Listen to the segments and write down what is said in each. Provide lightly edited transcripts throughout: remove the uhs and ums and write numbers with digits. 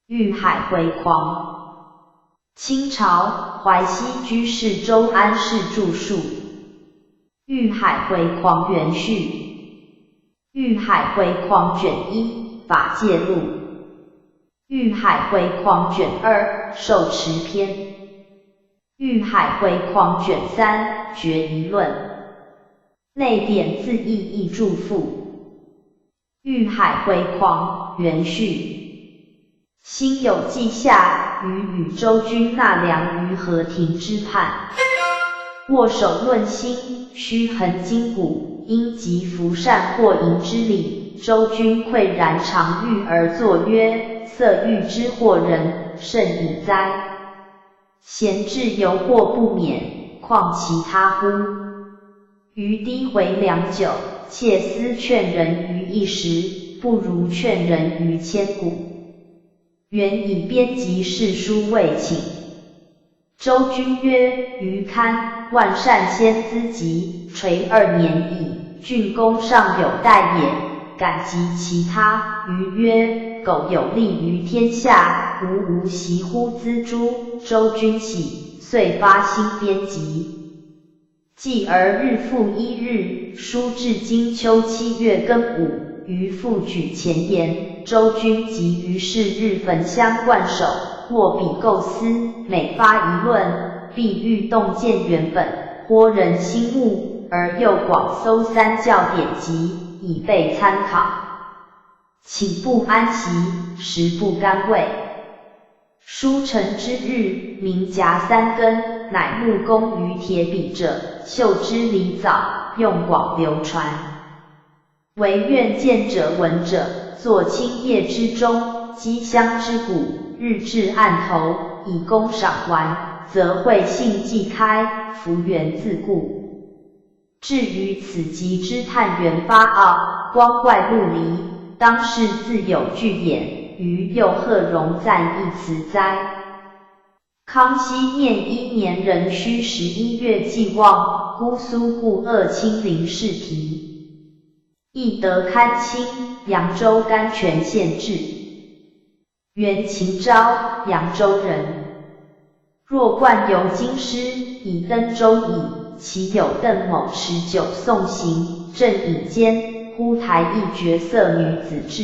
玉海辉匡。清朝淮西居士周安世著述。玉海辉匡元序。玉海辉匡卷1法界录。玉海辉匡卷2受持篇。玉海辉匡卷3决疑论。内典字义译注附。玉海辉匡元序。辛酉季下，于与周君纳凉于河亭之畔，握手论心，须衡筋骨，因及服善或淫之理。周君喟然常欲而作曰：色欲之惑人，甚矣哉！闲至犹惑不免，况其他乎？余低回良久，切思劝人于一时，不如劝人于千古。原以编辑世书未请。周君曰：余堪万善先资集，垂2年矣，郡公尚有待也，敢及其他？余曰：苟有利于天下，吾无惜乎锱铢。周君喜，遂发心编辑。继而日复一日，书至今秋7月庚午，余复举前言，周君即于是日焚香灌手，握笔构思，每发一论，必欲洞见原本，豁人心目，而又广搜三教典籍，以备参考。寝不安席，食不甘味。书成之日，名夹3根，乃木工于铁笔者，嗅之离藻，用广流传。惟愿见者闻者，作青叶之中，积香之谷，日至案头，以供赏玩，则慧性既开，福源自固。至于此集之探源发奥，光怪陆离，当是自有据典，余又何容赞一词哉？康熙念1年壬戌11月既望，姑苏顾鄂亲临试题。懿德堪卿，扬州甘泉县志。原秦昭，扬州人。若冠游京师，以登州矣，其有邓某持酒送行，正饮间，忽台一绝色女子至。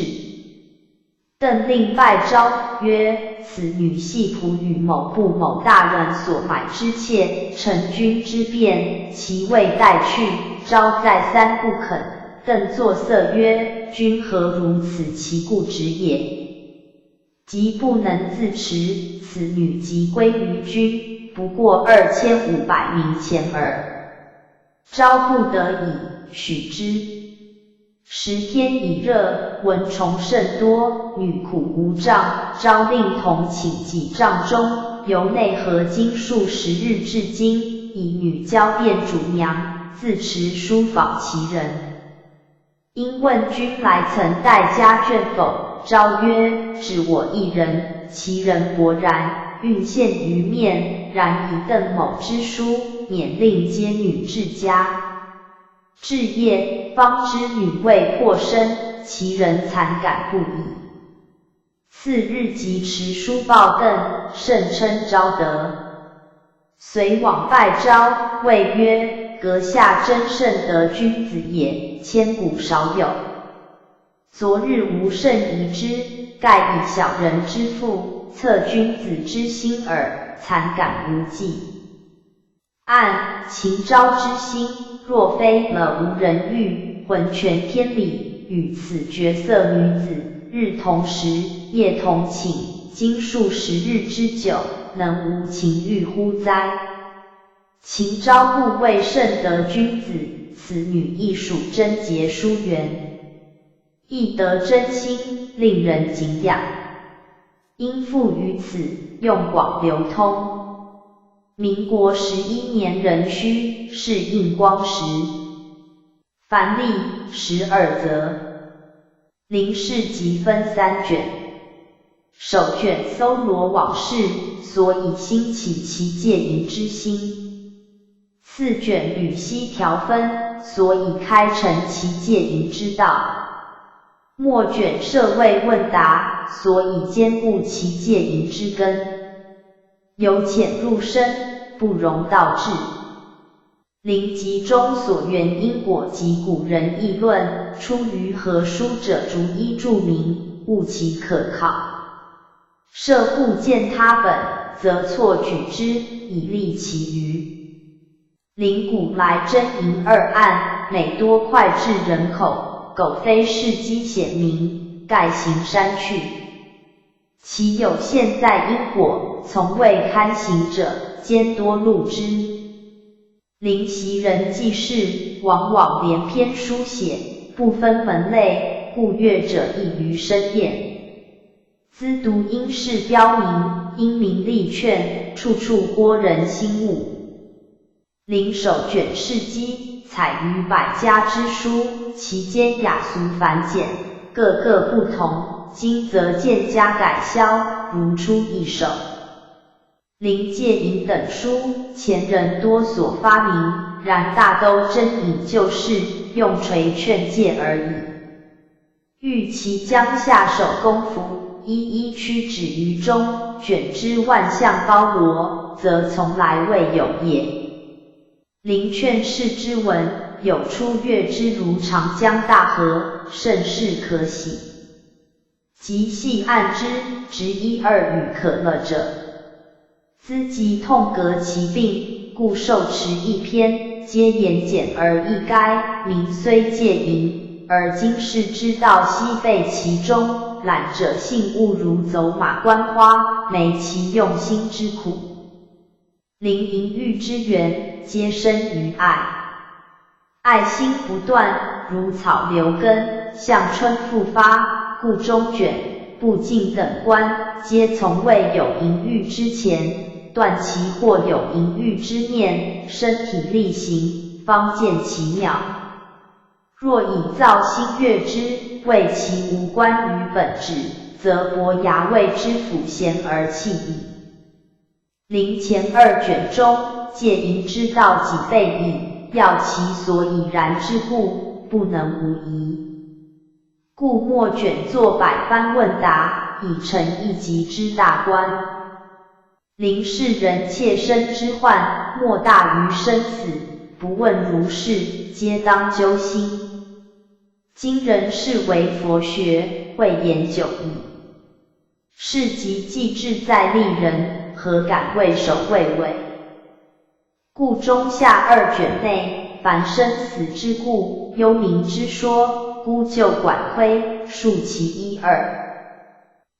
邓令拜昭曰：此女系仆与某部某大人所买之妾，承君之便，其未待去，昭再三不肯。邓作色曰：君何如此其固执也？即不能自持，此女即归于君，不过2500名钱耳。昭不得已，许之。10天已热，蚊虫甚多，女苦无杖，昭令同寝几帐中，由内合经数10日至今，以女交便主娘，自持书访其人。因问君来曾带家眷否？昭曰：只我一人，其人勃然，运现于面，然以邓某之书，免令接女至家。至夜，方知女未获身，其人惨感不已。次日即持书报邓，甚称昭德。遂往拜昭，谓曰：阁下真甚得君子也，千古少有。昨日无甚疑之，盖以小人之腹，测君子之心耳，惨感无际。按秦昭之心，若非了无人欲，浑全天理，与此绝色女子，日同食，夜同寝，经数10日之久，能无情欲乎哉？秦昭故谓甚得君子，此女亦属贞洁淑媛，亦得真心，令人敬仰。因附于此，用广流通。民国11年壬戌，是应光时。凡历12则。林氏集分3卷。首卷搜罗往事，所以兴起其戒淫之心。次卷吕析条分，所以开陈其戒淫之道。末卷设位问答，所以坚固其戒淫之根，由浅入深，不容倒置。灵集中所缘因果及古人议论，出于何书者逐一注明，务其可考。设不见他本，则错举之，以利其余。灵古来真淫二案，每多脍炙人口，苟非事机显明，盖行删去。其有现在因果，从未堪行者，兼多录之。灵袭人记事，往往连篇书写，不分门类，故阅者易于深辨。兹读因事标明，因名立劝，处处拨人心悟。灵手卷事迹，采于百家之书，其间雅俗繁简，各个不同，今则渐加改销，如出一手。灵戒淫等书，前人多所发明，然大都真以就事，用垂劝戒而已。欲其将下手功夫，一一屈指于中，卷之万象包罗，则从来未有也。灵劝世之文，有出阅之如长江大河，甚是可喜。即细按之，执一二语可乐者，兹即痛革其病，故受持一篇，皆言简而易赅，名虽戒淫，而今世之道悉废其中，懒者信物如走马观花，没其用心之苦。灵淫欲之源，皆生于爱，爱心不断，如草留根，向春复发，故中卷、不净等观，皆从未有淫欲之前，断其或有淫欲之念，身体力行，方见其妙。若以造心悦之，谓其无关于本质，则伯牙谓之辅贤而弃矣。灵前二卷中，戒淫之道几倍矣，要其所以然之故，不能无疑。故末卷作百般问答，以成一级之大观。灵是人切身之患，莫大于生死，不问如是，皆当揪心。今人视为佛学，慧言久矣。是即既志在利人，何敢畏首畏尾？故中下二卷内，凡生死之故、幽冥之说，孤就管窥，述其一二。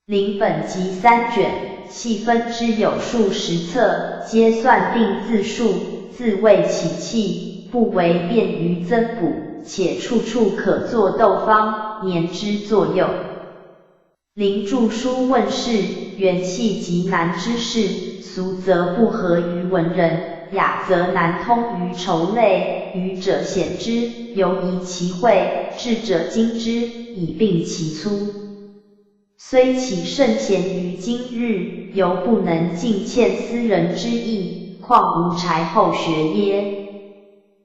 灵本集三卷，细分之有数10册，皆算定字数，自谓起气，不为便于增补，且处处可作斗方，年之作用。灵著书问世，原系极难之事，俗则不合于文人，雅则难通于筹类，愚者显之，犹疑其会，智者精之，以并其粗。虽其圣贤于今日，犹不能尽欠斯人之意，况无柴后学耶？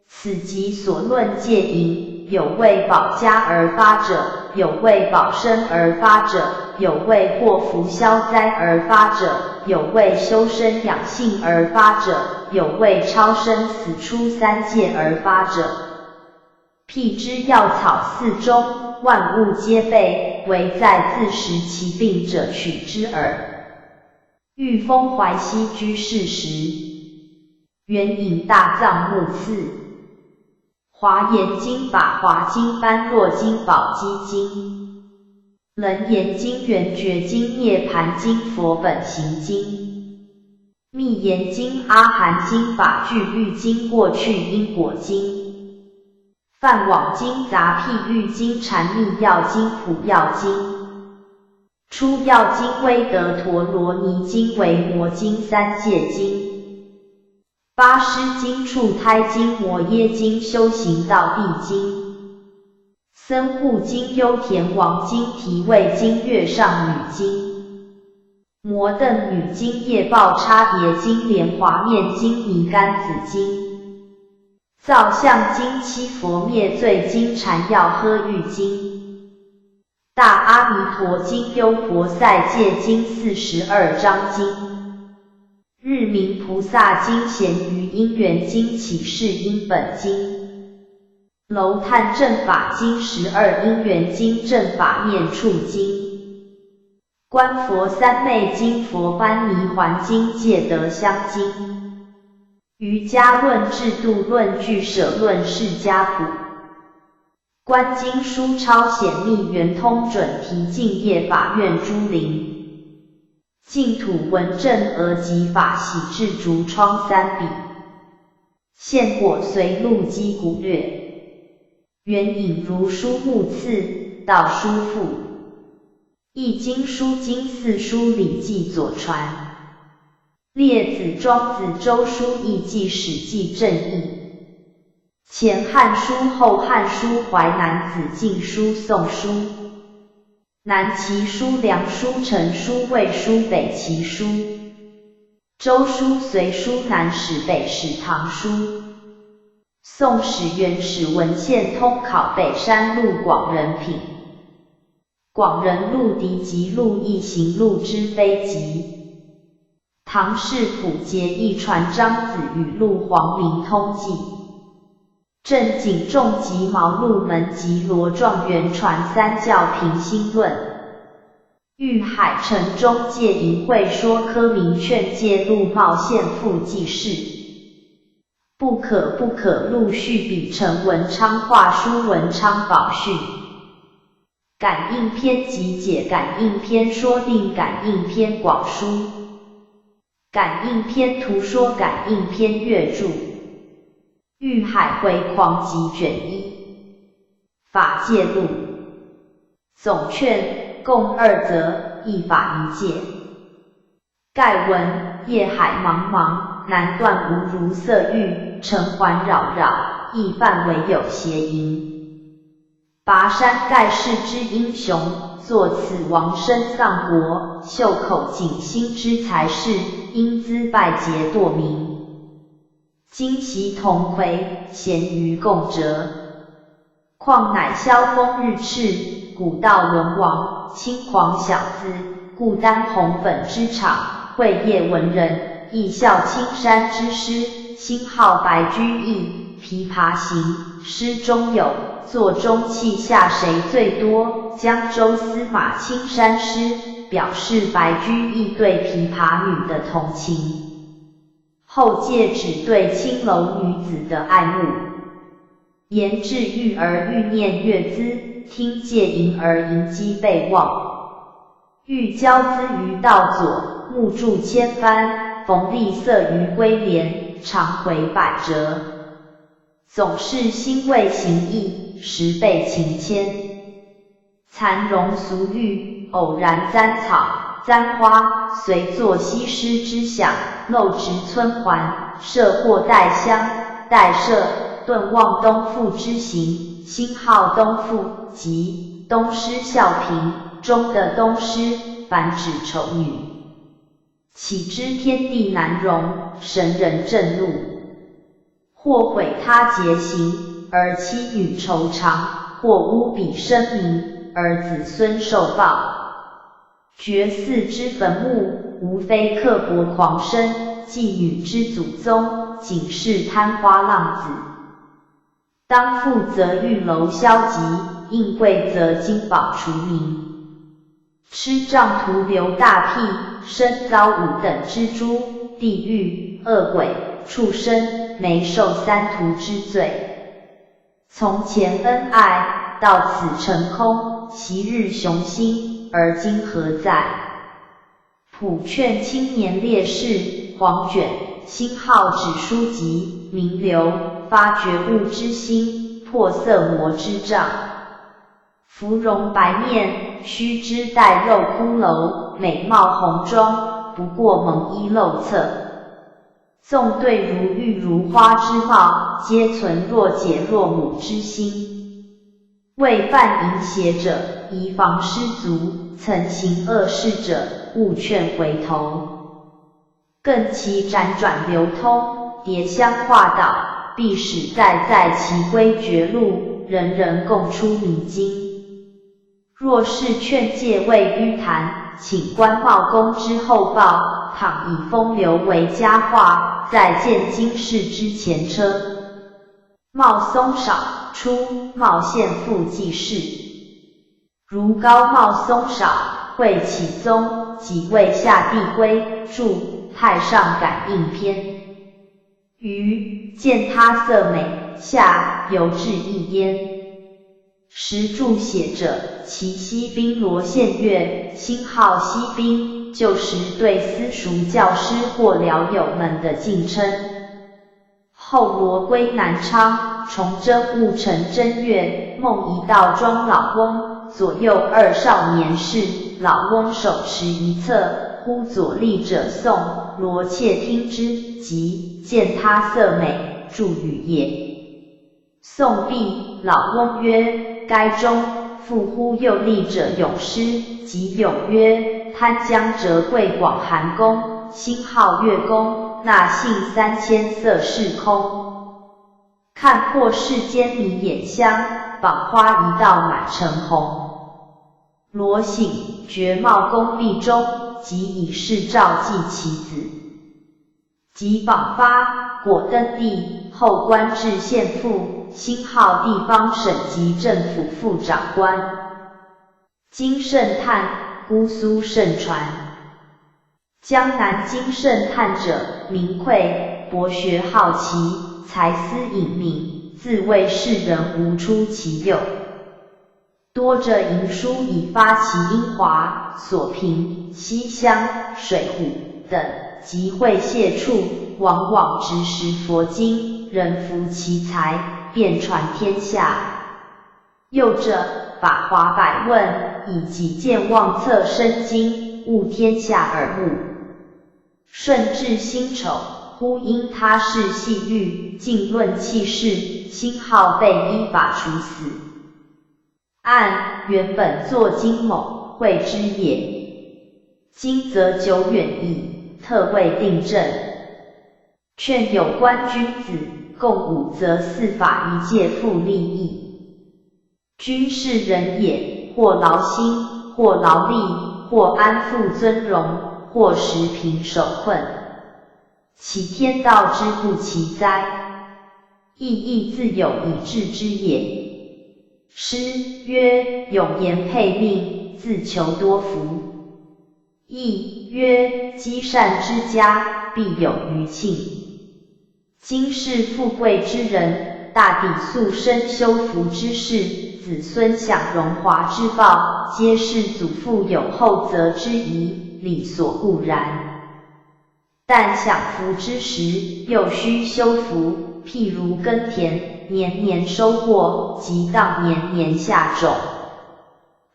此即所论戒淫，有为保家而发者，有为保身而发者，有为祸福消灾而发者，有为修身养性而发者，有为超生死出三界而发者。辟之药草四中，万物皆备，唯在自食其病者取之耳。玉峰怀西居士时，援引大藏目次。华严经法华经般若经宝积经。楞严经圆觉经涅盘经佛本行经。密严经阿含经法句喻经过去因果经。梵网经杂譬喻经禅密要经普要经。出要经威德陀罗尼经为摩经三界经。八师经处胎经摩耶经修行道地经。僧护经优田王经提位经月上女经。摩邓女经业报差别经莲华面经尼干子经。造像经七佛灭罪经禅要呵喻经。大阿弥陀经、优婆塞戒经42章经、日明菩萨经、咸于因缘经、启示因本经、楼探正法经12因缘经、正法念处经、观佛三昧经、佛般尼环经、戒德香经、瑜伽论、制度论、俱舍论、释迦谱、观经书超显密圆通准提净业法愿诸灵，净土文正额及法喜智竹窗三笔，现果随路击鼓略，缘影如书目次，道书赋，易经书经四书礼记左传，列子庄子周书易记史记正义。前汉书、后汉书、淮南子晋书、宋书、南齐书、梁书、陈书、魏书、北齐书、周书、隋书、南史、北史、唐书、宋史、元史文献通考、北山录、广仁品、广仁录、狄集录、异行录之非集、唐氏普节义传、张子语录、黄明通记、郑景仲集、毛鹿门集、罗状元传、三教平心论、玉海城中戒淫会说、科明劝戒录、茂县赋记事、不可陆续比陈文昌画书、文昌宝训、感应篇集解、感应篇说定、感应篇广书、感应篇图说、感应篇阅注、玉海回狂集卷一、法界录、总劝共2则，一法一戒。盖文夜海茫茫，南断无如色欲，城环扰扰，亦犯唯有邪淫。拔山盖世之英雄，作此王身丧国，袖口景心之才士，英姿拜节堕名。今习同魁，咸于共折。况乃萧峰日赤，古道文王，轻狂小资，故丹红粉之场，会业文人，亦效青山之诗，星号白居易，琵琶行，诗中有座中泣下谁最多，江州司马青山诗，表示白居易对琵琶女的同情。后借指对青楼女子的爱慕，言至欲而欲念乐兹，听戒淫而淫机备忘，欲交资于道左，目注千帆，逢丽色于归廉，常回百折。总是心未行意，时被情牵。蚕蓉俗玉，偶然簪草。簪花随作西施之想，漏植村环，设或带香，带设顿望东赋之行，星号东赋即东施效颦中的东施，凡指丑女。岂知天地难容，神人震怒，或毁他节行，而妻女愁偿；或污彼声名，而子孙受报。绝嗣之坟墓，无非刻薄狂生；妓女之祖宗，仅是贪花浪子。当富则玉楼消极，应贵则金宝除名。吃杖徒留大辟，身遭5等之诛，地狱、恶鬼、畜生，没受3途之罪。从前恩爱，到此成空，昔日雄心。而今何在？普劝青年烈士，黄卷星号指书籍，名流发觉悟之心，破色魔之障。芙蓉白面，须知带肉骷髅，美貌红妆，不过蒙衣露侧。纵对如玉如花之貌，皆存若姐若母之心。为犯淫邪者，宜防失足；曾行恶事者，勿劝回头。更其辗转流通，叠相化导，必使在其归绝路，人人共出迷津。若是劝诫未迂谈，请观茂公之后报，倘以风流为佳话，再见经世之前车。茂松少，初，茂献父继室。如高茂松少，会启宗，即位下帝规，著《太上感应篇》。余见他色美，下尤质异焉。时注写者，其西宾罗县乐，新号西宾，旧时对私塾教师或僚友们的敬称。后罗归南昌，崇祯戊辰正月，孟仪道庄老翁，左右二少年侍，老翁手持一册，呼左立者诵，罗窃听之，即见他色美，注语也。诵毕，老翁曰：该中，复呼右立者咏诗，即咏曰：贪江浙贵广寒宫，星号月宫，纳信3000色是空。看破世间迷眼香，绑花一道满城红。罗醒，觉茂公毕中，即以示诏祭其子。即绑发，果登第，后官至县父，星号地方省级政府副长官。金圣叹，姑苏盛传。江南金圣叹者，名馈，博学好奇，才思隐秘，自谓世人无出其右。多着淫书以发其英华，所凭西厢、水浒等集会谢处，往往直识佛经，人服其才，遍传天下。又者法华百问，以己见望测深经，悟天下耳目。顺治辛丑，忽因他事细狱，尽论弃市，辛号被依法处死。按原本作金某会之也，今则久远矣，特未定正。劝有关君子，共武则四法一戒复利益。君是人也，或劳心，或劳力，或安富尊荣，或时贫守困，其天道之不其哉？亦自有以治之也。诗曰：永言配命，自求多福。亦曰：积善之家，必有余庆。今世富贵之人，大抵素身修福之事，子孙享荣华之报，皆是祖父有后泽之谊，理所固然。但享福之时，又需修福，譬如耕田，年年收获，即当年年下种。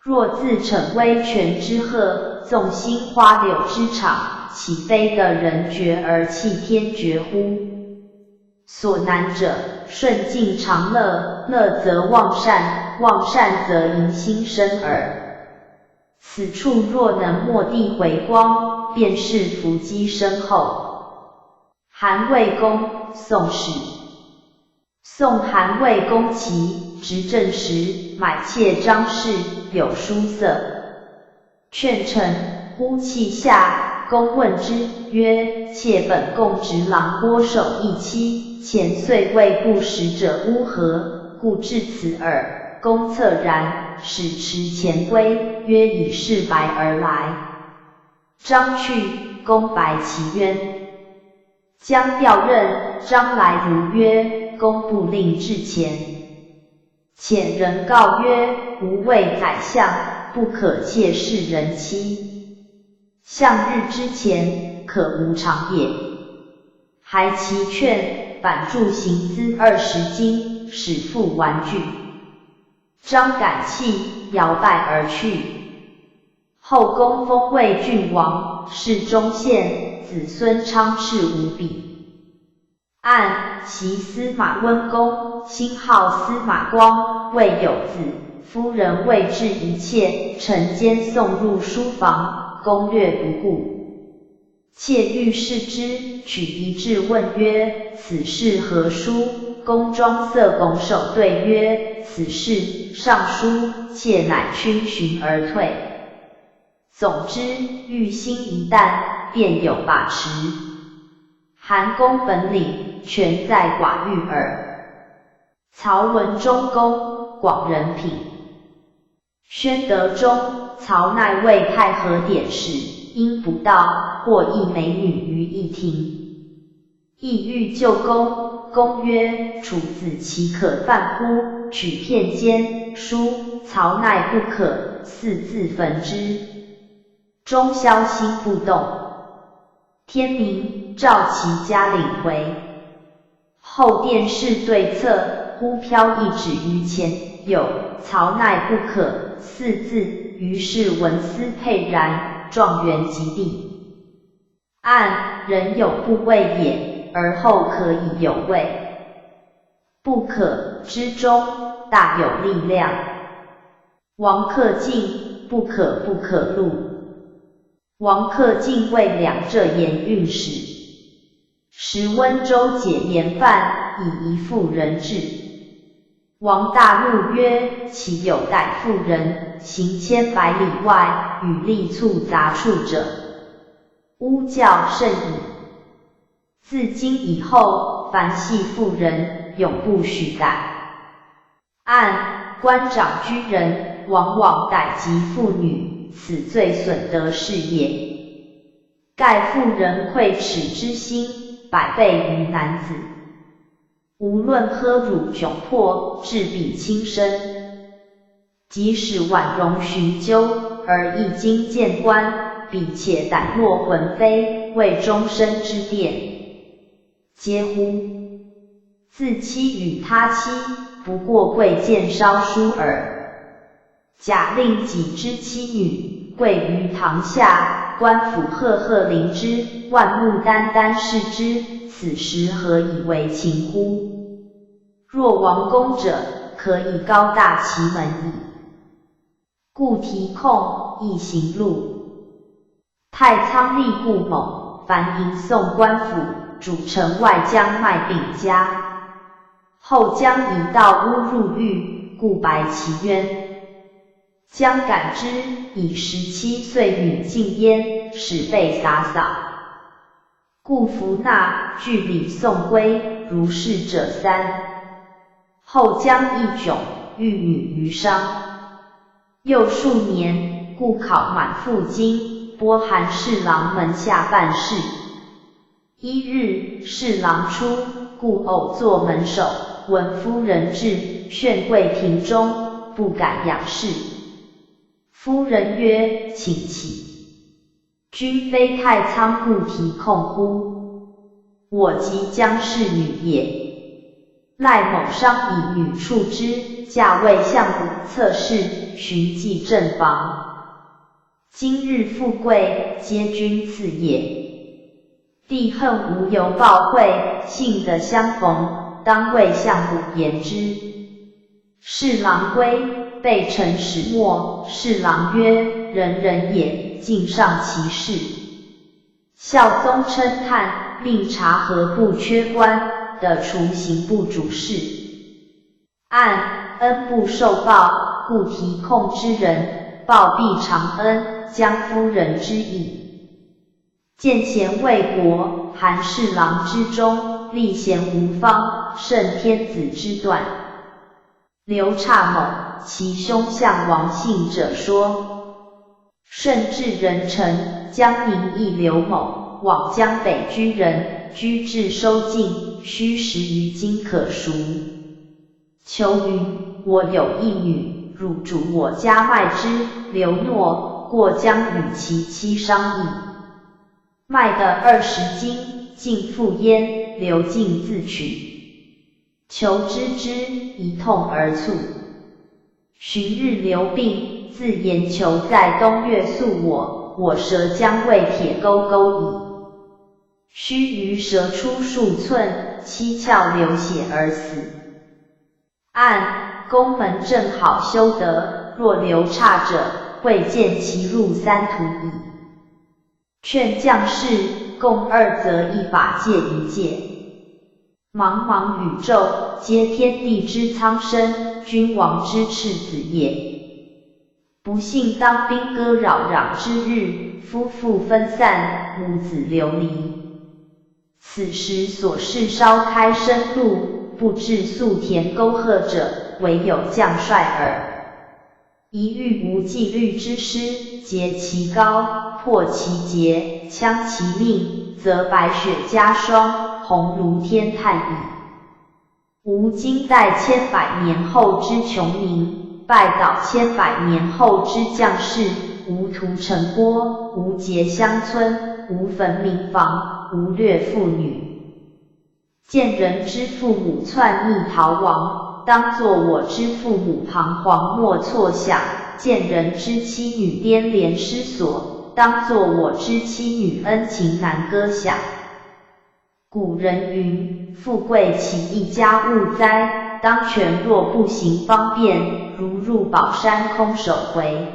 若自逞威权之赫，纵兴花柳之场，岂非得人绝而弃天绝乎？所难者，顺境常乐，乐则忘善，忘善则迎心生耳。此处若能蓦地回光，便是福积深厚。韩魏公，宋史。宋韩魏公齐执政时，买妾张氏，有书色。劝臣，呼泣下，公问之，曰：妾本贡直郎郭守一妻，前岁未不食者乌何？故至此耳。公恻然，使持前规，曰：以示白而来。张去，公白其冤。将调任，张来如曰：公不令至前。遣人告曰：吾为宰相，不可妾视人妻。向日之前，可无常也。还其劝，反铸行资20斤，使复玩具。张感泣，摇拜而去。后公封魏郡王，世中县，子孙昌炽无比。按其司马温公，星号司马光，未有子，夫人为治一切，晨间送入书房，公略不顾。妾欲视之，取一质问曰：此是何书？公装色拱手对曰：此事尚书，妾乃逡巡而退。总之，欲心一旦，便有把持。韩公本领，全在寡欲耳。曹文忠公，广人品。宣德中，曹鼐为太和典使，因不到，获一美女于一庭。意欲救公，公曰：处子岂可犯乎？取片笺书，曹鼐不可，四字焚之。钟宵心不动。天明，召其家领回。后殿试对策，忽飘一纸于前，有曹鼐不可四字，于是文思沛然，状元及第。按人有不畏也，而后可以有畏。不可之中，大有力量。王克进，不可不可录。王克进为两浙盐运使，时温州解盐贩，以一妇人治。王大怒曰：岂有逮妇人，行千百里外，与力促杂处者？巫教甚矣。自今以后，凡系妇人，永不许逮。按官长居人，往往逮及妇女，此最损德事也。盖妇人窥耻之心，百倍于男子。无论呵辱窘迫，至彼轻生。即使婉容寻究，而一经见官，彼且胆落魂飞，为终身之奠。嗟乎！自妻与他妻，不过贵贱稍殊耳。假令己之妻女，贵于堂下，官府赫赫临之，万目眈眈视之，此时何以为情乎？若王公者，可以高大其门矣。故提控易行录。太仓吏固猛，凡迎送官府，主城外将卖饼家。后将以盗污入狱，故白其冤。将感之，以17岁女禁焉，使被洒扫。故服纳据礼送归，如是者3。后将一迥，欲女于商。又数年，故考满腹经，拨韩侍郎门下办事。一日，侍郎出，故偶坐门首，闻夫人至，炫跪庭中，不敢仰视。夫人曰：请起。君非太仓故提控乎？我即将是女也。赖某商以女处之，嫁为相府侧室，寻迹正房。今日富贵，皆君赐也。弟恨无由报惠，幸得相逢，当为相府言之。侍郎归，备陈始末。侍郎曰：人人也，敬上其事。孝宗称叹，命查核不缺官，的除刑部主事。按恩不受报，故提控之人，报必偿恩，将夫人之意。见贤为国，韩侍郎之忠，立贤无方，胜天子之断。刘差某，其兄向王信者说，顺治人臣，江宁邑刘某，往江北居人，居至收尽，须10余斤可赎。求云：我有一女，汝主我家卖之。刘诺，过将与其妻商议。卖的20斤，尽付焉，刘进自取。求知之，一痛而卒。旬日刘病，自言求在东岳诉我舌将为铁钩钩矣。须臾舌出数寸，七窍流血而死。按宫门正好修得，若留差者，会见其入3途矣。劝将士共2则一法戒1戒。茫茫宇宙，皆天地之苍生，君王之赤子也。不幸当兵戈扰攘之日，夫妇分散，母子流离。此时所事烧开生路，不至粟田沟壑者，唯有将帅耳。一遇无纪律之师，截其高，破其节，戕其命，则白雪加霜，鸿如天叹矣。吾今待千百年后之穷民，拜倒千百年后之将士，无屠城郭，无结乡村，无焚民房，无掠妇女。见人之父母篡逆逃亡，当作我之父母彷徨莫措想；见人之妻女颠连失所，当作我之妻女恩情难歌响。古人云：富贵岂一家务哉？当权若不行方便，如入宝山空手回。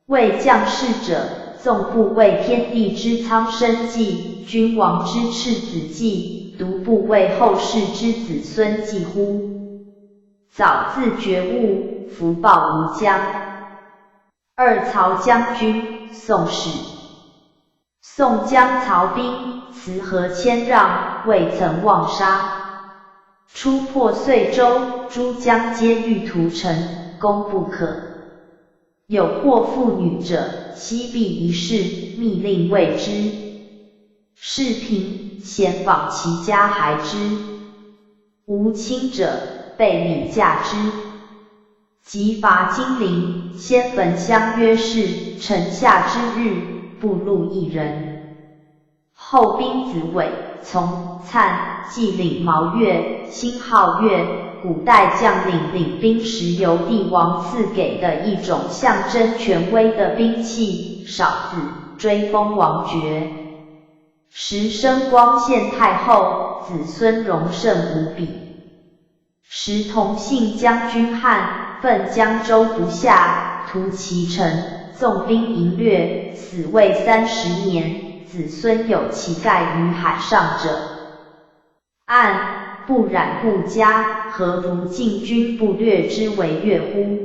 为将士者，纵不为天地之苍生计，君王之赤子计，独不为后世之子孙计乎？早自觉悟，福报无疆。二曹将军，宋史。宋将曹兵，辞和谦让，未曾忘杀。初破遂州，诸将皆欲屠城，攻不可。有获妇女者，悉必一事，密令谓之。士平，咸访其家孩之。无亲者，被礼嫁之。及伐金陵，先焚乡约市，城下之日，不录一人。后兵子伟、从、粲、纪领毛越、辛皓越，古代将领领兵时由帝王赐给的一种象征权威的兵器，哨子，追封王爵。时升光献太后，子孙荣盛无比。时同姓将军汉，奋江州不下，屠其城，纵兵淫掠，死未30年，子孙有其盖于海上者。按不染不加，何如晋军不掠之为乐乎？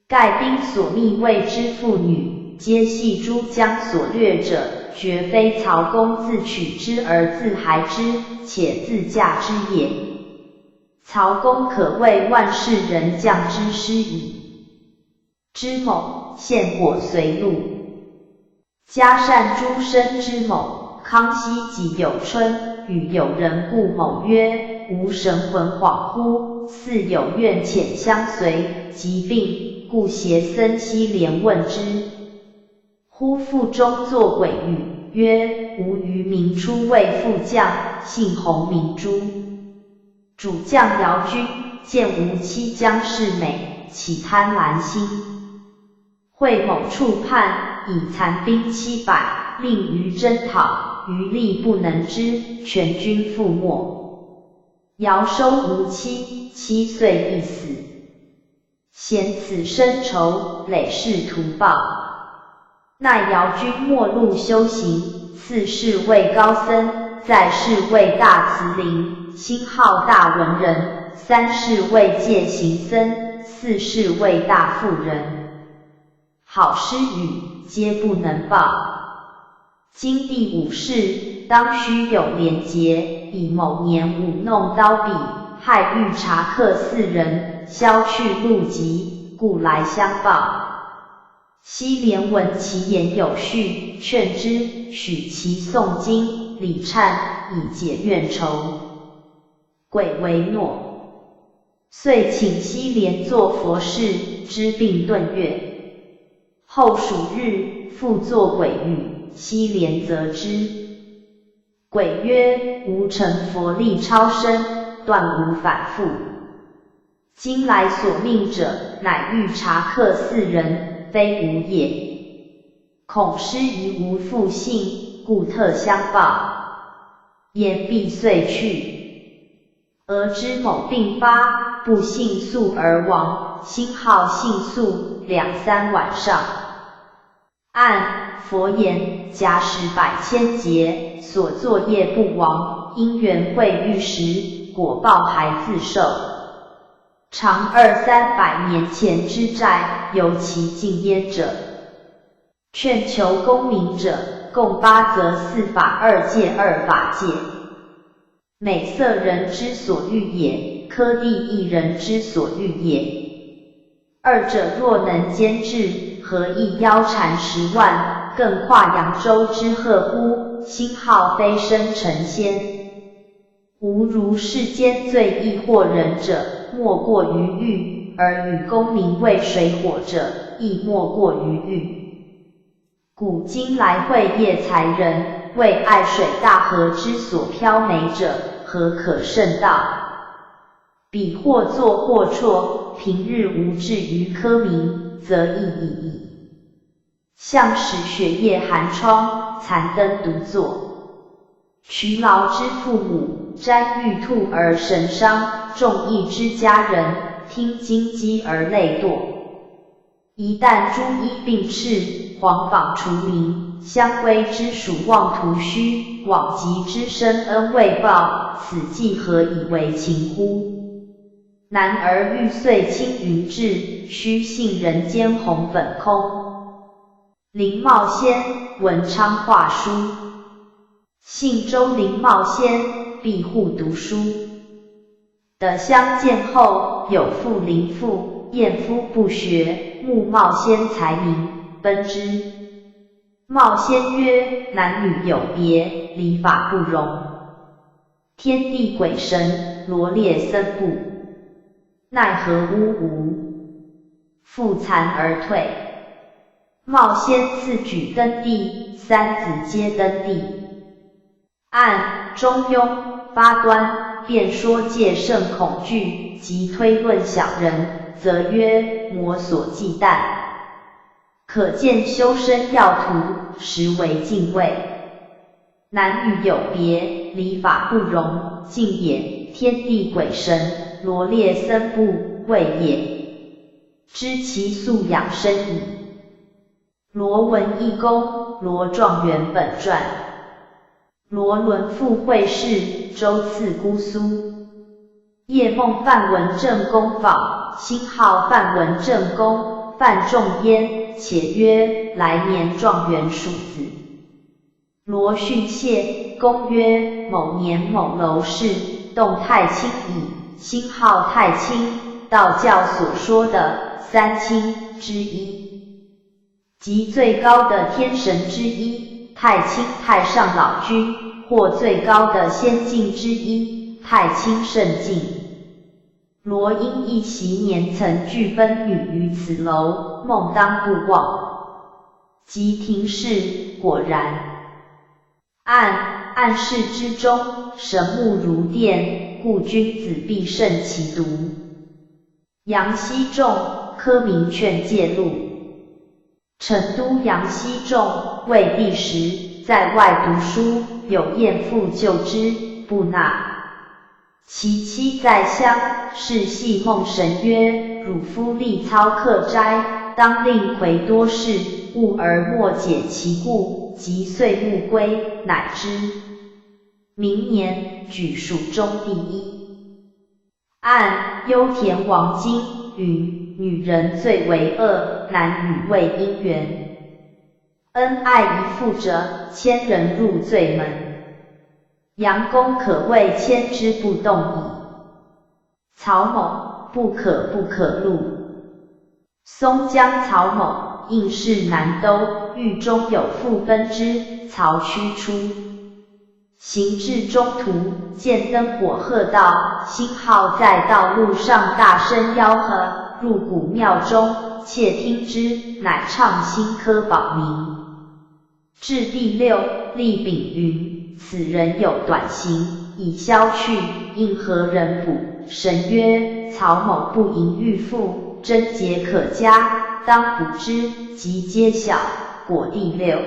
盖兵所密谓之妇女，皆系诸将所掠者，绝非曹公自取之而自孩之，且自嫁之也。曹公可谓万世人将之师矣。之猛，献果随禄。嘉善诸生之猛，康熙己有春，与友人故某曰：吾神魂恍惚，似有愿遣相随，疾病，故携僧西连问之。忽腹中作鬼语，曰：吾于明初为副将，姓洪名朱。主将姚军，见吾妻将氏美，起贪婪心。会某处叛，以残兵700，命于征讨，余力不能支，全军覆没。姚收吾妻，7岁亦死。嫌此生仇，累世图报。奈姚军末路修行，次世为高僧，再世为大慈灵，心好大文人，三世为戒行僧，四世为大富人。好诗语，皆不能报。今第5世，当须有廉洁，以某年舞弄刀笔，害御察客4人，削去禄籍，故来相报。西连闻其言有序，劝之，许其诵经，礼忏，以解怨仇。鬼为诺，遂请西连作佛事，知病顿悦。后数日，复作鬼语，西连则之。鬼曰：吾成佛力超生，断无反复。今来所命者，乃御察客4人，非吾也。恐师疑无复信，故特相报。言毕遂去。俄知某病发，不幸速而亡，心好幸速2、3晚上。按佛言，假使100千劫，所作业不亡，因缘会遇时，果报还自受。常200-300年前之债，由其尽焉者，劝求功名者，共8则4法2戒2法戒。美色人之所欲也，科第一人之所欲也。二者若能兼治，何益腰缠10万，更跨扬州之壑乎？星号飞升成仙。吾如世间最易惑人者，莫过于欲，而与功名为水火者，亦莫过于欲。古今来会业财人，为爱水大河之所漂美者，何可胜道？彼或作或辍，平日无志于科名，则亦已矣。向使血液寒窗，残灯独坐。劬劳之父母，瞻玉兔而神伤；众义之家人，听金鸡而泪堕。一旦诸衣并斥，黄坊除名，相归之属望徒虚，往极之深恩未报，此计何以为情乎？男儿欲遂青云志，须信人间红粉空。林茂仙，文昌画书。信州林茂仙，庇护读书。得相见后，有妇林妇，艳夫不学，慕茂仙才名，奔之。茂仙曰：男女有别，礼法不容。天地鬼神，罗列僧部，奈何呜吾？复惭而退。茂仙次举登第，3子皆登第。按中庸发端，辩说戒胜恐惧，及推论小人，则曰魔所忌惮。可见修身要徒，实为敬畏。男女有别，礼法不容，敬也。天地鬼神，罗列僧部，谓也。知其素养深矣。罗文义公，罗状元本传。罗伦赴会试，周次姑苏。夜梦范文正公访，星号范文正公，范仲淹，且曰来年状元属子。罗训谢，公曰某年某楼氏，动太清矣，星号太清，道教所说的3清之一，即最高的天神之一，太清太上老君，或最高的仙境之一，太清圣境。罗因一昔年曾拒奔女于此楼，梦当不忘。即庭试，果然。暗室之中，神目如电，故君子必慎其读。杨希仲，科名劝戒录。成都杨希仲，为第10，在外读书，有艳妇就之，不纳。其妻在乡，是系梦神曰：汝夫力操克斋，当令魁多事，悟而莫解其故，即遂勿归，乃之。明年举蜀中第一。按幽田王经云：女人最为恶，男女为姻缘。恩爱一妇者，1000人入罪门。杨公可谓牵之不动矣。曹某不可录。松江曹某，应是南都，狱中有妇奔之，曹驱出。行至中途，见灯火赫道，星号在道路上大声吆喝，入古庙中，窃听之，乃唱新科宝名。至第6，立秉云：此人有短刑，已消去，应何人补？神曰：曹某不淫欲妇，贞洁可嘉，当补之。即揭晓，果第6。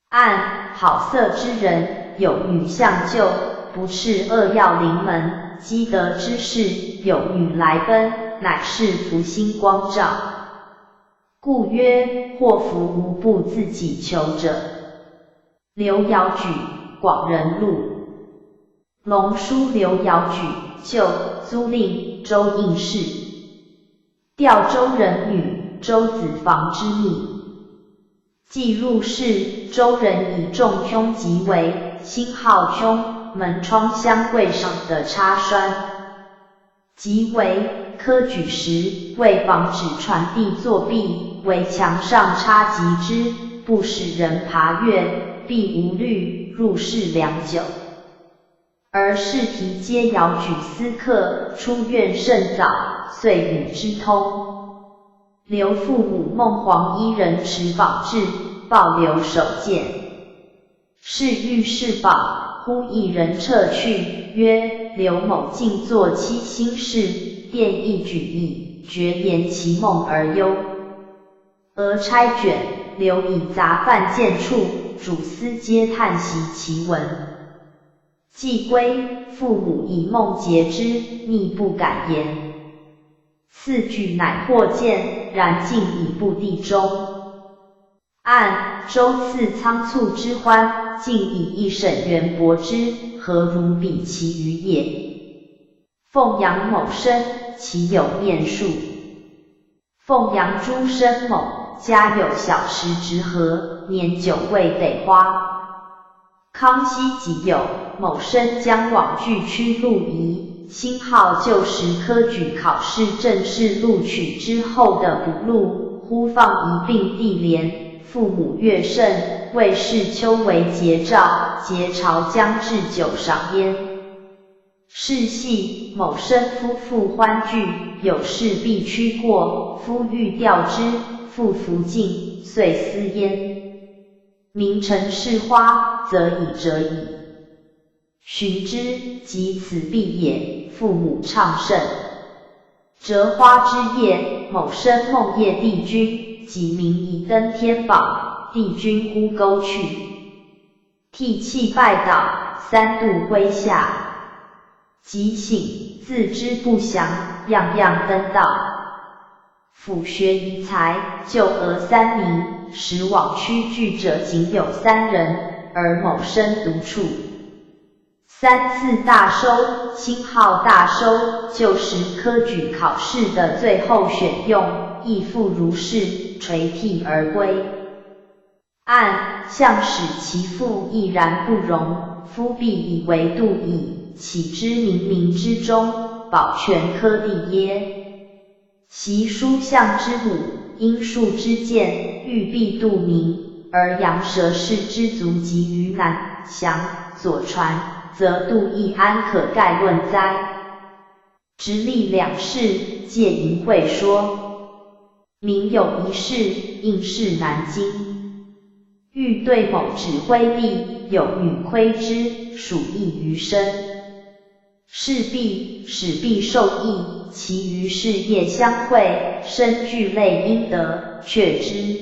按好色之人，有女相救，不斥恶药临门，积德之士，有女来奔，乃是福星光照。故曰：祸福无不自己求者。刘尧举，广仁录。龙书刘尧举，就租令周应氏，调周人女周子房之密。既入室，周人以重胸即为，星号胸，门窗相柜上的插栓，即为科举时，为防止传递作弊，为墙上插极之，不使人爬阅，必无虑，入室良久。而试题皆遥举司客，出院甚早，遂与之通。刘父母孟皇一人持宝志，抱留守见。是欲释宝，忽一人撤去，曰：刘某竟作欺心事，便一举意，决言其梦而忧。俄差卷，刘以杂犯见处，主司皆叹息其文。既归，父母以梦诘之，逆不敢言。次举乃获见，然竟已不地中。按周次仓促之欢，竟以一审原博之，何如比其余也？凤阳某生，其有念数。凤阳诸生某，家有小池直河，年久未得花。康熙己酉，某生将往据区录仪，星号旧时科举考试正式录取之后的补录，忽放一并地连，父母悦甚，谓是秋为节诏，节朝将至久赏焉。是系某生夫妇欢聚，有事必趋过，夫欲调之，复弗进，遂思焉。名臣是花，则已折矣。寻之，即此必也。父母畅甚。折花之夜，某生梦夜帝君，己明以登天宝，帝君忽沟去，涕泣拜倒，三度麾下。即醒，自知不祥，样样登道。辅学遗才，就额3名，使往区聚者仅有3人，而某生独处。3次大收，星号大收，旧时科举考试的最后选用，亦复如是，垂涕而归。按相使其父亦然不容，夫必以为度矣，岂知冥冥之中，保全科第耶？习书相之母，因数之见，欲必度明，而羊蛇氏之族及于南降左传，则度亦安可概论哉？直隶两士，借淫会说。明有一事，应是南京，欲对某指挥吏，有女窥之，属意于身。是必使必受益，其余事业相会，深具类应得，却之。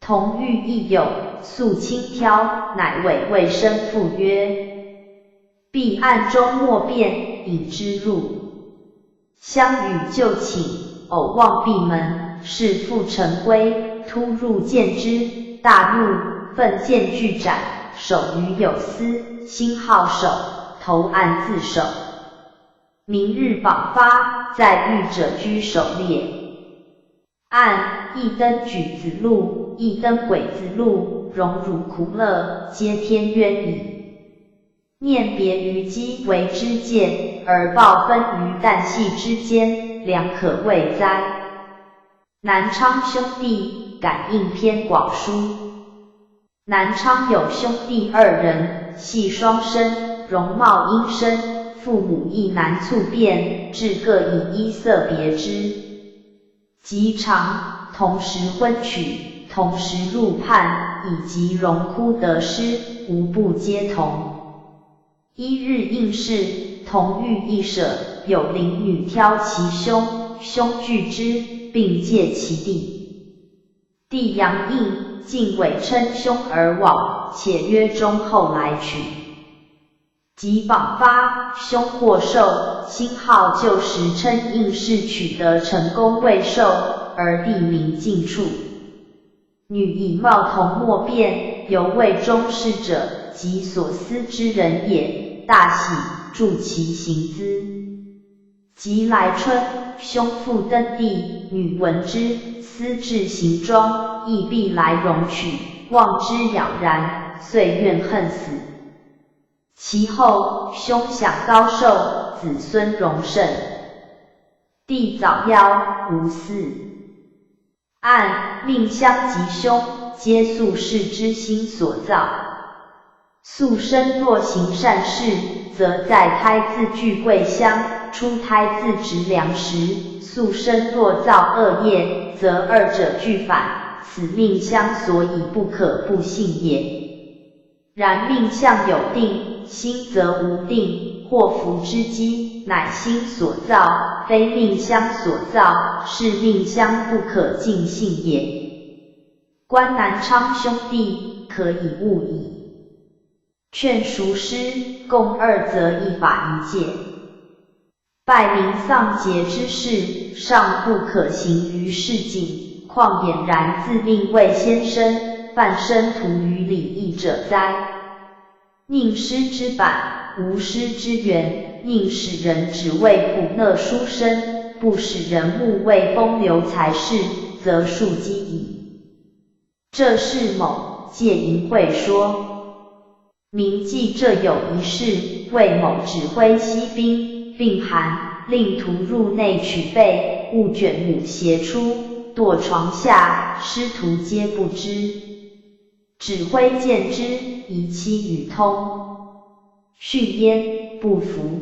同欲亦有，素轻佻，乃委魏生父曰：必暗中莫辩，引之入。相与就寝，偶望闭门，是复晨归，突入见之，大怒，奋剑俱斩，手于有司，心号首，投案自首。明日榜发，在狱者居首列。按一登举子录，一登鬼子录，荣辱苦乐，皆天渊矣。念别于机为之见，而报分于旦夕之间，良可畏哉？南昌兄弟感应篇广书。南昌有兄弟2人，系双生，容貌阴深，父母亦难促变，至各以衣色别之。及长，同时婚娶，同时入判，以及荣枯得失，无不皆同。一日应试，同欲一舍，有邻女挑其兄，兄拒之，并借其弟。弟杨应，竟伪称兄而往，且约中后来娶。及榜发，兄获授，星号旧时称应试取得成功未受，而弟名尽处。女以貌同莫辨，犹未中试者，即所思之人也。大喜，助其行之。及来春，兄父登第，女闻之，思至行庄，亦必来容取，望之杳然，遂怨恨死。其后，兄享高寿，子孙荣盛。帝早夭，无嗣。按命乡及兄，皆宿世之心所造。宿生若行善事，则在胎自具贵乡，出胎自值良实；宿生若造恶业，则二者俱反，此命相所以不可不信也。然命相有定，心则无定，祸福之机，乃心所造，非命相所造，是命相不可尽信也。关南昌兄弟，可以勿矣。劝熟师，共二则一法一戒。拜明丧节之事，尚不可行于市井，况俨然自命为先生，犯生徒于礼义者哉？宁师之板，无师之源；宁使人只为普讷书生，不使人目为风流才士，则庶几矣。这是某借淫会说。明记这有一事，魏某指挥西兵，并函令徒入内取备，勿卷母携出，堕床下，师徒皆不知。指挥见之，疑其语通，训焉，不服。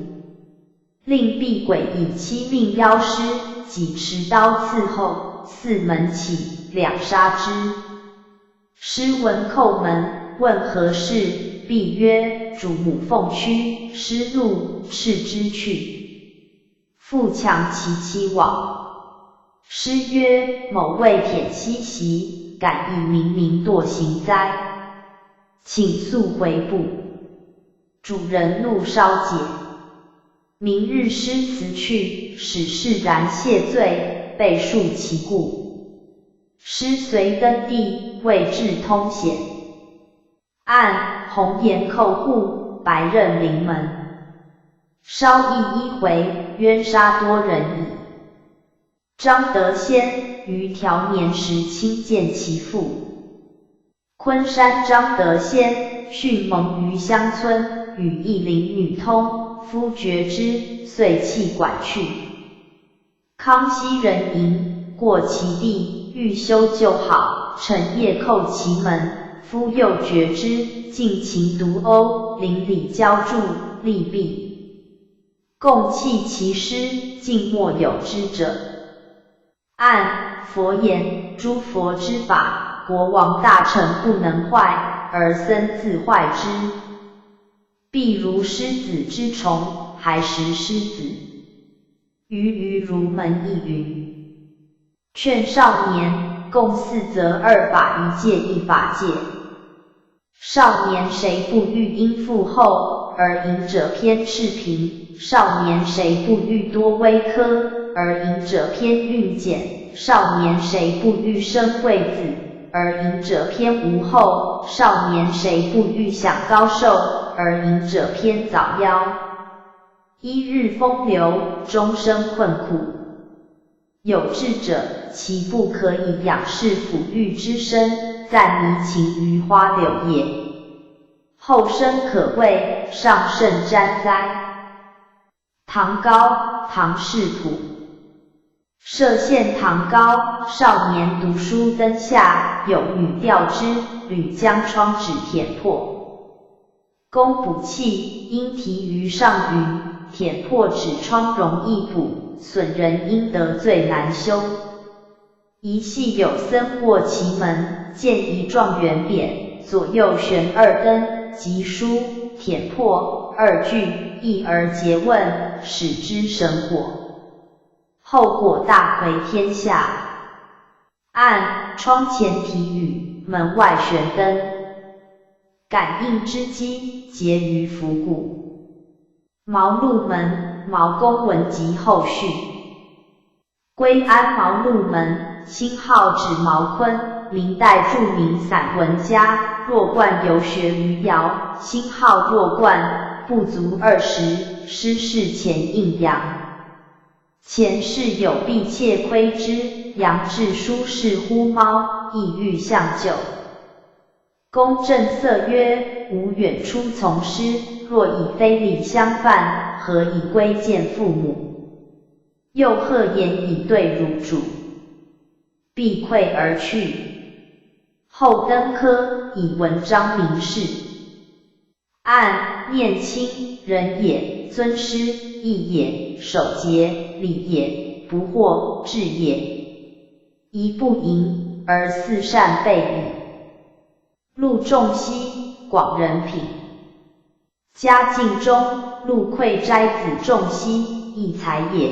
令避鬼以妻命邀师，即持刀伺候，四门起，两杀之。师闻叩门，问何事？必曰：主母奉屈，师怒，斥之去。复强其妻往。师曰：某为舔西席，敢以明明堕刑哉？请速回部。主人怒稍解。明日师辞去，使释然谢罪，备述其故。师随登第，谓至通显。按红颜叩户，白刃临门。稍议一回，冤杀多人矣。张德仙于调年时亲见其父。昆山张德仙，训蒙于乡村，与一邻女通，夫觉之，遂弃管去。康熙人迎，过其地，欲修旧好，趁夜叩其门。夫又觉之，尽情毒殴，邻里交助，利弊，共弃其师，尽莫有之者。按佛言，诸佛之法，国王大臣不能坏，而僧自坏之。必如狮子之虫，还食狮子。鱼如门亦云。劝少年，共四则二法一戒一法戒。少年谁不欲因富厚，而淫者偏赤贫；少年谁不欲多微科，而淫者偏运简；少年谁不欲生贵子，而淫者偏无后；少年谁不欲享高寿，而淫者偏早夭。一日风流，终生困苦。有志者，其不可以仰视抚育之身，暂迷情于花柳也。后生可谓，上甚瞻哉。唐高，唐世普。歙县唐高，少年读书灯下，有女调之，屡将窗纸舔破。公补器，因题于上云：舔破纸窗容易补，损人因得罪难修。一夕有僧过其门，见一状元匾，左右悬二灯，即书舔破二句，一而诘问，使之神火。后果大回天下。按窗前题语，门外悬灯，感应之机，结于伏骨。毛鹿门，毛公文集后续。归安毛鹿门，新号指毛坤，明代著名散文家，弱冠游学于尧，新号弱冠，不足20，失事前应阳。前世有婢妾窥之，阳至舒适乎猫，意欲相救。公正色曰：吾远出从师，若以非礼相犯，何以归见父母？又贺言以对汝主，必愧而去。后登科，以文章明示。按念卿，仁也；尊师，义也；守节，礼也；不惑，智也。一不淫，而四善备矣。陆仲熙，广人品。嘉靖中，陆馈斋子仲熙，义才也。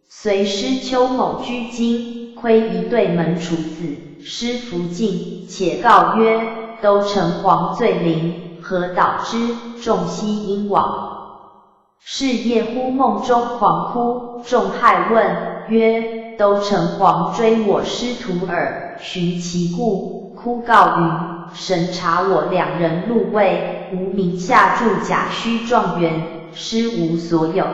随师邱某居京，窥一对门楚子，师弗进，且告曰：都城隍罪灵，何导之？仲熙因往。是夜忽梦中狂哭，众骇问曰：都城隍追我师徒耳，寻其故，哭告云：神查我两人入位，无名下注假虚状元，师无所有。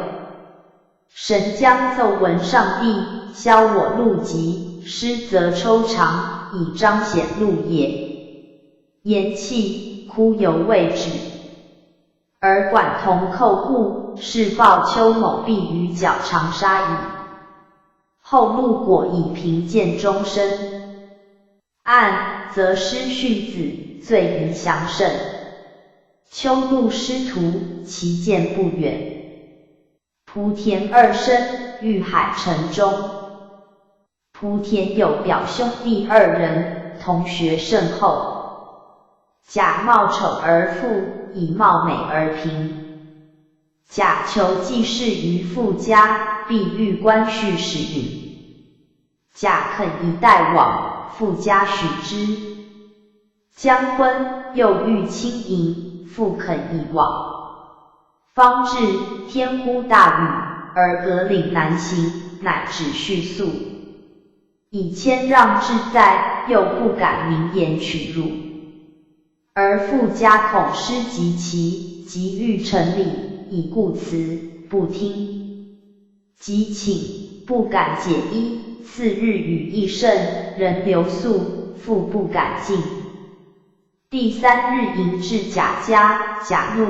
神将奏闻上帝，消我禄籍，师则抽偿，以彰显禄也。言讫，哭犹未止。而管同寇故，是报邱某必于绞肠杀矣。后陆果以贫贱终身。按则师训子，罪疑详甚。邱陆师徒，其见不远。蒲田二生，遇海城中。蒲田有表兄弟2人，同学甚厚。甲貌丑而富，乙貌美而贫。甲求济世于富家，必欲官婿使允。甲肯一代往，富家许之。将婚，又欲亲迎，富肯一往。方至，天忽大雨，而隔岭难行，乃止续宿。以谦让志在，又不敢明言取入。而富家恐失及其，即欲成礼，以故辞，不听。即请，不敢解衣。次日雨亦甚，人留宿，复不敢进。第3日迎至甲家，甲怒，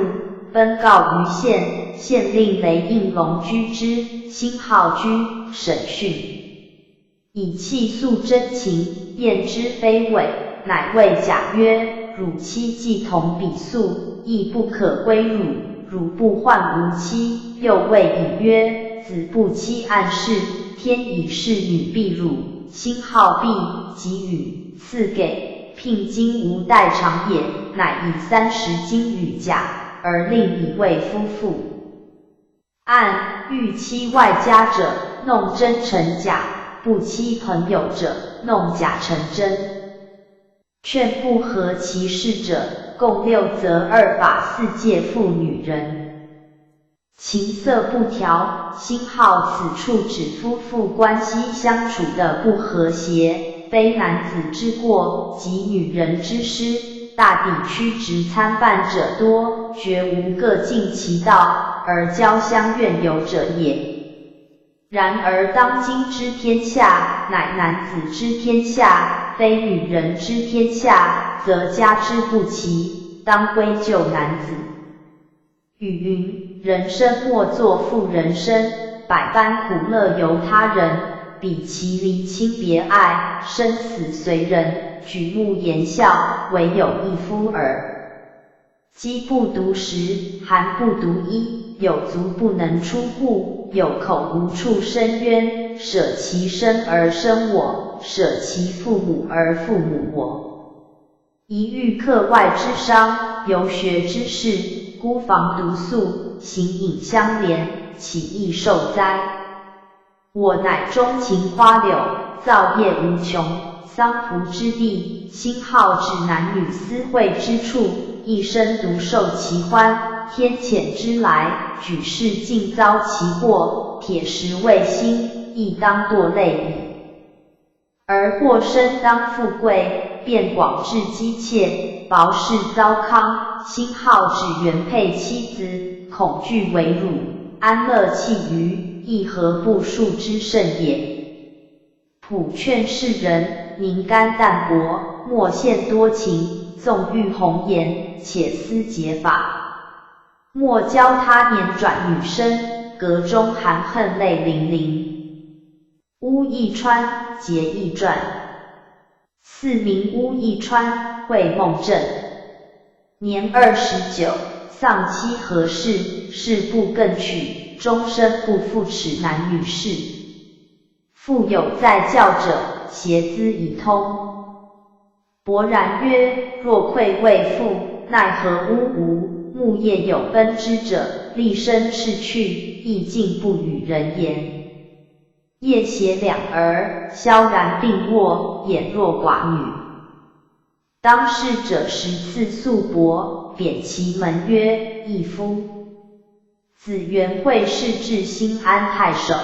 奔告于县，县令雷应龙居之，辛浩居审讯，以气诉真情，验之非伪，乃谓甲曰：汝妻既同彼宿，亦不可归汝，汝不患无妻。又谓乙曰：子不妻暗室，天以是女必汝，辛浩必给予，赐给，聘金无代偿也，乃以30金与甲，而令乙为夫妇。按欲妻外家者，弄真成假；不妻朋友者，弄假成真。劝不合其事者，共6则2法4戒妇女人。情色不调，辛浩此处指夫妇关系相处的不和谐，非男子之过，即女人之失。大抵曲直参半者多，绝无各尽其道，而交相怨尤者也。然而当今之天下，乃男子之天下，非女人之天下，则家之不齐，当归咎男子。语云：人生莫作妇人生，百般苦乐由他人，彼其离亲别爱，生死随人，举目言笑，唯有一夫耳。饥不独食，寒不独衣，有足不能出户，有口无处申冤，舍其生而生我，舍其父母而父母我。一遇课外之伤，游学之事，孤房独宿，形影相连，岂易受哉？我乃钟情花柳，造业无穷，桑蒲之地，辛浩指男女私会之处，一生独受其欢，天谴之来，举世尽遭其祸，铁石未心，亦当堕泪矣。而过身当富贵，便广置姬妾，薄世糟糠，星号只原配妻子，恐惧为辱，安乐弃于，亦何不恕之甚也。普劝世人，宁甘淡泊，莫羡多情，纵欲红颜，且思节法。莫教他年转女身，阁中含恨泪淋淋。乌一川，节义传。四名乌一川，会梦正。年29，丧妻何事，事不更娶，终身不复齿男女事。复有在教者，协资以通。勃然曰：若愧为父，奈何呜吾？木业有奔之者，立身逝去，亦尽不与人言。夜携两儿，萧然并卧，俨若寡女。当事者14素伯，贬其门曰义夫。子元惠是至兴安太守。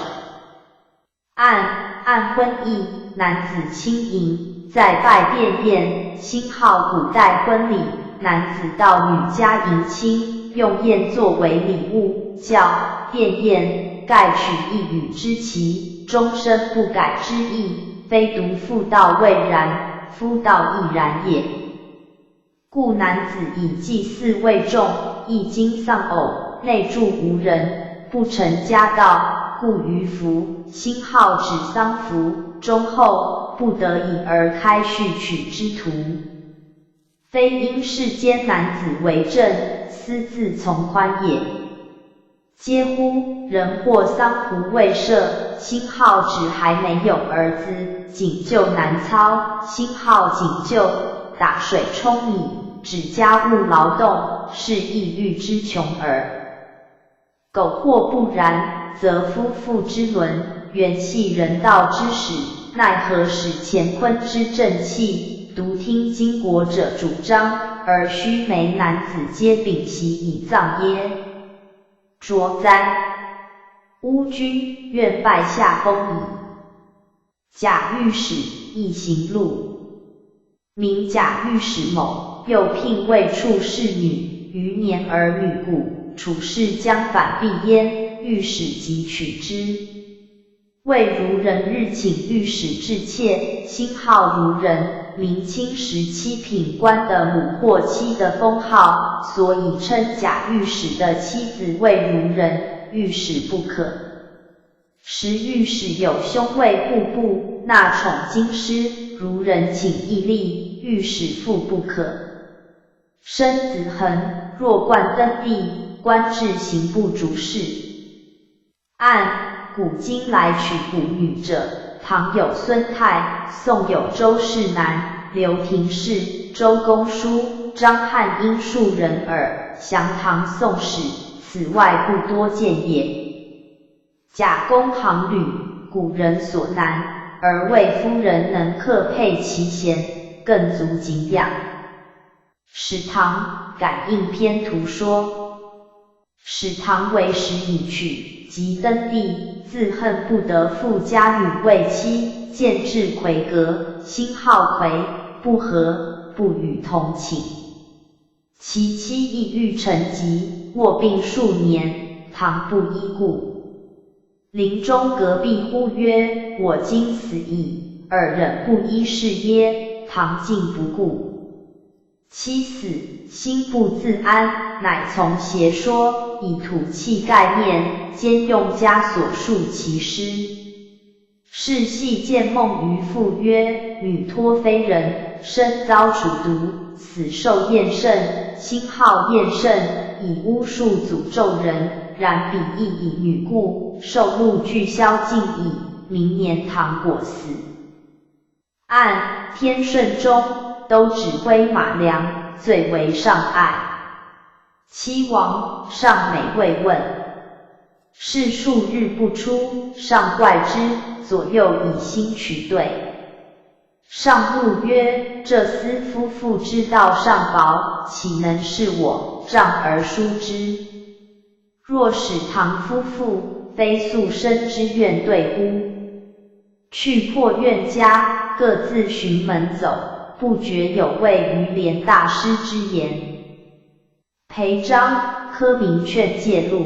按婚议，男子亲迎，在拜殿宴，星号古代婚礼，男子到女家迎亲，用宴作为礼物，叫殿宴，盖取一语之期，终身不改之意，非独妇道未然，夫道亦然也。故男子以祭祀为重，一经丧偶，内住无人，不成家道，故于服，星号指丧服，终后不得已而开续娶之徒。非因世间男子为正，私自从宽也。嗟乎！人或丧胡未设，星号指还没有儿子，仅就难操，星号仅就打水冲米，指家务劳动，是亦欲之穷耳。苟或不然，则夫妇之伦，原系人道之始，奈何使乾坤之正气，独听经国者主张，而须眉男子皆秉其以葬耶？卓哉！乌君愿拜下风矣。贾御史一行录，名贾御史某，又聘魏处侍女，余年儿女故，处事将反避焉，御史即取之。魏如人日请御史致妾，星号如人，明清17品官的母或妻的封号，所以称贾御史的妻子为如人，御史不可。时御史有兄为户部，纳宠京师，如人请义吏，御史复不可。生子恒，若冠登第，官至刑部主事。按古今来取古女者，唐有孙泰，宋有周世南、刘廷士、周公书、张汉英数人耳，详唐宋史，此外不多见也。贾公行旅，古人所难，而魏夫人能克配其贤，更足敬仰。史堂感应篇图说，史堂为时已娶，即登第，自恨不得复家女为妻，见至魁阁，星号魁，不和，不与同寝。其妻亦欲成疾，卧病数年，堂不依顾。临终隔壁呼曰：我今死矣，尔忍不依是耶？堂竟不顾。妻死，心不自安，乃从邪说，以土器盖面，兼用枷锁束其尸。是系见梦于父曰：女托非人，身遭楚毒，死受厌甚，星号厌甚，以巫术诅咒人。然彼亦以女故，受禄俱消尽矣，明年堂果死。按天顺中，都指挥马良，最为上爱。妻亡，上美未问。是数日不出，上怪之，左右以心取对。上怒曰：这厮夫妇之道尚薄，岂能是我杖而书之？若使唐夫妇，非素生之怨对乎？去破怨家，各自寻门走，不觉有违于连大师之言。裴章，科明劝诫录。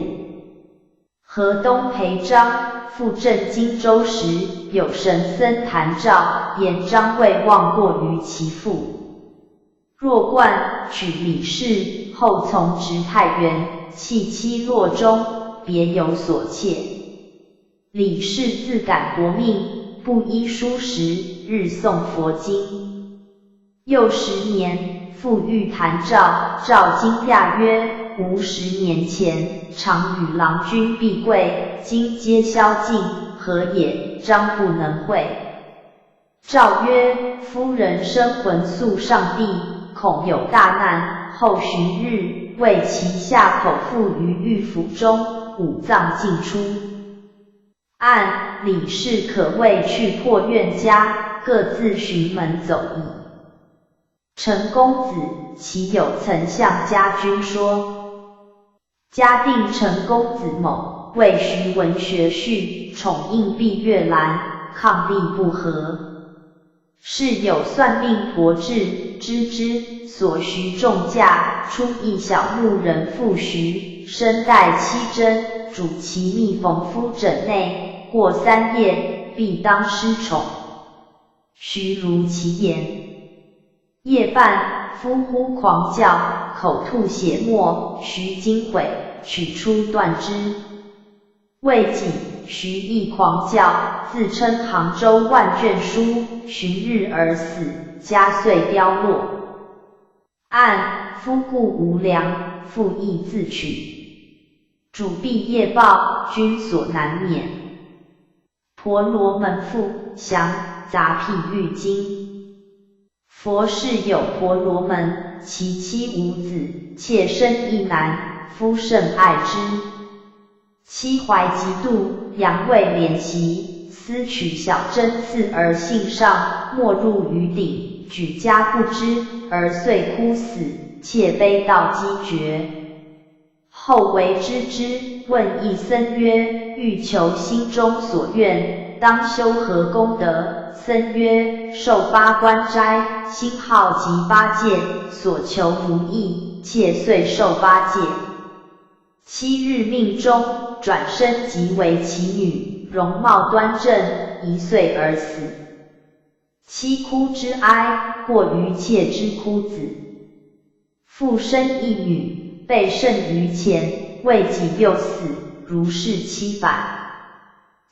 河东裴章，复镇荆州时，有神僧谭照，言张卫忘过于其父。若冠，取李氏，后从直太原，弃妻洛中，别有所切。李氏自感薄命，不依书时，日诵佛经。又10年，复遇谭照，照惊讶曰：“吾10年前，常与郎君避贵，今皆宵禁，何也？”张不能会。照曰：“夫人生魂诉上帝，恐有大难，后旬日，为其下口腹于狱府中，五脏尽出。按李氏可谓去破院家，各自寻门走矣。陈公子，其有曾向家君说？嘉定陈公子某，为徐文学序，宠应闭月兰，伉俪不和。是有算命婆至，知之，所需重价，出一小牧人妇徐，身带7针，主其密缝夫枕内，过3夜，必当失宠。徐如其言。夜半，夫呼狂叫，口吐血沫，徐惊悔，取出断之。未几，徐亦狂叫，自称杭州万卷书，旬日而死，家遂凋落。按夫故无良，复亦自取。主必夜报，君所难免。婆罗门妇降，杂辟狱经。佛世有婆罗门，其妻无子，妾生一男，夫甚爱之。妻怀嫉妒，阳未怜惜，私取小针刺而性上，没入于鼎，举家不知，而遂哭死，妾悲到击绝。后为知之，问一僧曰：“欲求心中所愿，当修何功德？”僧曰：“受8关斋，心好及8戒，所求如意。”妾遂受8戒。7日命中，转身即为其女，容貌端正，1岁而死。妻哭之哀，过于妾之哭子。复生一女，被甚于前，未几又死，如是7百。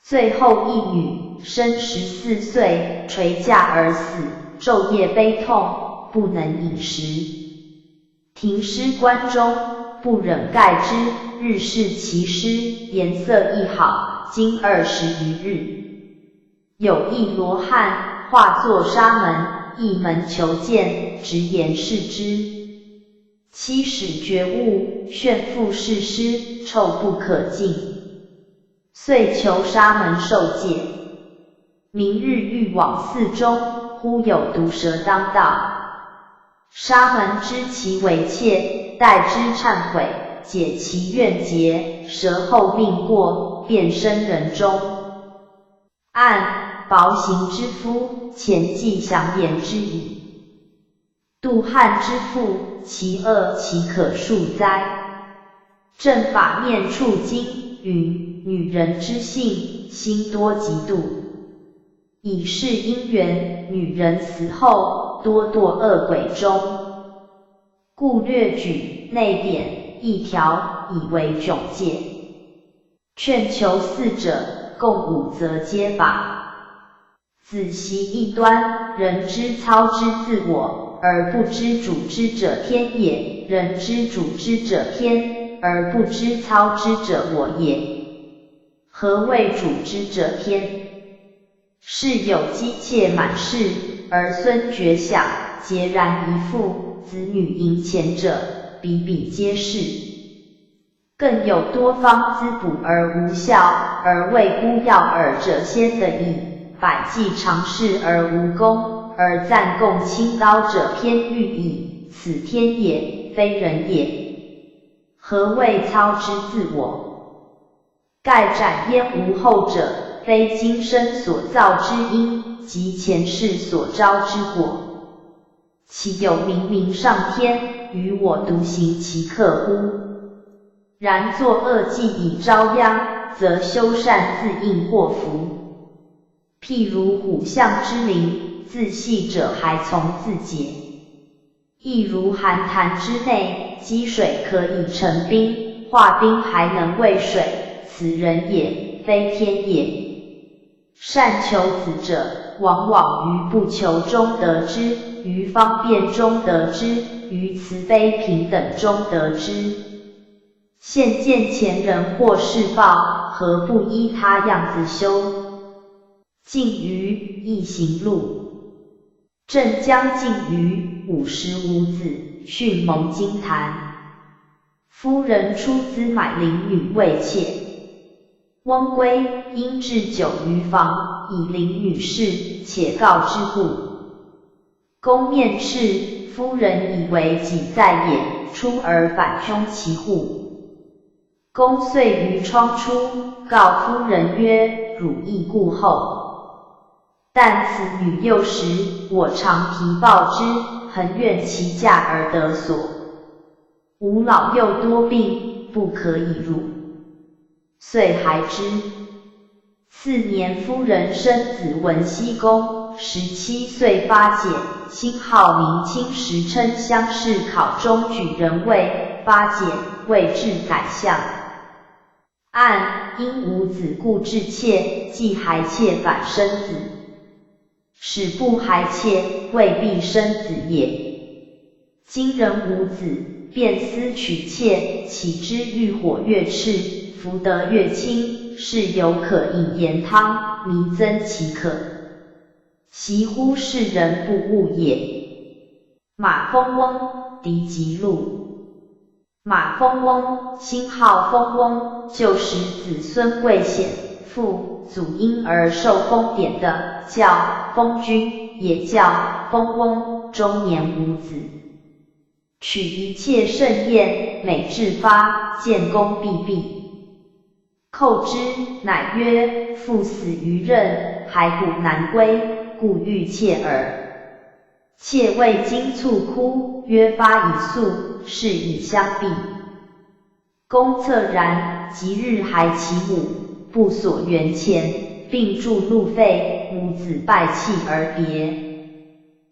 最后一女，生14岁，垂驾而死，昼夜悲痛，不能饮食。停尸关中，不忍盖之，日视其尸，颜色亦好，经20余日。有一罗汉，化作沙门，一门求见，直言是之。妻始觉悟，炫复是尸，臭不可尽。遂求沙门受戒。明日欲往寺中，忽有毒蛇当道。沙门知其为妾，待之忏悔，解其怨结，蛇后命过，便生人中。按薄行之夫，前既详言之矣。杜汉之妇，其恶岂可述哉？正法念处经云：女人之性，心多嫉妒。以是因缘，女人死后，多堕恶鬼中。故略举内典1条，以为迥戒。劝求4者，共5则皆法。子习异端，人之操之自我，而不知主之者天也；人知主之者天，而不知操之者我也。何谓主之者天？是有姬妾满室，儿孙绝享，孑然一妇，子女盈前者，比比皆是。更有多方滋补而无效，而为孤药饵者先得矣；百计尝试而无功，而暂供清高者偏欲矣。此天也，非人也。何谓操之自我？盖斩焉无后者，非今生所造之因，即前世所招之果。岂有明明上天，与我独行其客乎？然作恶计以招殃，则修善自应祸福。譬如虎象之灵，自系者还从自解；亦如寒潭之内，积水可以成冰，化冰还能为水，此人也，非天也。善求子者，往往于不求中得之，于方便中得之，于慈悲平等中得之。现见前人或是报，何不依他样子修？近于易行路，正将近于55子，迅蒙金坛。夫人出资买邻女为妾。翁归因置酒于房，以邻女侍，且告之故。公面斥，夫人以为己在也，出而反凶其户。公遂于窗出，告夫人曰：“汝亦故后。但此女幼时，我常提报之，恒愿其嫁而得所。吾老幼多病，不可以入。”遂孩之。次年，夫人生子文熙公，17岁发解，新号明清时称乡试考中举人位，发解，位至宰相。按因无子故置妾，既孩妾反生子，使不孩妾，未必生子也。今人无子，便思娶妾，岂知欲火越炽，福德越轻，是有可饮盐汤，弥增其可。习乎世人不悟也。马蜂翁，狄吉禄。马蜂翁，新号蜂翁，旧时子孙贵显，父祖因而受封典的，叫封君，也叫封翁，终年无子。取一切盛宴，每至发，见功必毕。叩之，乃曰：“父死于任，骸骨难归，故欲妾耳。”妾谓今促哭，曰：“发以速，是以相避。”公恻然，即日孩其母，不所原前，并著路废，母子拜泣而别。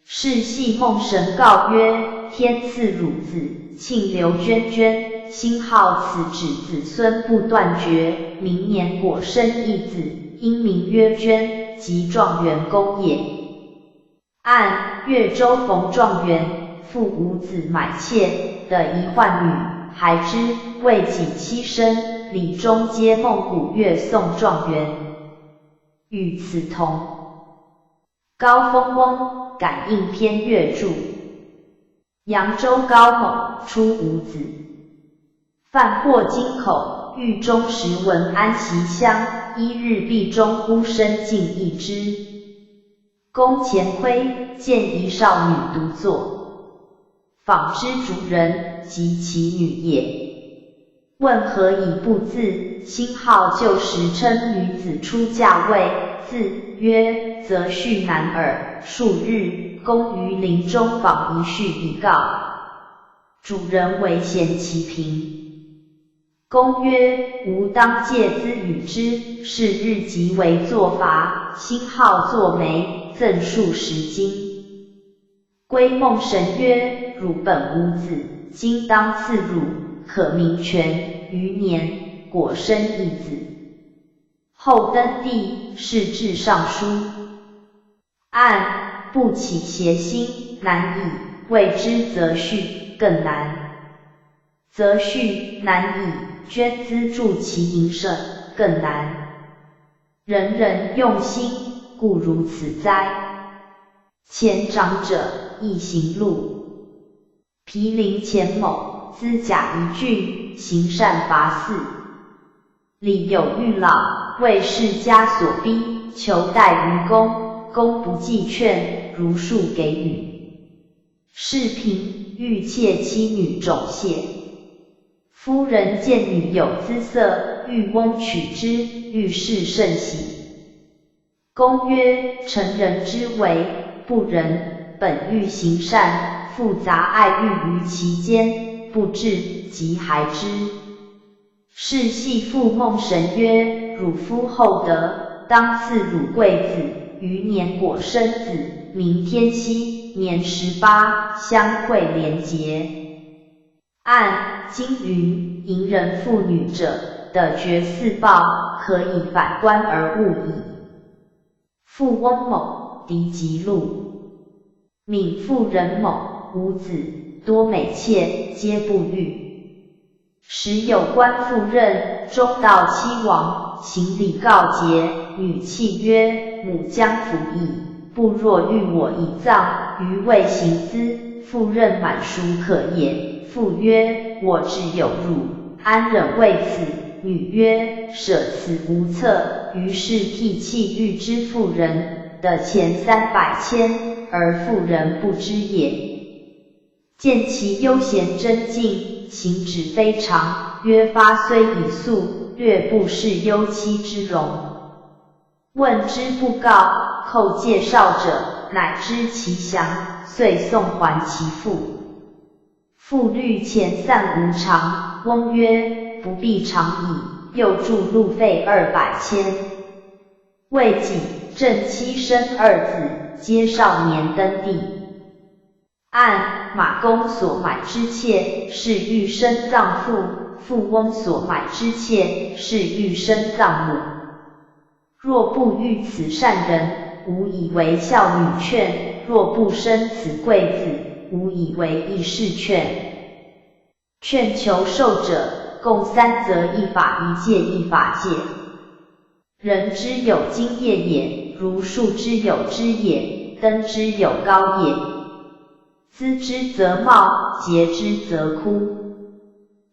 是系梦神告曰：“天赐汝子，庆留娟娟，兴号此子子孙不断绝，明年果生一子，因名曰娟，即状元公也。”按越州冯状元，父无子买妾的一宦女，孩之，为己妻生，礼中皆孟古乐颂状元。与此同。高封翁，感应篇乐注。扬州高猛，出无子。犯祸京口，狱中时闻安息乡，一日壁中呼声尽一之。公前窥，见一少女独坐，访之主人，即其女也。问何以不自？新号旧时称女子出嫁位，自曰：“则婿男耳。”数日，公于林中访一婿以告，主人为贤其平。公曰：“吾当借资与之。”是日即为作罚，新号作媒，赠数10金。归孟神曰：“汝本无子，今当赐汝，可名全。”余年，果生一子。后登第，仕至尚书。按不起邪心，难矣；谓之则序，更难。则序难矣，捐资助其营生，更难。人人用心，故如此哉。前长者，易行路。毗陵钱某，资甲一郡，行善罚4。礼有欲老，为世家所逼，求待于公，公不计劝，如数给予。是平欲妾妻女种谢。夫人见女有姿色，欲翁取之，欲事甚喜。公曰：“成人之为，不仁，本欲行善，复杂爱欲于其间，不至，即孩之。是系父孟神曰：汝夫厚德，当赐汝贵子，余年果生子，名天熙，年18，相会连结。按经云，淫人妇女者，得绝四报，可以反观而悟矣。父翁某，狄吉禄。闵妇人某，无子，多美妾，皆不育。时有官妇任，中道妻亡，行礼告节，女泣曰：母将服矣，不若欲我以葬，余未行资，妇任满熟可也。父曰：我只有汝，安忍为此？女曰：舍此无策。于是辟弃欲之妇人的钱300千，而妇人不知也。见其悠闲真静，行止非常，曰发虽已素，略不是幽妻之容。问之不告，叩介绍者，乃知其详，遂送还其父。父虑遣散无常，翁曰：不必偿矣，又助路费200千。未几，正妻生2子，皆少年登第。按马公所买之妾，是欲生葬父；富翁所买之妾，是欲生葬母。若不遇此善人，无以为孝女劝；若不生此贵子，无以为义士劝。劝求受者，共3则一法一戒一法戒。人之有经业也，如树之有枝也，灯之有高也。资之则茂，节之则枯。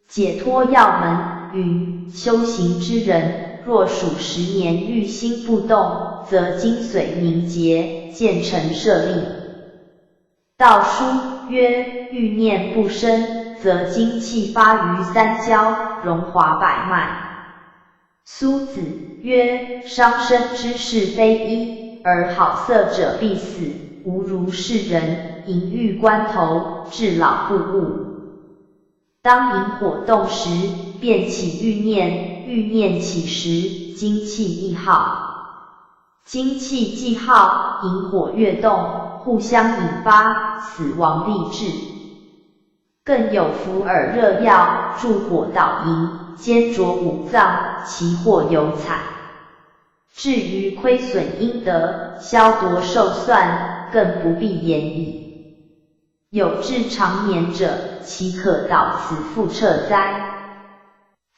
解脱要门云：修行之人，若数10年欲心不动，则精髓凝结，渐成舍利。道书曰：欲念不生，则精气发于3焦，荣华百脉。苏子曰：伤身之事非一，而好色者必死，吾如是人，淫欲关头，至老不悟。当引火动时，便起欲念，欲念起时，精气亦耗。精气既耗，引火越动，互相引发，死亡立志。更有伏尔热药，助火导淫，兼着5脏，其祸尤惨。至于亏损阴德，消夺寿算，更不必言矣。有志长年者，岂可蹈此覆辙哉？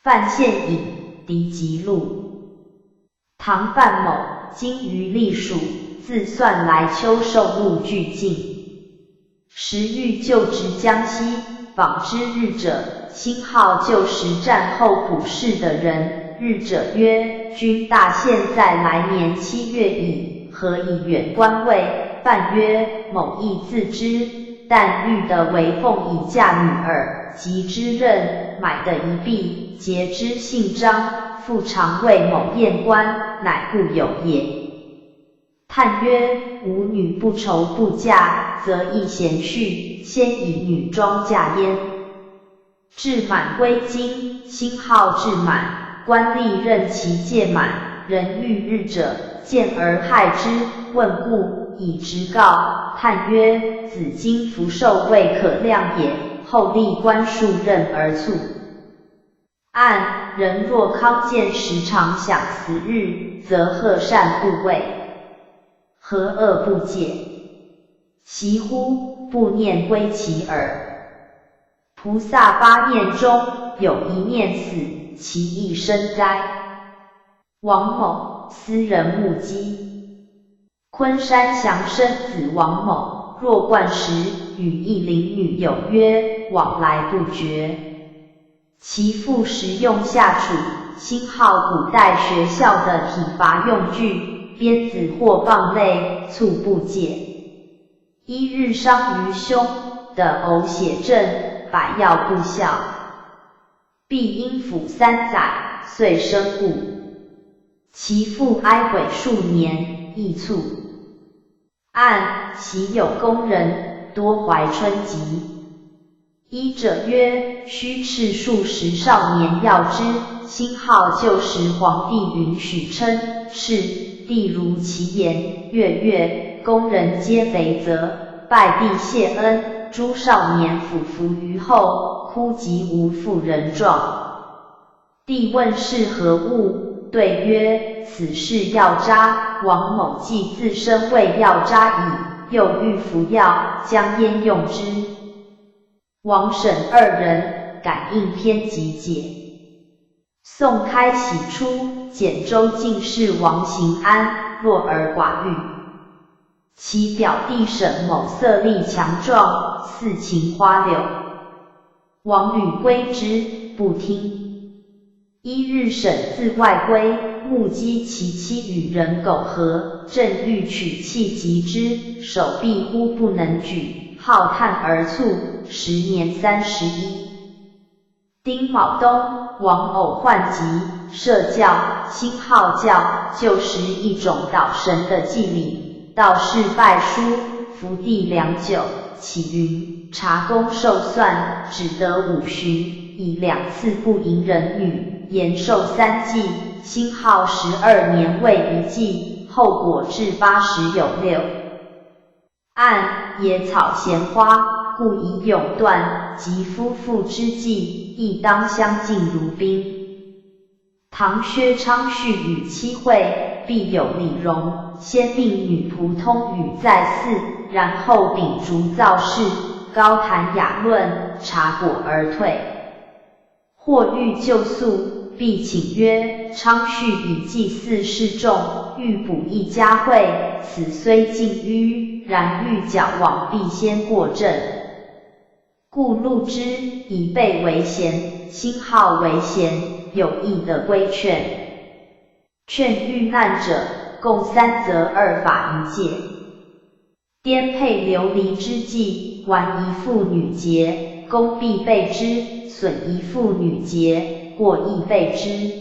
范献隐，狄吉禄。唐范某，今于隶属，自算来秋寿禄俱尽。时欲就职江西，访之日者，星号旧时战后普事的人。日者曰：君大限在来年7月矣，何以远观位？范曰：某亦自知，但欲得为凤以嫁女儿，及之任，买得一璧，结之姓张，复常为某验官，乃故有也。叹曰：吾女不愁不嫁，则亦贤婿，先以女装嫁焉。至满归京，星号至满，官吏任其届满，人遇日者，见而害之，问故，以直告。叹曰：子今福寿未可量也，后立官数任而卒。按人若康健时常享死日，则贺善不畏，何恶不戒？习乎不念归其耳。菩萨8念中，有1念死，其意深哉？王某，私人目击。昆山祥生子王某，若冠时，与一邻女有约，往来不绝。其父时用下属，星号古代学校的体罚用具，鞭子或棒类，猝不戒。一日伤于胸的呕血症，百药不效，必因服3载，遂身故。其父哀悔数年，亦卒。按昔有宫人，多怀春疾。医者曰：须斥数十少年药之，兴号旧时皇帝允许称是，帝如其言，月宫人皆肥则，拜帝谢恩，诸少年俯伏于后，哭疾无妇人状。帝问是何物，对曰：此是药渣，王某既自身为药渣矣，又欲服药，将焉用之？王审二人，感应偏急解。宋开禧初，简州进士王行安，弱而寡欲。其表弟沈某色力强壮，似秦花柳。王屡规之，不听。一日沈自外归，目击其妻与人苟合，正欲取器击之，手臂忽不能举，号叹而卒，时年31。丁卯冬，王偶患疾，设教，兴号教，就是一种祷神的祭礼。道士拜书，伏地良久，启云：查公受算，只得5旬，以2次不迎人女，延寿3纪，兴号12年未一季，后果至80有6。按野草闲花，故以永断，及夫妇之际，亦当相敬如宾。唐薛昌绪与妻会，必有礼容，先命女仆通语在寺，然后秉烛造势，高谈雅论，茶果而退。或欲就宿，必请曰：昌绪以祭祀示众，欲补一家会，此虽近迂，然欲矫往必先过正。故录之，以备为贤，兴号为贤，有益的规劝。劝遇难者，共3则2法1戒。颠沛流离之际，玩一妇女节，功必备之；损一妇女节，过亦备之。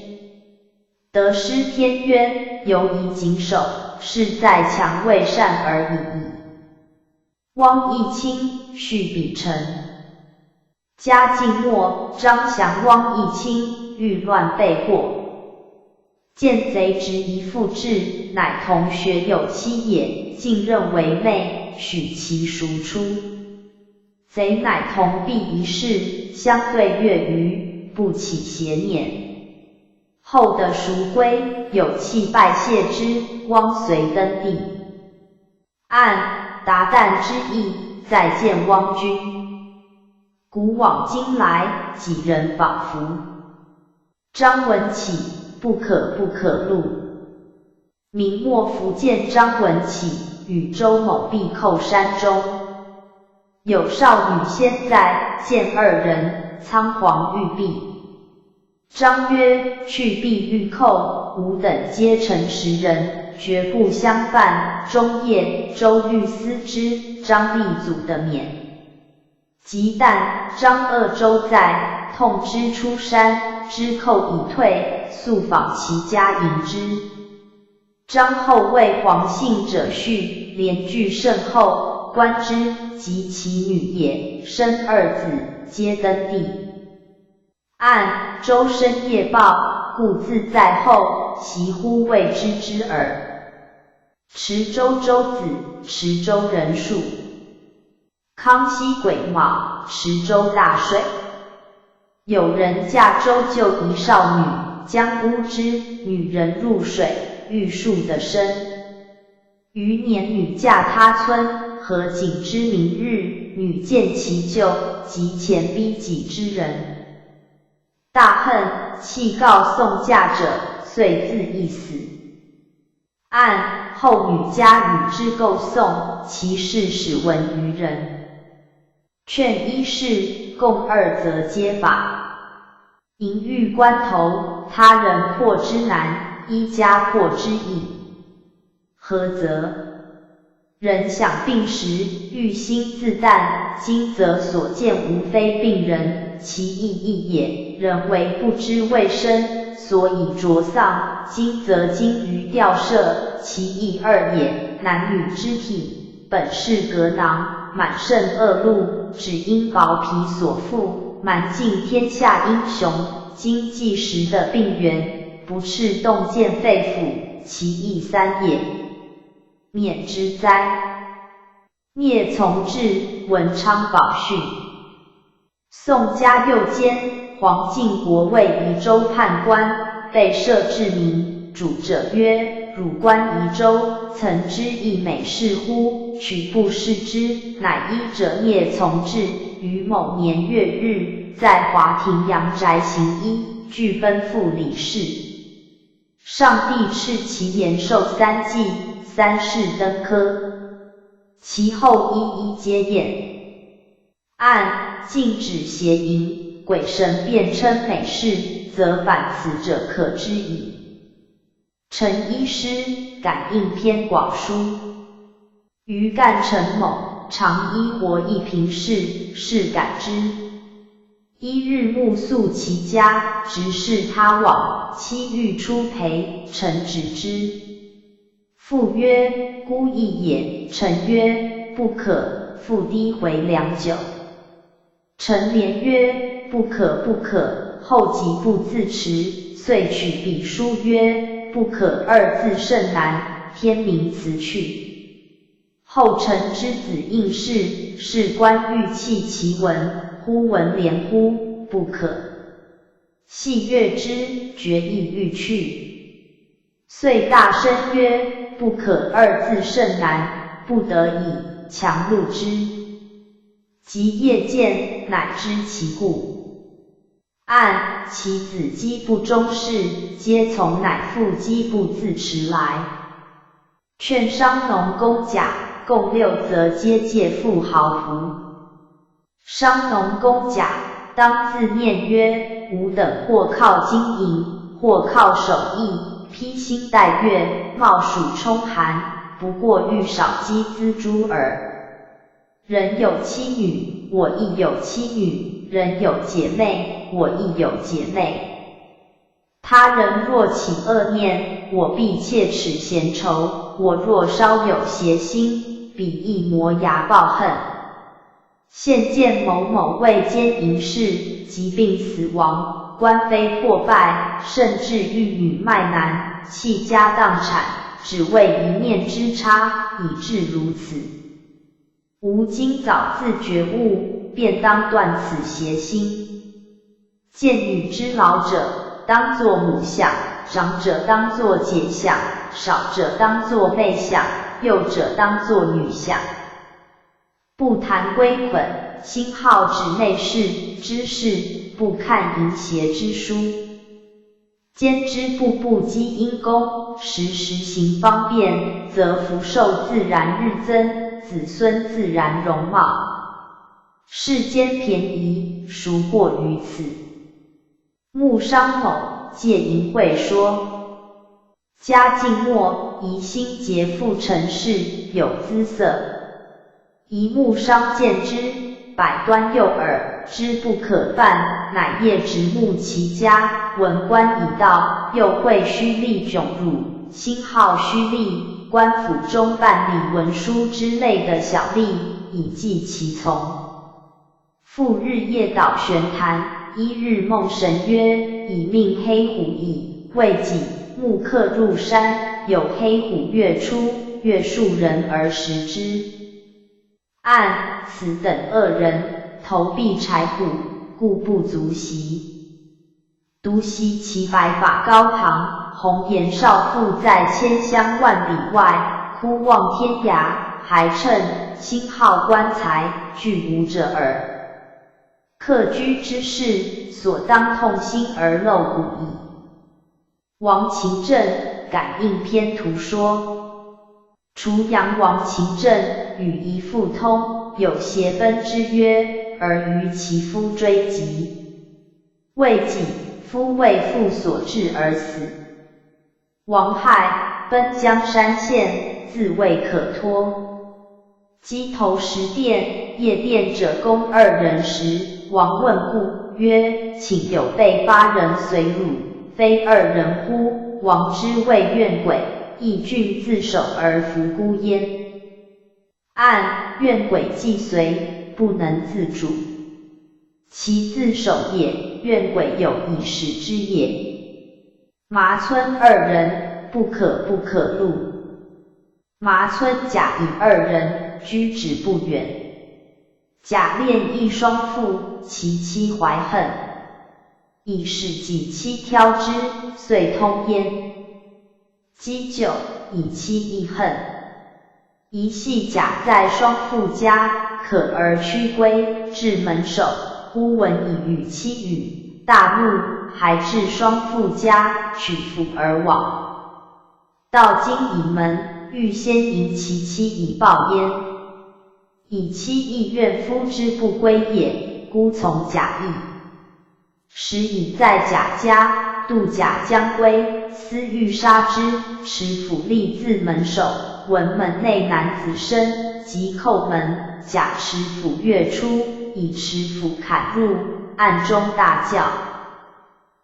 得失天渊，犹宜谨守，事在强为善而已矣。汪义清，续笔臣。嘉靖末，张祥汪义清，欲乱备祸。见贼执一妇至，乃同学有妻也，竟认为妹，许其赎出。贼乃同婢一事，相对月余，不起邪念。后的赎归，有弃拜谢之，汪随登第。按达旦之意，再见汪君。古往今来，几人仿佛？张文启，不可录。明末福建张文启与周某避寇山中，有少女先在，见2人，仓皇欲避。张曰：去避欲寇，吾等皆诚实人，绝不相犯。中夜，周欲思之，张立阻得免。及旦，张鄂州在，痛之出山，知寇已退，速访其家迎之。张后谓黄姓者婿，连聚甚厚，观之，及其女也，生2子，皆登第。按周深夜报，故自在后，其乎未知之耳。池州州子，池州人数。康熙癸卯，池州大水。有人驾舟救一少女，将污之，女人入水，欲数得生。余年女驾他村，河景之明日，女见其救，即前逼己之人。大恨，弃告送嫁者，遂自缢死。按后女家与之构讼，其事始闻于人。劝一事，共2则皆法。淫欲关头，他人破之难，一家破之易。何则？人想病时，欲心自淡，今则所见无非病人，其意亦也。人为不知卫生，所以着丧；今则精于吊射，其意2也。男女之体，本是革囊，满盛恶露，只因薄皮所附，蛮尽天下英雄。今既时的病源，不赤动见肺腑，其意三也，免之哉。聂从志，文昌宝训。宋嘉佑间，黄晋国为宜州判官，被设治民，主者曰：汝观宜州，曾知一美事乎？取不视之，乃医者聂从志，于某年月日，在华亭阳宅行医，具奔赴李氏。上帝敕其延寿3纪，3世登科，其后一一皆验。按禁止邪淫，鬼神辩称美事，则反此者可知矣。陈医师感应篇广书。余干陈某，常依活一平事，是感之。一日目宿其家，直视他往，妻欲出陪，臣止之。父曰：孤意也。臣曰：不可。父低回良久。臣连曰：不可不可。后极不自持，遂取笔书曰：不可二字甚难，天明辞去。后臣之子应试，是官欲弃其文，忽闻连呼，不可。戏阅之，决意欲去。遂大声曰：不可二字甚难，不得已，强录之。及夜见，乃知其故。按其子饥不忠事，皆从乃父饥不自持来。劝商农公甲，共6则皆借富豪仆。商农公甲，当自念曰：吾等或靠经营，或靠手艺，披星戴月，冒暑充寒，不过欲少积资诸耳。人有妻女，我亦有妻女；人有姐妹，我亦有姐妹。他人若起恶念，我必切齿嫌仇；我若稍有邪心，彼亦磨牙报恨。现见某某为奸淫事，疾病死亡，官非破败，甚至欲女卖男，弃家荡产，只为一念之差，以致如此。吾今早自觉悟，便当断此邪心。见女之老者，当作母相；长者当作姐相；少者当作妹相；幼者当作女相。不谈归捆，心好指内事之事，不看淫邪之书。兼之步步积阴功，时时行方便，则福寿自然日增，子孙自然容貌。世间便宜，孰过于此？穆商某借淫会说，嘉靖末，宜兴节复陈氏，有姿色。宜穆商见之，百端诱饵，知不可犯，乃夜直目其家，闻官已到，又会虚力窘辱，心好虚力，官府中办理文书之类的小吏，以济其从。复日夜捣玄坛，一日梦神曰：已命黑虎矣。未几，木客入山，有黑虎跃出，跃数人而食之。按此等恶人，投币柴虎，故不足惜。独惜其白发高堂，红颜少妇在千乡万里外，哭望天涯，还称心好官财，俱无者耳。客居之事，所当痛心而露骨矣。王秦正感应篇图说，除阳王秦正与一妇通，有邪奔之约，而于其夫追及，未几，夫为妇所致而死。王害，奔江山县，自谓可脱。鸡头食殿，夜殿者共2人时，王问故，曰：请有备8人随汝，非2人乎？王之谓怨鬼，亦君自守而弗孤焉。按怨鬼既随，不能自主。其自守也，怨鬼有以使之也。麻村二人，不可入。麻村甲乙二人，居止不远。甲恋一双妇，其妻怀恨，以使己妻挑之，遂通焉。姬久，以妻亦恨，一系甲在双妇家，可而驱归，至门首，忽闻已与妻语，大怒，还至双妇家，取妇而往。到今以门，欲先迎其妻以报焉。以妻亦怨夫之不归也，孤从甲意。时已在甲家，度甲将归，思欲杀之，持斧立自门首，闻门内男子声，即叩门。甲持斧跃出，以持斧砍入，暗中大叫。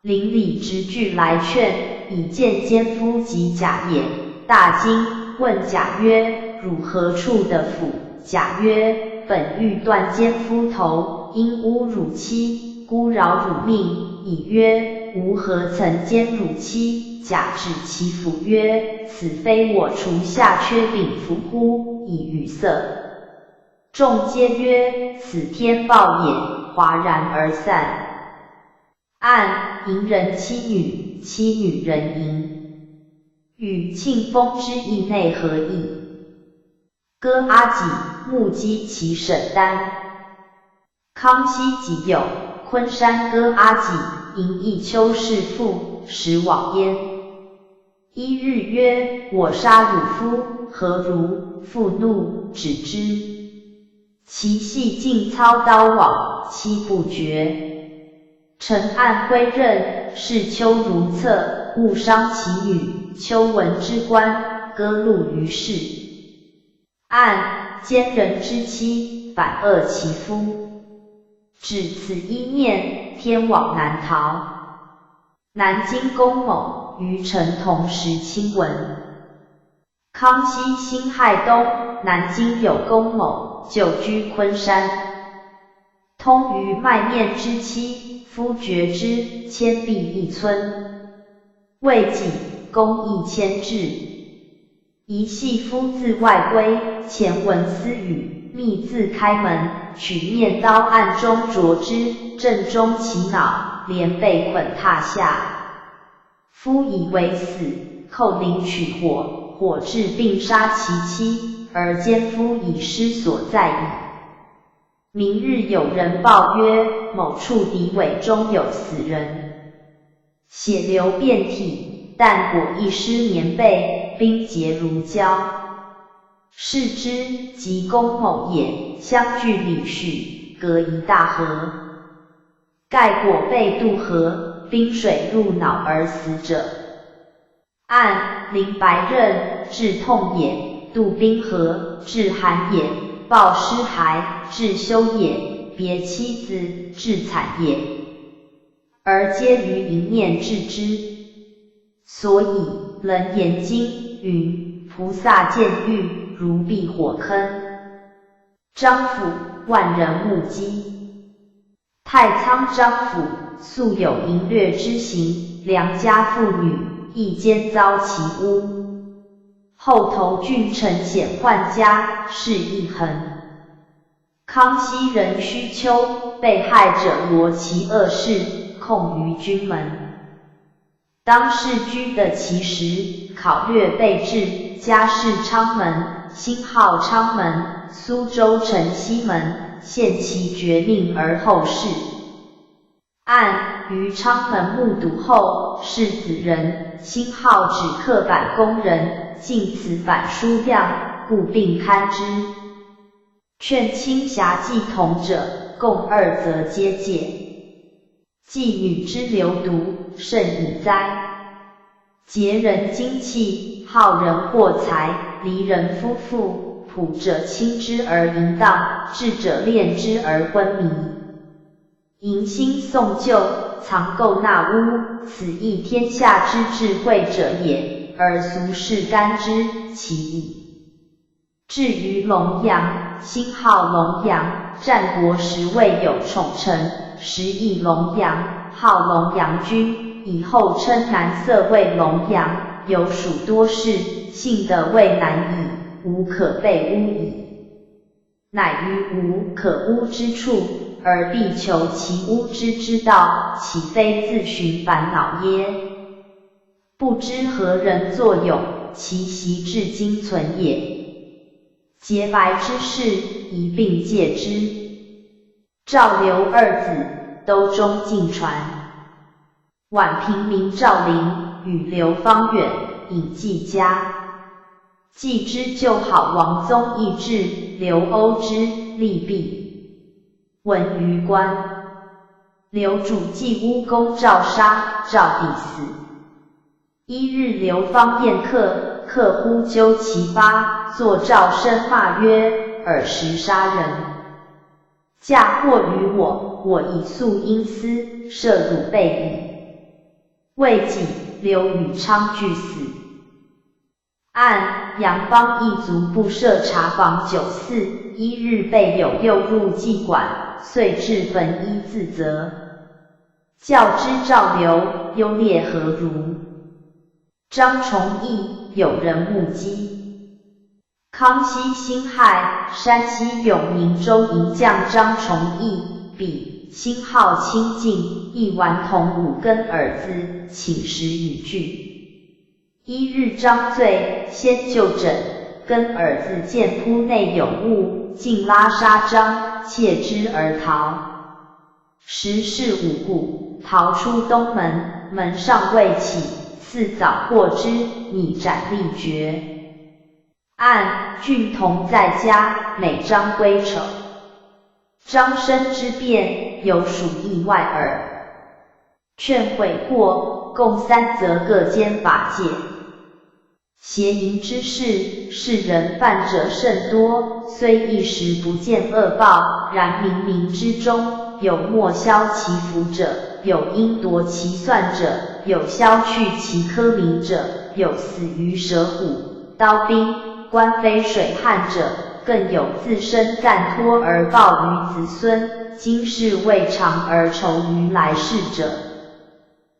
邻里直具来劝，以见奸夫及甲也，大惊，问甲曰：汝何处的斧？甲曰：本欲断奸夫头，因侮辱妻，孤饶汝命。乙曰：吾何曾奸汝妻？甲指其斧曰：此非我厨下缺柄斧乎？乙语塞。众皆曰：此天报也，哗然而散。按淫人妻女，妻女人淫，与庆丰之意内何异？歌阿己，目击其沈丹。康熙己酉，昆山歌阿己，迎一丘氏妇，使往焉。一日曰：我杀汝夫，何如？妇怒，止之。其系尽操刀往，妻不决。臣按归任，视丘如厕，误伤其女。丘闻之官，割戮于市。按奸人之妻，反恶其夫。只此一念，天网难逃。南京龚某与臣同时亲闻。康熙辛亥冬，南京有龚某，久居昆山。通于麦面之妻，夫绝之，迁避一村。未几，龚亦迁至。一系夫自外归，前闻私语，密自开门，取面刀暗中啄之，正中其脑，连被捆榻下。夫以为死，叩铃取火，火至并杀其妻，而奸夫已失所在矣。明日有人报曰：某处敌尾中有死人，血流遍体，但果亦失棉被，冰结如胶。视之，即龚某也，相距里许，隔一大河。盖果被渡河，冰水入脑而死者。按淋白刃，致痛也；渡冰河，致寒也；抱尸骸，致羞也；别妻子，致惨也。而皆于一念致之。所以《楞严经》云：菩萨见狱，如避火坑。张府，万人目击。太仓张府素有淫掠之行，良家妇女亦兼遭其污。后头郡丞显宦家，是一痕。康熙壬戌秋，被害者罗其恶事，控于军门。当世居的其时，考略备至，家世昌门，兴号昌门，苏州城西门，献其绝命而后逝。按于昌门目睹后，是子人，兴号指刻板工人，尽此反书量，故并刊之。劝卿侠妓同者，共2则皆戒。妓女之流毒，甚矣哉！劫人精气，耗人货财，离人夫妇，朴者亲之而淫荡，智者恋之而昏迷。迎新送旧，藏垢纳污，此亦天下之智慧者也，而俗世甘之，其矣。至于龙阳，星号龙阳，战国时未有宠臣，时以龙阳，号龙阳君，以后称南色为龙阳，有属多事，幸得为难矣，无可被污矣。乃于无可污之处，而必求其污之道，岂非自寻烦恼耶？不知何人作咏，其习至今存也。洁白之事，一并戒之。赵刘二子，都中尽传。宛平明赵灵，与刘方远，尹季家。季之旧好王宗义至，刘欧之，利弊。闻于官。刘主祭巫公赵杀，赵必死。一日刘方宴客，客呼纠其发，作赵生骂曰：尔时杀人，嫁祸于我，我以素因私，涉汝备矣。未几，刘与昌俱死。按杨邦一族不设茶房酒肆，一日被有诱入妓馆，遂至焚衣自责。教之赵刘，优劣何如？张崇义有人目击。康熙辛亥，山西永宁州营将张崇义，比辛号清净，亦顽童五根儿子，请食与具。一日张罪，先就诊，跟儿子见铺内有物，竟拉杀张，窃之而逃。时是五谷，逃出东门，门尚未起，次早获之，拟斩立决。按郡童在家，每张归丑。张生之变，有属意外耳。劝悔过，共3则，各兼法界。邪淫之事，世人犯者甚多，虽一时不见恶报，然冥冥之中，有莫消其福者，有因夺其算者，有消去其科名者，有死于蛇虎、刀兵、官非水旱者，更有自身暂托而报于子孙，今世未尝而愁于来世者。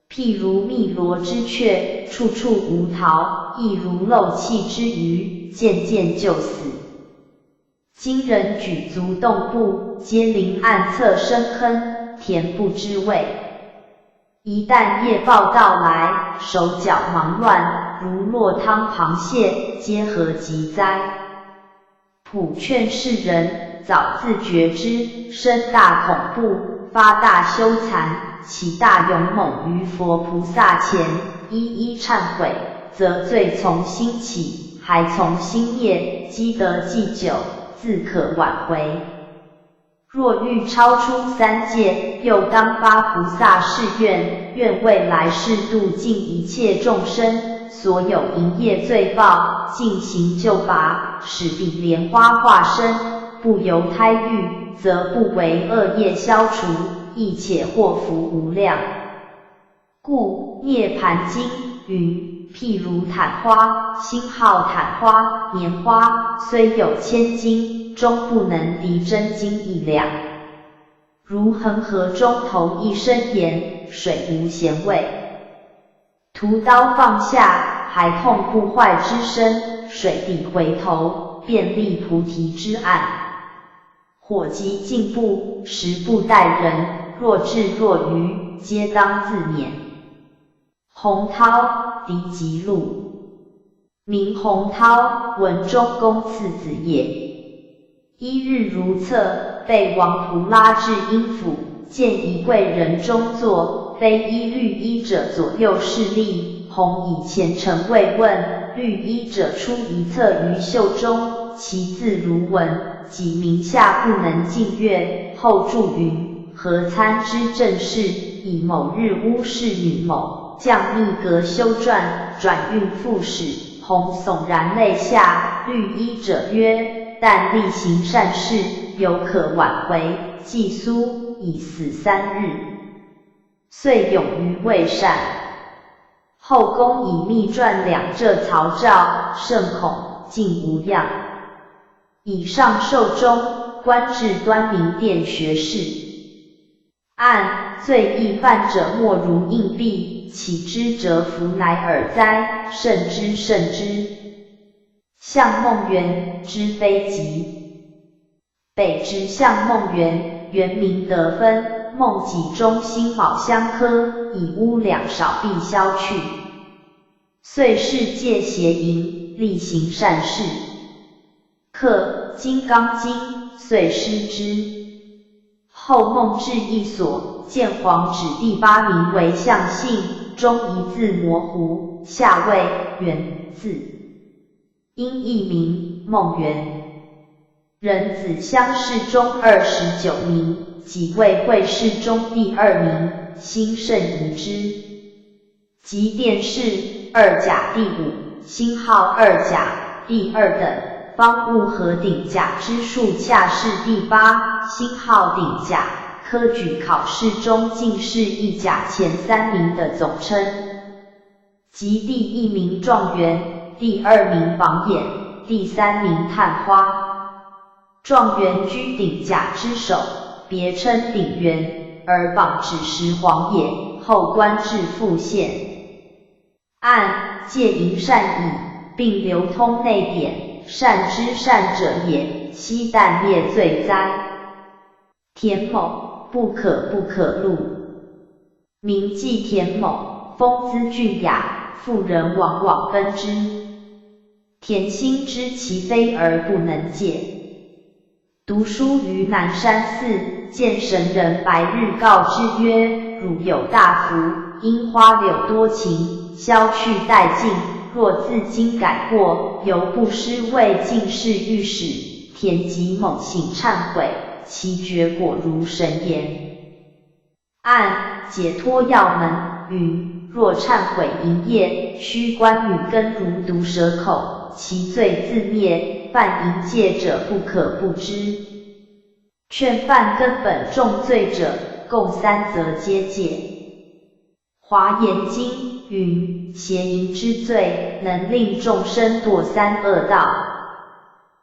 譬如汨罗之雀，处处无桃，亦如漏气之鱼，渐渐就死。今人举足动步，皆临暗侧深坑，田不知味。一旦夜报到来，手脚忙乱，如落汤螃蟹，皆何及哉？普劝世人，早自觉之，生大恐怖，发大羞惭，起大勇猛于佛菩萨前，一一忏悔，则罪从心起，还从心灭，积德既久，自可挽回。若欲超出3界，又当发菩萨誓愿，愿未来世度尽一切众生，所有营业罪报，尽行救拔，使彼莲花化身，不由胎狱，则不为恶业消除，亦且祸福无量。故《涅盘经》云：譬如昙花，星号昙花、年花，虽有千金，终不能敌真金1两。如恒河中投一升盐，水无咸味。屠刀放下，还痛不坏之身，水底回头，便立菩提之岸。火急进步，时不待人，若智若愚，皆当自勉。洪涛，狄吉路，名洪涛，文忠公次子也。一日如厕，被王仆拉至阴府，见一贵人中坐，非衣绿衣者左右侍立，洪以前程未问，绿衣者出一册于袖中，其字如文，己名下不能尽阅，后注云：何参知政事，以某日巫氏女某，降密阁修传，转运副使。洪悚然泪下，绿衣者曰：但力行善事，犹可挽回。既苏已死3日，遂勇于未善。后公以密传2浙曹诏，甚恐竟无恙。以上授中，官至端明殿学士。按罪亦犯者莫如硬币，岂知蛰伏乃尔哉？慎之慎之。向孟元，之非吉。北直向孟元，原名德芬，孟己中辛卯相克，以污两少必消去。遂世戒邪淫，力行善事。克金刚经，遂失之。后孟至一所，见皇指第8名为相姓，中一字模糊，下谓元字，因艺名孟元。人子乡试中29名，己谓会试中第2名，辛甚疑之。及殿试2甲第5，辛号2甲第2等。方物和顶甲之数恰是第8，辛号顶甲，科举考试中进士一甲前3名的总称。即第1名状元，第2名榜眼，第3名探花。状元居顶甲之首，别称顶元，而榜只识黄也，后官至副县。按戒淫善矣，并流通内典。善之善者也，悉但列罪哉。田某，不可录。名妓田某，风姿俊雅，妇人往往奔之。田心知其非而不能戒。读书于南山寺，见神人白日告之曰：汝有大福，因花柳多情，消去殆尽。若自今改过，犹不失为进士御史。田即猛行忏悔，其结果如神言。按解脱要门云：若忏悔营业，须观女根如毒蛇口，其罪自灭。犯淫戒者不可不知。劝犯根本重罪者，共3则皆戒。华严经云：邪淫之罪，能令众生堕3恶道。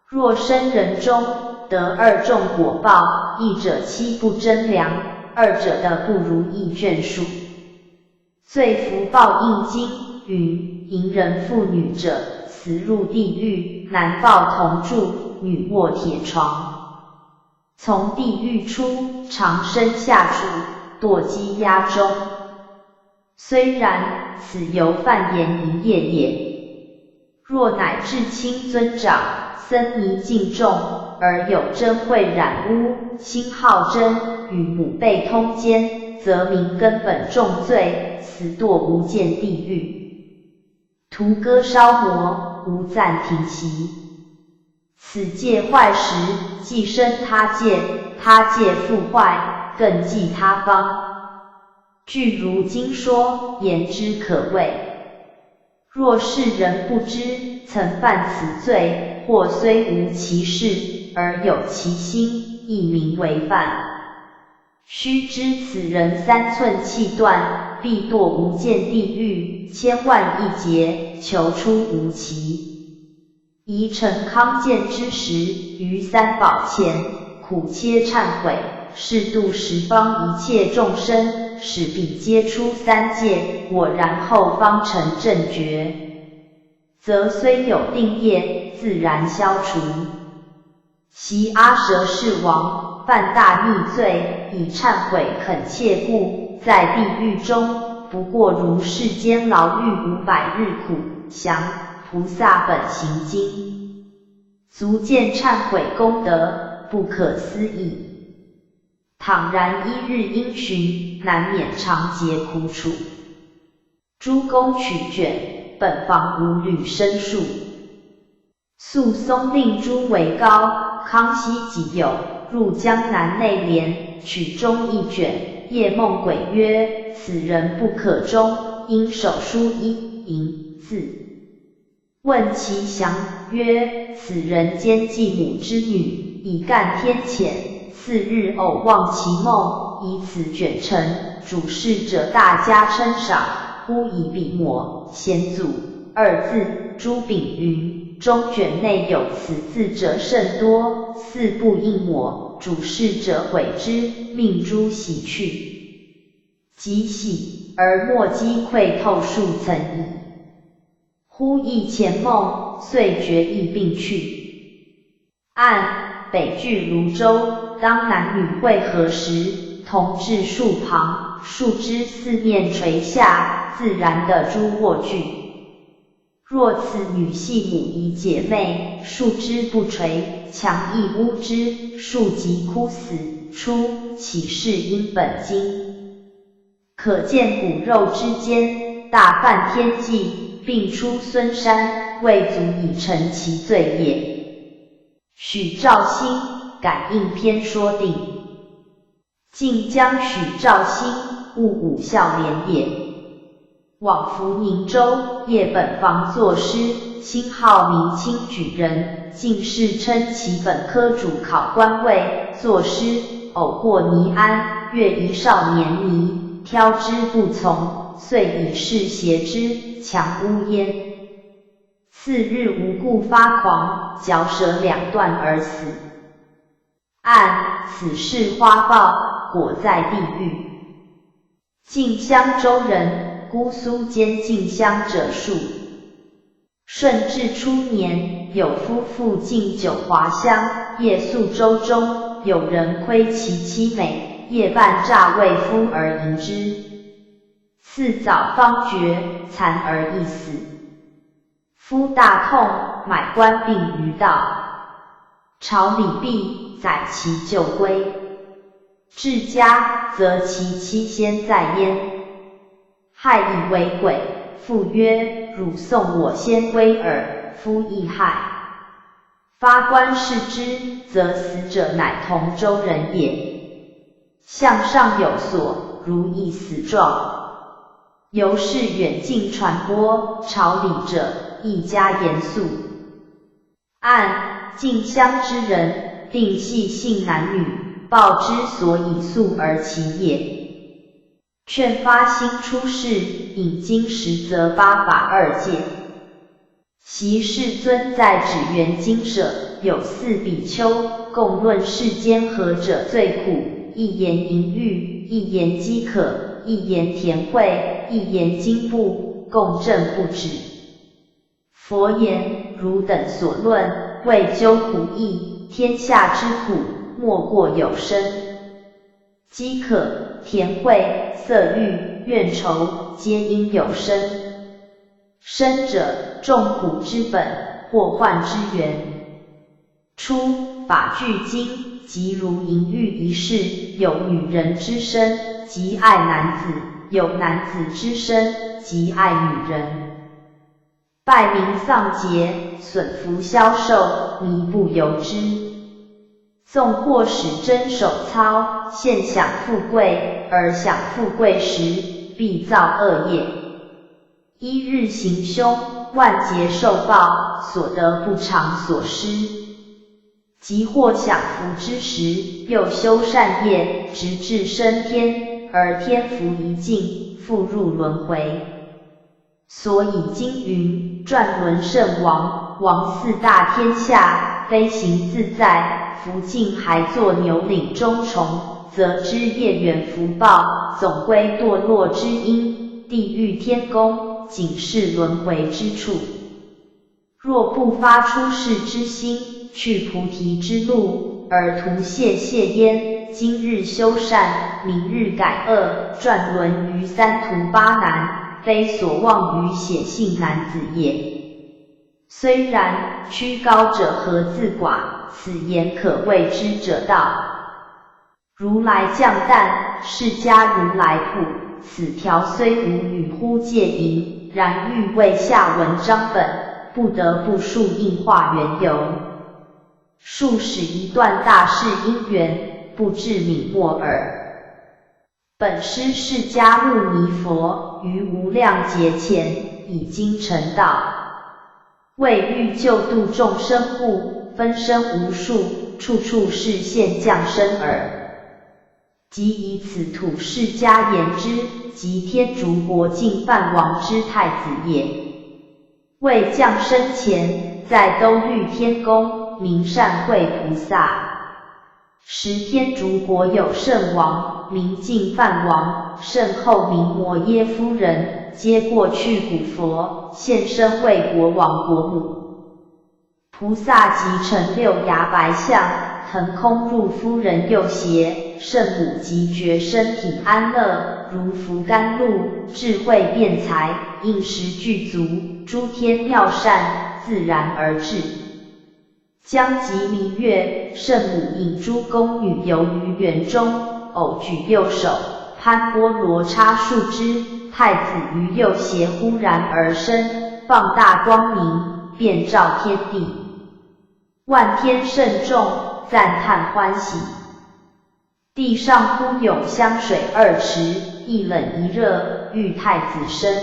若生人中得2种果报，一者妻不贞良，二者的不如意眷属。罪福报应经云：淫人妇女者，死入地狱，男抱铜柱，女卧铁床。从地狱出，长生下处，堕鸡鸭中。虽然，此犹犯言淫业也。若乃至亲尊长，僧尼敬重，而有真秽染污，心好真，与母辈通奸，则名根本重罪，此堕无间地狱。屠割烧磨，无暂停息。此戒坏时，既生他戒，他戒复坏，更继他方。据如经说，言之可畏。若世人不知曾犯此罪，或虽无其事，而有其心，亦名为犯。须知此人3寸气断，必堕无间地狱，千万亿劫，求出无期。宜陈康健之时，于3宝前，苦切忏悔，是度十方一切众生，使彼皆出3界，果然后方成正觉，则虽有定业，自然消除。昔阿舍世王犯大逆罪，以忏悔恳切故，在地狱中，不过如世间牢狱500日苦，降菩萨本行经，足见忏悔功德不可思议。倘然1日因循，难免常结苦楚。诸公取卷，本房无履申述。肃松令诸为高，康熙己酉，入江南内帘，取中一卷。夜梦鬼曰：此人不可终，因手书一淫字。问其详，曰：此人兼继母之女，以干天谴。4日偶望其梦，以此卷成，主事者大加称赏，忽以笔墨显祖2字。朱炳云：中卷内有此字者甚多，四不应抹，主事者悔之，命诸洗去。即洗，而墨迹溃透数层矣。忽忆前梦，遂决意并去。按北距泸州，当男女会合时，同至树旁，树枝四面垂下，自然的诸卧具。若此女系母仪姐妹，树枝不垂，强亦污之，树即枯死，初岂是因本经？可见骨肉之间，大犯天际，并出孙山，未足以成其罪也。许兆兴感应篇说定。晋江许兆兴，戊午孝廉也。往福宁州，业本房作诗，清号明清举人，进士称其本科主考官位，作诗偶过尼安，阅一少年尼，挑之不从，遂以势挟之，强诬焉。次日无故发狂，嚼舌两断而死。按此事花报，果在地狱。晋襄州人，姑苏兼晋襄者数。顺治初年，有夫妇进九华乡，夜宿州中，有人窥其妻美，夜半诈为夫而迎之。次早方觉，残而亦死。夫大痛，买官病于道。朝礼毕，载其就归。至家，则其妻先在焉。害以为鬼，父曰：汝送我先归耳，夫亦害。发官视之，则死者乃同州人也。项上有所，如亦死状。由是远近传播，朝礼者亦加严肃。按晋襄之人，定系性男女，报之所以诉而其也。劝发心出世，引经实则八法二戒。习世尊在指原经舍，有四比丘，共论世间何者最苦，一言淫欲，一言饥渴，一言田惠，一言经部，共证不止。佛言：汝等所论，为究苦义，天下之苦，莫过有生。饥渴、田惠、色欲、怨愁，皆因有生。生者，众苦之本，祸患之源。初，法句经，即如淫欲一事，有女人之身，即爱男子；有男子之身，即爱女人。败民丧节，损福消寿，靡不由之。纵或使真手操，现享富贵，而享富贵时，必造恶业。一日行凶，万劫受报，所得不偿所失。即或享福之时，又修善业，直至升天，而天福一尽，复入轮回。所以经云：转轮圣王，王四大天下，飞行自在。福尽还作牛领中虫，则知业缘福报，总归堕落之因，地狱天宫，仅是轮回之处。若不发出世之心，去菩提之路，而图谢焉，今日修善，明日改恶，转轮于三途八难，非所望于显性男子也。虽然，屈高者何自寡？此言可谓之者道。如来降诞，释迦如来谱，此条虽无与乎戒淫，然欲为下文章本，不得不述应化缘由。数使一段大事因缘，不至泯没耳。本师释迦牟尼佛，于无量劫前，已经成道。为欲救度众生故，分身无数，处处是现降生耳。即以此土释迦言之，即天竺国净饭王之太子也。为降生前，在兜率天宫，名善慧菩萨。时天竺国有圣王，名净饭王，圣后名摩耶夫人，皆过去古佛，现身为国王国母。菩萨即乘六牙白象，腾空入夫人右胁，圣母即觉身体安乐，如服甘露，智慧辩才，应时具足，诸天妙善，自然而至。将及明月，圣母引诸宫女游于园中，偶举右手，攀波罗叉树枝，太子于右胁忽然而生，放大光明，遍照天地。万天圣众，赞叹欢喜。地上忽涌香水2池，一冷一热，欲太子生。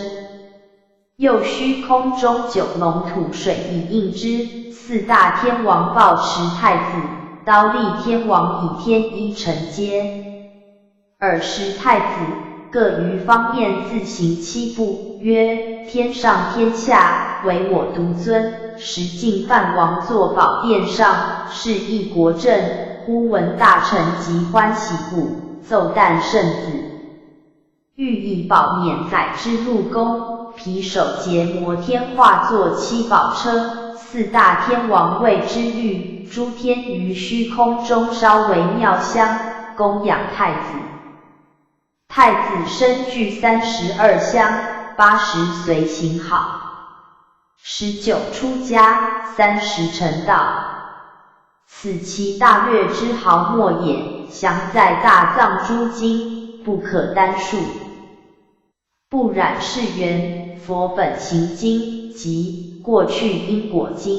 又虚空中9龙吐水以应之，4大天王抱持太子，刀立天王以天衣承接。尔时太子各于方面自行7步，曰：天上天下，唯我独尊。时净饭王坐宝殿上，是一国政。忽闻大臣及欢喜鼓，奏诞圣子。欲以宝冕载之入宫，皮首结摩天化作7宝车，4大天王为之御，诸天于虚空中烧为妙香，供养太子。太子身具32香，80随行好，19出家，30成道。此其大略之毫末也，详在大藏诸经，不可单述。不染是缘，佛本行经及过去因果经。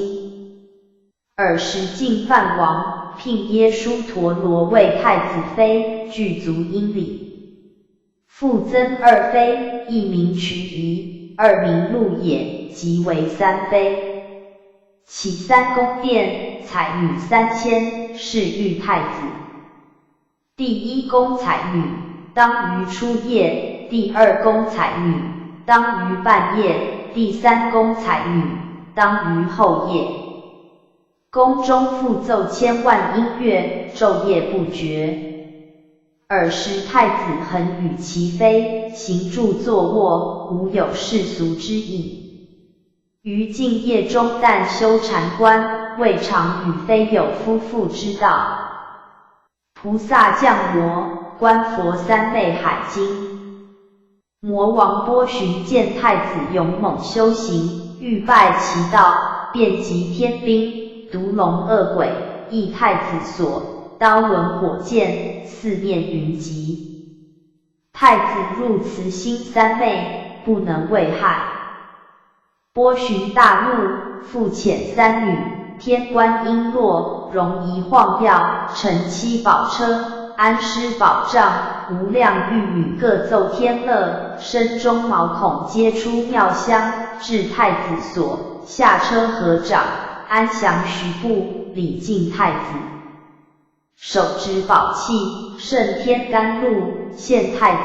尔时净饭王聘耶输陀罗为太子妃，具足因礼。复增2妃，一名瞿夷，2名鹿野，即为3妃。起3宫殿，彩女3000，侍御太子。第1宫彩女，当于初夜；第2宫彩女，当于半夜；第3宫彩女，当于后夜。宫中复奏千万音乐，昼夜不绝。尔时太子恒与其妃行住坐卧，无有世俗之意。于静夜中但修禅观，未尝与妃有夫妇之道。菩萨降魔，观佛3昧海经。魔王波旬见太子勇猛修行，欲拜其道，便集天兵，毒龙恶鬼，诣太子所，刀轮火箭，四面云集。太子入慈心3昧，不能为害。波旬大怒，复遣3女，天观璎珞，容仪晃耀，乘7宝车，安师宝杖，无量玉语各奏天乐，身中毛孔皆出妙香，至太子所，下车合掌，安详徐步，礼敬太子。手执宝器，圣天甘露，献太子，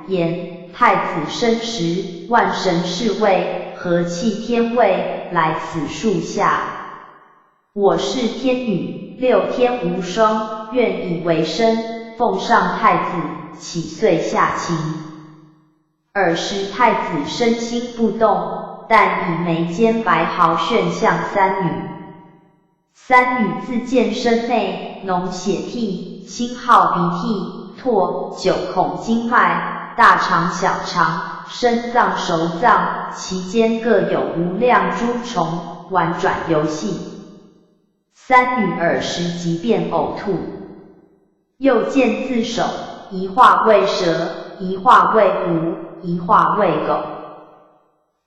言：太子生时，万神侍卫，和气天位，来此树下。我是天女，6天无双，愿以为身，奉上太子，岂遂下情。尔时太子身心不动，但以眉间白毫炫向3女。3女自见身内脓血涕，心号鼻涕，唾9孔经脉，大肠小肠，身脏熟脏，其间各有无量诸虫，婉转游戏。3女尔时即便呕吐。又见自手，一化为蛇，一化为狐，一化为狗。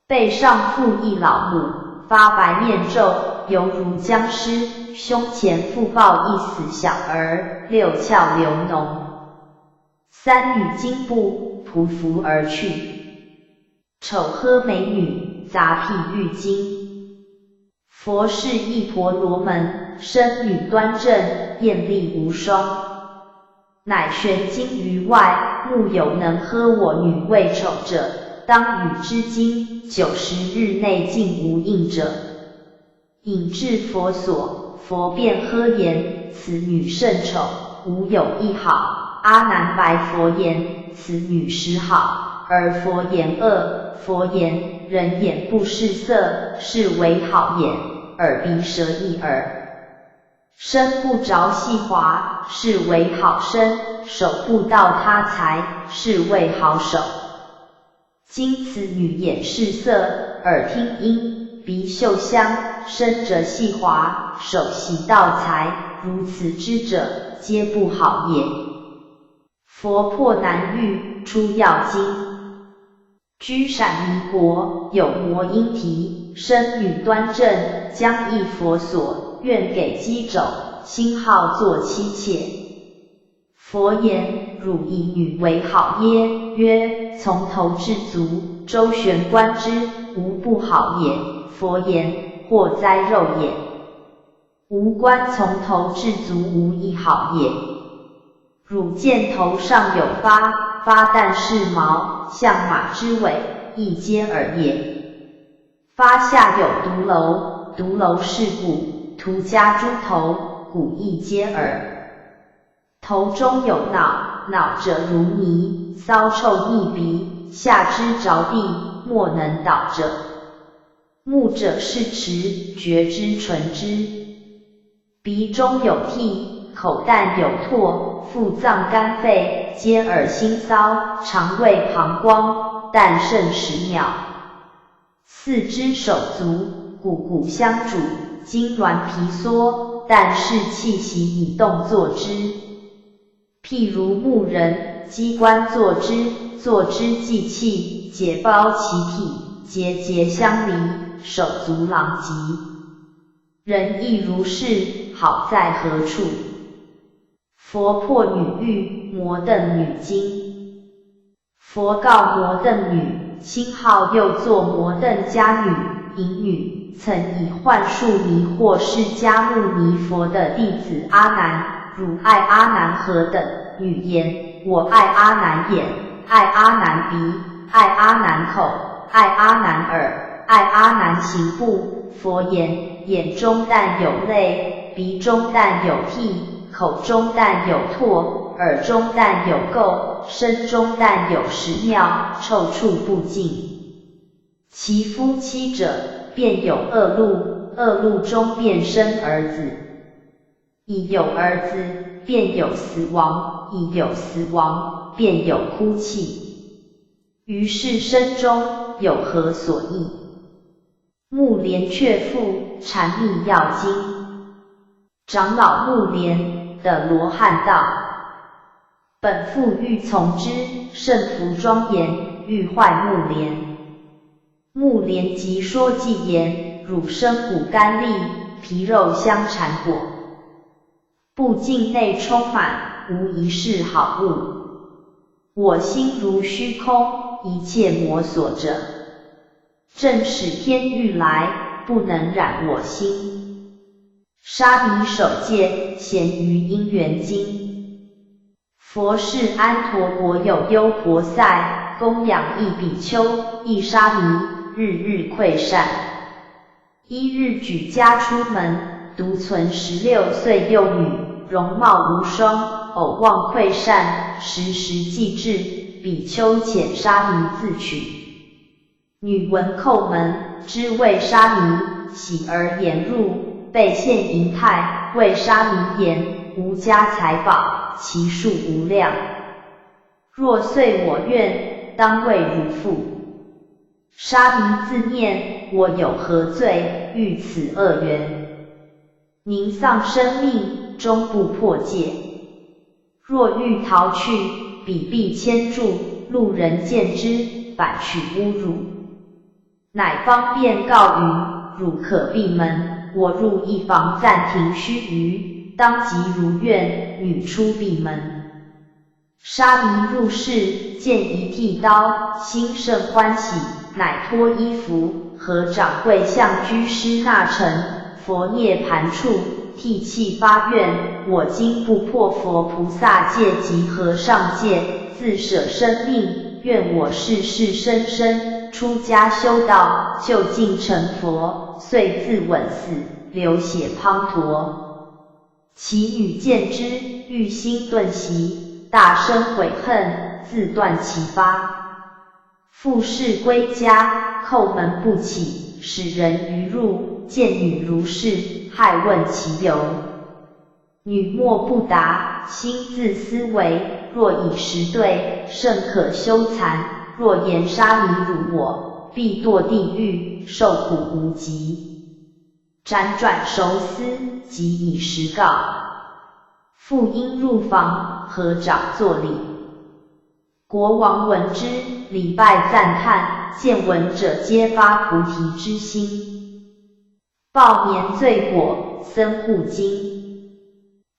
背上负一老母，发白面皱，犹如僵尸，胸前复抱一死小儿，6窍流脓。3女惊怖，匍匐而去。丑呵美女，杂辟玉京。佛是一婆罗门，身女端正，艳丽无双。乃悬金于外，木有能喝我女为丑者，当与之金，90日内尽无应者。引至佛所，佛便呵言：此女甚丑，无有一好。阿难白佛言：此女实好。而佛言：恶。佛言：人眼不识色，是为好眼；耳鼻舌一耳。身不着细滑，是为好身；手不到他财，是为好手。今此女眼识色，耳听音，鼻嗅香，身着细滑，手习道财，如此之者，皆不好也。佛破难喻出要经。居闪弥国，有摩音提，身女端正，将诣佛所，愿给鸡肘，心好作妻妾。佛言：汝以女为好耶？曰：从头至足，周旋观之，无不好也。佛言：祸哉肉也！吾观从头至足无一好也。汝见头上有发但是毛，像马之尾，亦皆耳也。发下有毒楼是骨，徒加诸头，骨亦皆耳。头中有脑者如泥，骚臭逆鼻，下之着地，莫能倒者。目者是持，觉之纯之。鼻中有涕，口淡有唾，腹脏肝肺，皆耳心骚，肠胃膀胱，但甚10秒。四肢手足，骨相主，筋挛皮缩，但是气息以动作之。譬如木人，机关作之，作之济气，解包其体，节节相离，手足狼藉。人亦如是，好在何处？佛破女欲，摩邓女经。佛告摩邓女：心好又作摩邓伽女、淫女，曾以幻术迷惑释迦牟尼佛的弟子阿难。汝爱阿难何等？女言：我爱阿难眼，爱阿难鼻，爱阿难口，爱阿难耳，爱阿难行步。佛言：眼中但有泪，鼻中但有涕，口中但有唾，耳中但有垢，身中但有屎尿，臭处不尽。其夫妻者，便有恶路，恶路中便生儿子。已有儿子，便有死亡；已有死亡，便有哭泣。于是身中有何所忆？目连却复禅密要经。长老目连的罗汉道：本复欲从之，甚服庄严，欲坏目连。目连即说偈言：汝生骨干粒，皮肉相缠裹。部境内充满，无一是好物。我心如虚空，一切魔所者。正使天欲来，不能染我心。沙弥守戒，咸于因缘经。佛是安陀国有优婆塞，供养一比丘，一沙弥，日日馈善。一日举家出门，独存16岁幼女，容貌无双，偶望馈善，时时祭至，比丘遣沙弥自取。女闻叩门，知为沙弥，喜而言入，备现银泰，谓沙弥言：吾家财宝，其数无量。若遂我愿，当为汝父。沙弥自念：我有何罪，遇此恶缘？宁丧生命，终不破戒。若欲逃去，彼必牵住，路人见之，反取侮辱。乃方便告云：汝可闭门，我入一房暂停须臾，当即如愿，女出闭门。沙弥入室，见一剃刀，心甚欢喜，乃脱衣服，合掌跪向居师那城。佛涅盘处，涕泣发愿：我今不破佛菩萨戒及和尚戒，自舍生命，愿我世世生生出家修道，就近成佛，遂自刎死，流血滂沱。其女见之，欲心顿息，大生悔恨，自断其发。复氏归家，叩门不起，使人于入，见女如是，骇问其由。女默不答，心自思惟：若以实对，甚可羞惭；若言杀你辱我，必堕地狱，受苦无极。辗转熟思，即以实告。复因入房，合掌作礼。国王闻之，礼拜赞叹，见闻者皆发菩提之心。报年罪果，僧护经。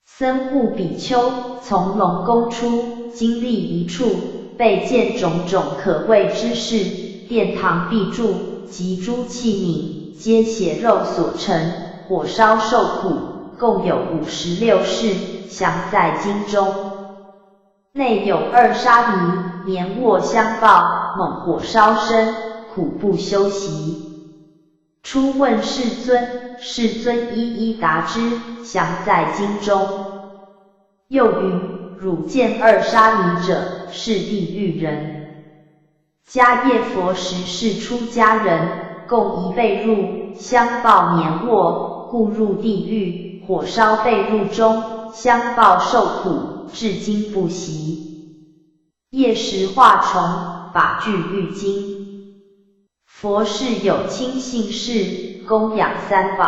僧护比丘从龙宫出，经历一处，被见种种可畏之事，殿堂壁柱及诸器皿，皆血肉所成，火烧受苦，共有56事，详在经中。内有2沙弥，年卧相报，猛火烧身，苦不休息。初问世尊，世尊一一答之，详在经中。又云：汝见2沙弥者，是地狱人。迦叶佛时是出家人，共一被入，相报年卧，故入地狱，火烧被入中，相报受苦，至今不息。夜时化虫，法具狱经。佛事有亲信士，供养3宝。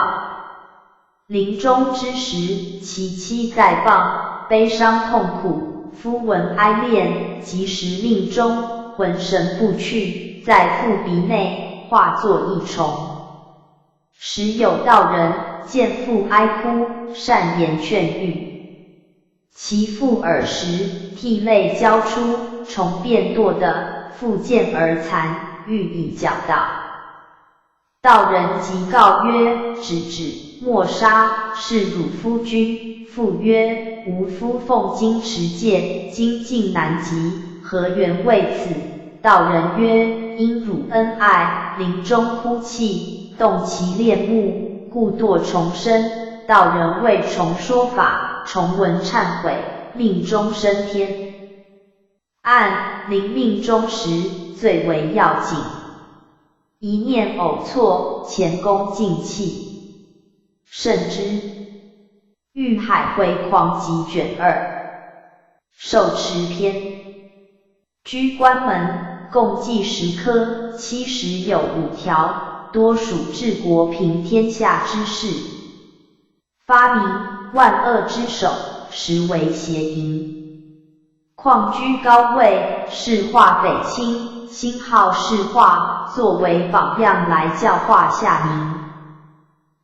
临终之时，其妻在傍，悲伤痛苦，夫闻哀恋，及时命终，魂神不去，在腹鼻内化作一虫。时有道人见父哀哭，善言劝喻。其父耳时，涕泪交出，虫便堕的，复见而残，欲以绞道。道人即告曰：止，莫杀，是汝夫君。父曰：吾夫奉经持戒，精进难及，何缘为此？道人曰：因汝恩爱，临终哭泣，动其恋慕，故堕虫身。道人为虫说法，虫闻忏悔，命终升天。按临命终时，最为要紧。一念偶错，前功尽弃。慎之。玉海辉煌集卷2，受持篇。居关门，共计10科，70有5条，多属治国平天下之事。发明万恶之首，实为邪淫。况居高位，是化匪轻，心好是化，作为榜样来教化下民。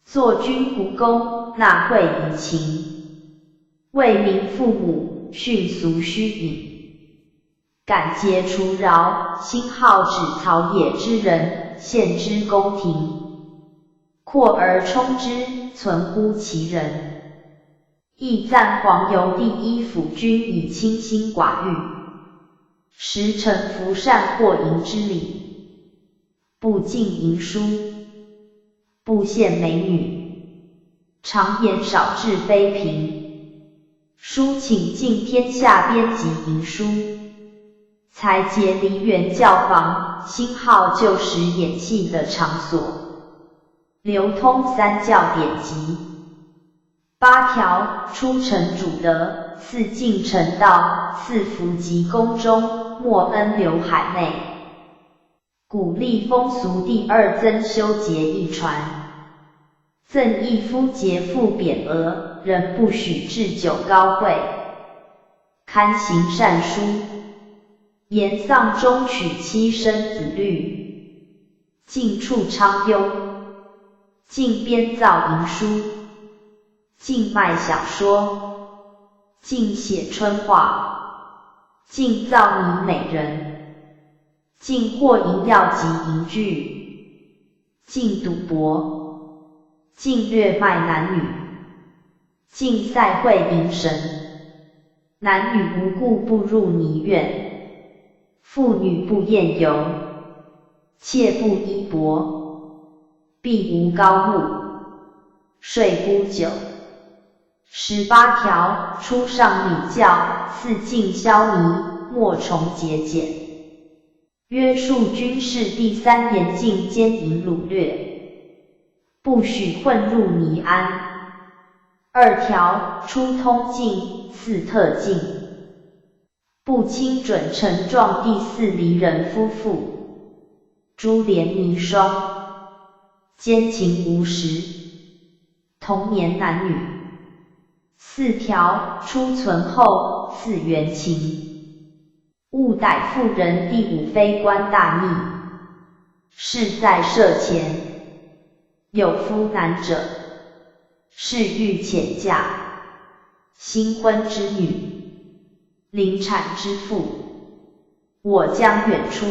作君不公，纳贿以情，为民父母，训俗虚隐。敢节除饶，心好指草野之人，献之宫廷。扩而充之，存乎其人。亦赞黄油第1辅君以清心寡欲，实诚服善或淫之礼。不进淫书，不献美女，常言少治妃嫔。书请尽天下编辑淫书，才结梨园教坊，兴号旧时演戏的场所，流通3教典籍。8条出尘主德，4尽臣道，4福及宫中，莫恩流海内。鼓励风俗第2增修节一传，赠一夫节父匾额，人不许置酒高会。刊行善书，言丧中娶妻生子律，禁处昌优，禁编造淫书，禁卖小说，禁写春话，禁造拟美人，禁获淫药及淫具，禁赌博，禁掠卖男女，禁赛会淫神。男女无故不入泥院，妇女不宴游，妾不衣帛，必无高木，睡不久。18条，初上礼教，四禁消弭，莫重节俭。约束军事第3，严禁奸淫掳掠，不许混入尼安。2条，初通禁，四特禁，不亲准承状第4离人夫妇，株连泥霜，奸情无实，同年男女。4条，初存后，四原情，勿逮妇人第5非官大逆，事在舍前，有夫男者，是欲遣嫁，新婚之女，临产之妇，我将远出，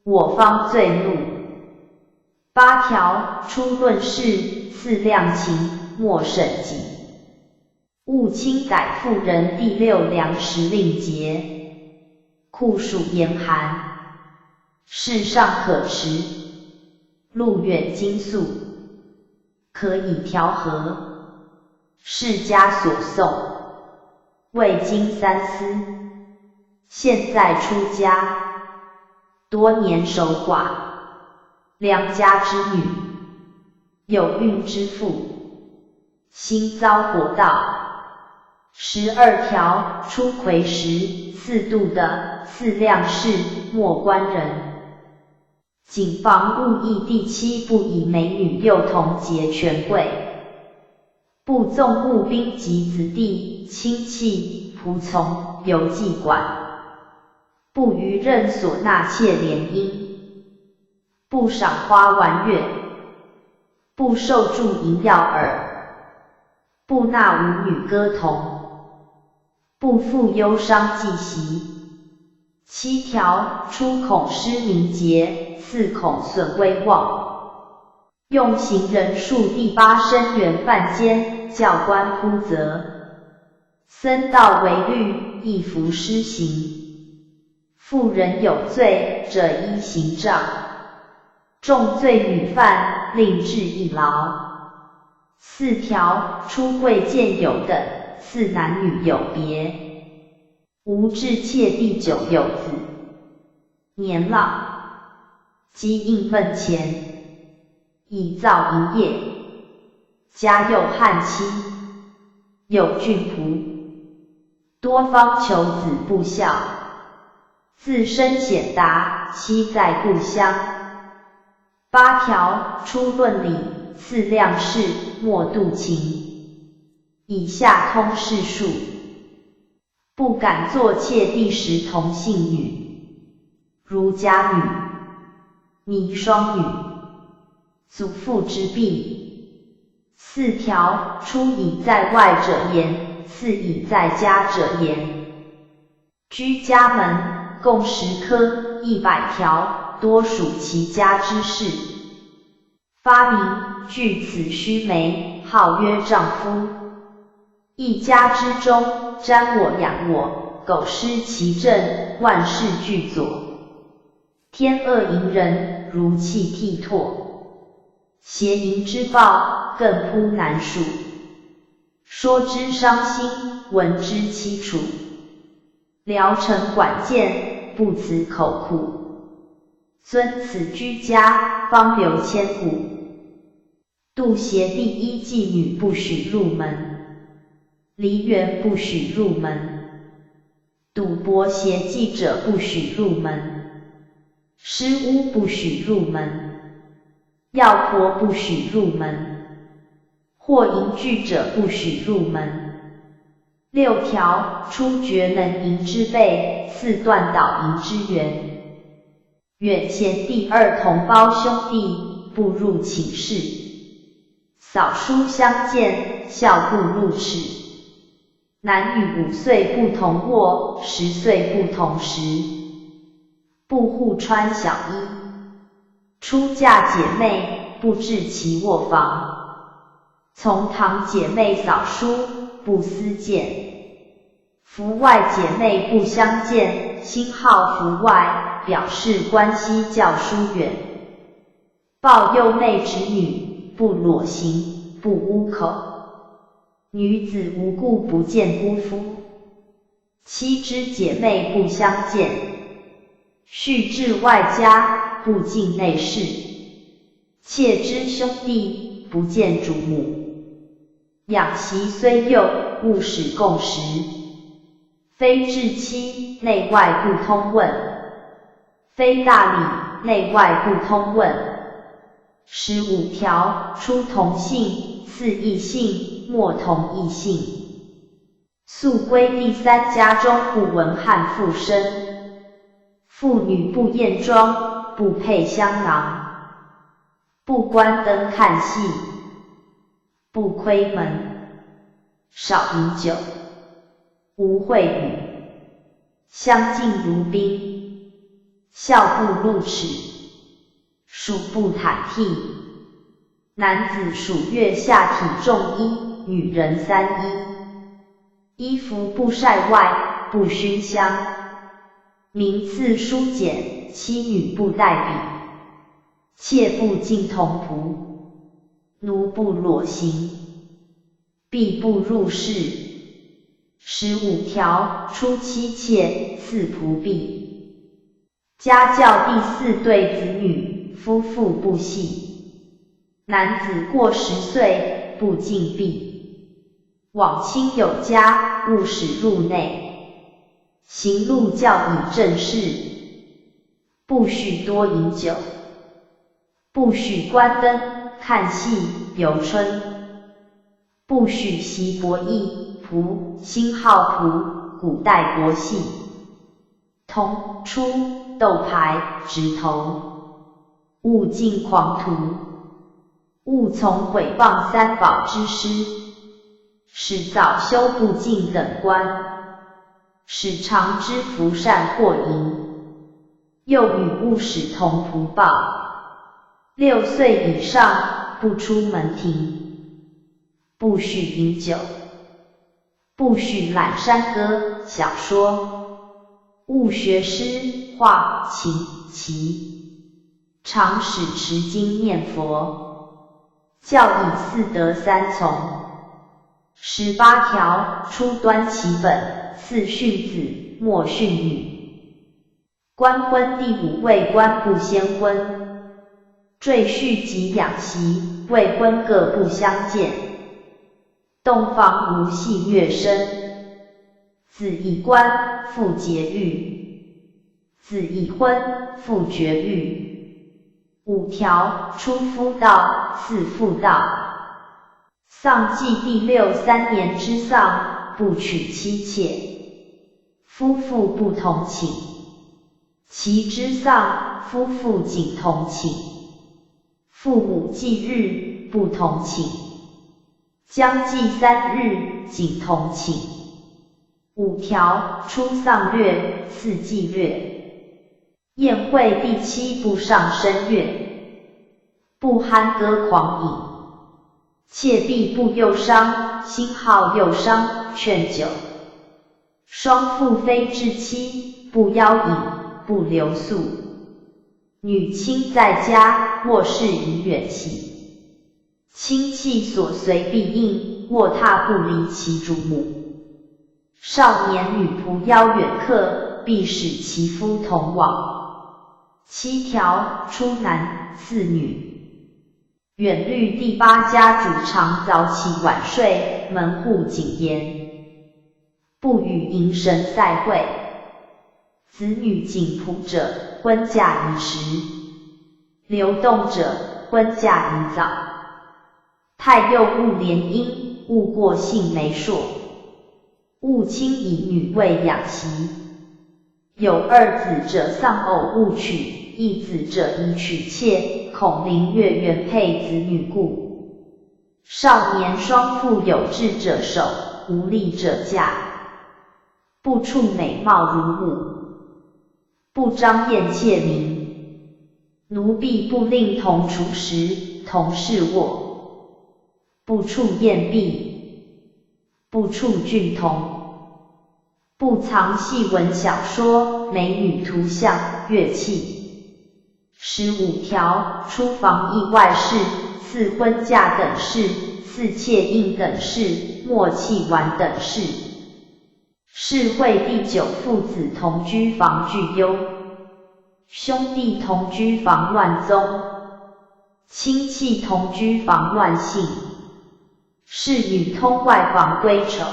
我方罪怒。8条，初论事，四量情，莫审己，勿轻改妇人第6粮食令节，酷暑严寒，事尚可持，路远经宿，可以调和，世家所送，未经三思，现在出家，多年守寡，良家之女，有孕之妇，心遭国盗。12条，初癸时，4度的四量事，莫观人。谨防误议第7，不以美女幼童结权贵，不纵募兵及子弟、亲戚、仆从、游妓管，不于任所纳妾联姻，不赏花玩乐，不受助淫药饵，不纳舞女歌童，不负忧伤祭席。7条，初恐失名节，四恐损威望，用刑人数第8生原犯奸，教官扑责，僧道违律，亦服施行。妇人有罪者依刑杖，重罪女犯，令治一牢。4条，初贵贱有等，四男女有别，无致妾第9有子，年老，积应分钱，以造营业，家幼汉妻，有俊仆，多方求子不孝，自身显达，妻在故乡。8条，初论理，四量事，莫度情。以下通释数，不敢作妾第10同姓女，如家女、泥霜女、祖父之婢。4条，初以在外者言，四以在家者言。居家门，共10科，100条，多属其家之事。发明，据此须眉，号曰丈夫。一家之中，瞻我仰我，苟失其正，万事俱左。天恶淫人，如弃剔唾，邪淫之报，更扑难数。说之伤心，闻之凄楚。聊城管见，不辞口苦。遵此居家，方留千古。度邪第1妓女不许入门，梨园不许入门，赌博邪妓者不许入门，施巫不许入门，药婆不许入门，或淫具者不许入门。6条，初绝能淫之辈，四断倒淫之源。远前第2同胞兄弟，不入寝室。扫书相见，笑不入齿。男女5岁不同卧，10岁不同食。不互穿小衣。出嫁姐妹，不至其卧房。从堂姐妹扫书，不私见。服外姐妹不相见，星号服外，表示关系较疏远。抱幼妹之女，不裸行，不污口。女子无故不见姑夫，妻之姐妹不相见。婿至外家，不尽内室。妾之兄弟，不见主母。养媳虽幼，勿使共食。非至妻，内外不通问。非大礼，内外不通问。15条，出同姓，次异姓，莫同异姓。素规第3家中不闻汉妇声。妇女不验妆，不配香囊。不关灯看戏，不窥门。少饮酒，无秽语。相敬如宾，笑不露齿。数不袒剔。男子数月下体重1，女人3衣。衣服不晒外，不熏香。名次书简，妻女不带笔。妾不近童仆，奴不裸行。婢不入室。15条，出妻妾，次仆婢。家教第4对子女，夫妇不系。男子过10岁，不禁闭。往亲有家，勿使入内。行路教以正事。不许多饮酒。不许关灯，看戏，游春。不许习博弈，仆，星号仆，古代国戏。童，出，斗牌，直头。勿近狂徒。勿从毁谤3宝之师。使早修不敬等官。使常知福善或淫。幼女勿使童仆抱。6岁以上，不出门庭。不许饮酒。不许览山歌、小说。勿学诗、画、琴、棋。常使持经念佛。教以4德3从。18条，出端其本，次训子，莫训女。官婚第5位官不先婚。赘婿及养媳，未婚各不相见。洞房无戏乐声。子已官，妇节育。子已婚，妇绝育。5条，出夫道，次妇道。丧祭第63年之丧，不娶妻妾。夫妇不同寝。其之丧，夫妇仅同寝。父母忌日，不同寝。将祭3日，仅同寝。5条，出丧乐，次祭乐。宴会第7不上声乐。不酣歌狂饮。妾婢不忧伤，星号忧伤，劝酒。双父非至妻，不邀饮，不留宿。女亲在家，卧室宜远徙。亲戚所随必应，卧榻不离其主母。少年女仆邀远客，必使其夫同往。7条，出男，次女。远虑第8家主常早起晚睡，门户谨严。不与迎神赛会。子女仅仆者，婚嫁宜时。流动者，婚嫁宜早。太幼勿联姻，勿过性媒妁。勿轻以女为养媳。有2子者丧偶勿娶，1子者宜娶妾，恐凌越原配子女故。少年双父有志者守，无力者嫁。不处美貌如母。不张宴妾名。奴婢不令同厨食，同室卧。不处宴婢。不处俊童。不藏戏文小说、美女图像、乐器。15条，出房意外事，4婚嫁等事，4妾应等事，莫弃玩等事。是会第9，父子同居防具忧，兄弟同居防乱宗，亲戚同居防乱姓，侍女通外防归丑。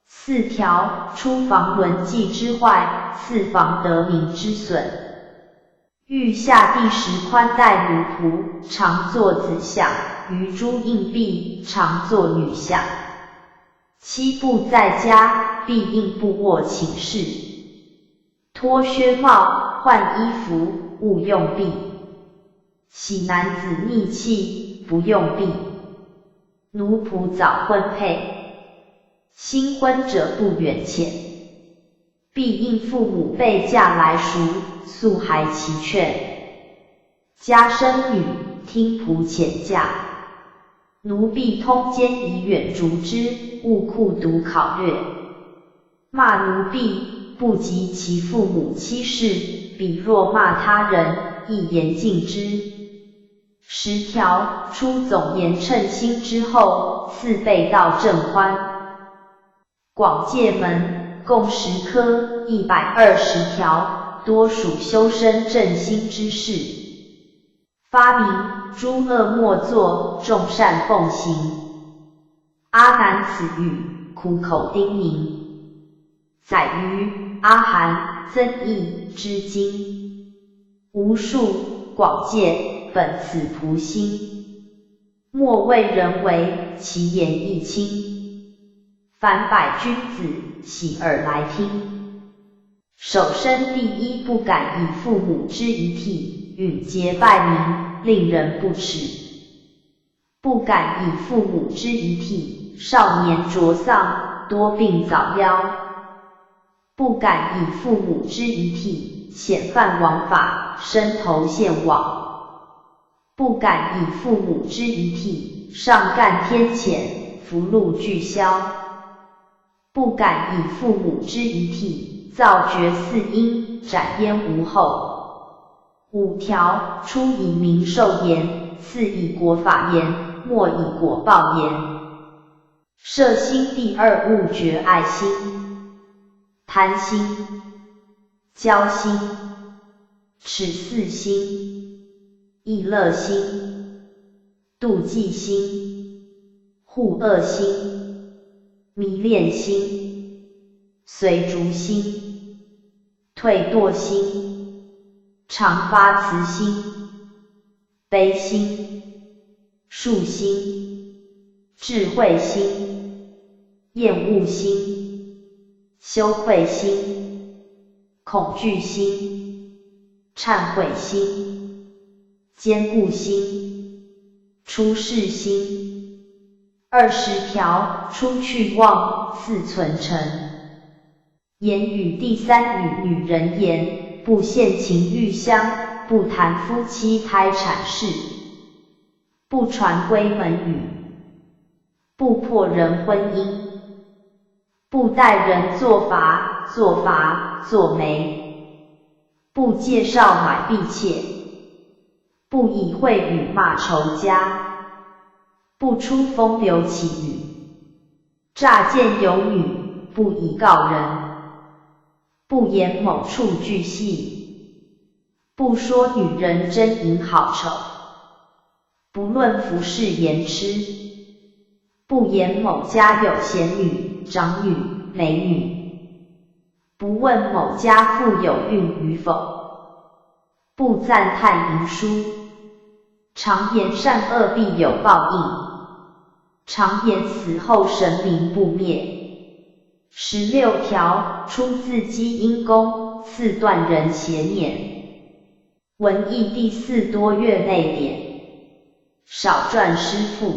4条，出防轮忌之坏，4防得民之损。欲下第10，宽待奴仆，常作子相；余诸应婢，常作女相。妻不在家，必应不卧寝室。脱靴帽，换衣服，勿用婢。喜男子逆气，不用婢。奴仆早婚配，新婚者不远前。必应父母备嫁来赎，素还其劝。家生女，听仆遣嫁。奴婢通奸以远逐之，勿酷独考略。骂奴婢，不及其父母妻室，彼若骂他人，亦严禁之。10条，出总言称心之后，4被道正欢。广戒门，共10科，120条，多属修身正心之事。发明，诸恶莫作，众善奉行。阿难此语，苦口叮咛。载于阿含增益之经。无数广戒，本此仆心。莫为人为，其言亦轻。凡百君子，喜而来听。首生第一，不敢以父母之遗体，允节拜名，令人不齿。不敢以父母之遗体，少年着丧，多病早夭。不敢以父母之遗体，显犯王法，身投陷网。不敢以父母之遗体，上干天谴，福禄俱消。不敢以父母之遗体，造绝4因，斩焉无后。5条，出以民受言，4以国法言，莫以国报言。摄心第2，勿绝爱心。贪心、骄心、耻肆心、逸乐心、妒忌心、护恶心、迷恋心、随逐心、退惰心、常发慈心、悲心、术心、智慧心、厌恶心、羞愧心、恐惧心、忏悔心、坚固心、出世心。20条，出去妄，4存诚。言语第3，与女人言，不献情欲香，不谈夫妻胎产事，不传闺门语，不破人婚姻，不待人作罚，作媒，不介绍买婢妾，不以秽语骂仇家，不出风流绮语，乍见有女，不以告人，不言某处具细，不说女人真淫好丑，不论服饰言痴，不言某家有贤女、长女、美女，不问某家富有孕与否，不赞叹淫书，常言善恶必有报应，常言死后神灵不灭。16条，出自积阴功，4断人邪念。文艺第4，多阅内典，少撰诗赋。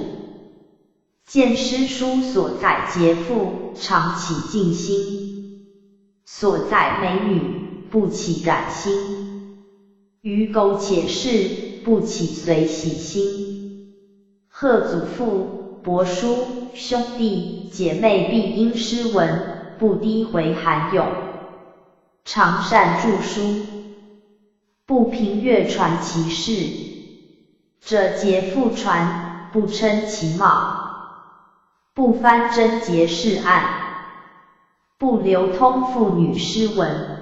见诗书所载节赋，常起敬心。所载美女，不起染心。于苟且事，不起随喜心。贺祖父、伯叔、兄弟姐妹必因诗文，不低回涵咏。常善著书，不凭阅传其事，者皆复传，不称其貌，不翻真节事案，不流通妇女诗文，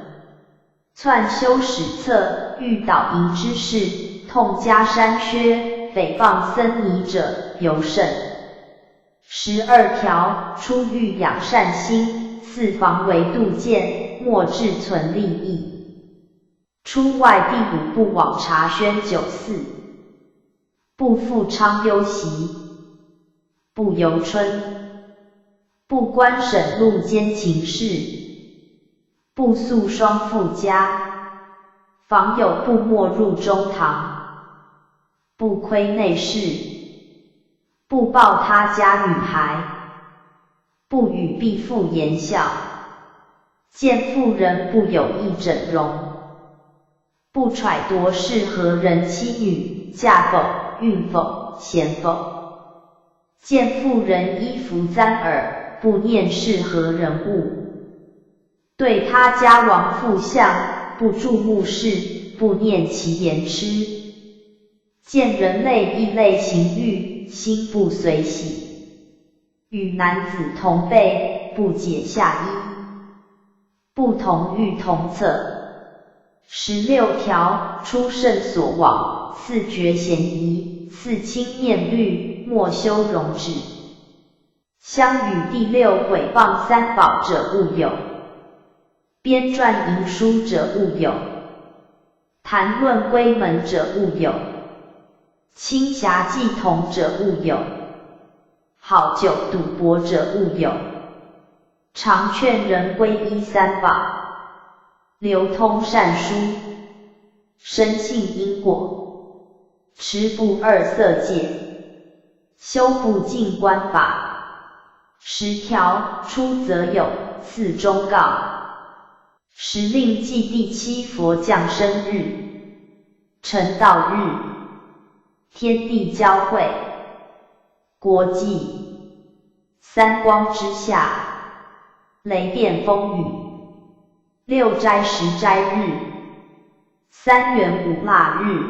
篡修史册，欲导淫之事，痛加删削，诽谤僧尼者尤甚。12条，出欲养善心，4防为杜渐，莫志存利益。出外第5不往察宣94，不复昌忧习，不由春，不观审录奸情事，不诉双父家，访有不没入中堂，不窥内室，不报他家女孩，不与必妇言笑，见妇人不有意整容，不揣度是何人妻女，嫁否，孕否，贤否，见妇人衣服簪耳，不念是何人物，对他家亡妇相，不注目视，不念其言痴，见人类异类情欲，心不随喜，与男子同被，不解下衣，不同欲同侧。16条，出圣所往，4绝嫌疑，4轻念虑，莫修容止。相与第6毁谤3宝者勿有，编撰淫书者勿有，谈论闺门者勿有，轻侠妓童者勿有，好酒赌博者勿有。常劝人皈依3宝，流通善书，深信因果，持不2色戒，修不净观法。10条，出则有4忠告，时令祭第7佛降生日、成道日、天地交会、国际、3光之下、雷电风雨、6斋10斋日、3元5腊日、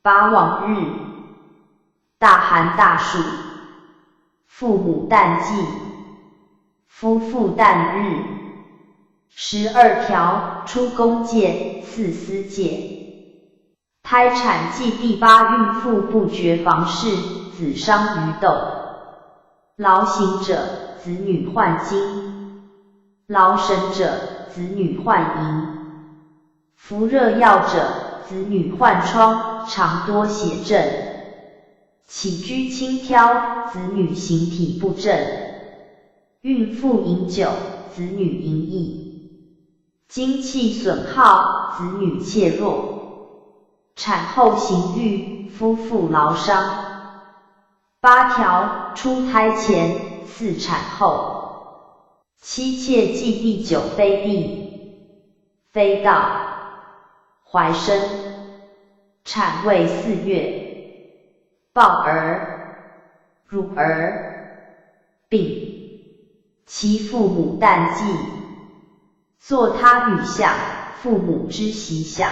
8往日、大寒大暑、父母诞祭、夫妇诞日。12条，出宫戒、4私戒。胎产忌第8孕妇不绝房事，子伤于斗。劳形者，子女患精；劳神者，子女患淫；服热药者，子女患疮，常多血症。起居轻佻，子女形体不正；孕妇饮酒，子女淫逸；精气损耗，子女怯弱；产后行欲，夫妇劳伤。8条，出胎前、4产后。妻妾忌第9非地、非道、怀生、产位4月。抱儿、乳儿、病，其父母诞祭，作他女相，父母之习相。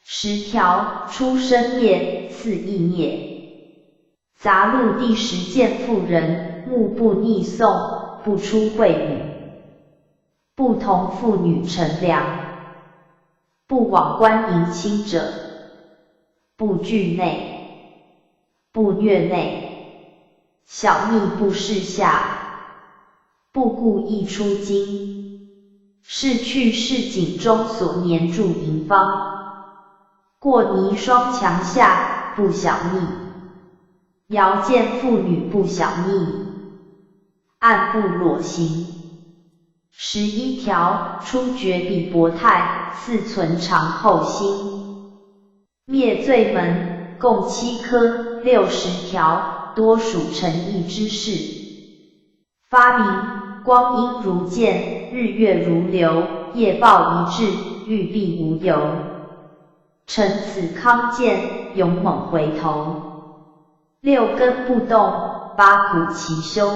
10条，出生孽、4异孽。杂录第10见妇人，目不逆送，不出会女，不同妇女乘凉，不往观迎亲者，不惧内，不虐内，小逆不视下，不故意出京，是去市井中所黏住营方，过泥霜墙下，不小逆，遥见妇女不小逆，暗不裸行。11条，出绝彼薄态，4存长后心。灭罪门共7科，60条，多属诚意之事。发明光阴如箭，日月如流，夜报一致，玉璧无由。乘此康健，勇猛回头。6根不动，8苦其修。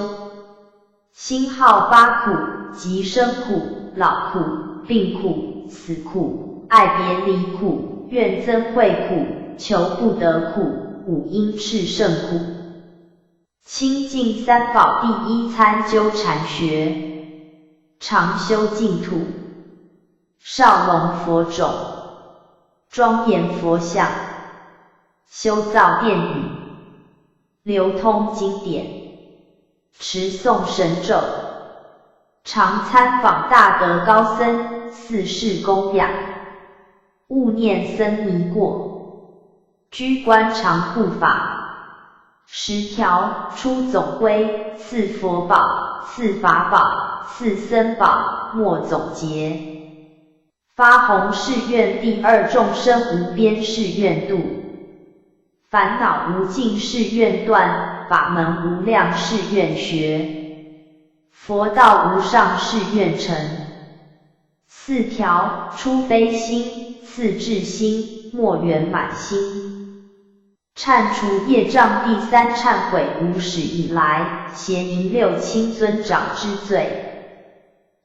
心好8苦，即生苦、老苦、病苦、死苦。爱别离苦，怨憎会苦，求不得苦，五阴炽盛苦。清净三宝第一参究禅学，常修净土，少龙佛种，庄严佛像，修造殿宇，流通经典，持诵神咒，常参访大德高僧，四世供养，勿念僧尼过，居观常护法。10条出总归，四佛宝，四法宝，四僧宝，莫总结。发弘誓愿第二众生无边誓愿度，烦恼无尽誓愿断，法门无量誓愿学，佛道无上誓愿成。4条出悲心，次至心，莫圆满心。忏除业障第3忏悔无始以来邪淫6亲尊长之罪，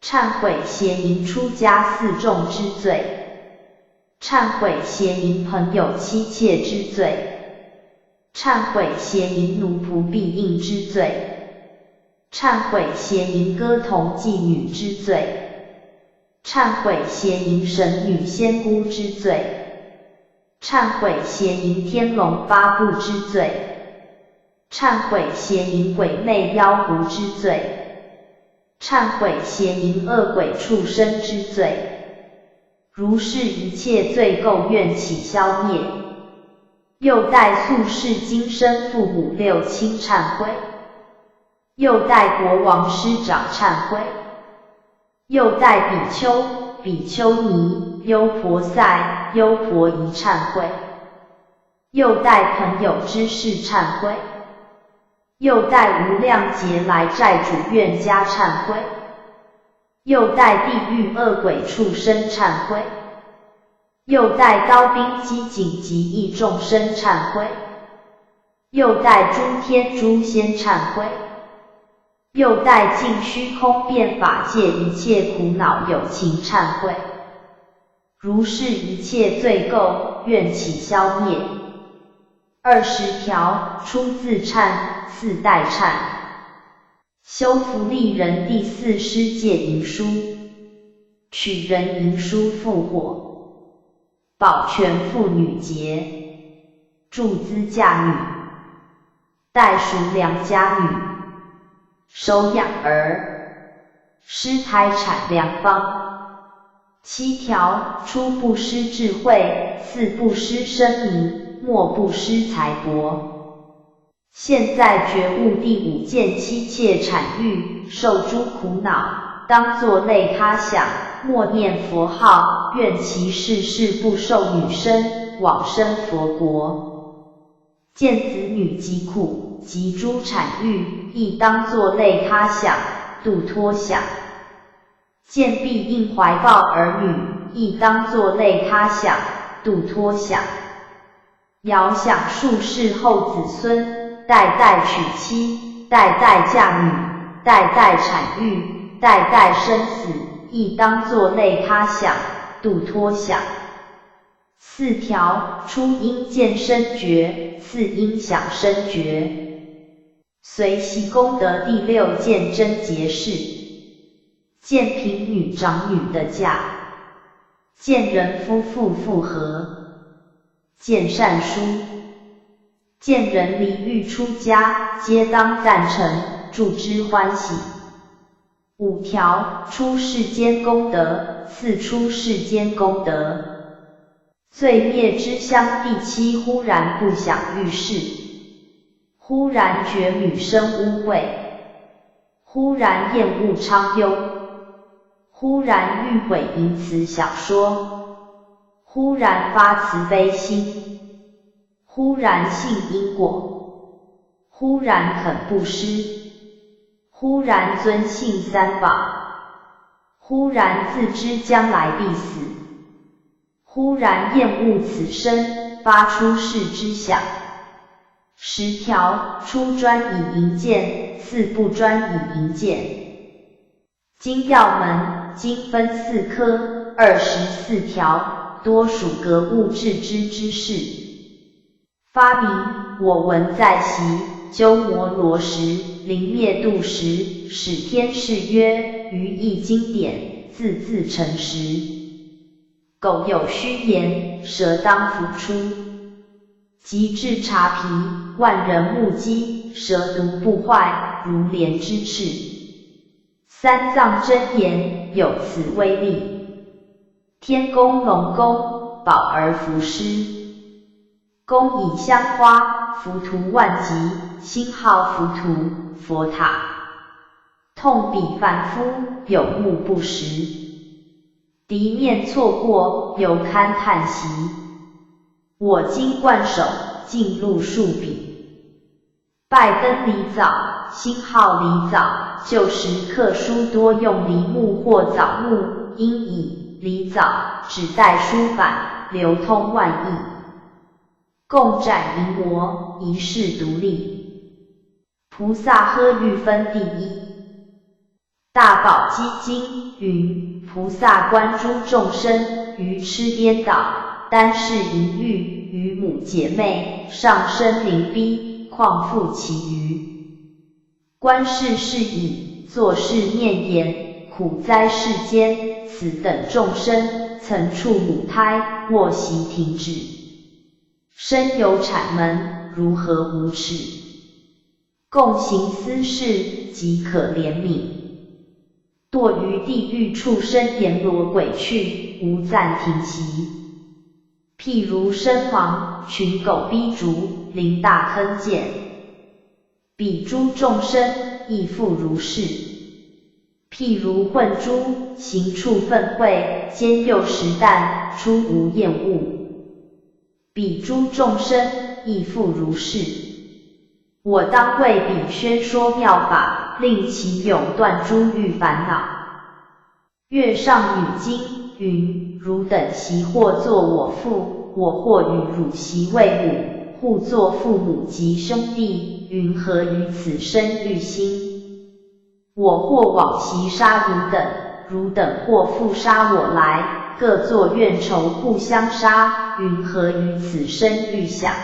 忏悔邪淫出家4众之罪，忏悔邪淫朋友妻妾之罪，忏悔邪淫奴仆婢应之罪，忏悔邪淫歌童妓女之罪，忏悔邪淫神女仙姑之罪，忏悔邪淫天龙八部之罪，忏悔邪淫鬼魅妖狐之罪，忏悔邪淫恶鬼畜生之罪。如是一切罪垢愿起消灭。又待宿世今生父母6亲忏悔，又待国王师长忏悔，又待比丘、比丘尼、优婆塞、优婆夷忏悔，又待朋友之士忏悔，又待无量劫来债主愿家忏悔，又待地狱恶鬼畜生忏悔，又待刀兵饥馑极异众生忏悔，又待诸天诸仙忏悔，又待尽虚空遍法界一切苦恼有情忏悔。如是一切罪垢愿起消灭。20条出自忏，4代忏。修福利人第4施戒淫书，取人淫书复火，保全妇女节，助资嫁女，代赎良家女，收养儿，施胎产良方。7条出不失智慧，4不失声名，莫不失财帛。现在觉悟第5件妻妾产育，受诸苦恼，当作类他想，默念佛号，愿其世世不受女身，往生佛国。见子女疾苦，及诸产育，亦当作类他想，度脱想。见必应怀抱儿女，亦当作类他想，度脱想。遥想数世后子孙，代代娶妻，代代嫁女，代代产育，代代生死，亦当作类他想，度脱想。4条出应见身觉，4应想身觉。随喜功德第6件真结事。见贫女长女的嫁，见人夫妇复合，见善书，见人离欲出家，皆当赞成，助之欢喜。5条出世间功德，4出世间功德。罪灭之乡第7忽然不想遇事，忽然觉女生污秽，忽然厌恶昌优，忽然欲毁淫词小说，忽然发慈悲心，忽然信因果，忽然肯布施，忽然尊信3宝，忽然自知将来必死，忽然厌恶此生，发出世之想。10条出专以淫见，4不专以淫见。经要门，经分4科，24条，多属格物致知之事。发明我闻在昔，鸠摩罗什，临灭度时，使天士曰：于义经典，字字诚实。苟有虚言，蛇当伏出。即至察皮，万人目击，蛇毒不坏，如莲之翅。三藏真言，有此威力。天宫龙宫，宝而伏尸。宫以香花，浮屠万级，星号浮屠，佛塔。痛彼凡夫，有目不识。敌面错过，犹堪叹息。我今冠首，进入数笔。拜登离藻，星号离藻，旧时刻书多用梨木或枣木，因以梨藻指代书版，流通万亿。共展淫魔，一世独立。菩萨呵律分第一。大宝积经云：菩萨观诸众生，愚痴颠倒，单是淫欲，与母姐妹，上生灵逼，况复其余。观世是以，作是念言，苦哉世间，此等众生，曾触母胎，卧息停止。身有产门，如何无耻？共行私事，即可怜悯。堕于地狱畜生阎罗鬼去，无暂停息。譬如身亡，群狗逼逐，临大坑涧。彼诸众生，亦复如是。譬如混珠，行处愤恚，兼诱食啖，出无厌恶。彼诸众生，亦复如是。我当为彼宣说妙法，令其永断诸欲烦恼。月上女经云：汝等习或作我父，我或与汝习为母，互作父母及兄弟，云何于此生欲心？我或往习杀汝等，汝等或复杀我来，各作怨仇，互相杀，云何于此生欲想？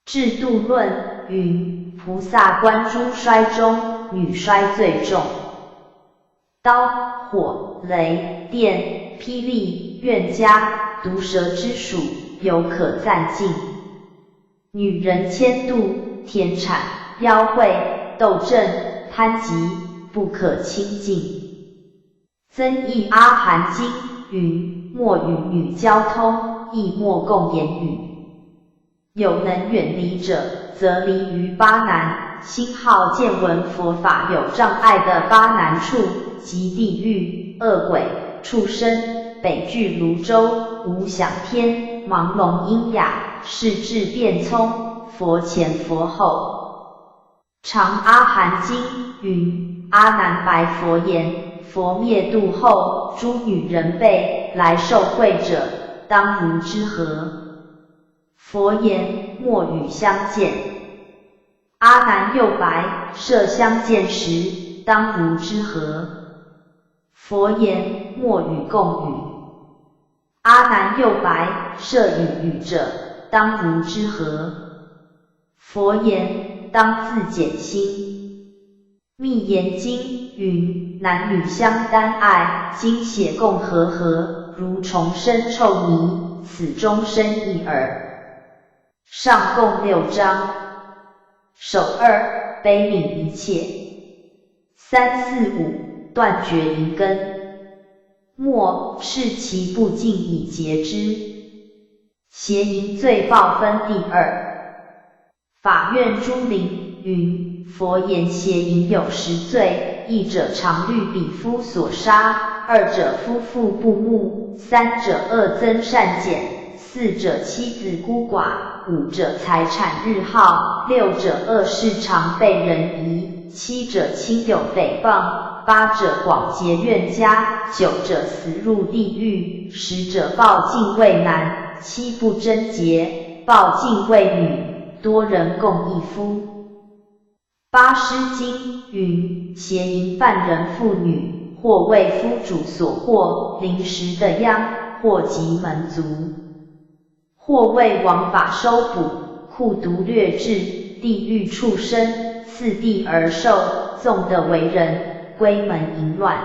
制度论云：菩萨观诸衰中，女衰最重。刀、火、雷、电、霹雳、怨家、毒蛇之属，犹可暂尽。女人迁妒、田产、妖秽、斗争、贪疾，不可亲近。增益阿含经云：莫与女交通，亦莫共言语。有能远离者，则离于巴南。星号见闻佛法有障碍的巴南处，即地狱、恶鬼、畜生，北俱泸州、无想天、盲聋喑哑，视智变聪，佛前佛后。长阿含经云：阿难白佛言，佛灭度后，诸女人辈来受惠者，当如之何？佛言：莫与相见。阿难又白：设相见时，当如之何？佛言：莫与共语。阿难又白：设与语者，当如之何？佛言：当自检心。密言经云：男女相单爱，精血共和合，如虫生臭泥，此终身一耳。上共6章。首2，悲悯一切。3、4、5，断绝淫根。末，视其不尽以节之。邪淫罪报分第2。法院诸林云：佛言邪淫有10罪，一者常虑彼夫所杀，二者夫妇不睦，三者恶增善减，四者妻子孤寡，五者财产日耗，六者恶事常被人疑，七者亲友诽谤，八者广结怨家，九者死入地狱，十者报尽为男，七不贞洁，报尽为女，多人共一夫。八师经云：邪淫犯人妇女，或为夫主所获，临时的殃，或及门族，或为王法收捕，酷毒掠至，地狱畜生，次第而受，纵得为人，归门淫乱，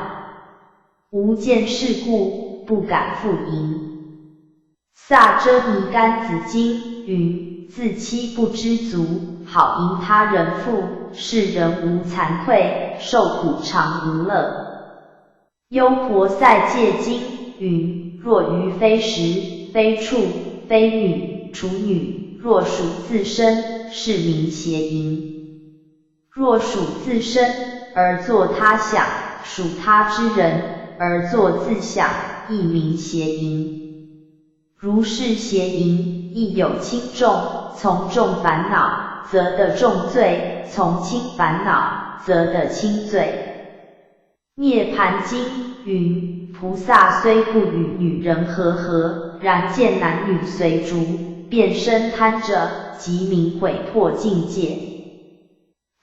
无见事故，不敢复淫。萨遮尼干子经云：自欺不知足，好淫他人妇，是人无惭愧，受苦常无乐。优婆塞戒经云：若鱼非食，非畜，非女，处女，若属自身，是名邪淫。若属自身，而作他想，属他之人，而作自想，亦名邪淫。如是邪淫，亦有轻重，从重烦恼，则得重罪；从轻烦恼，则得轻罪。涅盘经云：菩萨虽不与女人和，然见男女随逐，便生贪者，即名毁破境界。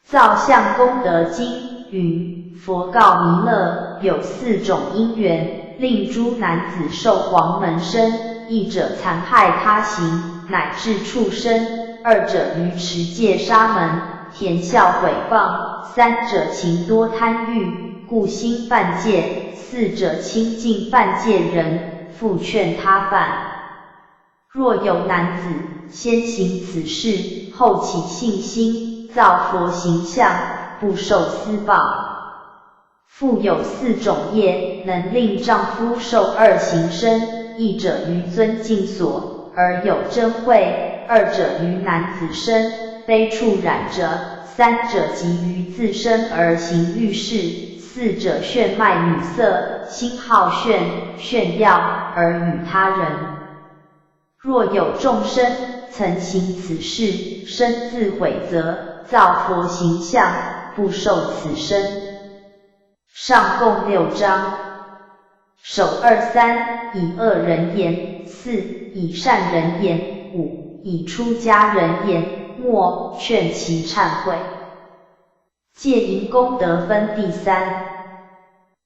造相功德经云：佛告弥勒，有4种因缘，令诸男子受黄门生，一者残害他行，乃至畜生；二者于持戒沙门，甜笑毁谤；三者情多贪欲，故心犯戒；四者亲近犯戒人，复劝他犯。若有男子先行此事，后起信心，造佛形象，不受私报。复有4种业，能令丈夫受2行身，一者于尊敬所，而有真慧；二者于男子身，非处染者；三者即于自身而行欲事；四者炫卖女色，心好炫耀而与他人。若有众生曾行此事，身自毁则，造佛形象，不受此身。上共6章。首2、3以恶人言，4以善人言，5以出家人言，末劝其忏悔。戒淫功德分第3。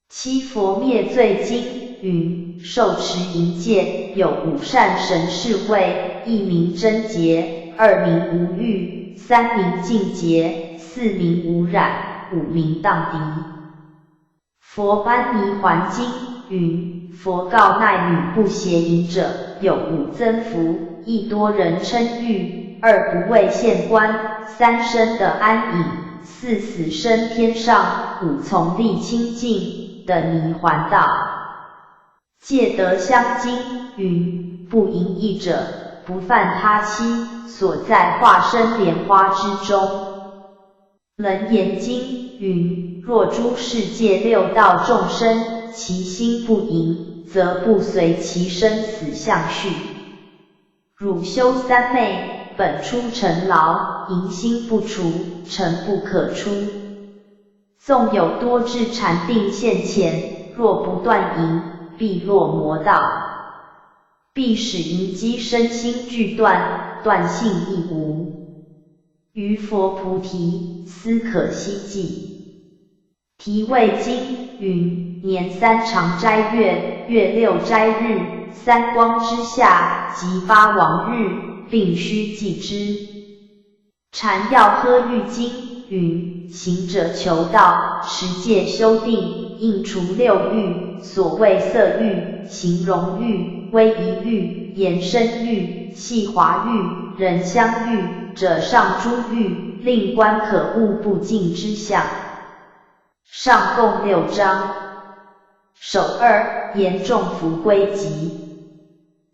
七佛灭罪经云：受持淫戒，有5善神事慧，一名贞洁，2名无欲，3名净洁，4名无染，5名荡涤。佛般尼还经云：佛告奈女不邪淫者，有5增福，一多人称誉，2不为县官，3生得安隐，4死生天上，5从力清净，等尼还道。戒德相经云：不淫逸者，不犯他妻，所在化身莲花之中。楞严经云：若诸世界6道众生，其心不淫，则不随其生死相续。汝修三昧，本出尘劳，淫心不除，尘不可出。纵有多智禅定现前，若不断淫，必落魔道，必使淫机身心俱断，断性亦无。于佛菩提，斯可希冀。提味经云：年3常斋月，月6斋日，3光之下，及8王日，并须记之。禅要呵喻经云：行者求道，持戒修定，应除6欲，所谓色欲、形容欲、威仪欲、言声欲、细滑欲、人香欲者上诸欲，令观可悟不净之相。上共6章。首2言众福归极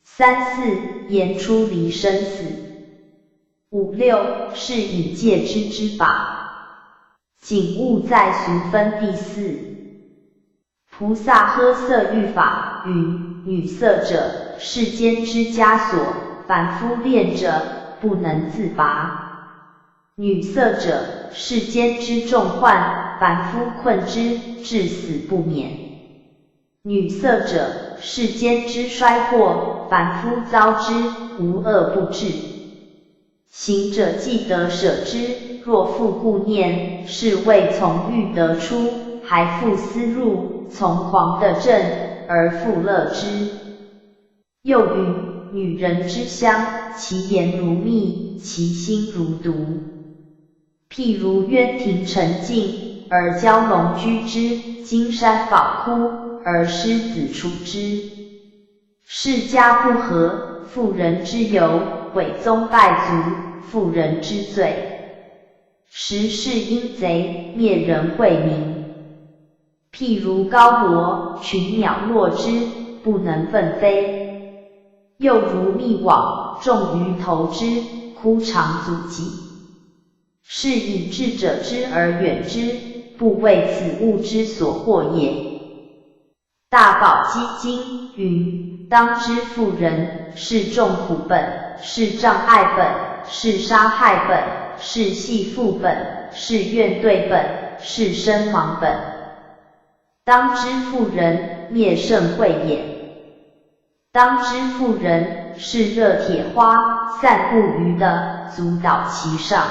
，3、4言出离生死，5、6是以戒之之法。景物在俗分第4。菩萨呵色欲法云：女色者，世间之枷锁，凡夫恋者，不能自拔。女色者，世间之重患，凡夫困之，至死不免。女色者，世间之衰祸，凡夫遭之，无恶不至。行者既得舍之，若复顾念，是谓从欲得出，还复思入，从狂得正，而复乐之。又云：女人之香，其言如蜜，其心如毒。譬如渊庭澄净，而蛟龙居之；金山宝窟，而狮子出之。世家不和，妇人之尤；毁宗败族，妇人之罪。时是阴贼，灭人惠民。譬如高罗，群鸟落之，不能奋飞；又如密网，众鱼投之，枯肠足迹。是以智者知而远之，不为此物之所惑也。大宝积经云：当知妇人，是众苦本，是障碍本，是杀害本，是系缚本，是怨怼本，是身亡本。当知妇人，灭圣慧也。当知妇人，是热铁花，散布于的，足蹈其上。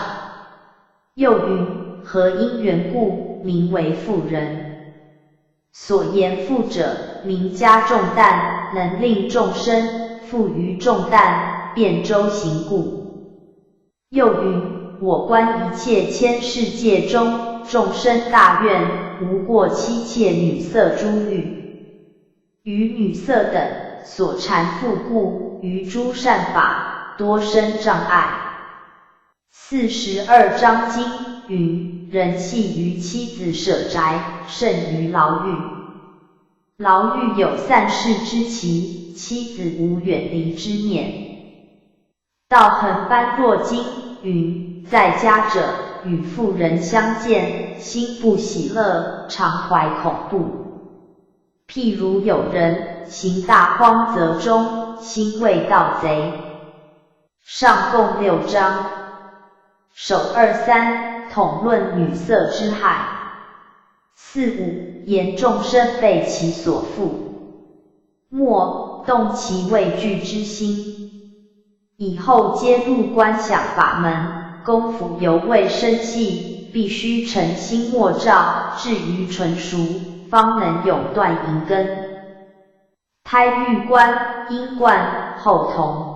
又云：何因缘故，名为妇人？所言妇者，名加重担，能令众生负于重担，便周行故。又云：我观一切千世界中，众生大愿，无过妻妾女色诸欲。于女色等所缠缚故，于诸善法多生障碍。42章经云：人系于妻子舍宅，甚于牢狱。牢狱有散世之期，妻子无远离之念。道恒般若经云：在家者，与妇人相见，心不喜乐，常怀恐怖。譬如有人行大荒泽中，心畏盗贼。上共6章。首23统论女色之害。45言众生被其所缚。末动其畏惧之心。以后皆入观想法门，功夫犹未深细，必须诚心默照，至于纯熟，方能永断淫根。胎育观、阴观、后同。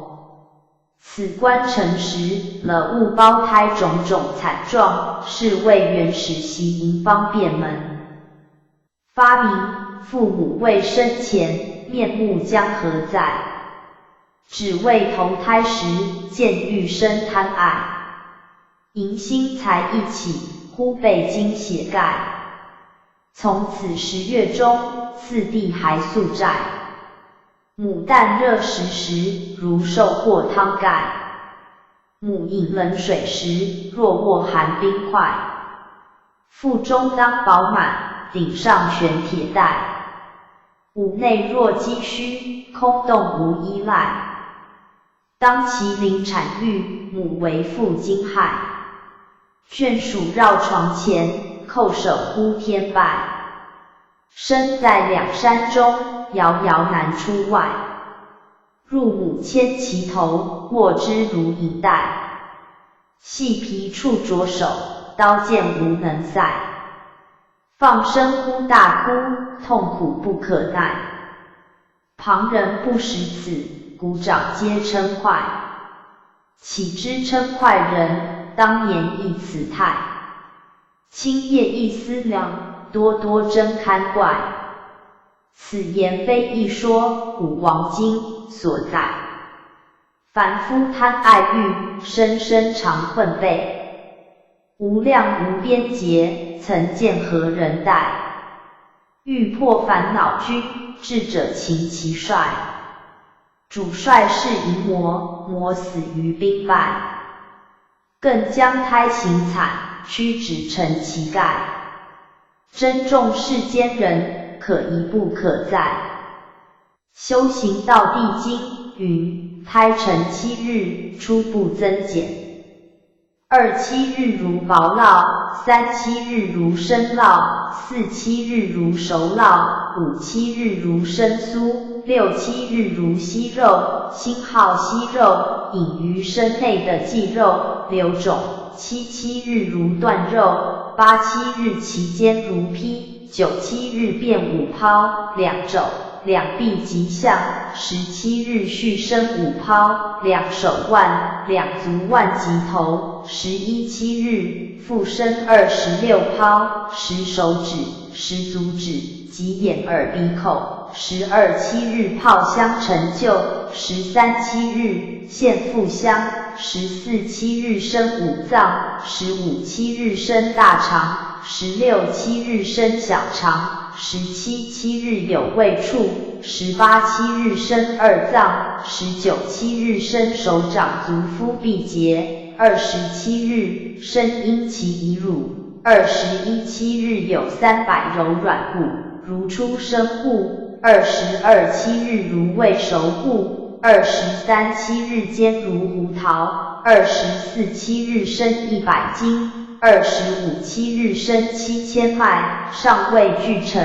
此观成时，了悟胞胎种种惨状，是为原始习淫方便门。发明父母未生前，面目将何在？只为投胎时，见欲生贪爱。淫心才一起，忽被经血盖。从此10月中，次第还宿债。母啖热食时，如受过汤盖；母饮冷水时，若握寒冰块。腹中当饱满，顶上悬铁带。五内若积虚，空洞无依赖。当其临产育，母为父惊骇。眷属绕床前，叩首呼天拜。身在两山中，遥遥难出外。入母牵其头，握之如银带。细皮触着手，刀剑无能赛。放声呼大哭，痛苦不可耐。旁人不识此，鼓掌皆称快。岂知称快人，当年亦此态。今夜一思量，多多真堪怪。此言非一说，古王经所载。凡夫贪爱欲，生生常困悖。无量无边劫，曾见何人待？欲破烦恼君，智者擒其帅。主帅是淫魔，魔死于兵败。更将胎行惨，屈指成其盖。珍重世间人，可一不可再。修行道地经云：胎成7日，初不增减。27日如薄烙，37日如生烙，47日如熟烙，57日如生酥，67日如息肉，星号息肉，隐于身内的肌肉流肿；77日如断肉，87日其间如坯，97日变五抛两肘两臂吉祥，17日续生5抛，两手腕，两足腕及头，11、7日复生26抛，10手指，10足指及眼耳鼻口，12、7日泡香成就，13、7日现复香，14、7日生五脏，15、7日生大肠，16、7日生小肠，17、7日有味触，18、7日生二脏，19、7日生手掌足肤臂节，27日生阴脐遗乳，21、7日有300柔软骨，如出生物，22、7日如未熟物，23、7日坚如胡桃，24、7日生100斤，25、7日生7000脉，尚未具成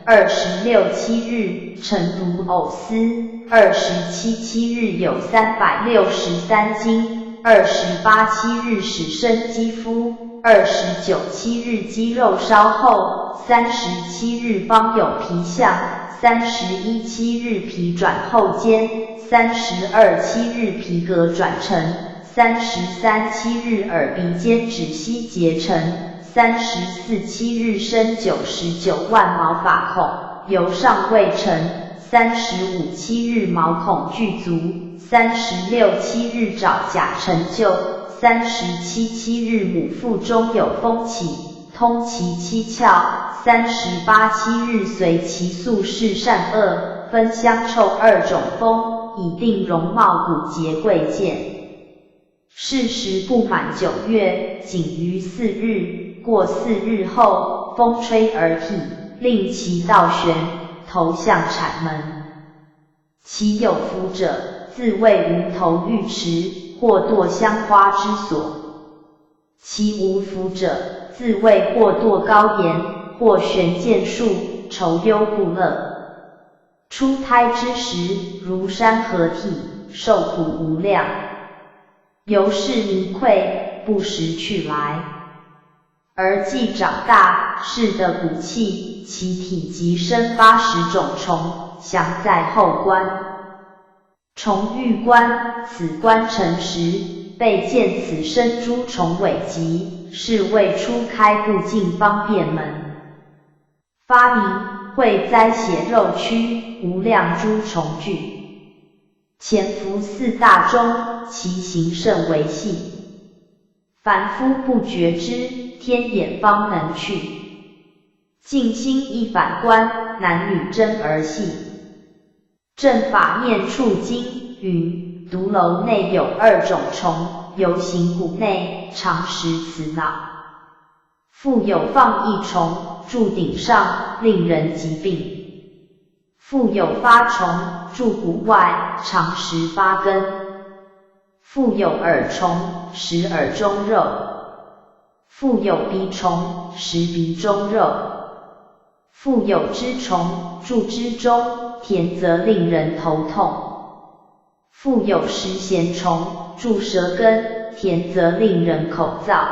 ，26、7日成如藕丝，27、7日有363斤，28、7日始生肌肤，29、7日肌肉稍厚，37日方有皮相，31、7日皮转后坚，32、7日皮革转成，33、7日耳鼻间指息结成，34、7日生99万毛发孔，由尚未成，35、7日毛孔具足，36、7日爪甲成就，37、7日母腹中有风起，通其七窍，38、7日随其宿世善恶，分香臭2种风，以定容貌骨节贵贱。是时不满9月，仅余4日，过4日后，风吹而起，令其倒悬，头向产门。其有福者，自谓无头玉池，或堕香花之所；其无福者，自谓或堕高岩，或悬剑树，愁忧不乐。出胎之时，如山河体，受苦无量。由是迷溃，不时去来。而既长大，是得骨气，其体即生80种虫，详在后观。虫欲观，此观成时，被见此生诸虫尾集，是谓初开不尽方便门。发明会栽血肉躯，无量诸虫具。潜伏4大中，其形甚为细，凡夫不觉之，天眼方能去。静心一反观，男女真儿戏。正法念处经云：毒楼内有2种虫，游行谷内，常食此脑。复有放逸虫，住顶上，令人疾病。复有发虫，住骨外，常食发根。复有耳虫，食耳中肉。复有鼻虫，食鼻中肉。复有肢虫，住肢中，甜则令人头痛。复有食咸虫，住舌根，甜则令人口燥。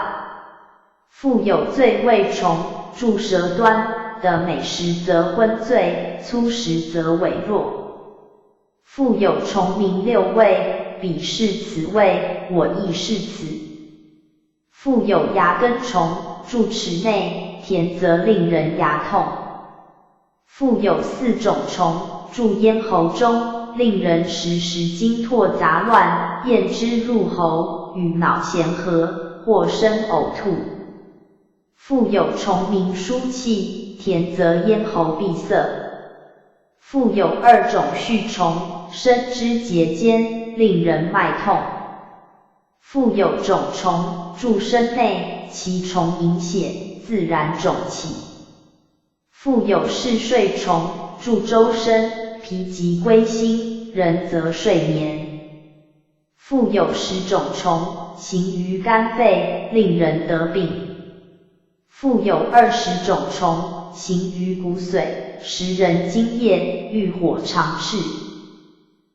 复有醉味虫，住舌端，得美食则昏醉，粗食则痿弱。复有虫名6味，彼是此味，我亦是此。复有牙根虫，住齿内，甜则令人牙痛。复有4种虫，住咽喉中，令人时时经唾杂乱，咽之入喉，与脑弦合，或生呕吐。复有虫名输气，甜则咽喉闭塞。复有2种续虫，生之节间，令人脉痛。复有种虫，住身内，其虫饮血，自然肿起。复有嗜睡虫，住周身，疲极归心，人则睡眠。复有10种虫，行于肝肺，令人得病。复有20种虫，行于骨髓，食人津液，欲火常炽。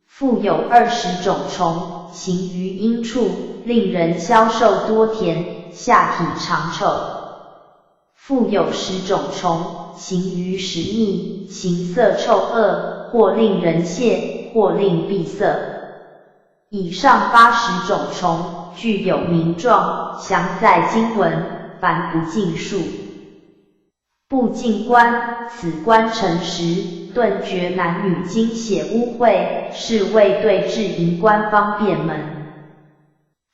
复有20种虫，行于阴处，令人消瘦多甜，下体常臭。复有10种虫，形于实逆，形色臭恶，或令人泄，或令闭塞。以上80种虫，具有名状，详在经文，凡不尽数。不净观，此观诚实，顿绝男女精血污秽，是谓对治淫观方便门。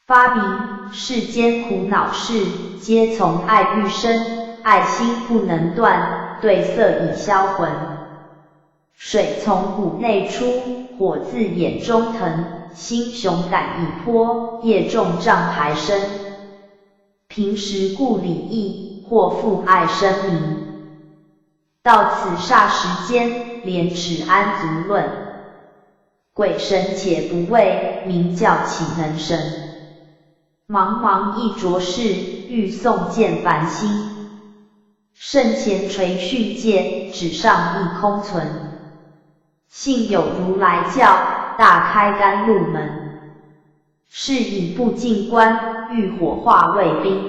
发明世间苦恼事，皆从爱欲生，爱心不能断，对色已销魂。水从骨内出，火自眼中腾，心雄胆已脱，业重障还生。平时故礼义，或复爱生民。到此霎时间，廉耻安足论？鬼神且不畏，明教岂能生？茫茫一浊世，欲诵见凡心。圣贤垂训诫，纸上亦空存。幸有如来教，大开甘露门。是以不净观，欲火化为冰。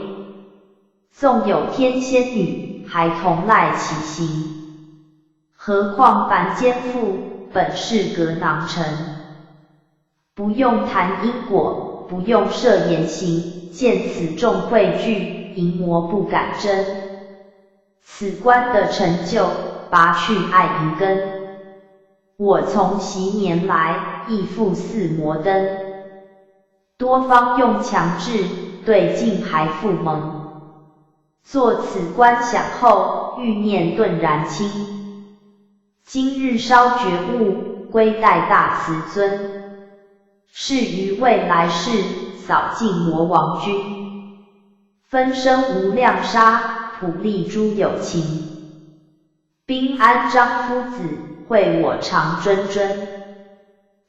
纵有天仙女，还同赖其行。何况凡间妇，本是隔囊尘。不用谈因果，不用设言行，见此众汇聚，淫魔不敢争。此观的成就，拔去爱淫根。我从昔年来，亦复似摩登。多方用强制，对境还复蒙。作此观想后，欲念顿然清。今日稍觉悟，归待大慈尊。是于未来世，扫尽魔王军。分身无量沙，普利诸有情。宾安张夫子，会我常谆谆。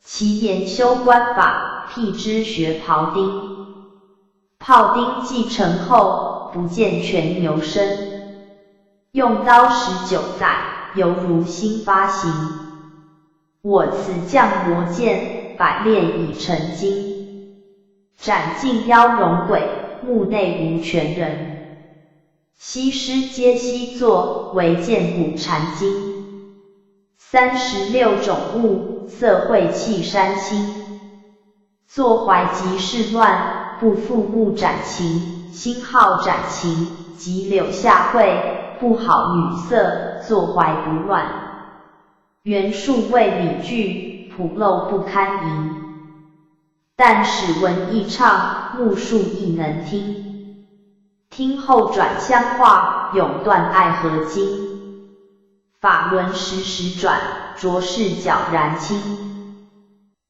其言修观法，辟之学庖丁。庖丁既成后，不见全牛身。用刀19载，犹如新发行。我此降魔剑，百炼已成精。斩尽妖容鬼，目内无全人。西施皆悉作，唯见古禅经。36种物，色晦气山心。作怀极事乱，不复目斩情，心好斩情，即柳下惠，不好女色，作怀不乱。原数为理具，朴陋不堪淫。但使闻意畅，目数亦能听。听后转相化，永断爱河经。法轮时转，浊世皎然清。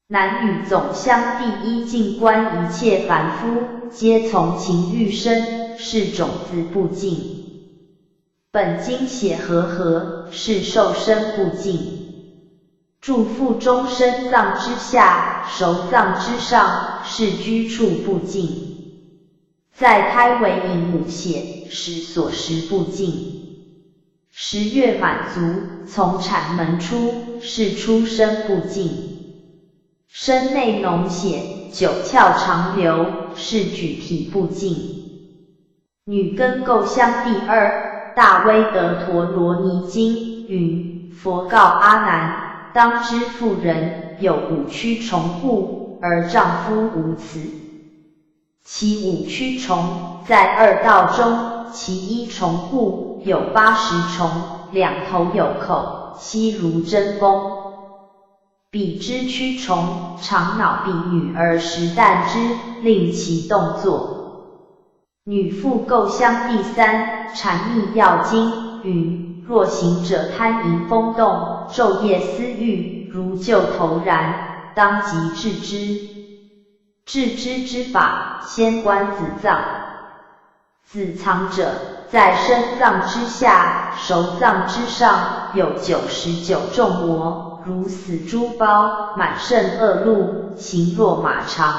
男女总相第一净观，一切凡夫，皆从情欲生，是种子不净。本经写和，是受身不净。住腹中身脏之下，熟脏之上，是居处不净。在胎为引母血，使所食不净。10月满足，从产门出，是出生不净。身内脓血，9窍长流，是举体不净。女根构相第2，大威德陀罗尼经云：佛告阿难，当知妇人有5蛆虫护，而丈夫无此。其5蛆虫，在2道中，其一虫护有80虫，2头有口，悉如针锋。彼之蛆虫，常恼婢女而食啖之，令其动作。女妇构相第3，禅密要经云：若行者贪淫风动，昼夜思欲，如旧头燃，当即治之。治之之法，先观子脏。子藏者，在身脏之下，熟脏之上，有99众魔，如死猪包，满身恶露，形若马肠。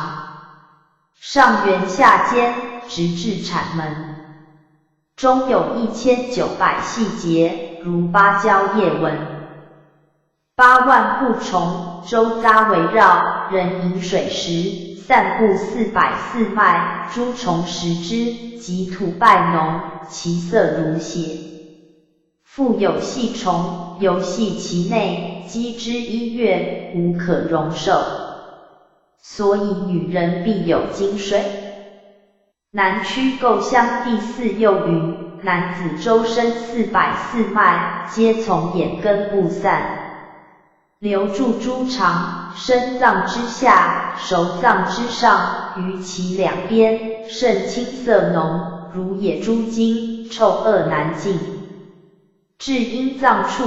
上缘下尖，直至产门。中有1900细节，如芭蕉叶纹。8万户虫，周匝围绕，人饮水食，散布440脉，诸虫食之，即土败脓，其色如血。复有细虫，游戏其内，击之1月，无可容受。所以女人必有经水。南区构乡第4又云，男子周身440脉，皆从眼根部散，流注诸肠，身脏之下，手脏之上，于其两边，甚青色浓，如野猪精，臭恶难尽。至阴脏处，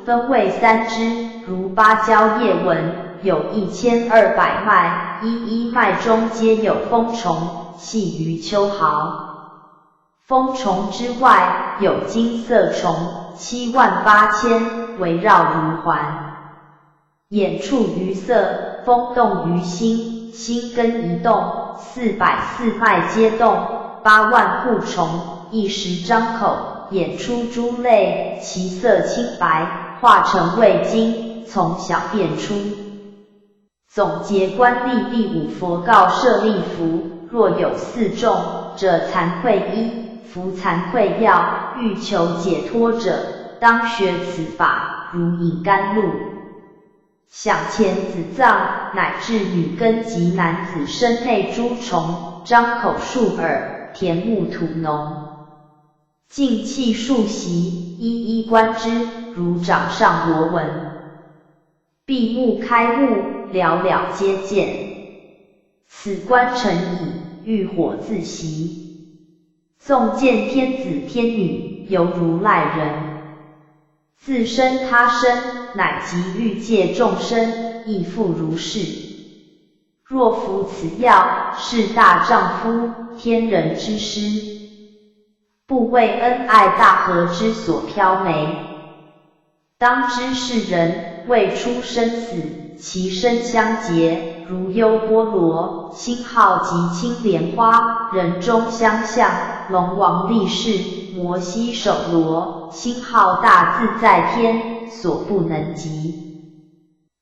分为3支，如芭蕉叶纹，有1200脉，一脉中皆有蜂虫，系于秋毫。蜂虫之外，有金色虫78000，围绕如环。眼处于色，风动于心，心根一动，440脉皆动，8万户虫，一时张口，眼出珠泪，其色清白，化成味精，从小便出。总结观例第5佛告舍利弗，若有4众者，惭愧衣，服惭愧药，欲求解脱者，当学此法，如饮甘露。想前子脏，乃至女根及男子身内诸虫，张口漱耳，甜木吐脓，净气数息，一一观之，如掌上螺纹。闭目开目，了了皆见。此观成矣，欲火自息。纵见天子天女，犹如赖人。自身他身，乃即欲界众生，亦复如是。若服此药，是大丈夫，天人之师，不为恩爱大和之所飘媚。当知是人，未出生死，其身相结，如优波罗，星号及青莲花，人中相像，龙王力士，摩西手罗，星号大自在天，所不能及。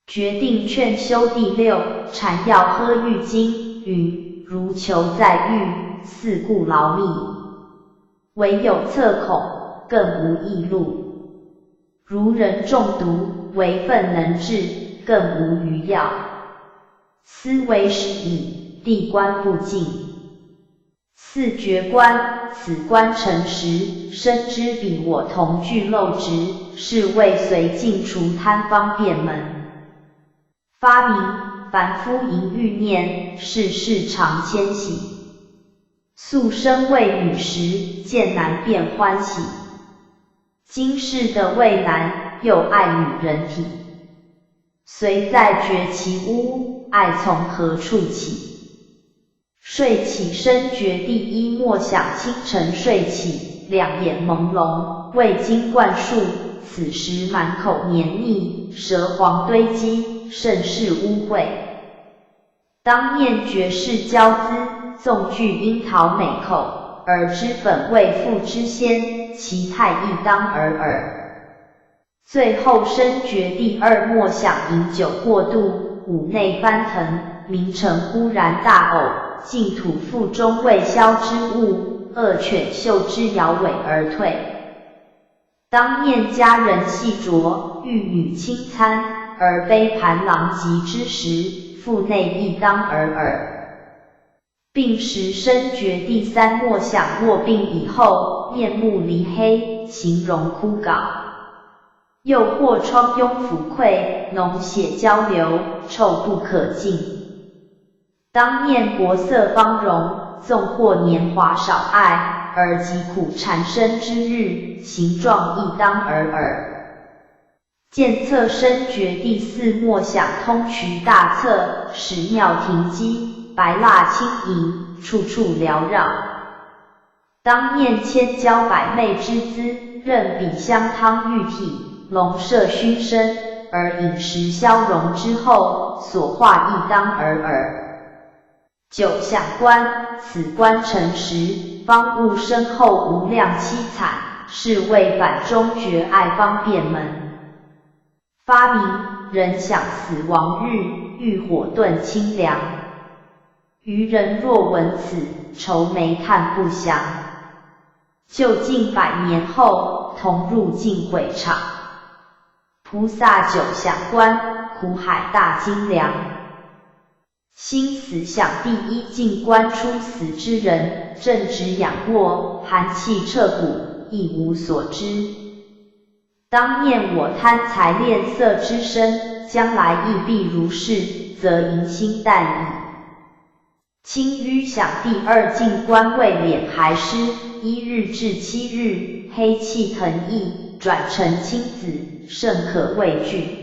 决定劝修第6禅要呵喻经云：如求在狱，四顾劳力，唯有侧恐，更无异路。如人中毒，唯愤能治，更无余药。斯为始矣，地观不尽。4觉观，此观诚实，深知彼我同具漏执，是谓随境除贪方便门。发明凡夫淫欲念，世事常迁徙。素身为女时，见男便欢喜。今世的为男，又爱女人体。虽在觉其污，爱从何处起？睡起身觉第1默想清晨睡起，两眼朦胧，未经灌输，此时满口黏腻，舌黄堆积，甚是污秽。当念觉是娇姿，纵具樱桃美口，而脂粉味馥之鲜，其态亦当尔尔。最后深觉第2默想饮酒过度，五内翻腾，名成忽然大呕，净吐腹中未消之物，恶犬嗅之摇尾而退。当念家人细酌，玉女轻餐，而杯盘狼藉之时，腹内亦当尔尔。病时深觉第3默想卧病以后，面目离黑，形容枯槁，又或疮痈腐溃，脓血交流，臭不可尽。当念国色芳容，纵或年华少爱，而疾苦缠身之日，形状亦当尔尔。见侧深觉第4默想通衢大侧，屎尿停机，白蜡轻盈，处处缭绕。当念千娇百媚之姿，任比香汤玉体，笼麝熏身，而饮食消融之后，所化亦当尔尔。9想观，此观诚实，方悟深厚无量凄惨，是谓反中觉爱方便门。发明人想死亡日，欲火炖清凉。愚人若闻此，愁眉叹不详。就近100年后，同入净会场。菩萨久享观，苦海大精良。心死想第一净观出死之人，正直仰卧，寒气彻骨，一无所知。当念我贪财恋色之身，将来亦必如是，则迎心淡矣。清淤想第2净观为敛还湿，1日至7日，黑气腾溢，转成青紫，甚可畏惧。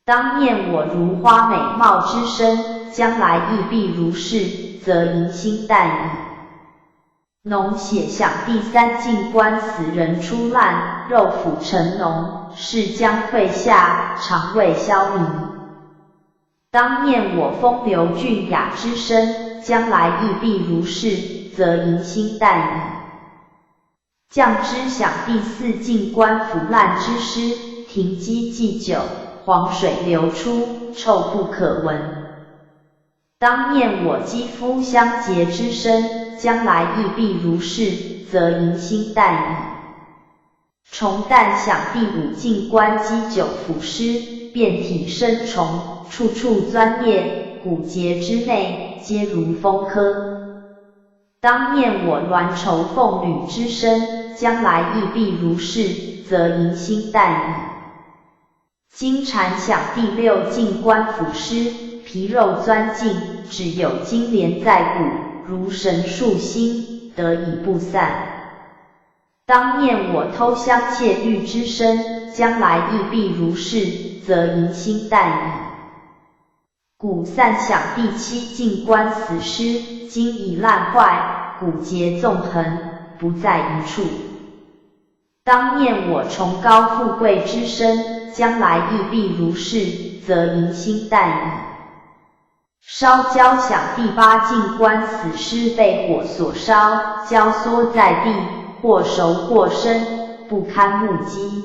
当念我如花美貌之身，将来亦必如是，则迎心淡矣。脓血想第3净观死人出烂，肉腐成脓，是将退下，肠胃消弭。当念我风流俊雅之身，将来亦必如是，则迎心淡矣。降之想第4净观腐烂之尸，停机既久，黄水流出，臭不可闻。当念我肌肤相洁之身，将来亦必如是，则迎心淡矣。虫蛋想第5净观积久腐尸，遍体生虫，处处钻灭，骨节之内，皆如风科。当念我鸾绸凤履之身，将来亦必如是，则迎心淡矣。金蝉想第6净观腐尸，皮肉钻进，只有金莲在骨，如神树心，得以不散。当念我偷香窃玉之身，将来亦必如是，则迎心淡矣。骨散想第7净观死尸，筋已烂坏，骨节纵横，不在一处。当念我崇高富贵之身，将来亦必如是，则迎心淡矣。烧焦想第8净观死尸被火所烧，焦缩在地，或熟或生，不堪目击。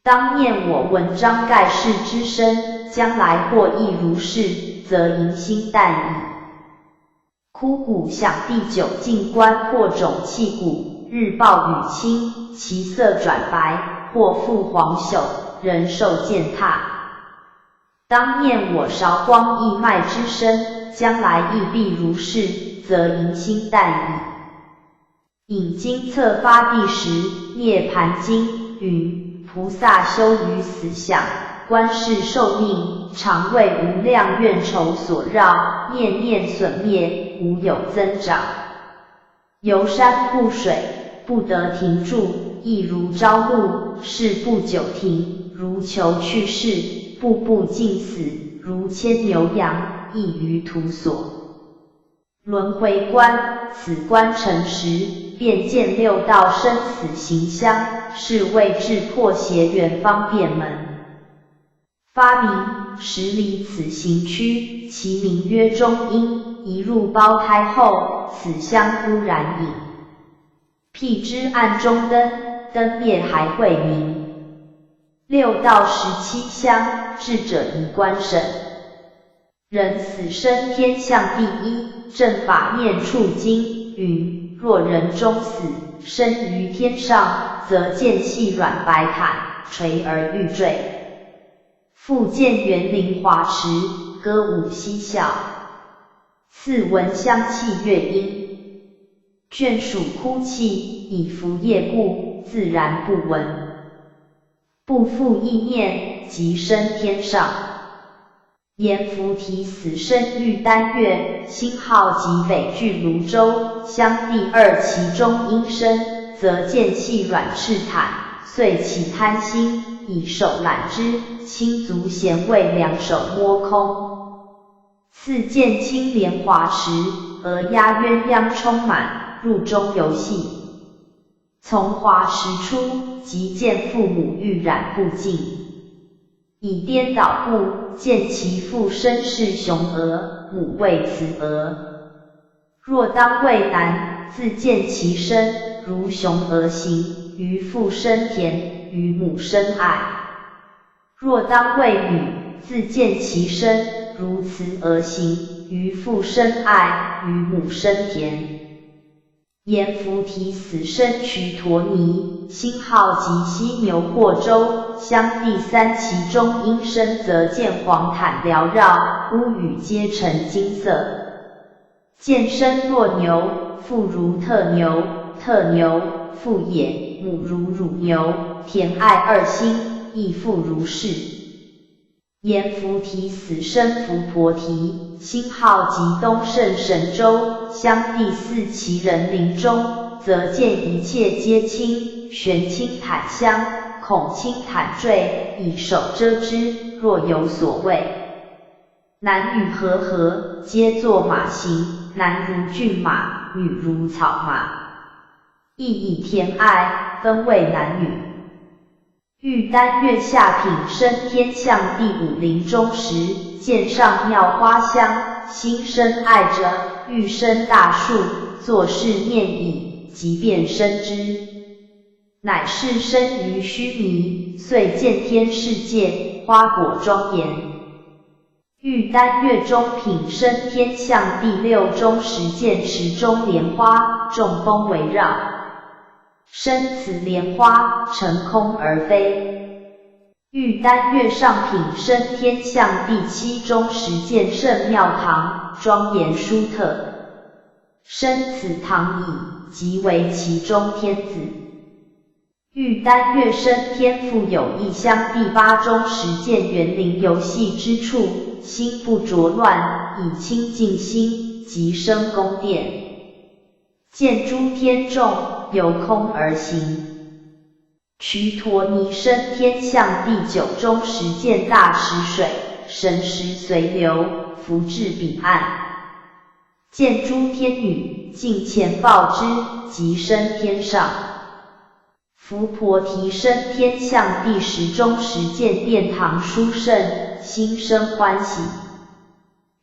当念我文章盖世之身，将来或亦如是，则迎心淡矣。枯骨想第9净观或种气骨，日暴雨倾，其色转白，或复黄朽，人受践踏。当念我韶光溢脉之身，将来亦必如是，则迎心淡矣。引经册发第10涅盘经云：菩萨修于死想，观世受命，常为无量怨愁所绕，念念损灭，无有增长。游山瀑水，不得停住，亦如朝露，是不久停，如求去世，步步尽死，如牵牛羊，亦于途所。轮回观，此观成时，便见6道生死行相，是谓智破邪缘方便门。发明10里此行区，其名曰中阴，一入胞胎后，此香忽然隐。辟之暗中灯，灯灭还会明。6道17香，智者宜观审。人死生天象第一，正法念处经云：若人终死，生于天上，则见细软白毯，垂而欲坠。复见园林华池，歌舞嬉笑。次闻香气乐音，眷属哭泣，以服业故，自然不闻。不复意念，即升天上。阎浮提死生欲丹月，星号即北俱泸州，相第2其中阴生，则见细软赤毯，遂起贪心，以手揽之，亲足咸味两手摸空。次见青莲华池，鹅鸭鸳鸯充满，入中游戏。从华池出，即见父母欲染不尽，以颠倒故，见其父身是雄鹅，母为雌鹅。若当为男，自见其身如雄鹅形，于父生田，于母生爱。若当为女，自见其身，如此而行，于父生爱，于母生田。阎浮提死生瞿陀尼，星号即犀牛或周，相第三其中阴生则见黄毯缭绕，屋宇皆呈金色。见身若牛，父如特牛，特牛，父也，母如乳牛，田爱二心，亦复如是。阎浮提死生伏婆提，星号即东胜神州，相第四其人林中，则见一切皆青，悬青毯香，恐青毯坠，以手遮之，若有所谓。男女和合，皆作马形，男如骏马，女如草马，亦以田爱分为男女。欲丹月下品生天象第五林中时，见上妙花香，心生爱者，欲生大树，作是念已，即便生之。乃是生于须弥，遂见天世界，花果庄严。欲丹月中品生天象第六中时，见池中莲花，众峰围绕。生此莲花，成空而飞。欲丹月上品生天象第七中时，见圣妙堂，庄严殊特。生此堂已，即为其中天子。欲丹月生天复有异香第八中时，见园林游戏之处，心不着乱，以清净心，即生宫殿。见诸天众，由空而行。瞿陀尼生天象第九中时，见大池水，神识随流，浮至彼岸。见诸天女，尽前报之，即升天上。伏婆提生天象第十中时，见殿堂殊胜，心生欢喜。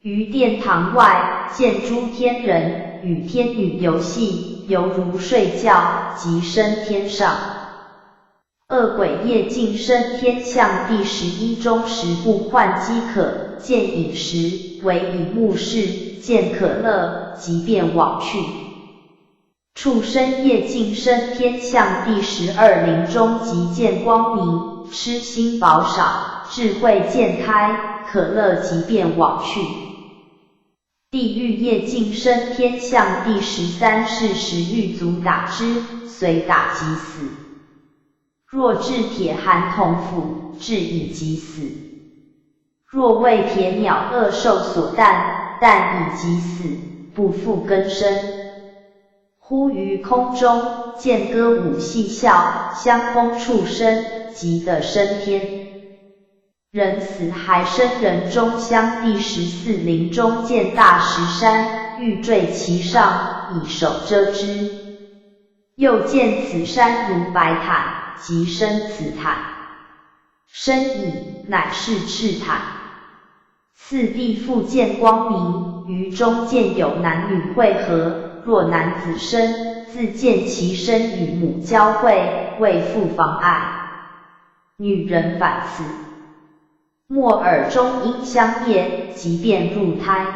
于殿堂外，见诸天人与天女游戏，犹如睡觉，即升天上。恶鬼夜尽生天象第11中时，不患饥渴，见饮食，唯以目视，见可乐，即便往去。畜生夜尽生天象第12林中，即见光明，痴心饱少，智慧渐开，可乐即便往去。地狱夜尽生天象第13是时，狱卒打之，遂打即死。若至铁函筒斧，至以即死。若为铁鸟恶兽所啖，啖以即死，不复更生。忽于空中，见歌舞戏笑，香风畜生，即得升天。人死还生人中香第14林中，见大石山，欲坠其上，以手遮之。又见此山如白毯，即生此毯。生已，乃是赤毯。次第复见光明，于中见有男女会合，若男子生，自见其身与母交会，未复妨碍。女人反此。莫耳中因相业，即便入胎。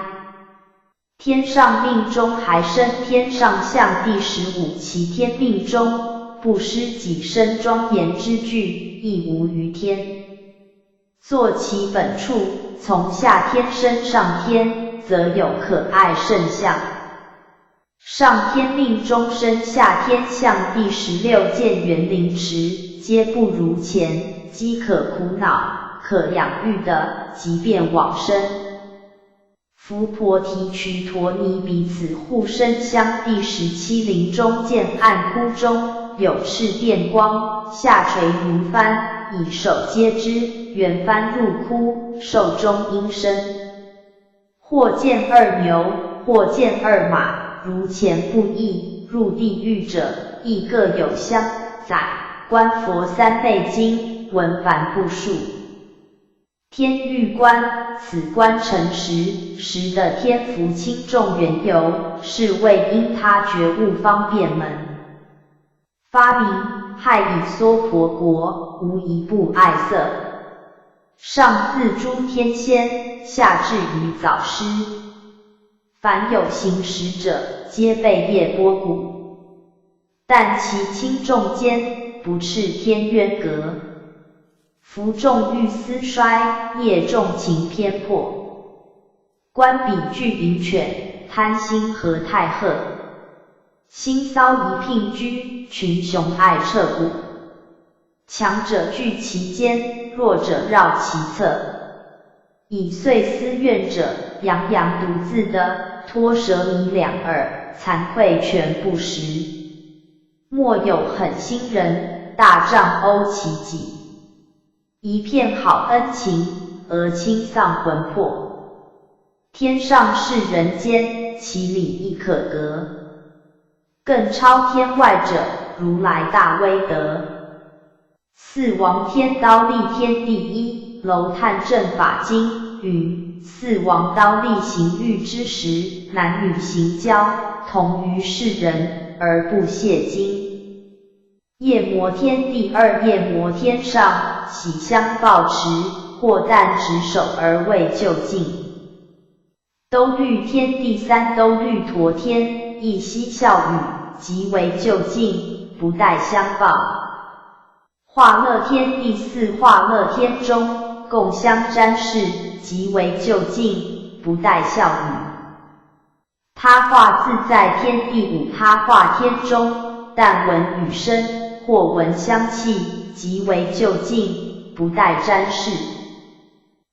天上命中还生天上象第15其天命中，不失己身庄严之具，亦无于天。作其本处，从下天升上天，则有可爱圣象。上天命中生下天象第16见园林池，皆不如前，饥渴苦恼，可养育的，即便往生。伏婆提瞿陀尼彼此互生香第17林中，见暗窟中有赤电光，下垂如幡，以手接之，圆幡入窟，受中阴身。或见二牛，或见二马，如前不异，入地狱者，亦各有相载。观佛三昧经，闻凡不数。天狱观，此观成实，实的天福轻重缘由，是为因他觉悟方便门。发明，害以娑婆国，无一不爱色。上自诸天仙，下至于早师。凡有行识者，皆被业波谷。但其轻重间，不啻天渊隔。福重欲思衰，业重情偏破。观彼俱灵犬，贪心何太赫。心骚一牝居，群雄爱彻骨。强者聚其间，弱者绕其侧。以遂思怨者，洋洋独自的，脱舌迷两耳，惭愧全不实。莫有狠心人，大丈殴其己。一片好恩情，而轻丧魂魄。天上是人间，其理亦可得。更超天外者，如来大威德。四王天刀立天第一，楼探正法经云：四王刀立行欲之时，男女行交，同于世人，而不亵精。夜摩天第二，夜摩天上，喜相抱持，或但执手而未就近。兜率天第三，兜率陀天，一嬉笑语，即为就近，不待相抱。化乐天第四，化乐天中，共相瞻视，即为就近，不待笑语。他化自在天第五，他化天中，但闻语声，或闻香气，即为就近，不待瞻视。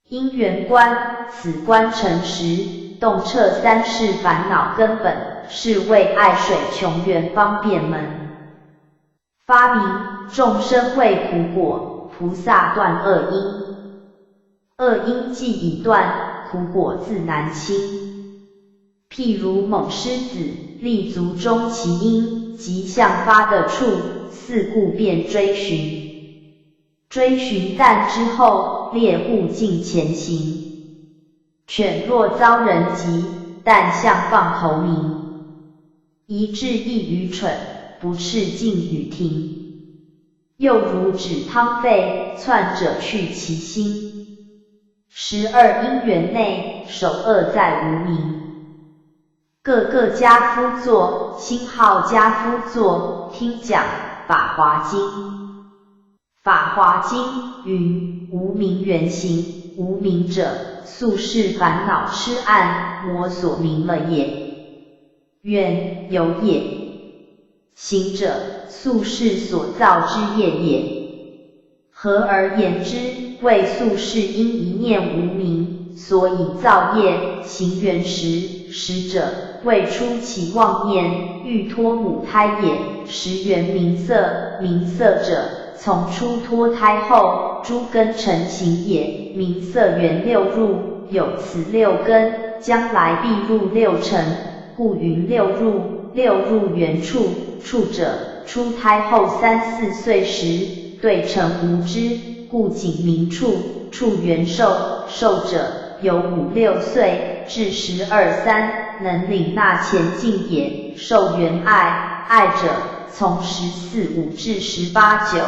因缘观，此观成实，洞彻三世烦恼根本，是为爱水穷源方便门。发明众生为苦果，菩萨断恶因。恶因既已断，苦果自难清。譬如猛狮子，立足终其因，即向发的处，四顾便追寻。追寻但之后，猎户尽前行。犬若遭人击，但向放头鸣。一智亦愚蠢，不啻尽语停。又如指汤沸，窜者去其心。12因缘内，首恶在无明。个个家夫作，心好家夫作，听讲法华经。法华经云：无明原形，无明者，宿世烦恼痴暗，魔所明了也。缘有也。行者，宿世所造之业也。合而言之，为宿世因一念无明，所以造业。行缘识者，为初起妄念，欲脱母胎也。识缘名色，名色者，从初脱胎后，诸根成形也。名色缘六入，有此六根，将来必入六尘，故云六入。六入缘处，处者，出胎后3、4岁时，对成无知，故仅名处。处缘寿，寿者，由5、6岁至12、3，能领纳前进也。寿缘爱，爱者，从14、5至18、9，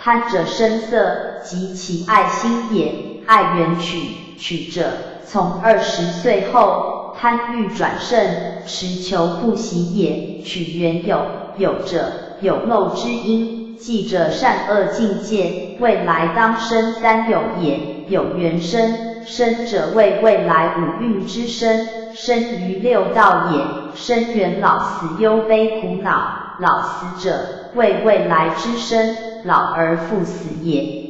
贪者声色，即其爱心也。爱缘取，取者，从20岁后，贪欲转胜，持求不息也。取缘有，有者，有漏之因，记着善恶境界，未来当生三有也。有缘生，生者为未来五蕴之生，生于六道也。生缘老死忧悲苦恼，老死者为未来之生，老而复死也。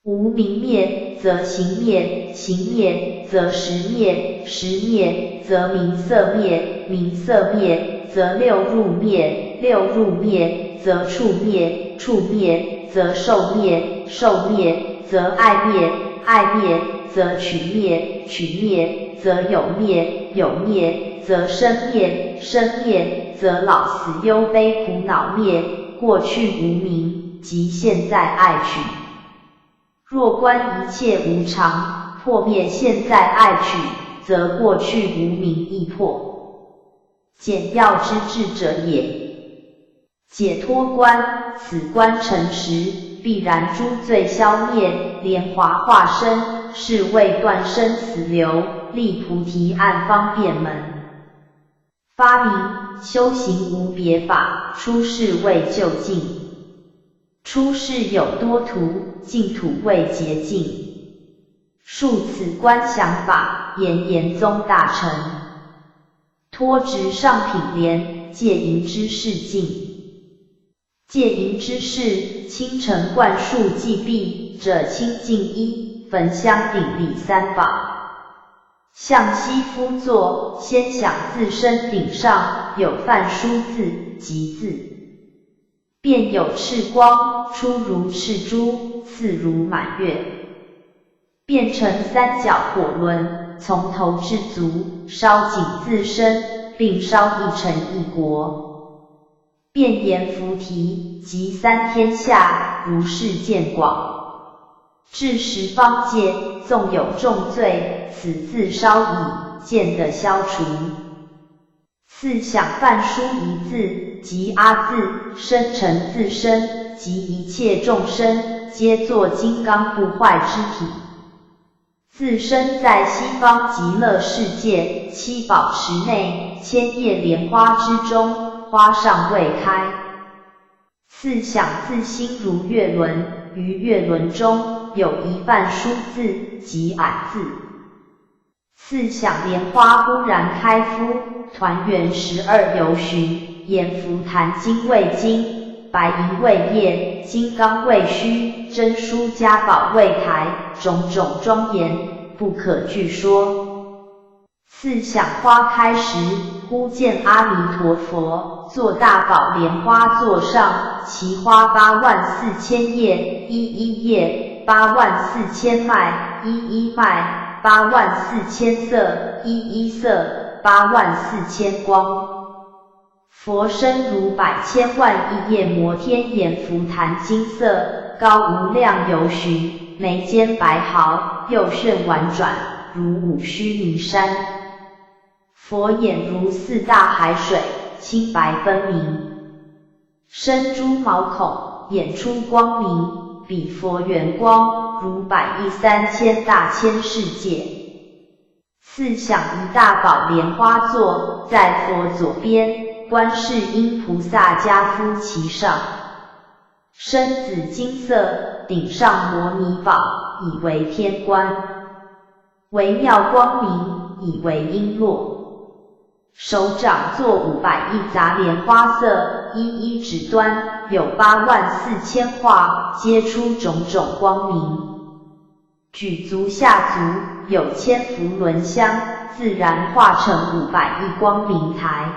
无明灭，则行灭；行灭，则识灭；识灭，则名色灭；名色灭，则六入灭；六入灭，则处灭；处灭，则受灭；受灭，则爱灭；爱灭，则取灭；取灭，则有灭；有灭，则生灭；生灭，则老死忧悲苦恼灭。过去无明，即现在爱取。若观一切无常，破灭现在爱取，则过去无明亦破。简要之至者也。解脱观，此观成实，必然诛罪消灭，莲华化身，是为断生死流，立菩提暗方便门。发明修行无别法，出世为就近。出世有多途，净土为捷径。述此观想法，言言宗大成。托直上品莲，戒淫之事尽。戒淫之事，清晨灌漱既毕者清净一，焚香顶礼三宝。向西夫坐，先想自身顶上有梵书字及字，便有赤光，出如赤珠，似如满月，变成三角火轮，从头至足，烧尽自身，并烧一城一国，遍延菩提，及三天下，如是见广。至十方界，纵有重罪，此自烧已，见得消除。四想梵书一字，即阿字，生成自身，及一切众生，皆作金刚不坏之体。自身在西方极乐世界，七宝池内，千叶莲花之中，花尚未开。四想自心如月轮，于月轮中有一梵书字，即俺字。四想莲花忽然开敷，团圆12由旬，阎浮檀金为金，白银为叶，金刚为须，真书家宝为台，种种庄严，不可具说。四想花开时，忽见阿弥陀佛坐大宝莲花座上，其花84000叶，一一叶84000脉，一一脉84000色，一一色84000光。佛身如百千万亿叶摩天阎浮檀金色，高无量由旬，眉间白毫，右旋婉转，如五须弥山。佛眼如四大海水，清白分明，身珠毛孔，眼出光明，彼佛圆光，如1亿3000大千世界。四想一大宝莲花座，在佛左边，观世音菩萨家敷其上，身紫金色，顶上摩尼宝，以为天冠，微妙光明，以为璎珞。手掌作500亿杂莲花色，一一指端有84000画，皆出种种光明。举足下足有千福轮香，自然化成500亿光明台。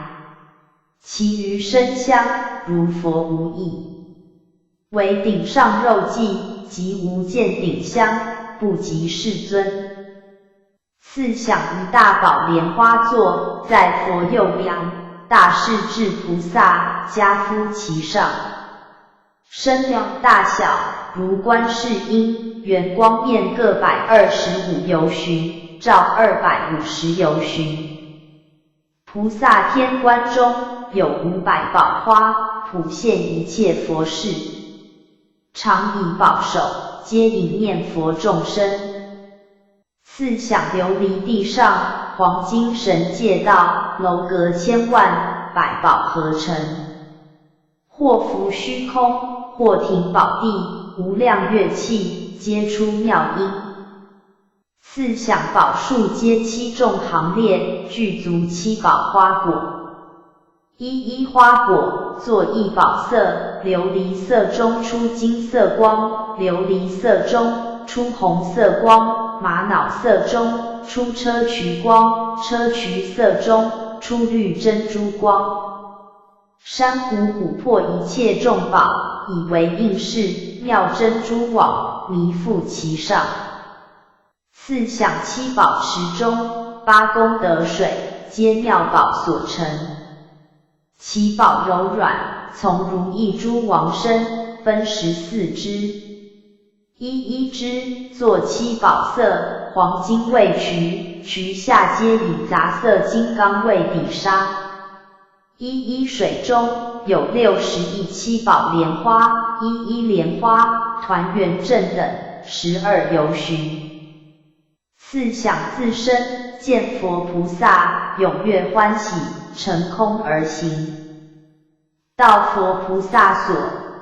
其余身香如佛无异，唯顶上肉髻及无见顶香，不及世尊。四想一大宝莲花座，在佛右边，大势至菩萨家敷其上，身量大小如观世音，圆光面各125由旬，照250由旬。菩萨天冠中有500宝花，普现一切佛事，常以宝手，皆引念佛众生。四想琉璃地上，黄金神界道，楼阁千万，百宝合成，或浮虚空，或停宝地，无量乐器，皆出妙音。四想宝树皆7众行列，具足7宝花果，一一花果作一宝色，琉璃色中出金色光，琉璃色中出红色光，玛瑙色中出砗磲光，砗磲色中出绿珍珠光。珊瑚琥珀一切众宝，以为应饰，妙珍珠网弥覆其上。四想7宝池中，8功德水，皆妙宝所成。其宝柔软，从如意珠王身，分14支，一一支作7宝色，黄金为渠，渠下皆以杂色金刚为底沙。一一水中有60亿7宝莲花，一一莲花团圆正等12由旬。4想自身，见佛菩萨，踊跃欢喜，乘空而行。到佛菩萨所，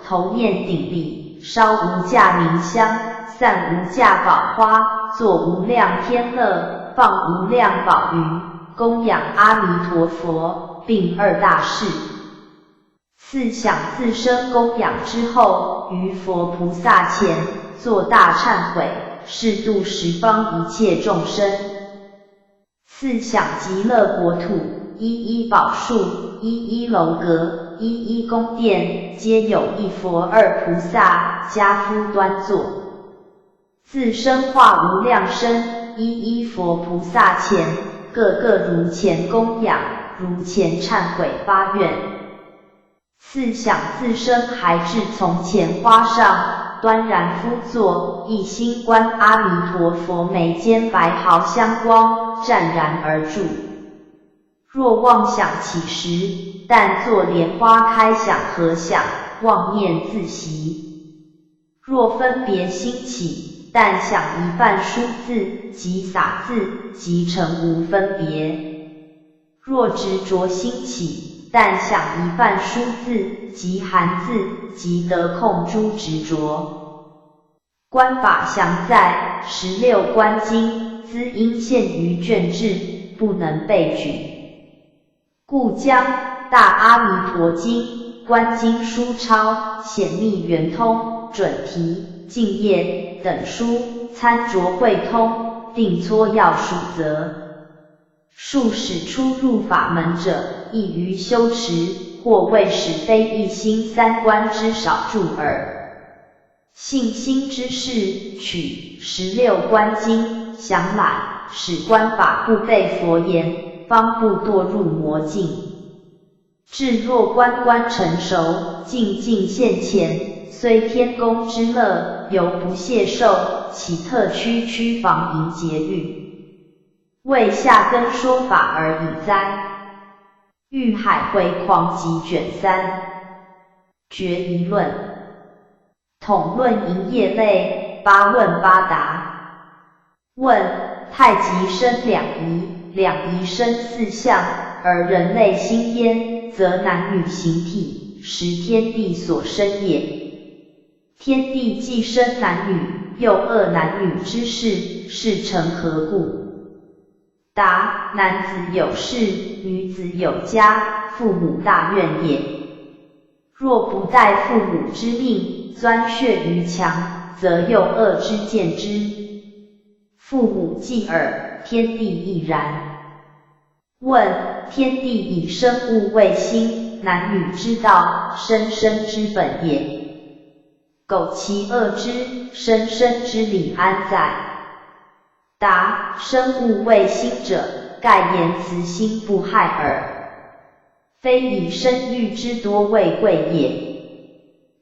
头念顶礼，烧无价名香，散无价宝花，作无量天乐，放无量宝云，供养阿弥陀佛，并2大事。4想自身供养之后，于佛菩萨前作大忏悔，是度十方一切众生。4想极乐国土，一一宝树，一一楼阁，一一宫殿，皆有一佛2菩萨，家夫端坐。自身化无量身，一一佛菩萨前，个个如前供养，如前忏悔发愿。4想自身还至从前花上，端然敷坐，一心观阿弥陀佛，眉间白毫香光湛然而住。若妄想起时，但作莲花开想合想，妄念自习。若分别心起，但想一瓣书字，即洒字，即成无分别。若执着心起，但想一瓣书字，即含字，即得空诸执着。观法详在16观经，兹因限于卷制，不能备举。故将大阿弥陀经、观经书钞、显密圆通、准提、净业等书参酌会通，定撮要数则。数使初入法门者，易于修持，或为使非一心3观之少助耳。信心之事，取16观经详览，使观法不被佛言，方不堕入魔境。至若观观成熟，静静现前，虽天宫之乐，犹不屑受，岂特区防迎劫狱？为下根说法而已哉。玉海辉狂集卷3决疑论统论营业类8问8答。问：太极生2仪，2仪生4象，而人类心焉，则男女形体，实天地所生也。天地既生男女，又恶男女之事，是成何故？答：男子有事，女子有家，父母大怨也。若不待父母之命，钻穴于墙，则又恶之见之。父母既尔，天地亦然。问：天地以生物为心，男女之道，生生之本也。苟其恶之，生生之理安在？答：生物为心者，盖言慈心不害耳。非以生育之多为贵也。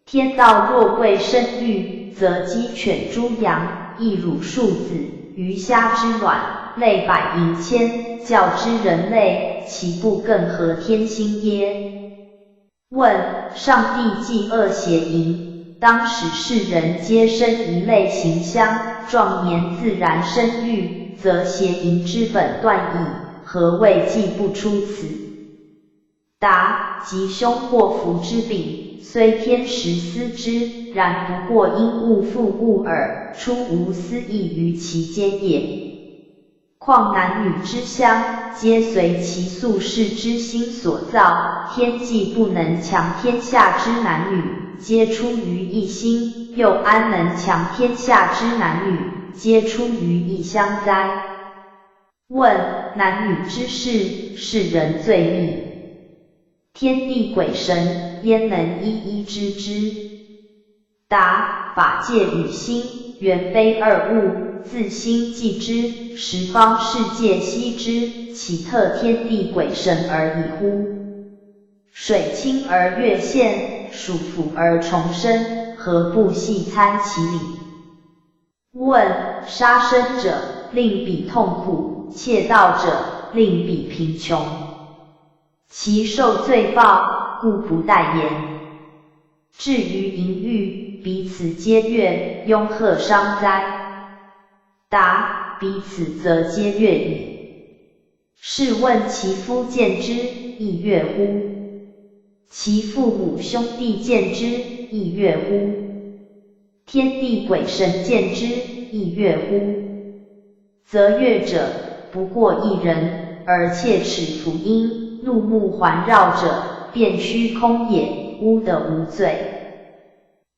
天道若贵生育，则鸡犬猪羊，一乳数子，鱼虾之卵，类百盈千，较之人类，岂不更合天心耶？问：上帝既恶邪淫，当使世人皆生一类形象，壮年自然生育，则邪淫之本断矣，何谓既不出此？答：吉凶祸福之柄，虽天时思之，然不过因物复物耳，出无私意于其间也。况男女之相，皆随其宿世之心所造，天既不能强天下之男女，皆出于一心，又安能强天下之男女，皆出于一相哉？问：男女之事，是人最密，天地鬼神，焉能一一知之？答：法界与心，原非二物，自心即知，十方世界悉知，岂特天地鬼神而已乎？水清而月现，属腐而重生，何不细参其理？问：杀生者，令彼痛苦；窃盗者，令彼贫穷。其受罪报，故不待言。至于淫欲，彼此皆悦，庸何伤哉？答：彼此则皆悦矣。试问其夫见之，亦悦乎？其父母兄弟见之，亦悦乎？天地鬼神见之，亦悦乎？则悦者，不过一人，而切齿福音，怒目环绕者，便虚空也，污得无罪。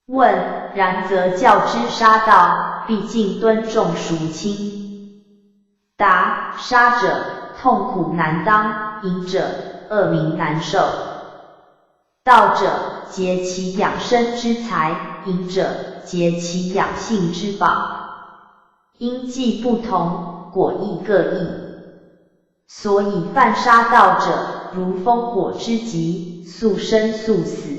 问：然则教之杀盗，必竟敦重孰轻？答：杀者，痛苦难当；淫者，恶名难受。盗者，劫其养生之财；淫者，劫其养性之宝。因计不同，果亦各异。所以犯杀盗者，如烽火之疾，速生速死；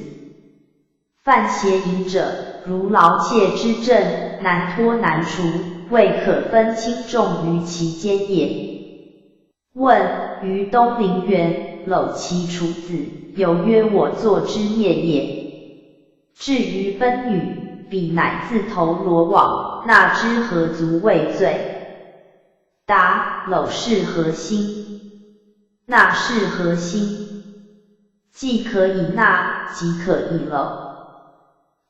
犯邪淫者，如牢窃之阵，难脱难除，未可分轻重于其间也。问：于东陵园，搂其处子，有曰我作之孽也。至于分女，彼乃自投罗网，纳之何足畏罪？答：搂是何心？纳是何心？既可以纳，即可以搂。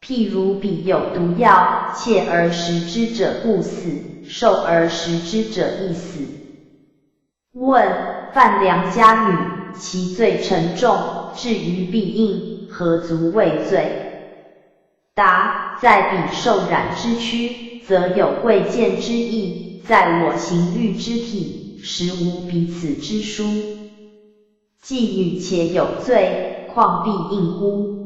譬如彼有毒药，窃而食之者不死，受而食之者亦死。问：犯良家女，其罪沉重，至于必应，何足畏罪？答：在彼受染之躯，则有贵贱之意；在我行律之体，实无彼此之殊。妓女且有罪，况必应乎？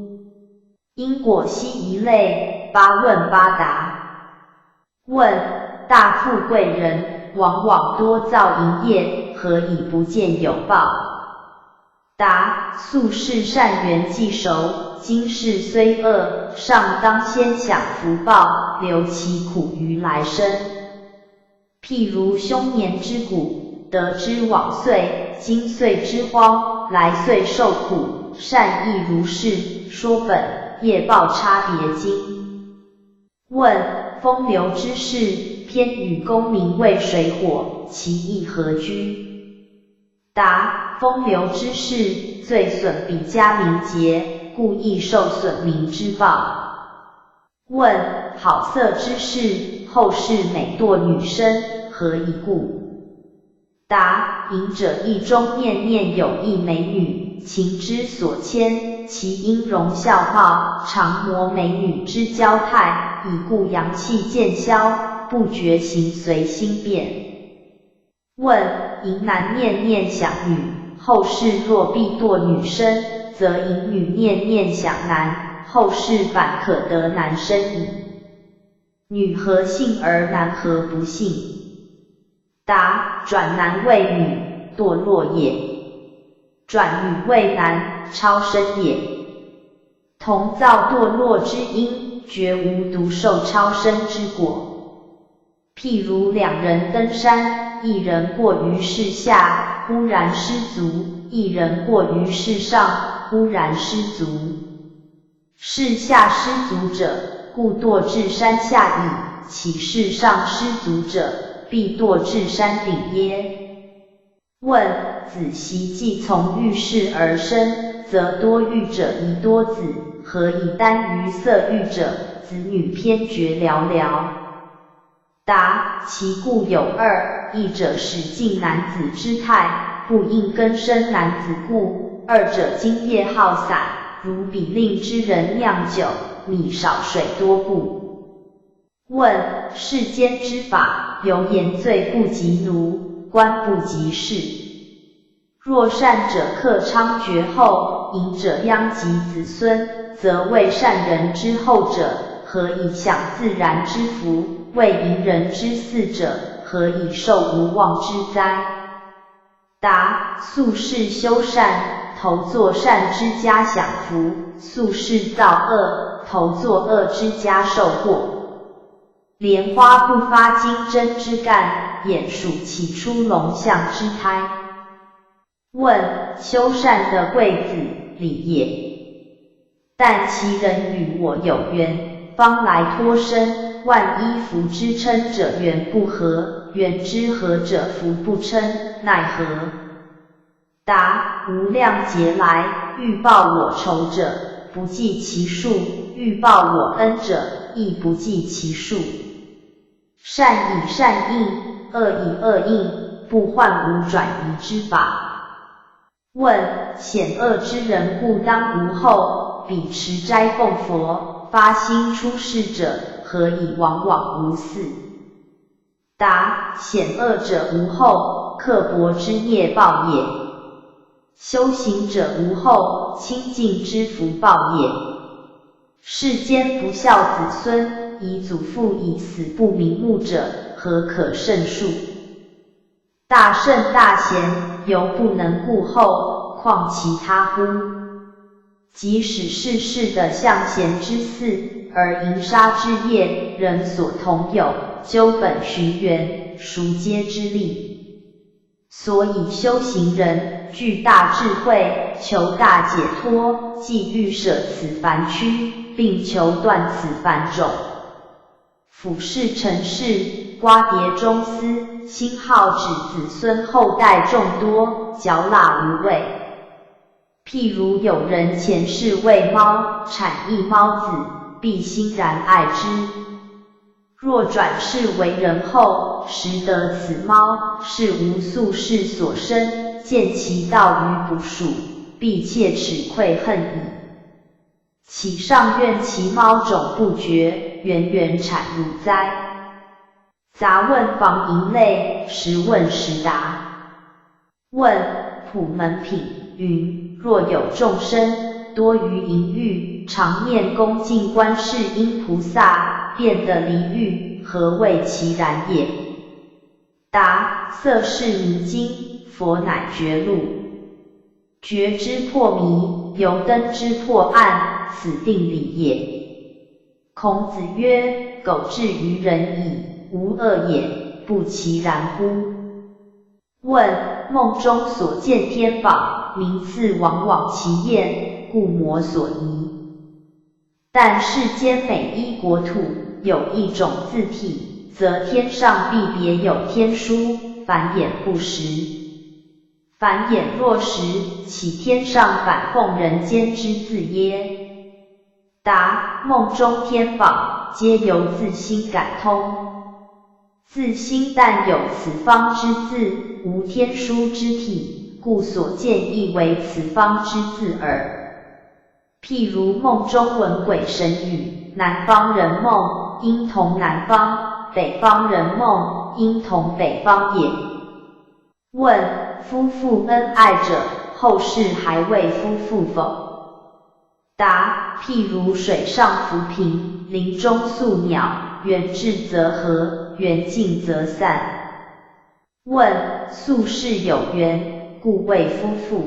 因果悉一类，八问八答。问：大富贵人，往往多造淫业，何以不见有报？答：素世善缘既熟，今世虽恶，尚当先享福报，留其苦于来生。譬如凶年之谷，得之往岁，今岁之荒，来岁受苦，善亦如是，说本业报差别经。问：风流之事，偏与功名为水火，其意何居？答：风流之事，最损彼家名节，故亦受损民之报。问：好色之事，后世每堕女生，何以故？答：淫者意中念念有一美女，情之所牵，其音容笑貌，常模美女之娇态，以故阳气渐消，不觉形随心变。问：淫男念念想女，后世若必堕女生，则淫女念念想男，后世反可得男生矣。女何幸而男何不幸？答：转男为女，堕落也；转女为男，超生也。同造堕落之因，绝无独受超生之果。譬如两人登山，一人过于势下，忽然失足；一人过于势上，忽然失足。势下失足者，故堕至山下矣；其势上失足者，必堕至山顶耶？问：子习既从欲事而生，则多欲者宜多子，何以单于色欲者，子女偏绝寥寥？答：其故有二：一者使尽男子之态，不应更生男子故；二者精液耗散，如比令之人酿酒，米少水多故。问：世间之法，犹言罪不及奴，官不及士。若善者克猖獗后，淫者殃及子孙，则为善人之后者，何以享自然之福？为淫人之嗣者，何以受无妄之灾？答：素世修善，投作善之家享福；素世造恶，投作恶之家受祸。莲花不发金针之干，眼数起出龙象之胎。问：修善的贵子，礼也。但其人与我有缘，方来脱身，万一夫之称者缘不合，缘之合者夫不称，奈何？答：无量劫来，欲报我仇者，不计其数；欲报我恩者，亦不计其数。善以善应，恶以恶应，不患无转移之法。问：险恶之人故当无后，彼持斋供佛，发心出世者，何以往往无嗣？答：险恶者无后，刻薄之业报也；修行者无后，清净之福报也。世间不孝子孙，以祖父以死不瞑目者，何可胜数？大圣大贤，犹不能顾后，况其他乎？即使世世的向贤之嗣，而淫杀之业，人所同有，究本寻源，孰皆之利？所以修行人具大智慧，求大解脱，既欲舍此凡躯，并求断此凡种。俯视尘世，瓜瓞中丝，心好指子孙后代众多，嚼蜡无味。譬如有人前世为猫，产一猫子，必欣然爱之。若转世为人后，识得此猫是无宿世所生，见其道于捕鼠，必切齿愧恨矣。岂上愿其猫种不绝，源源产汝哉？杂问防淫类，实问实答。问：普门品云：若有众生多于淫欲，常念恭敬观世音菩萨，便得离欲，何谓其然也？答：色是迷津，佛乃觉路。觉之破迷，由灯之破暗，此定理也。孔子曰：苟至于人矣，无恶也，不其然乎？问：梦中所见天宝，名次往往其艳，故魔所疑。但世间每一国土，有一种字体，则天上必别有天书，凡眼不识。凡眼若识，岂天上反奉人间之字耶？答：梦中天宝，皆由自心感通。自心但有此方之字，无天书之体，故所见亦为此方之字耳。譬如梦中闻鬼神语，南方人梦，应同南方；北方人梦，应同北方也。问：夫妇恩爱者，后世还为夫妇否？答：譬如水上浮萍，林中宿鸟，缘至则合，缘尽则散。问：宿世有缘，故为夫妇。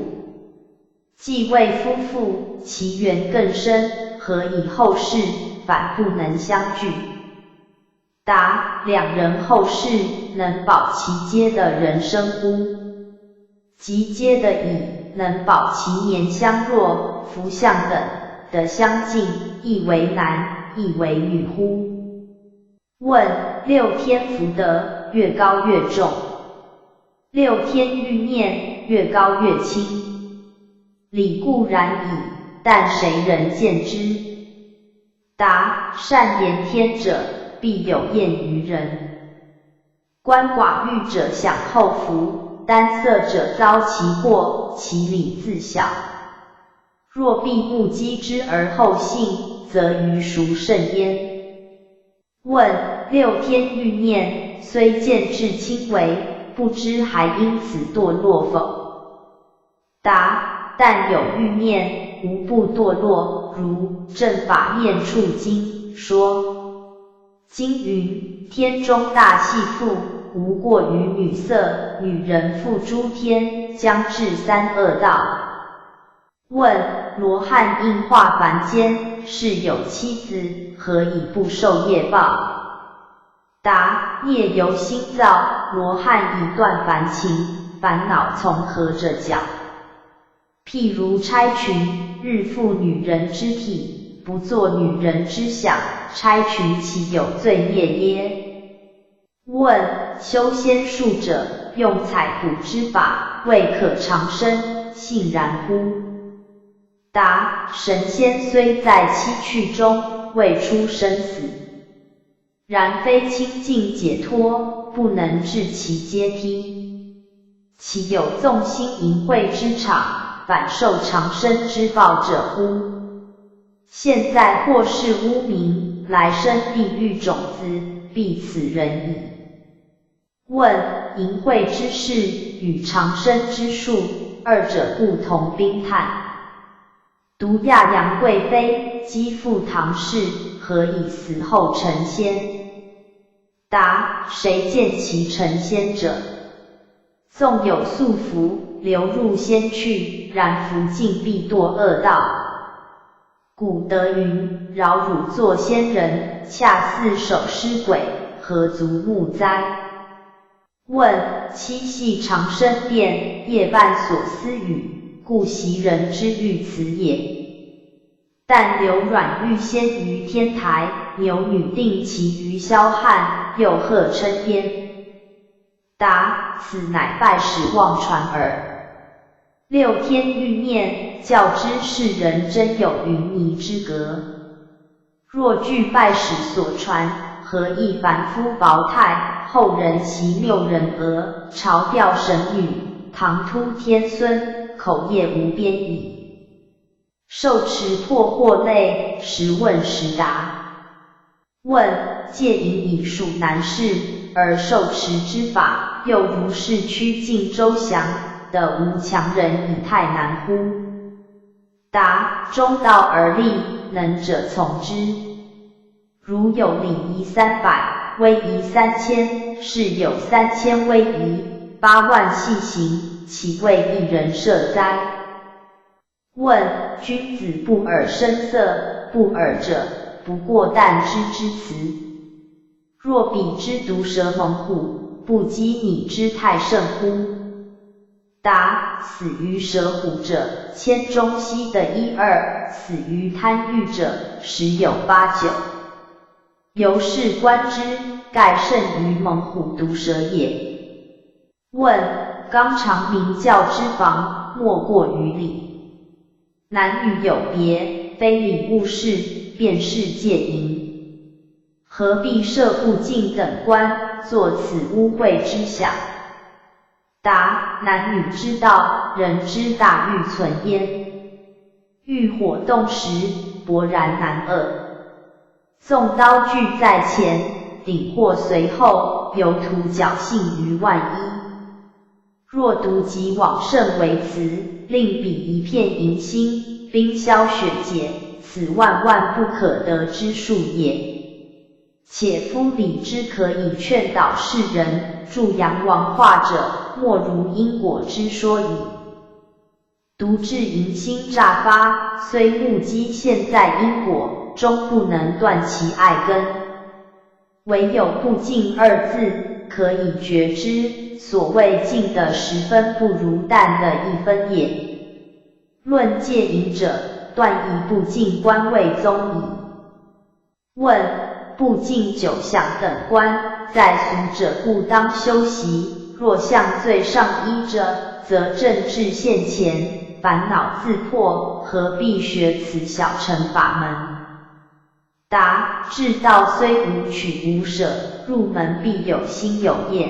既为夫妇，其缘更深，何以后世反不能相聚？答：两人后世能保其皆的人生乎？即皆的矣，能保其年相若，福相等的相近，亦为男，亦为女乎？问：六天福德，越高越重；六天欲念，越高越轻。理固然矣，但谁人见之？答：善言天者，必有厌于人。鳏寡欲者享后福，单色者遭其祸，其理自晓。若必目击之而后信，则于孰甚焉？问：六天欲念，虽见至轻微，不知还因此堕落否？答：但有欲念，无不堕落。如《正法念处经》说：经云：天中大系妇，无过于女色，女人负诸天，将至三恶道。问：罗汉应化凡间，是有妻子，何以不受业报？答：孽由心造，罗汉已断凡情，烦恼从何着脚？譬如钗裙，日复女人之体，不作女人之想，拆群其有罪孽耶？问：修仙术者，用采补之法，未可长生，信然乎？答：神仙虽在七趣中，未出生死，然非清净解脱，不能至其阶梯。其有纵心淫秽之场，反受长生之报者乎？现在或是污名，来生地狱种子，必此人矣。问：淫秽之事与长生之术，二者不同冰炭。独亚阳贵妃姬父唐氏，何以死后成仙？答：谁见其成仙者？纵有素服，流入仙去，然弗尽必堕恶道。古德云：饶汝作仙人，恰似守尸鬼，何足目哉？问：七系长生殿，夜半所思语，故袭人之欲此也。但流软欲仙于天台，牛女定其于霄汉，又何称焉？答：此乃拜史妄传耳。六天欲念，较之世人真有云泥之隔。若据拜史所传，何以凡夫薄态，后人其谬人讹，朝吊神女，唐突天孙，口业无边矣。受持破惑类，时问时答。问：戒淫已属难事，而受持之法，又如是趋近周详，的无强人以太难乎？答：中道而立，能者从之。如有礼仪300，威仪3000，是有3000威仪，8万细行，岂为一人设哉？问：君子不耳声色，不耳者，不过旦之之词。若彼之毒蛇猛虎，不击你之太甚乎？答：死于蛇虎者，千中悉得1、2；死于贪欲者，10有8、9。由是观之，盖胜于猛虎毒蛇也。问：纲常明教之防，莫过于礼。男女有别，非礼勿视，便是戒淫。何必设不敬等观，作此污秽之想？答：男女之道，人之大欲存焉。欲火动时，勃然难遏。纵刀具在前，鼎或随后，犹图侥幸于万一。若独及往圣为辞，令彼一片迎心，冰消雪解，此万万不可得之术也。且夫礼之可以劝导世人，助阳王化者，莫如因果之说矣。独至迎心乍发，虽目击现在因果，终不能断其爱根。唯有不敬2字，可以决之。所谓敬的10分，不如淡的1分也。论戒淫者，断亦不敬观为宗矣。问：不敬9项等观，在俗者故当修习，若向最上依者，则正智现前，烦恼自破，何必学此小乘法门？答：至道虽无取无舍，入门必有心有厌。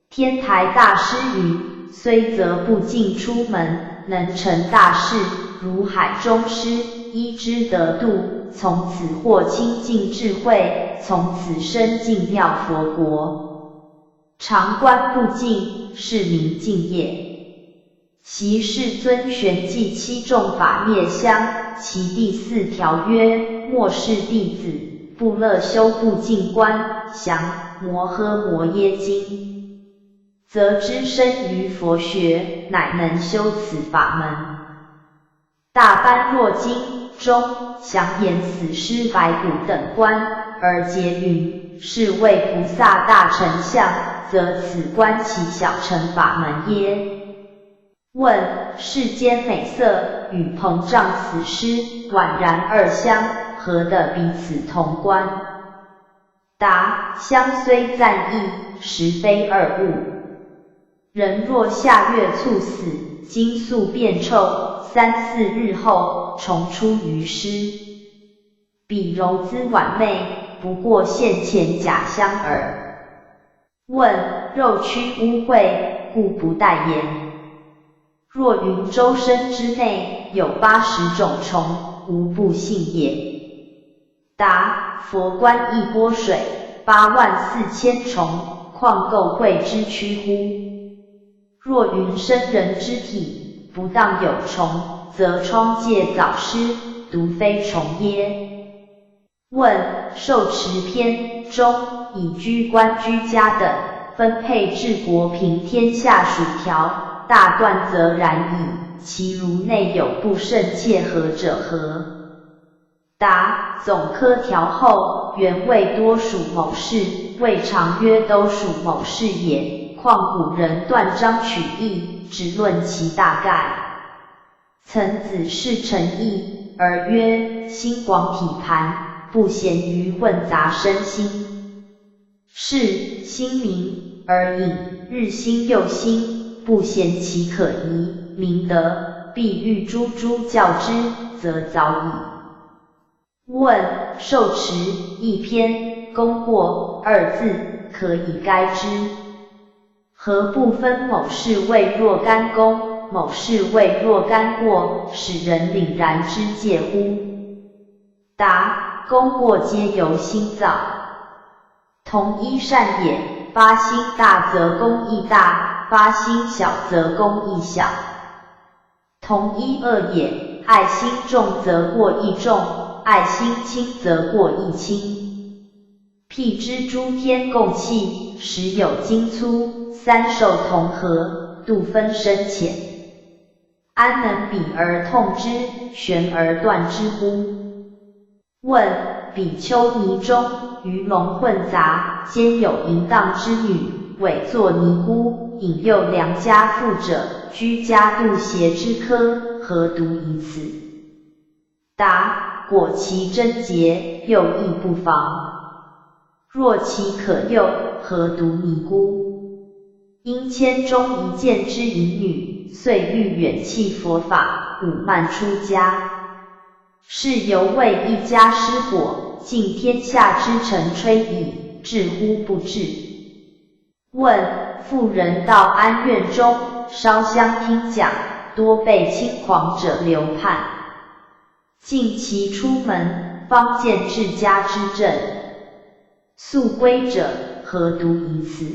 天台大师云：虽则不敬出门，能成大事，如海中狮，依之得度，从此获清净智慧，从此生净妙佛国。常观不敬，是名敬业。习世尊玄记7众法灭相，其第4条曰：末世弟子，不乐修不净观，降摩诃摩耶经。则知生于佛学，乃能修此法门。大般若经中详言死尸白骨等观，而结云：是为菩萨大乘相，则此观其小乘法门耶？问：世间美色与膨胀此诗宛然二相，何得彼此同观？答：相虽赞异，实非二物。人若下月猝死，精素变臭，3、4日后重出于诗。彼柔姿婉媚，不过现前假相耳。问：肉躯污秽，故不待言。若云周身之内有80种虫，无不信也。答：佛观一钵水，84000虫，况够会之躯乎？若云生人之体，不当有虫，则疮疥早失，独非虫耶？问：受持篇中以居官居家等分配治国平天下属条，大断则然矣，其如内有不甚切合者何？答：总科条后，原谓多属某事，未尝曰都属某事也。况古人断章取义，只论其大概。曾子是诚意，而曰：心广体盘，不咸于混杂身心。是心明而隐，日新又新，不嫌其可疑，明德，必欲诛诛教之，则早矣。问：受持一篇，功过2字，可以该之。何不分某事谓若干功，某事谓若干过，使人凛然之戒乎？答：功过皆由心造，同一善也。发心大则功亦大，发心小则功亦小。同一恶也，爱心重则过亦重，爱心轻则过亦轻。譬之诸天共气，时有精粗，3受同和，度分深浅。安能比而痛之，悬而断之乎？问：比丘尼中，鱼龙混杂，兼有淫荡之女，伪作尼姑，引诱良家妇者，居家度邪之科，何独以此？答：果其贞洁，诱亦不妨。若其可诱，何独尼姑？因千中一见之淫女，遂欲远弃佛法，侮慢出家。是犹为一家失火，尽天下之臣吹矣，至乎不至？问：妇人到庵院中，烧香听讲，多被轻狂者流叛，尽其出门，方见治家之正。速归者，何独以此？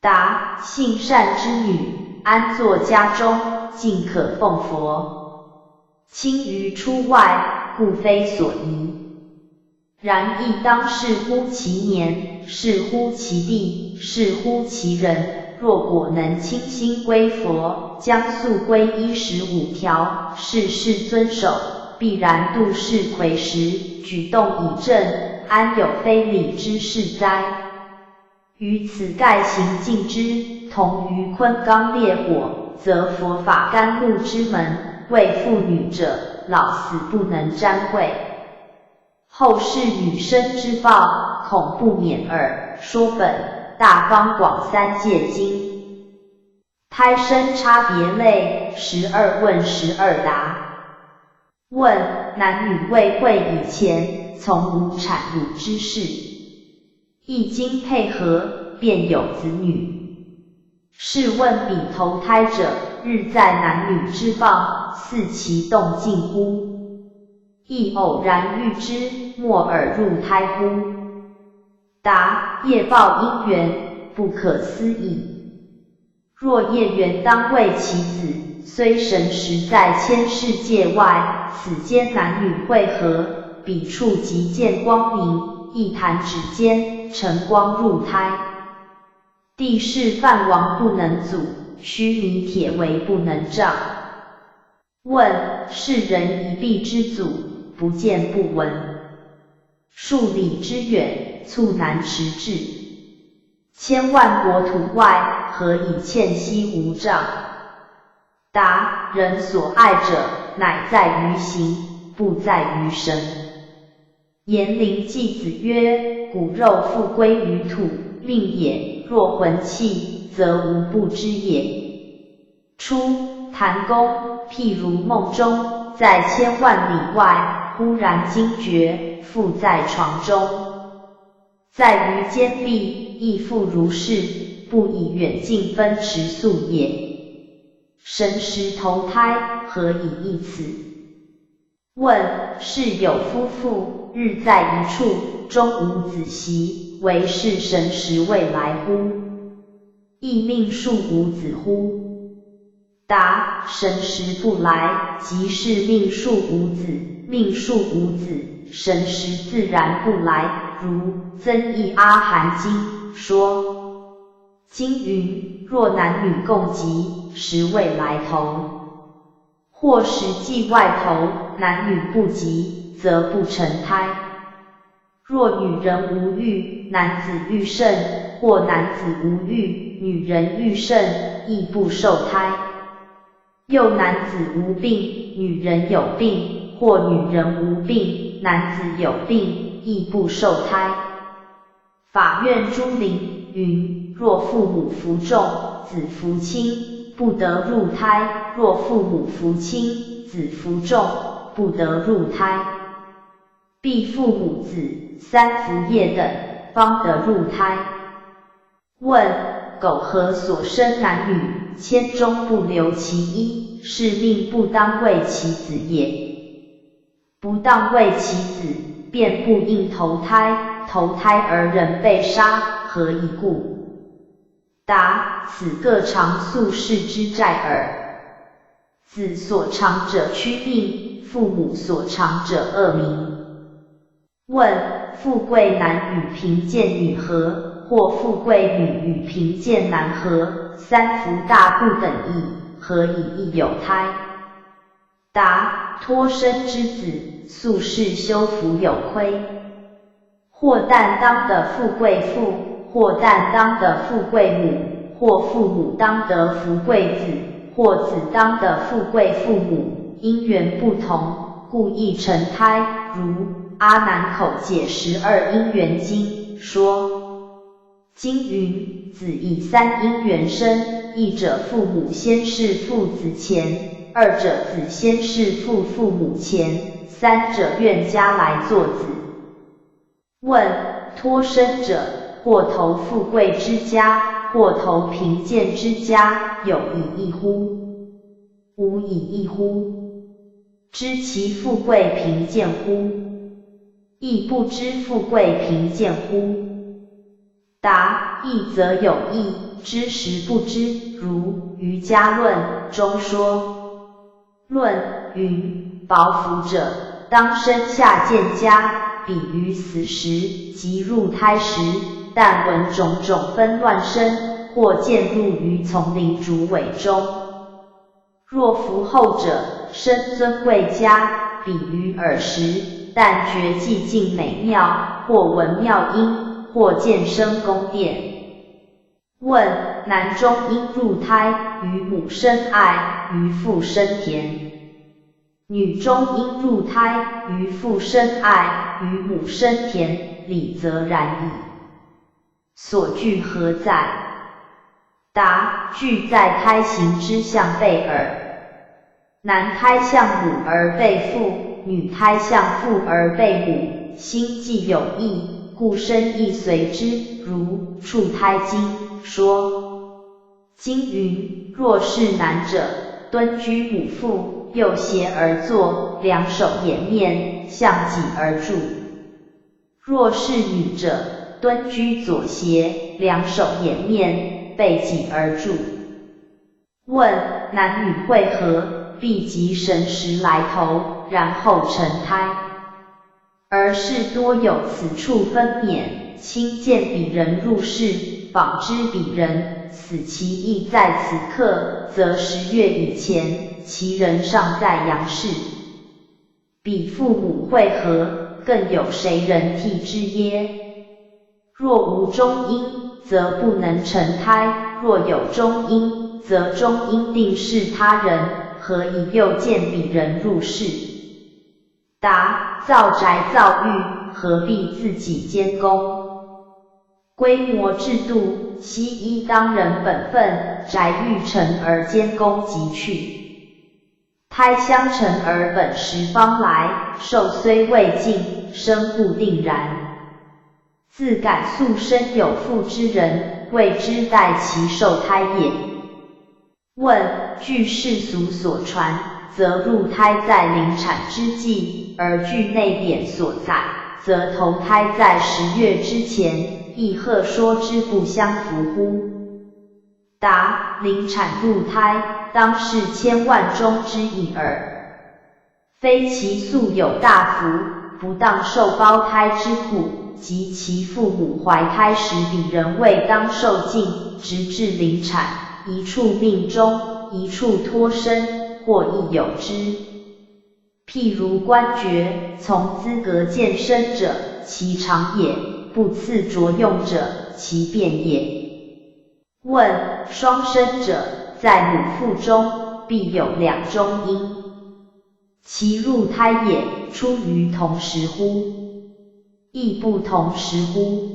答：性善之女，安坐家中，尽可奉佛。轻于出外，故非所宜。然亦当视乎其年，视乎其地，视乎其人。若果能倾心归佛，将速归15条，事事遵守，必然度世魁时，举动以正，安有非礼之事哉？于此盖行尽之，同于昆冈烈火，则佛法甘露之门，为妇女者，老死不能沾会。后世女生之报，恐不免耳。说本大方广3戒经。胎生差别类，12问12答。问：男女未会以前，从无产乳之事，一经配合，便有子女。试问彼投胎者，日在男女之傍，似其动静乎？亦偶然遇之，莫尔入胎乎？答：业报因缘，不可思议。若业缘当为其子，虽神识在千世界外，此间男女会合，彼处即见光明，一弹指间，晨光入胎。地势饭王不能阻，须弥铁围不能障。问：世人一臂之阻，不见不闻。数里之远，促难持至。千万国土外，何以欠息无障？答：人所爱者，乃在于行，不在于神。颜陵季子曰：骨肉复归于土，命也；若魂气，则无不知也。初，谭公譬如梦中，在千万里外，忽然惊觉，复在床中。在于坚壁，亦复如是，不以远近分迟速也。神识投胎，何以异此？问：是有夫妇，日在一处，终无子息，唯是神识未来乎？亦命数无子乎？答：神识不来，即是命数无子；命数无子，神识自然不来。如增益阿含经说，经云：若男女共集，实未来头。或实际外头，男女不集，则不成胎。若女人无欲，男子欲甚，或男子无欲，女人欲甚，亦不受胎。又男子无病，女人有病，或女人无病，男子有病，亦不受胎。法院朱陵云：若父母服重，子服轻，不得入胎；若父母服轻，子服重，不得入胎。必父母子三服液等，方得入胎。问：苟合所生男女，千中不留其一，是命不当为其子也。不当为其子，便不应投胎，投胎而人被杀，何以故？答：此各偿宿世之债耳。子所偿者屈命，父母所偿者恶名。问：富贵男与贫贱女何？或富贵女与贫贱男何？三福大不等异，何以亦有胎？答：脱生之子，宿世修福有亏。或旦当的富贵父，或旦当的富贵母，或父母当得富贵子，或子当得富贵父母，因缘不同，故亦成胎。如阿难口解12因缘经说，经云：子以三因缘生，一者父母先是父子前，二者子先是父父母前，三者愿家来作子。问：脱生者，或投富贵之家，或投贫贱之家，有以异乎？无以异乎？知其富贵贫贱乎？亦不知富贵贫贱乎？答：异则有异，知实不知。如瑜伽论中说，论云：薄福者，当生下贱家，比于死时，即入胎时，但闻种种纷乱声，或渐入于丛林竹苇中。若福后者，生尊贵家，比于耳时，但觉寂静美妙，或闻妙音，或见生宫殿。问：男中应入胎，于母生爱，于父生田；女中应入胎，于父生爱，于母生田，理则然矣。所据何在？答：据在胎形之象备耳。男胎象母而备父，女胎象父而备母，心既有异，故生亦随之。如处胎经说，经云：若是男者，敦居母腹，右胁而坐，两手掩面，向己而住；若是女者，敦居左胁，两手掩面，背己而住。问：男女会合，必即神识来头，然后成胎。而是多有此处分娩，亲见彼人入室，访知彼人，死其意在此刻，则10月以前，其人尚在阳世。彼父母会合，更有谁人替之耶？若无中因，则不能成胎；若有中因，则中因定是他人，何以又见彼人入室？答：造宅造狱，何必自己监工？规模制度，悉依当人本分，宅欲成而监工即去。胎相成而本时方来，寿虽未尽，生不定然。自感素生有妇之人，谓之待其受胎也。问：据世俗所传，则入胎在临产之际，而据内典所载，则投胎在10月之前，亦贺说之不相符乎？答：临产入胎，当是千万中之一耳。非其素有大福，不当受胞胎之苦，及其父母怀胎时彼人未当受尽，直至临产，一处命终，一处脱身，或亦有之。譬如官爵，从资格见生者，其长也；不赐着用者，其变也。问：双生者，在母腹中，必有2中因，其入胎也，出于同时乎？亦不同时乎？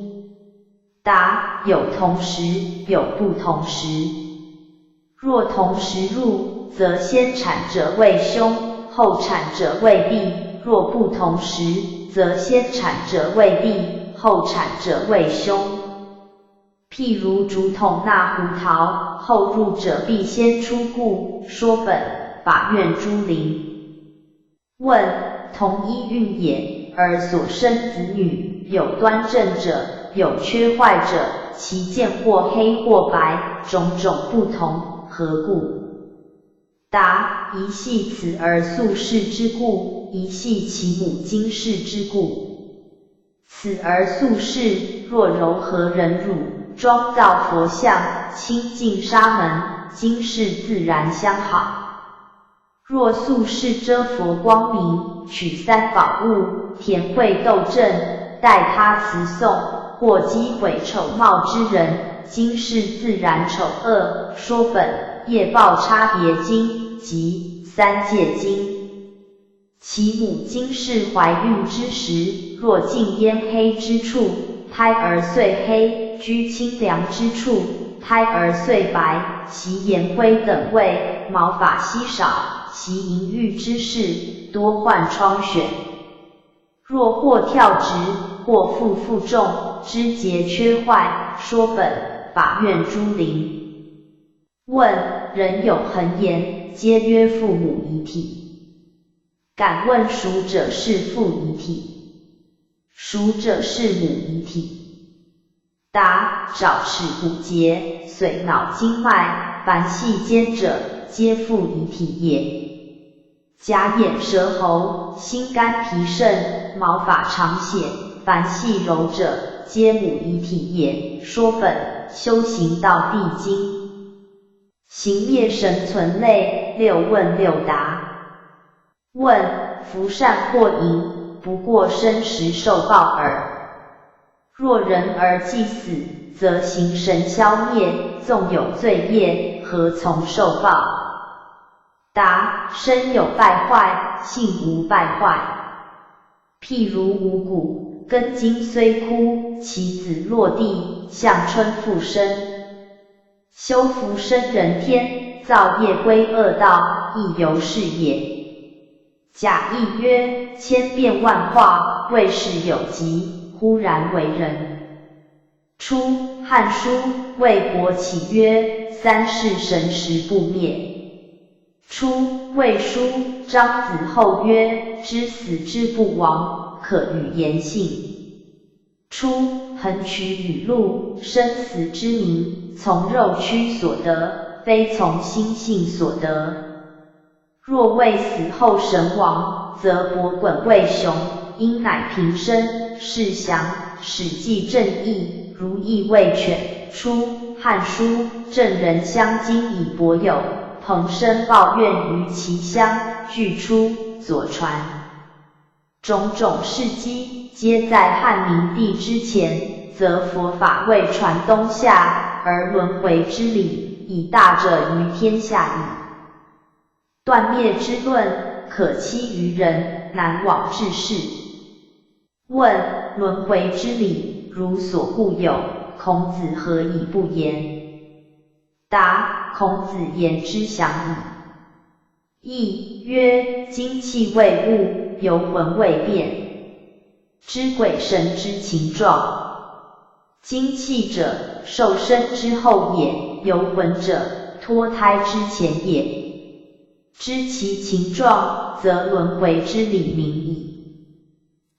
答：有同时，有不同时。若同时入，则先产者为兄，后产者为弟；若不同时，则先产者为弟，后产者为兄。譬如竹筒纳胡桃，后入者必先出故，说本，法院诸陵。问：同一孕也，而所生子女，有端正者，有缺坏者，其见或黑或白，种种不同，何故？答：一系此而宿世之故，一系其母今世之故。此而宿世，若柔和忍辱，庄造佛像，清净沙门，今世自然相好。若宿世遮佛光明，取3宝物，田会斗阵，待他辞颂，或击毁丑貌之人，今世自然丑恶。说本业报差别经及3界经。其母今世怀孕之时，若近烟黑之处，胎儿遂黑；居清凉之处，胎儿遂白。其颜灰等味，毛发稀少，其淫欲之事，多患疮癣。若或跳直，或负重，肢节缺坏，说本，法院诸陵。问：人有恒言，皆曰父母遗体。敢问孰者是父遗体？孰者是母遗体？答：爪齿骨节，髓脑经脉，凡细坚者，皆父遗体也。甲眼舌喉，心肝脾肾，毛发长癣，凡细柔者，皆母遗体也。说本，修行道地经。行灭神存类，6问6答。问：福善或淫，不过生时受报耳。若人而既死，则形神消灭，纵有罪业，何从受报？答：身有败坏，性无败坏。譬如五谷，根茎虽枯，其子落地，向春复生。修福生人天，造业归恶道，亦犹是也。甲亦曰：千变万化，未始有极，忽然为人。初，《汉书·魏国起》曰：三世神时不灭。初，《魏书·张子厚》曰：知死之不亡，可与言信。初，《横渠语录》生死之名，从肉躯所得，非从心性所得。若为死后神亡，则伯滚为熊，因乃平生，是祥，史记正义，如意为犬。初，《汉书·郑人相经以伯友，彭生抱怨于其乡，据出左传。种种事迹，皆在汉明帝之前，则佛法未传东夏，而轮回之理，以大者于天下矣。断灭之论，可欺于人，难往治世。问：轮回之理，如所固有，孔子何以不言？答：孔子言之详矣。义曰：精气未物，游魂未变，知鬼神之情状。精气者，受身之后也；游魂者，脱胎之前也。知其情状，则轮回之理明矣。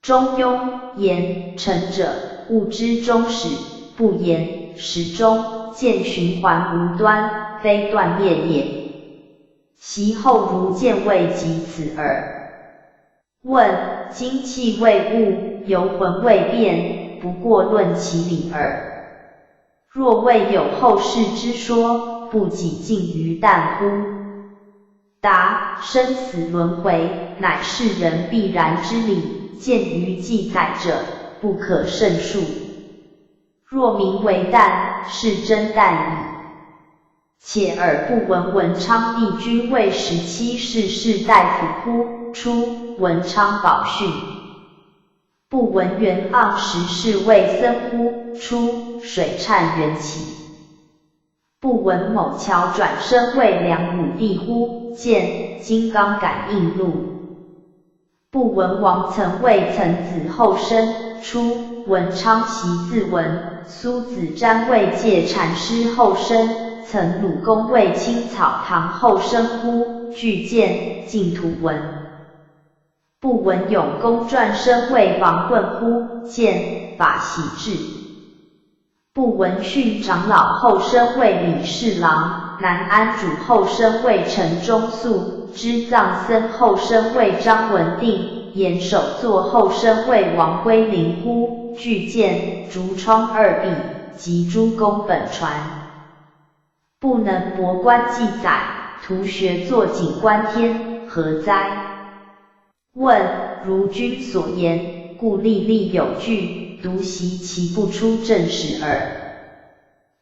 中庸言：成者，物之终始；不言，始终，见循环无端，非断灭也。其后如见未及此耳。问：精气未物，游魂未变，不过论其理耳。若未有后世之说，不几近于淡乎？答：生死轮回，乃是人必然之理，见于记载者，不可胜数。若名为淡，是真淡矣。且尔不闻文昌帝君为17世士大夫乎？初，文昌宝训。不闻元盎10世为僧乎？初，水忏缘起。不闻某桥转生为梁武帝乎？见《金刚感应录》。不闻王曾为曾子后生。初，文昌袭自闻。苏子瞻为戒禅师后生。曾鲁公为青草堂后生乎？据见净土文。不闻永公转生为王棍乎？见法喜志。不闻训长老后生为李侍郎，南安主后生为陈忠肃，知藏僧后生为张文定，严守座后生为王归林乎？据见竹窗二壁及诸公本传。不能博观记载，徒学作景观天，何哉？问：如君所言，故历历有据，独习其不出正史耳。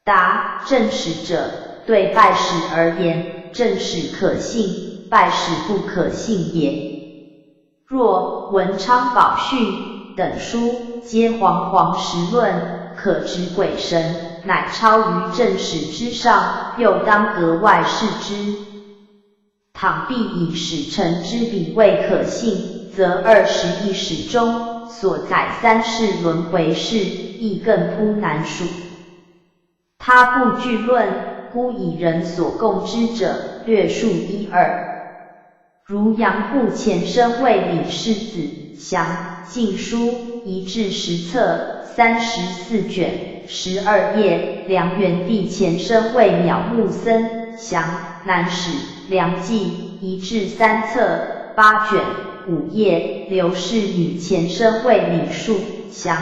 答：正史者，对拜史而言，正史可信，拜史不可信也。若文昌宝训等书，皆煌煌实论，可知鬼神，乃超于正史之上，又当格外视之。倘必以史臣之笔未可信，则21史中所载3世轮回事，亦更扑难数。他不具论，孤以人所共知者，略述一二。如杨户前生为李氏子祥，晋书1至10册，34卷，12页。梁元帝前生为渺木僧祥，南史梁记1至3册，8卷，5页。刘氏女前生为李树祥，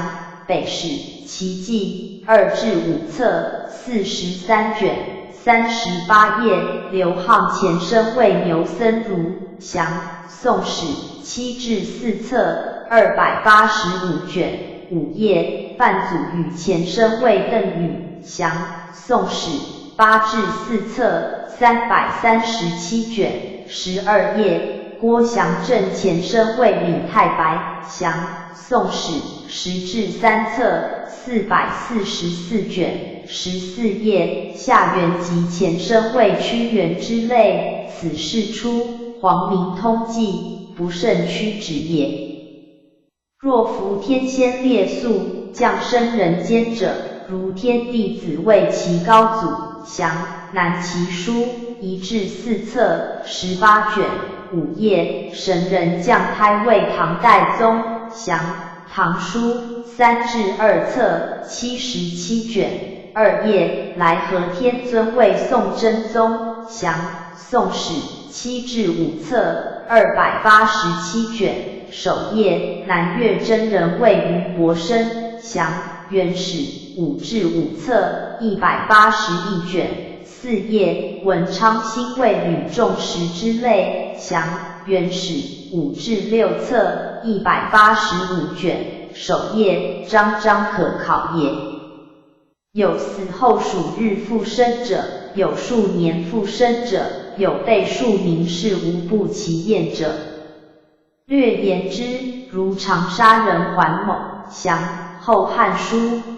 北史奇记2至5册，43卷，38页。刘沆前生为牛僧孺祥，宋史7至4册，285卷，5页。范祖禹前生为邓禹祥，宋史8至4册，337卷，12页。郭祥正前生为李太白祥，宋史10至3册，444卷，14页。夏元吉前生为屈原之类，此事出黄明通记，不胜屈指也。若夫天仙列宿，降生人间者，如天地子为其高祖祥，南齐书1至4册，18卷，5页。神人降胎为唐代宗祥，唐书3至2册，77卷，2页。来和天尊为宋真宗祥，宋史7至5册，287卷，首页。南岳真人为俞伯生祥，元史5至5册，181卷，4页。文昌星为吕仲实之类祥，元史5至6册，185卷，首页。张可考也。有死后数日复生者，有数年复生者，有被数名事无不其验者。略言之，如长沙人桓猛祥《后汉书》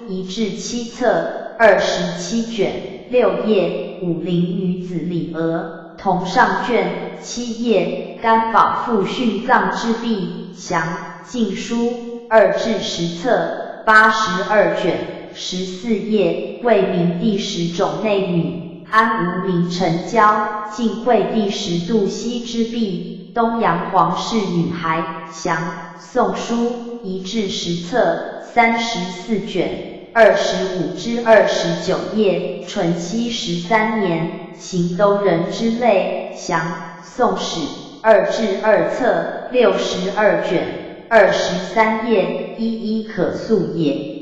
1至7册，27卷，6页，武陵女子李娥同上卷，7页，甘宝父殉葬之弊详晋书2至10册，82卷，14页，魏明帝10种内女，安无名成交，晋惠帝10度西之弊，东阳皇室女孩详宋书1至10册，34卷，25至29页，淳熙13年，邢都人之类详宋史2至2册，62卷，23页，一一可溯也。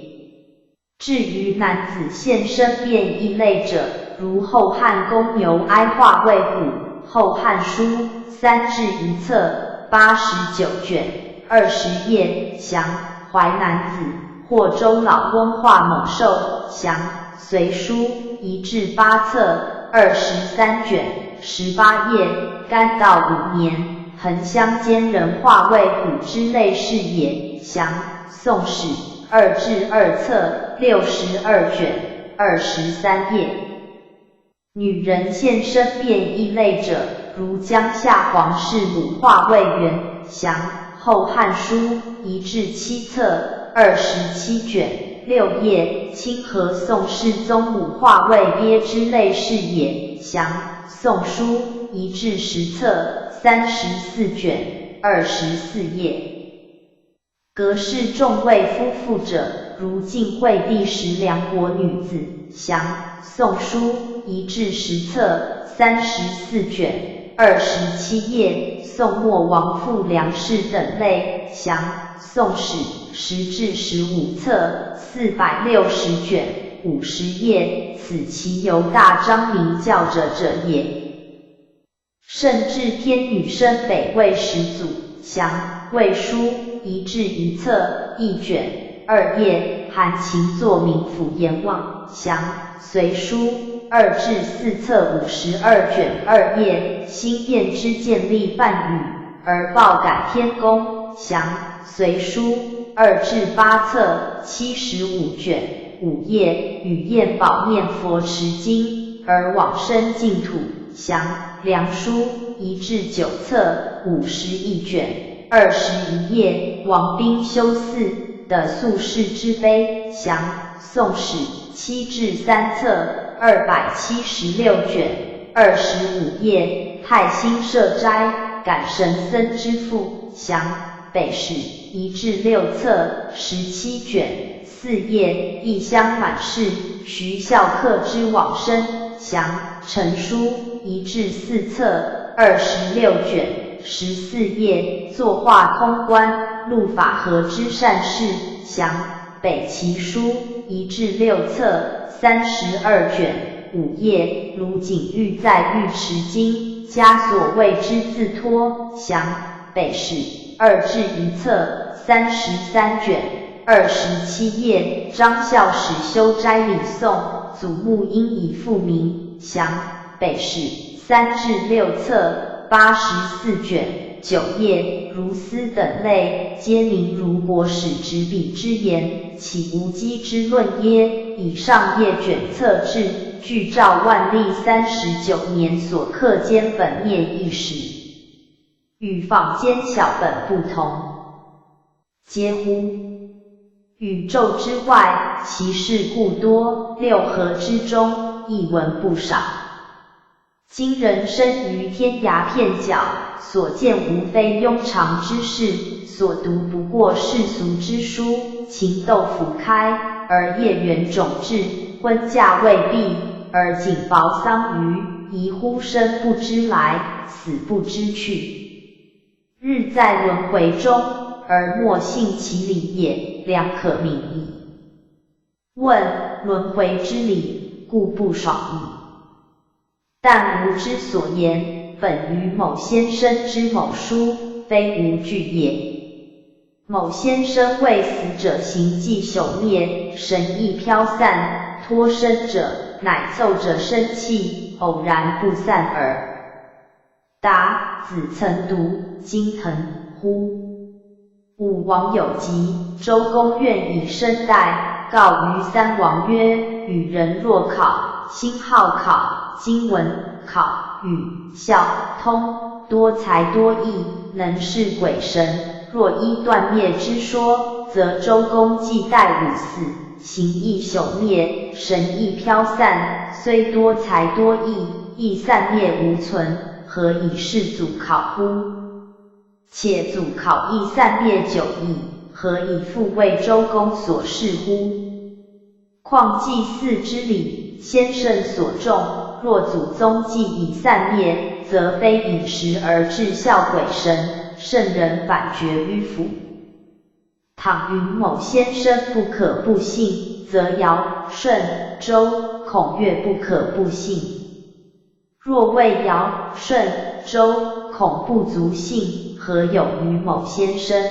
至于男子现身变异类者，如后汉公牛哀化魏虎，后汉书3至1册，89卷，20页，详淮南子，或周老翁化猛兽详隋书1至8册，23卷，18页，干道5年，横乡间人化魏虎之类是也详宋史2至2册，62卷，23页。女人现身变异类者，如江夏皇室母化魏元详后汉书1至7册，27卷，6页，清河宋世宗母化魏鳖之类是也详宋书1至10册，34卷，24页。隔世众位夫妇者，如晋惠帝时梁国女子详宋书1至10册，34卷，27页，宋末王父梁氏等类详宋史10至15册，460卷，50页，此其犹大张明教者也。甚至天女生北魏始祖详魏书1至1册1卷2页，韩秦作名府阎王详隋书2至4册52卷2页，辛晏之建立半语，而报感天公详隋书2至8册75卷5页，与晏宝念佛持经，而往生净土详梁书1至9册51卷21页，王宾修寺的宿世之碑详宋史7至3册276卷25页，太兴社斋感神僧之父详北史1至6册17卷4页，异乡满室徐孝克之往生详陈书1至4册26卷14页，作画通关陆法和之善事详北齐书1至6册32卷5页，如景玉在尉迟经家所谓之自托详北史2至1册33卷27页，张孝史修斋礼颂祖墓因以复名详北史3至6册84卷9页，如斯等类，皆名如国史执笔之言，岂无稽之论耶？以上页卷册制，据照万历39年所刻兼本面一史，与坊间小本不同。嗟乎！宇宙之外，其事故多；六合之中，亦闻不少。今人生于天涯片角，所见无非庸常之事，所读不过世俗之书。情窦甫开，而业缘种至；婚嫁未毕，而锦帛丧余。宜乎生不知来，死不知去。日在轮回中，而莫信其理也，良可泯矣。问：轮回之理，故不爽矣。但吾之所言，本于某先生之某书，非无据也。某先生为死者行迹朽灭，神意飘散，脱身者乃奏着生气，偶然不散耳。答：子曾读金腾乎？武王有疾，周公愿以身代，告于三王曰：与人若考，心好考，经文考，语孝通，多才多艺，能事鬼神。若依断灭之说，则周公既代五死，形亦朽灭，神亦飘散，虽多才多艺，亦散灭无存。何以是祖考乎？且祖考亦散灭久矣，何以复为周公所弑乎？况祭祀之礼，先圣所重，若祖宗既已散灭，则非饮食而致效鬼神，圣人反绝迂腐。倘云某先生不可不信，则尧、舜、周、孔越不可不信。若谓尧、舜、周、孔不足信，何有于某先生？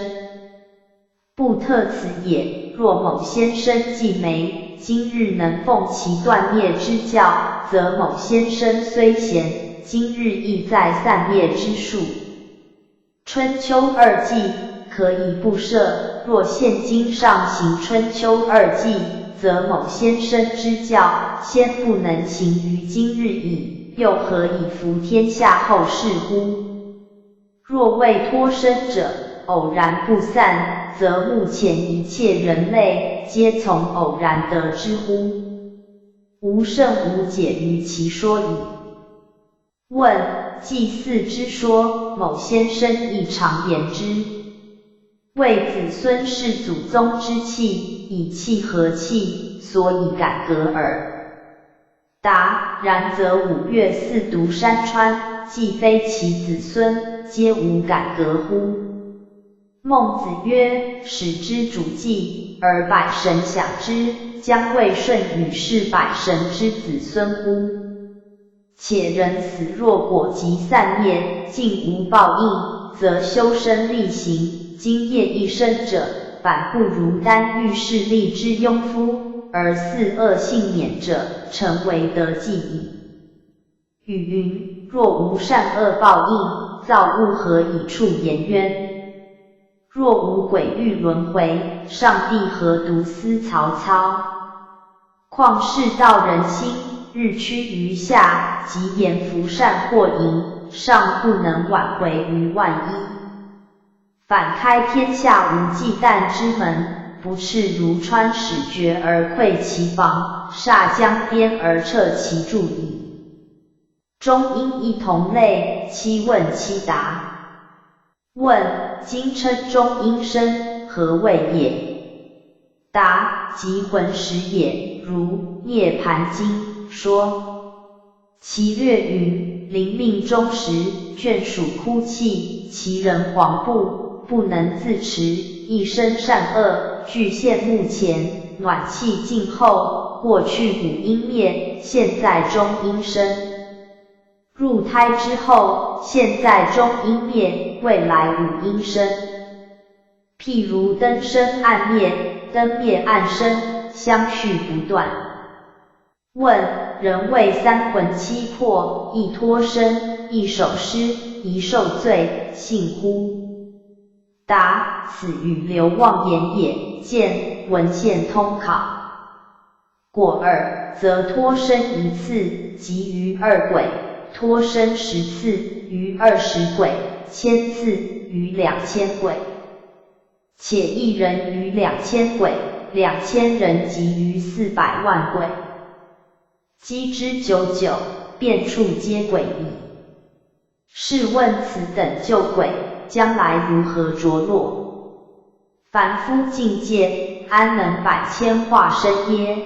不特此也。若某先生既没，今日能奉其断灭之教，则某先生虽贤，今日亦在散灭之术。春秋二季可以不赦，若现今上行春秋二季，则某先生之教，先不能行于今日矣，又何以服天下后世乎？若为脱身者，偶然不散，则目前一切人类，皆从偶然得之乎？无甚无解于其说矣。问：祭祀之说，某先生亦常言之，为子孙是祖宗之气，以气和气，所以改革耳。答：然则五岳四渎山川，既非其子孙，皆无改革乎？孟子曰：使之主祭，而百神享之，将未舜禹是百神之子孙乎？且人死若果即散灭，竟无报应，则修身力行，经验一生者，反不如单欲势力之庸夫，而似恶幸免者，诚为得计矣。语云：若无善恶报应，造物何以处颜渊？若无鬼域轮回，上帝何独思曹操？况世道人心，日趋于下，即言福善或淫，尚不能挽回于万一。反开天下无忌惮之门，不赤如川始决而溃其防，煞江边而彻其柱矣。中因一同类，七问七答。问：今称中阴身，何谓也？答：即魂识也，如《涅盘经》说。其略云：临命终时，眷属哭泣，其人惶怖，不能自持，一生善恶，俱现目前，暖气尽后，过去五阴灭，现在中阴身。入胎之后，现在中阴灭，未来五阴生。譬如灯生暗灭，灯灭暗生，相续不断。问：人为三魂七魄，一脱身，一守尸，一受罪，信乎？答：此与流妄言也，见文献通考。果二，则脱身一次，即余二鬼。脱身10次，余20鬼；1000次，余2000鬼。且一人余2000鬼，2000人即余400万鬼。积之久久，遍处皆鬼矣。试问此等旧鬼，将来如何着落？凡夫境界，安能百千化身耶？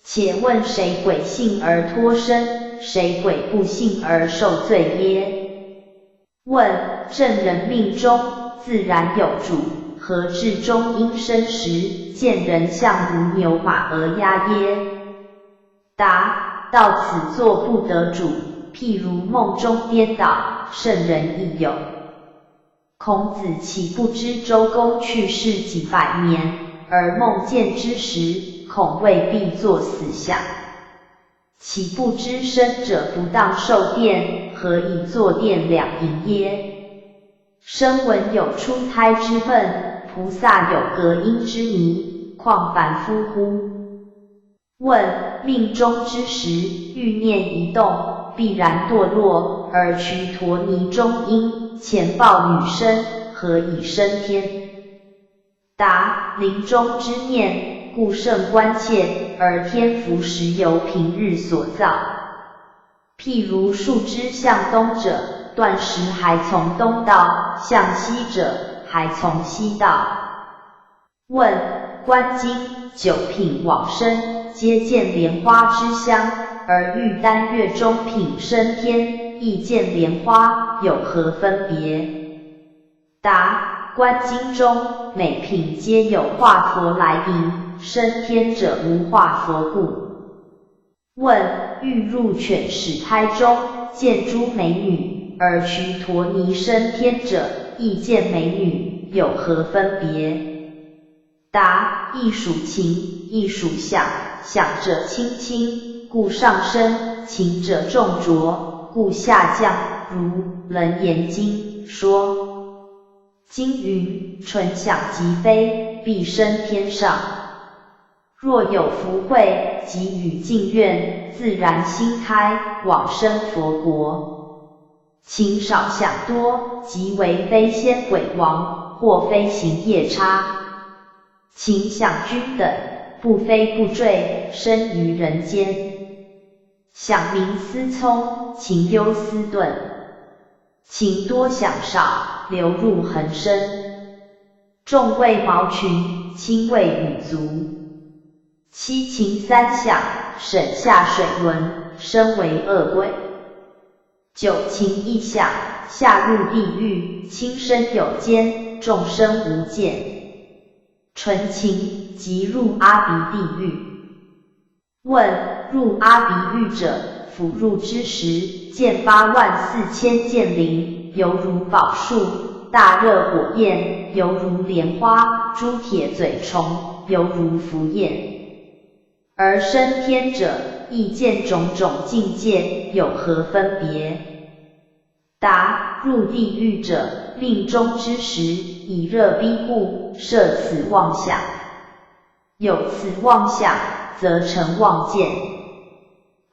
且问谁鬼信而脱身，谁鬼不信而受罪耶？问：正人命中自然有主，何至中阴身时，见人像如牛马鹅鸭耶？答：到此作不得主，譬如梦中颠倒，圣人亦有。孔子岂不知周公去世几百年，而梦见之时，恐未必作死想。岂不知生者不当受殿，何以作殿两营耶？生闻有出胎之分，菩萨有隔音之谜，况凡夫乎？问：命中之时，欲念一动，必然堕落，而须陀尼中阴，前报女身，何以升天？答：临终之念，故甚关切，而天福实由平日所造。譬如树枝向东者，断时还从东道，向西者，还从西道。问：观经九品往生，皆见莲花之香，而欲单月中品升天，亦见莲花，有何分别？答：观经中每品皆有化佛来迎，升天者无化佛故。问：欲入犬屎胎中，见诸美女，而须陀尼升天者，亦见美女，有何分别？答：一属情，一属想，想者轻轻，故上升；情者重浊，故下降。如《楞严经》说：经云：纯想即飞，必升天上。若有福慧，即与净愿，自然心开，往生佛国。情少想多，即为非仙鬼王，或飞行夜叉。情想均等，不飞不坠，生于人间。想明思聪，情忧思钝，情多想少，流入恒生。重为毛群，轻为羽足。七情三想，沈下水轮，身为恶鬼。九情一想，下入地狱，轻身有间，众生无间。纯情即入阿鼻地狱。问：入阿鼻狱者，甫入之时，见84000剑灵，犹如宝树；大热火焰，犹如莲花；诸铁嘴虫，犹如浮焰。而升天者，亦见种种境界，有何分别？答：入地狱者，命中之时，以热逼故，摄此妄想。有此妄想，则成妄见。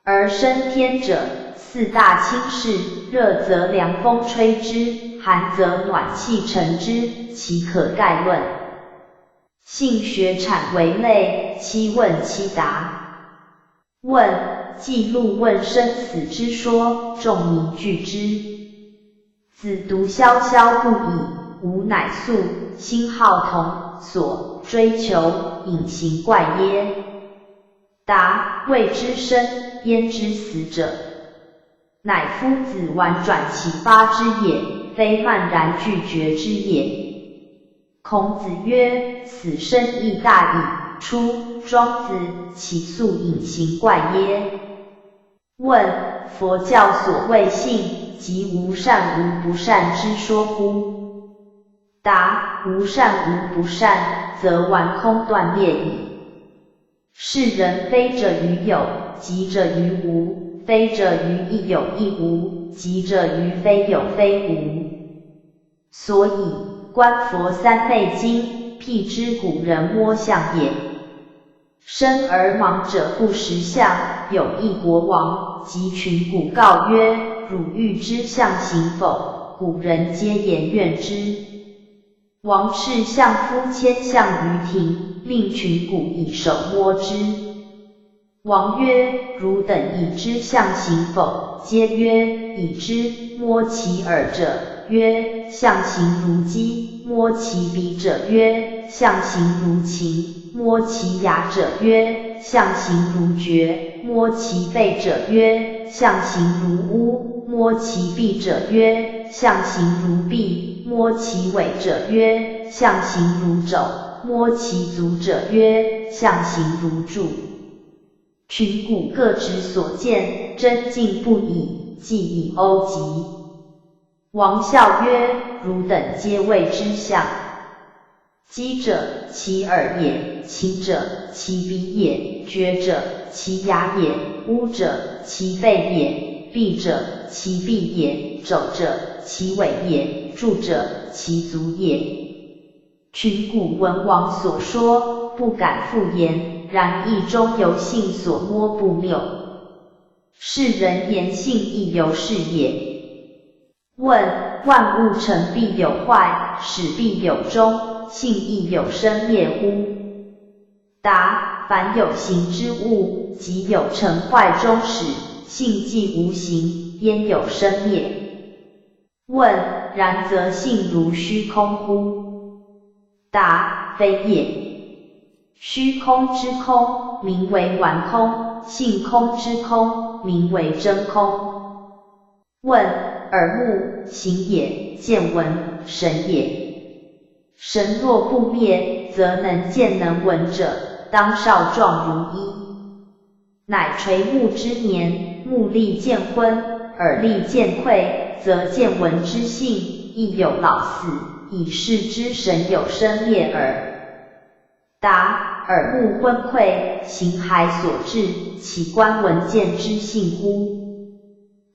而升天者，四大轻视，热则凉风吹之，寒则暖气成之，其可概论。性学阐为类，7问7答。问：记录问生死之说，众迷惧之。子独萧萧不已，吾乃素，心好同所追求，隐形怪耶？答：未知生，焉知死者？乃夫子婉转启发之也，非漫然拒绝之也。孔子曰：死生亦大矣。出庄子，其素隐形怪耶？问：佛教所谓性，即无善无不善之说乎？答：无善无不善，则顽空断裂矣。是人非者于有，即者于无；非者于亦有亦无，即者于非有非无。所以观佛三昧经，辟之古人摸象也。生而盲者不识相，有一国王，即群古告曰：汝欲知象行否？古人皆言愿之。王敕相夫牵象于庭，命群古以手摸之。王曰：汝等已知象行否？皆曰：已知。摸其耳者曰：象形如鸡；摸其鼻者曰：象形如禽；摸其牙者曰：象形如蕨；摸其背者曰：象形如乌；摸其臂者曰：象形如臂；摸其尾者曰：象形如肘；摸其足者曰：象形如柱。群古各执所见，真竞不已，既以欧极。王笑曰：汝等皆谓之象。鸡者，其耳也；禽者，其鼻也；蕨者，其牙也；乌者，其背也；臂者，其臂也；肘者，其尾也；柱者，其足也。群古闻王所说，不敢复言，然意中由性所摸不谬。世人言性亦由是也。问：万物成必有坏，始必有终，性亦有生灭乎？答：凡有形之物，即有成坏终始，性既无形，焉有生灭？问：然则性如虚空乎？答：非也。虚空之空，名为顽空；性空之空，名为真空。问：耳目形也，见闻神也。神若不灭，则能见能闻者，当少壮如一。乃垂暮之年，目力见昏，耳力见溃，则见闻之性亦有老死，以是之神有生灭耳。答：耳目昏聩，形骸所致，其观闻见之性乎？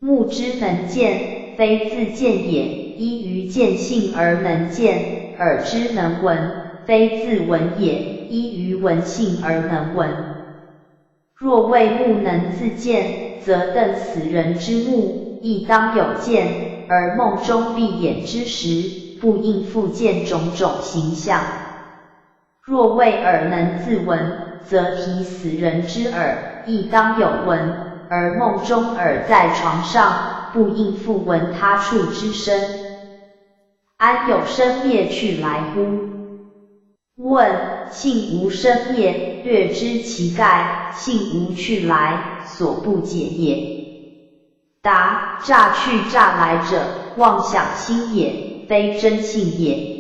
目之能见，非自见也，依于见性而能见；耳之能闻，非自闻也，依于闻性而能闻。若谓目能自见，则瞪死人之目，亦当有见，而梦中闭眼之时，不应复见种种形象。若谓耳能自闻，则提死人之耳，亦当有闻，而梦中耳在床上，不应复闻他处之声。安有生灭去来乎？问：性无生灭，略知其概；性无去来，所不解也。答：乍去乍来者，妄想心也，非真性也。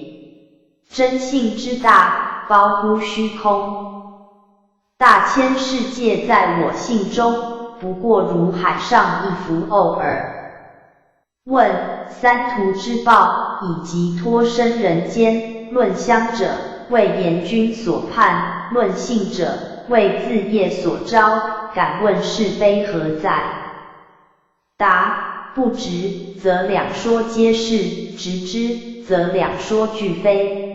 真性之大，包乎虚空。大千世界在我性中，不过如海上一浮偶尔。问：三途之报，以及脱生人间，论香者，为阎君所判；论性者，为自业所招。敢问是非何在？答：不直，则两说皆是；直之，则两说俱非。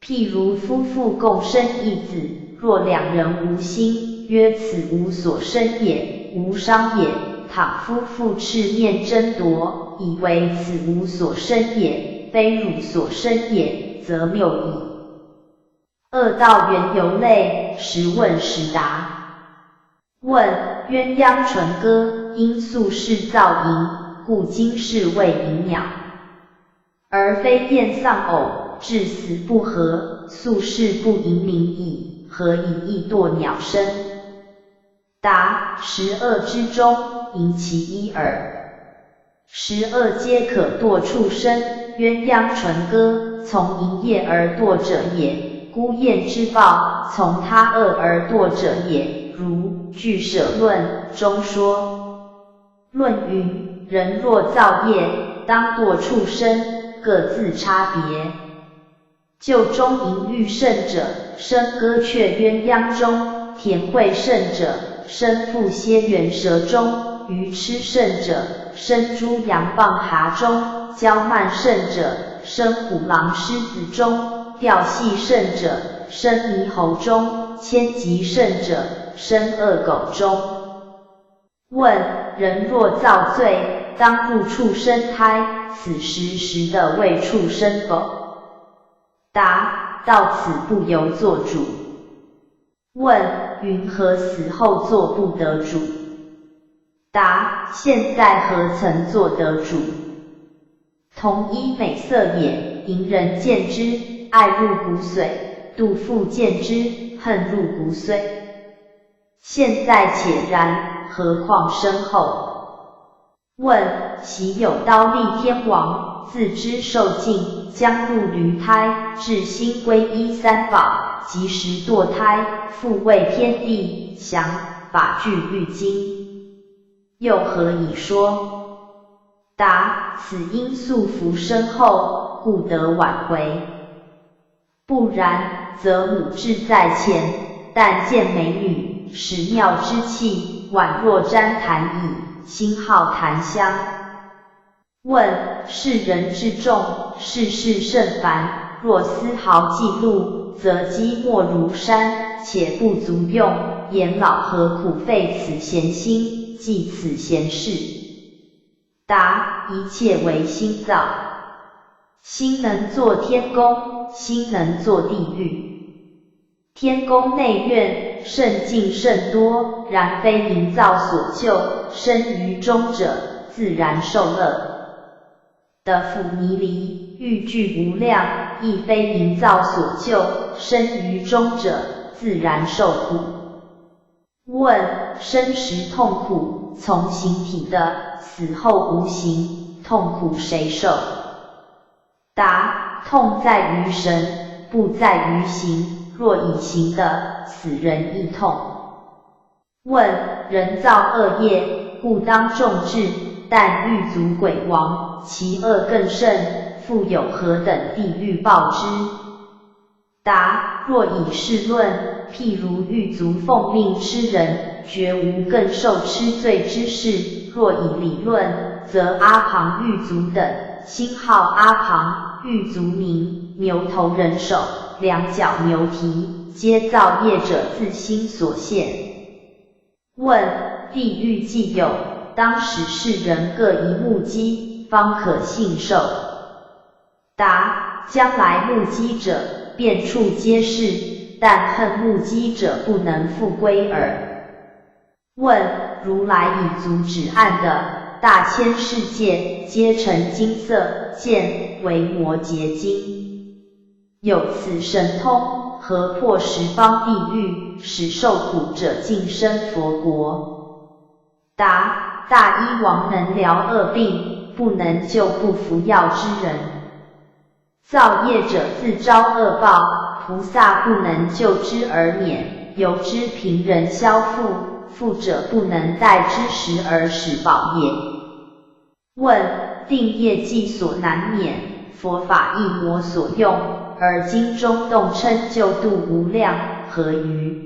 譬如夫妇共生一子，若两人无心，曰此无所生也，无伤也。倘夫妇赤面争夺，以为此无所生也，非汝所生也，则谬矣。恶道缘由类，时问时答。问：鸳鸯纯歌，因宿世造营，故今世谓银鸟。而非燕丧偶，至死不和，宿世不盈名矣，何以亦堕鸟身？答：12之中，盈其一耳。12皆可堕畜生，鸳鸯纯歌，从营业而堕者也；孤雁之报，从他恶而堕者也。如《俱舍论》中说：论云：人若造业，当堕畜生，各自差别。就中淫欲甚者，生歌雀鸳鸯中；田惠甚者，生腹蝎螈蛇中；愚痴甚者，生猪羊蚌蛤中；骄慢甚者，生虎狼狮子中；调戏甚者，生猕猴中；迁疾甚者，生恶狗中。问：人若造罪，当入畜生胎，此时的为畜生否？答：到此不由作主。问：云何死后做不得主？答：现在何曾做得主？同一美色也，淫人见之，爱入骨髓；妒妇见之，恨入骨髓。现在且然，何况身后？问：昔有刀立天王，自知受尽，将入驴胎，至心皈依三宝，即时堕胎，复为天地，降法具律经。又何以说？答：此因素服身后，故得挽回。不然，则母志在前，但见美女，语，使妙之气，宛若沾檀椅，心好檀香。问：世人之众，世事甚繁，若丝毫记录，则积莫如山，且不足用。言老何苦费此闲心，记此闲事？答：一切为心造。心能作天宫，心能作地狱。天宫内院，甚境甚多，然非营造所就，生于中者，自然受乐。的腐泥离，欲具无量，亦非营造所就，生于中者，自然受苦。问：生时痛苦，从形体的，死后无形，痛苦谁受？答：痛在于神，不在于形。若以形的，死人亦痛。问：人造恶业，故当重治，但狱卒鬼王，其恶更甚，复有何等地狱报之？答：若以事论，譬如狱卒奉命吃人，绝无更受吃罪之事；若以理论，则阿旁狱卒等，星号阿旁，狱卒名，牛头人首，两脚牛蹄，皆造业者自心所现。问：地狱既有，当使世人各一目击，方可信受。答：将来目击者，遍处皆是，但恨目击者不能复归耳。问：如来以足指按的大千世界，皆成金色，见为摩诘经。有此神通，何破十方地狱，使受苦者尽生佛国？答：大医王能疗恶病，不能救不服药之人。造业者自招恶报，菩萨不能救之而免，由之贫人消富，富者不能待之时而使保业。问：定业既所难免，佛法亦魔所用，而经中动称救度无量，何于？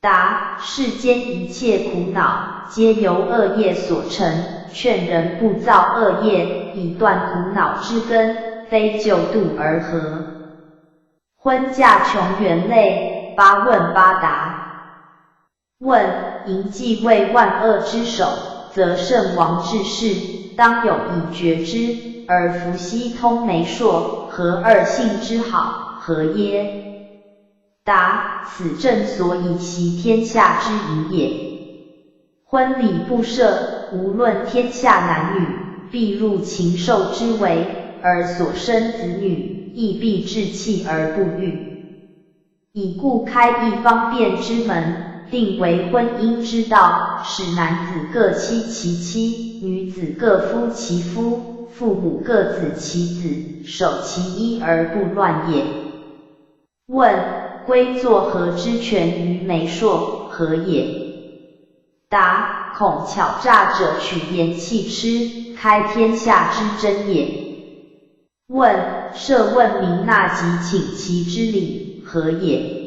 答：世间一切苦恼，皆由恶业所成，劝人不造恶业，以断苦恼之根，非救度而合。婚嫁穷源类，八问八答。问：淫既为万恶之首，则圣王治世，当有以绝之，而伏羲通媒妁，何二性之好，何耶？答：此正所以习天下之宜也。婚礼不赦，无论天下男女，必入禽兽之围，而所生子女，亦必志气而不育。以故开一方便之门，定为婚姻之道，使男子各妻其妻，女子各夫其夫，父母各子其子，守其一而不乱也。问：归作何之权于媒妁，何也？答：恐巧诈者取言弃痴，开天下之真也。问：设问明纳及请其之理，何也？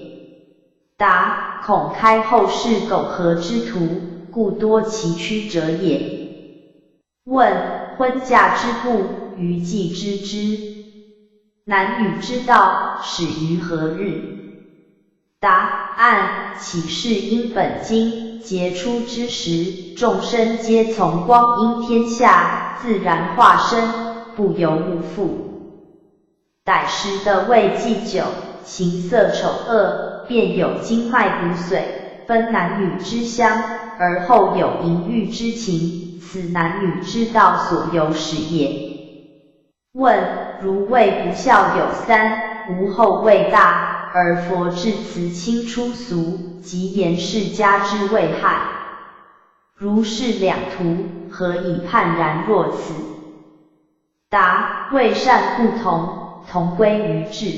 答：恐开后世苟合之徒，故多崎岖者也。问：婚嫁之故，余既知之。男女之道，始于何日？答：按启示因本经杰出之时，众生皆从光阴天下，自然化身，不由无复。逮时的未既久，形色丑恶，便有经脉骨髓，分男女之相，而后有淫欲之情，此男女之道所由始也。问：如谓不孝有三，无后为大，而佛至慈亲出俗，即言世家之危害。如是两途，何以判然若此？答：为善不同，同归于治。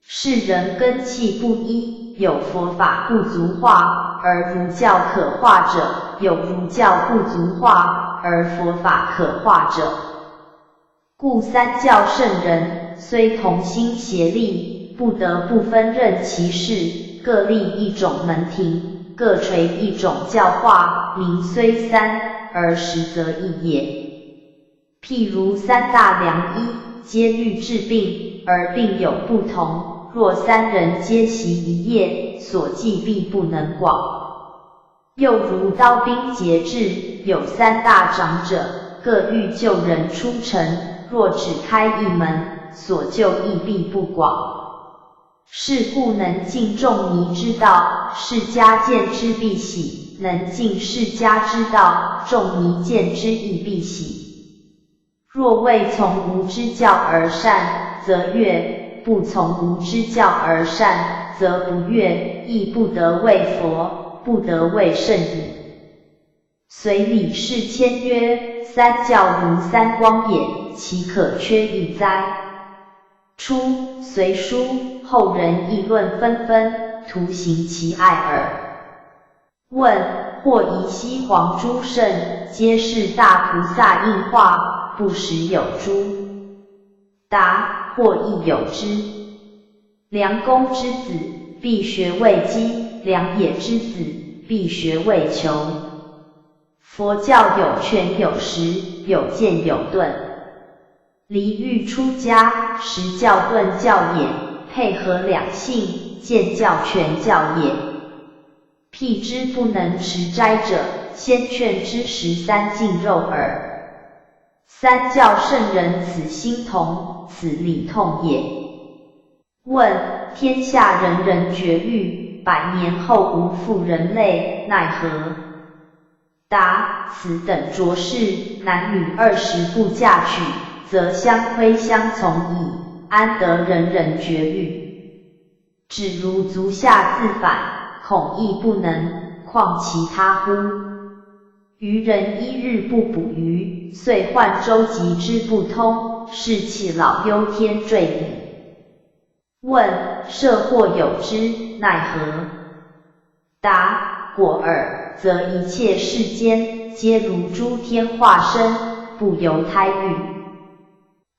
世人根器不一，有佛法不足化，而儒教可化者；有儒教不足化，而佛法可化者。故三教圣人，虽同心协力，不得不分任其事，各立一种门庭，各垂一种教化，名虽三，而实则异也。譬如三大良医，皆虑治病，而病有不同，若三人皆习一业，所忌必不能广。又如刀兵节制，有三大长者，各欲救人出城，若只开一门，所救亦必不广。是故能尽仲尼之道，世家见之必喜；能尽世家之道，仲尼见之亦必喜。若未从吾之教而善，则悦；不从吾之教而善，则不悦，亦不得为佛，不得为圣矣。随李氏谦曰：三教如三光也，其可缺一哉？初，隋书，后人议论纷纷，徒行其爱耳。问：或疑西皇诸圣，皆是大菩萨应化，不实有诸？答：或亦有之。良公之子，必学为基；良也之子，必学为求。佛教有权有实，有见有顿。离欲出家，实教顿教也，配合两性，见教权教也。辟之不能持斋者，先劝之13禁肉耳。三教圣人此心同，此理痛也。问：天下人人绝育，100年后无复人类，奈何？答：此等浊世，男女20不嫁娶，则相亏相从矣，安得人人绝育？只如足下自反，恐亦不能，况其他乎？愚人1日不捕鱼，遂患舟楫之不通，是其老忧天坠矣。问：设或有之，奈何？答：果尔，则一切世间，皆如诸天化身，不由胎育。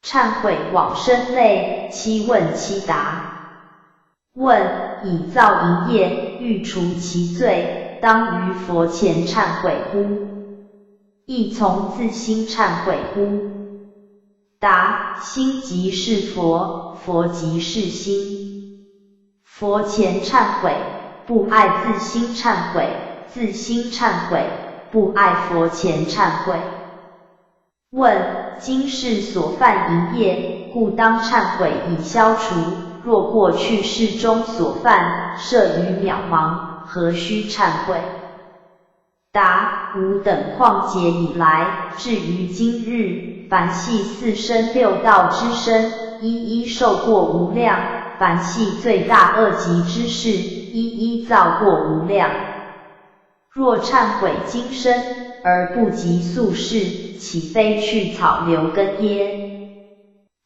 忏悔往生类，7问7答。问：以造淫业，欲除其罪，当于佛前忏悔乎？亦从自心忏悔乎？答：心即是佛，佛即是心。佛前忏悔，不爱自心忏悔；自心忏悔，不爱佛前忏悔。问：今世所犯淫业，故当忏悔以消除。若过去世中所犯，摄于渺茫，何须忏悔？答：吾等旷劫以来，至于今日，凡系4生6道之身，一一受过无量；凡系罪大恶极之事，一一造过无量。若忏悔今生，而不及宿世，岂非去草留根耶？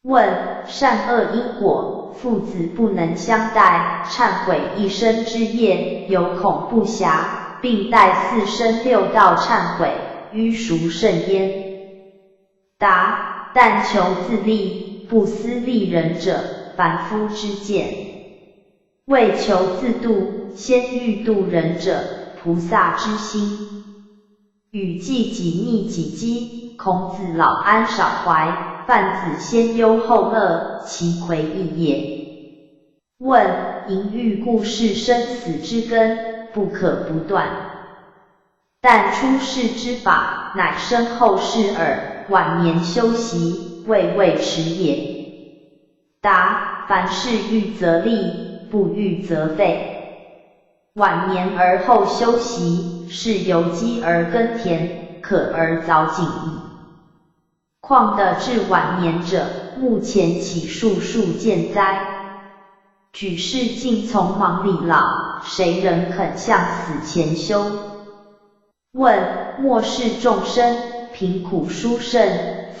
问：善恶因果，父子不能相待，忏悔一生之业，有恐不暇，并待4生6道忏悔，于孰甚焉？答：但求自利，不思利人者，凡夫之见；为求自度，先欲度人者，菩萨之心。禹既己逆己饥，孔子老安少怀，范子先忧后乐，其魁异也。问：淫欲故是生死之根，不可不断。但出世之法，乃生后世耳，晚年修习，未迟也。答：凡事欲则立，不欲则废。晚年而后修习，是由积而耕田，可而早景矣。况得至晚年者，目前其数见哉？举世尽从忙里老，谁人肯向死前修？问：末世众生，贫苦殊胜，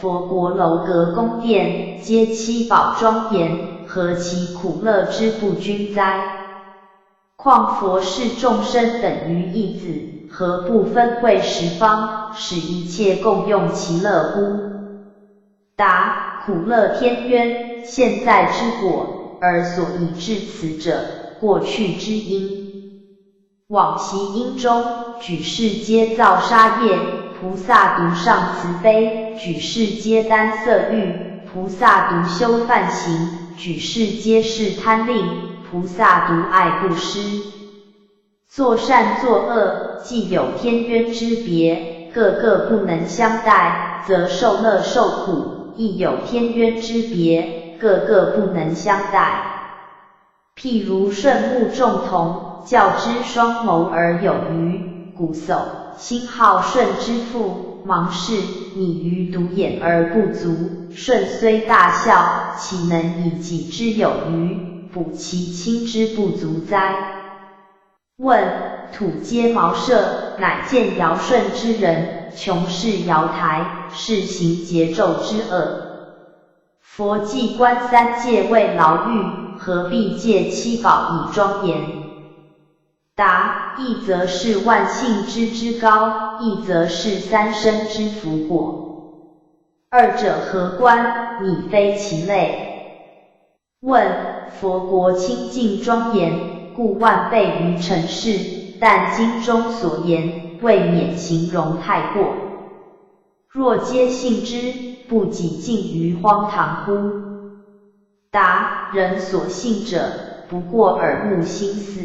佛国楼阁宫殿，皆七宝庄严，何其苦乐之不均哉？况佛视众生等于一子，何不分会十方，使一切共用其乐乎？答：苦乐天渊，现在之果，而所以至此者，过去之因。往昔因中，举世皆造杀业，菩萨独上慈悲，举世皆担色欲，菩萨独修梵行，举世皆是贪吝，菩萨独爱布施。作善作恶，既有天渊之别，个个不能相待，则受乐受苦，亦有天渊之别，个个不能相待。譬如顺目众同，较之双眸而有余，瞽叟心好顺之父，芒氏拟于独眼而不足，顺虽大孝，岂能以己之有余，补其亲之不足哉？问：土阶茅舍，乃见尧舜之人，穷视瑶台，是行桀纣之恶。佛既观三界为牢狱，何必戒七宝以庄严？答：一则是万幸之高，一则是三生之福果。二者何关？拟非其类。问：佛国清净庄严，故万倍于尘世，但经中所言，未免形容太过。若皆信之，不几近于荒唐乎？答：人所信者，不过耳目心思。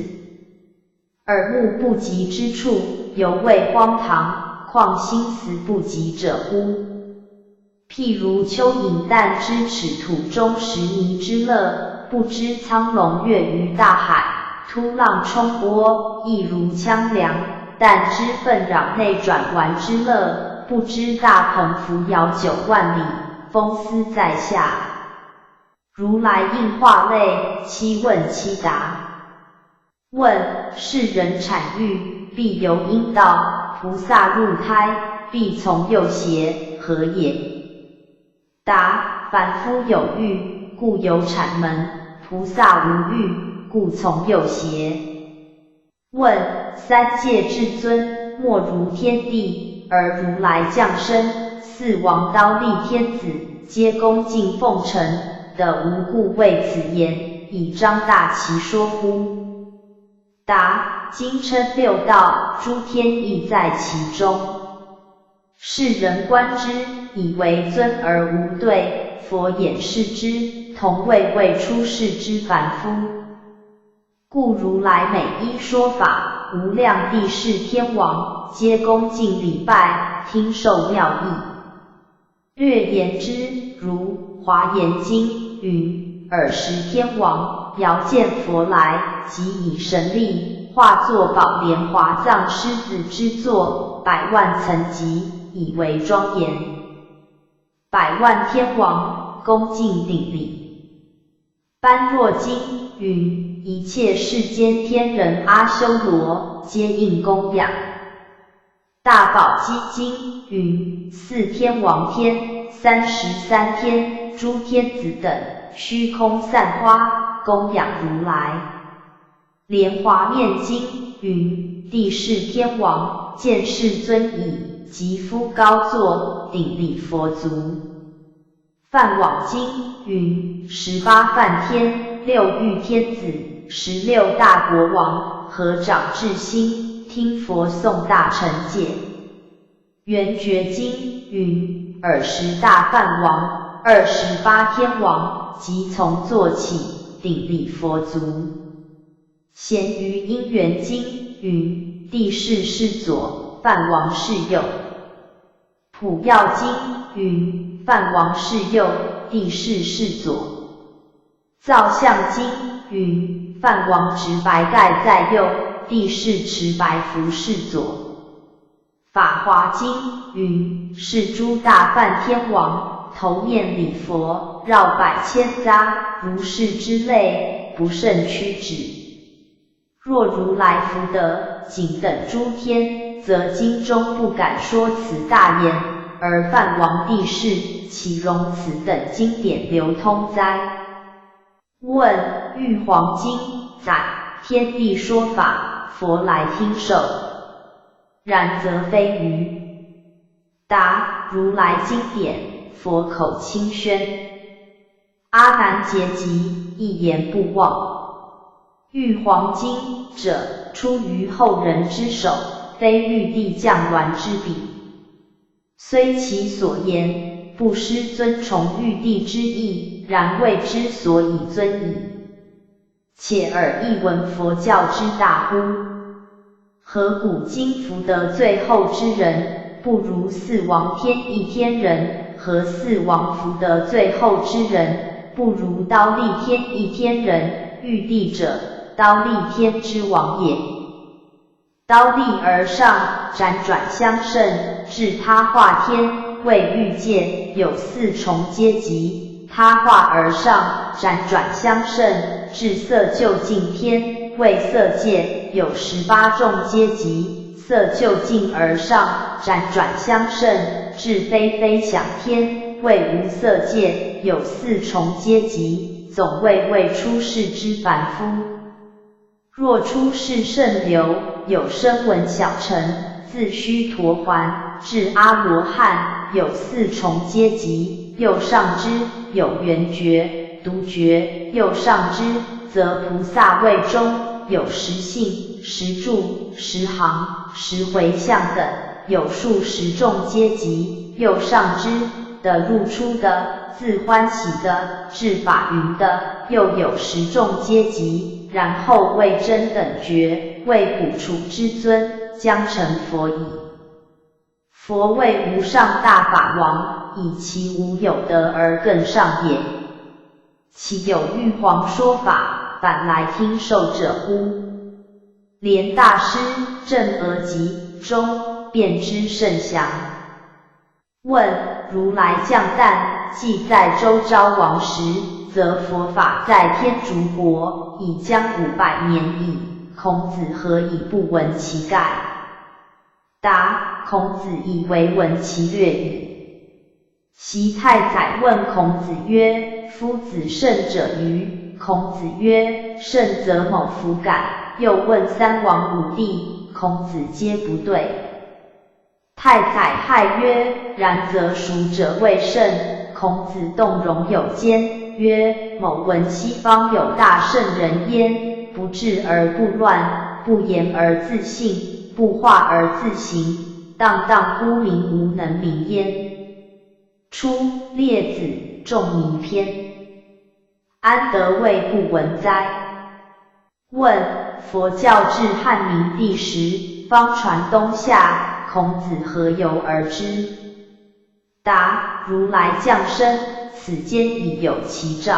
耳目不及之处，犹未荒唐，况心思不及者乎？譬如蚯蚓淡之齿土中食泥之乐，不知苍龙跃于大海，突浪冲波，亦如羌梁；但知粪壤内转丸之乐，不知大鹏扶摇9万里，风思在下。如来应化类，七问七答。问：世人产育，必由阴道；菩萨入胎，必从右胁，何也？答：凡夫有欲，故有产门；菩萨无欲，故从右胁。问：三界至尊，莫如天地，而如来降生，四王刀立天子，皆恭敬奉承，的无故谓此言，以彰大其说乎？答：经称六道，诸天亦在其中。世人观之，以为尊而无对，佛眼视之，同未出世之凡夫。故如来每一说法，无量帝释天王，皆恭敬礼拜，听受妙义。略言之，如《华严经》云：尔时天王遥见佛来，即以神力化作宝莲华藏狮子之座，100万层级，以为庄严。100万天王恭敬顶礼。般若经云：一切世间天人阿修罗，皆应供养。大宝积经云：4天王天、33天、诸天子等，虚空散花，供养如来。莲华面经云：帝释天王见世尊已，即敷高座，顶礼佛足。梵网经云：18梵天、6欲天子、16大国王，合掌至心，听佛诵大乘戒。圆觉经云：尔时大梵王、28天王，即从座起，顶礼佛足。咸于因缘经云：帝释是左，梵王是右。普药经云：梵王是右，帝释是左。造像经云：梵王执白盖在右，帝释持白符是左。法华经云：是诸大梵天王，头面礼佛，绕百千匝，如是之类，不胜屈指。若如来福德仅等诸天，则经中不敢说此大言，而梵王帝释，岂容此等经典流通哉？问：玉皇经载天地说法，佛来听受，然则非愚。答：如来经典，佛口清宣。阿难结集，一言不忘。玉黄金者，出于后人之手，非玉帝降鸾之笔。虽其所言不失尊崇玉帝之意，然谓之所以尊矣。且尔亦闻佛教之大乎？何古今福德最后之人，不如四王天一天人？何四王福德最后之人，不如刀立天一天人？玉帝者，刀立天之王也。刀立而上，辗转相胜，至他化天，谓欲界，有四重阶级。他化而上，辗转相胜，至色究竟天，谓色界，有18众阶级。色究竟而上，辗转相胜，至非非想天，谓无色界，有4重阶级，总谓出世之凡夫。若出世圣流，有声闻小乘，自须陀洹至阿罗汉，有4重阶级。又上之，有圆觉、独觉；又上之，则菩萨位中，有10性、10住、10行、10回向等，有数10众阶级。又上之，的入出的，自欢喜的，至法云的，又有10众阶级。然后谓真等觉，谓古处之尊，将成佛矣。佛谓无上大法王，以其无有德而更上也。其有玉皇说法，反来听受者乎？莲大师正额集中便知甚详。问：如来降诞，既在周昭王时，则佛法在天竺国已将500年矣，孔子何以不闻其概？答：孔子以为闻其略矣。昔太宰问孔子曰：夫子圣者歟？孔子曰：圣则某弗敢。又问3王5帝，孔子皆不对。太宰骇曰：然则孰者谓圣？孔子动容有间，曰：某闻西方有大圣人焉，不治而不乱，不言而自信，不化而自行，荡荡乎民无能名焉。出列子仲尼篇。安得谓不闻哉？问：佛教至汉明帝时，方传东夏，孔子何由而知？答：如来降生，此间已有其兆。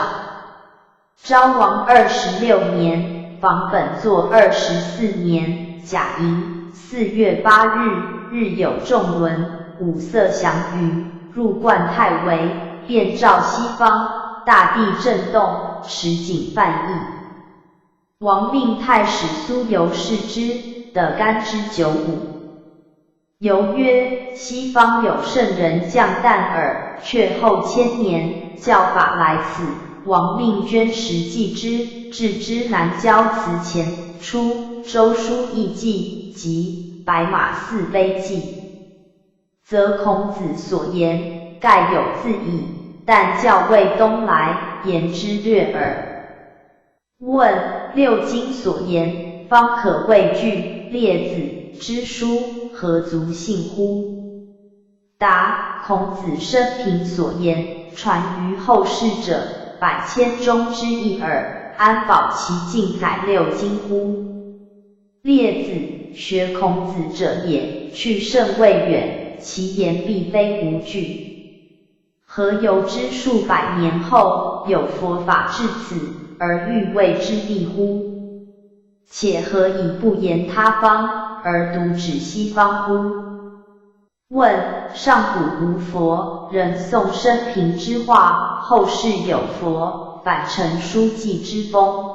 昭王26年，访本作24年甲寅4月8日，日有众轮，五色祥云，入冠太微，遍照西方，大地震动，持景泛溢。王命太史苏由视之，得干支95。由曰：西方有圣人降诞耳，却后千年，教法来此。王命捐10记之，置之南郊祠前。出周书义记及白马寺碑记。则孔子所言，盖有自矣，但教谓东来，言之略耳。问：六经所言，方可谓句，列子之书，何足信乎？答：孔子生平所言，传于后世者，百千中之一耳，安保其尽载六经乎？列子，学孔子者也，去甚未远，其言必非无据。何由之数百年后，有佛法至此，而欲谓之地乎？且何以不言他方，而独指西方乎？问：上古无佛，人诵生平之话，后世有佛，反成书记之风，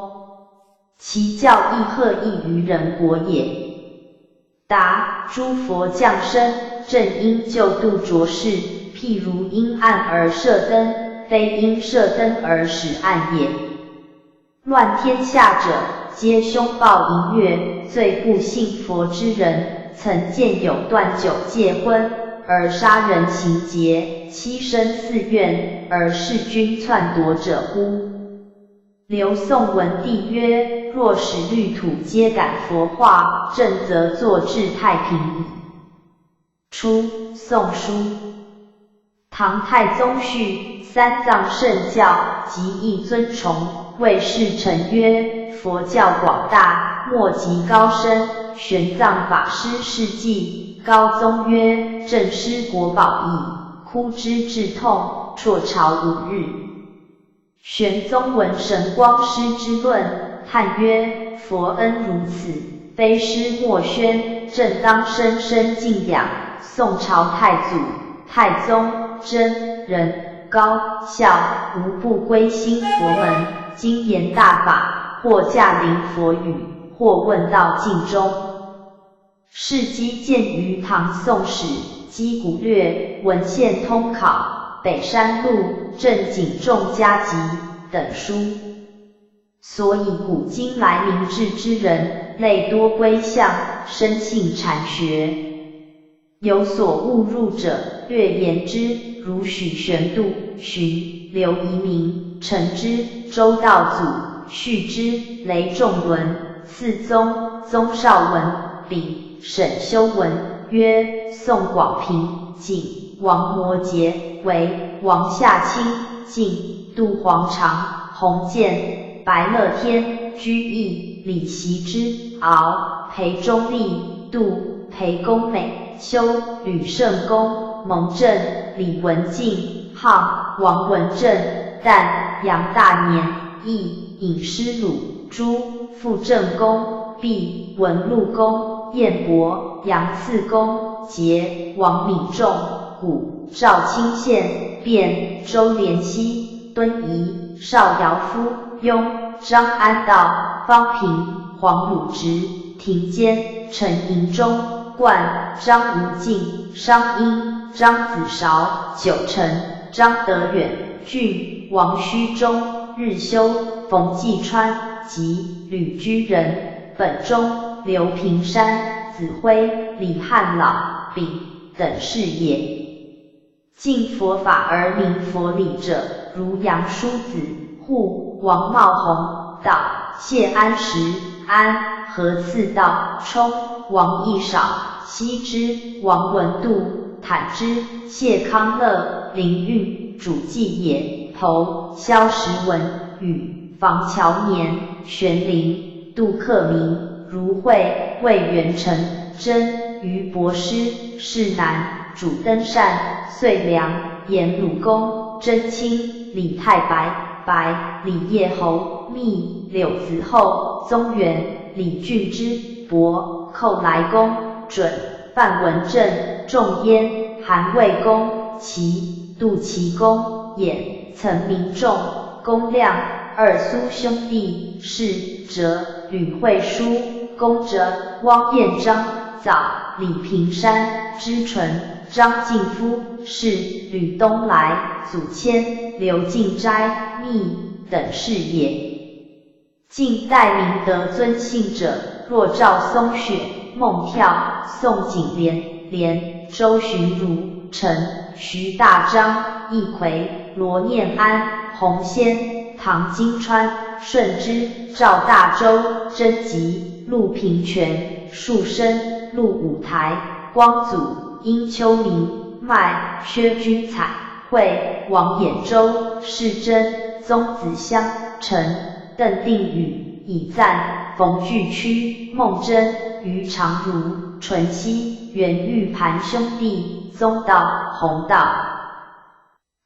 其教亦赫异于人国也。答：诸佛降生，正因救度浊世，譬如因暗而射灯，非因射灯而使暗也。乱天下者，皆凶暴淫虐，最不信佛之人，曾见有断酒戒荤，而杀人行劫，欺身寺院，而弑君篡夺者乎？刘宋文帝曰：若使律土皆感佛化，朕则坐治太平矣。初，宋书。唐太宗续三藏圣教，极易尊崇，谓世臣曰：佛教广大，莫及高深。玄奘法师事迹，高宗曰：朕失国宝矣，哭之至痛，辍朝5日。玄宗闻神光师之论，叹曰：佛恩如此，非师莫宣，朕当深深敬仰。宋朝太祖、太宗、真、仁、高、孝无不归心佛门，精研大法，或驾临佛语，或问道尽中。事迹见于唐宋史、击鼓略、文献通考、北山录、郑景仲家集等书。所以古今来明智之人，类多归向，深信禅学。有所误入者，略言之，如许玄度、荀、刘遗民、陈之、周道祖、续之、雷仲伦、次宗、宗绍文、丙、沈修文曰：宋广平、景、王摩诘为王夏卿、晋、杜黄长、洪建、白乐天、居易、李习之、敖、裴忠立、杜、裴公美、修、吕圣公、蒙正、李文静、沆、王文正、旦、杨大年、义、尹师鲁、朱、傅正公、毕、文禄公、彦博、杨次公、节、王敏仲、古、赵清宪、卞、周濂熙、敦仪、邵尧夫、雍、张安道、方平、黄汝直、庭坚、陈寅忠、冠、张无尽、商英、张子韶、九成、张德远、俊、王虚中、日修、冯继川及吕居仁、本忠、刘平山、子辉、李汉老、丙等是也。敬佛法而明佛理者，如杨叔子、护、王茂宏、道、谢安石、安、何次道、冲、王义少、羲之、王文度、坦之、谢康乐、林运、主继也、头、萧时文、禹、房乔年、玄龄、杜克明、如慧、魏元成、真、于博师、世南、主登善、遂良、颜鲁公、真卿、李太白、白、李叶侯、密、柳子厚、宗元、李俊之、伯、寇来公、准、范文正、仲淹、韩魏公、齐、杜齐公、衍、岑明仲、公亮、二苏兄弟、世、哲、吕惠书、公哲、汪彦章、藻、李平山、知纯、张敬夫、是、吕东来、祖谦、刘敬斋、密等是也。晋代明德尊姓者，若赵松雪、孟跳、宋景莲、周寻儒、陈、徐大章、易奎、罗念安、洪先、唐金川、顺之、赵大周、甄吉、陆平泉、树生、陆五台、光祖、殷秋明、麦、薛君彩、惠、王衍周、世珍、宗子香、陈、邓定宇、以赞、冯巨区、孟真、于长如、淳熙、袁玉盘兄弟、宗道、弘道、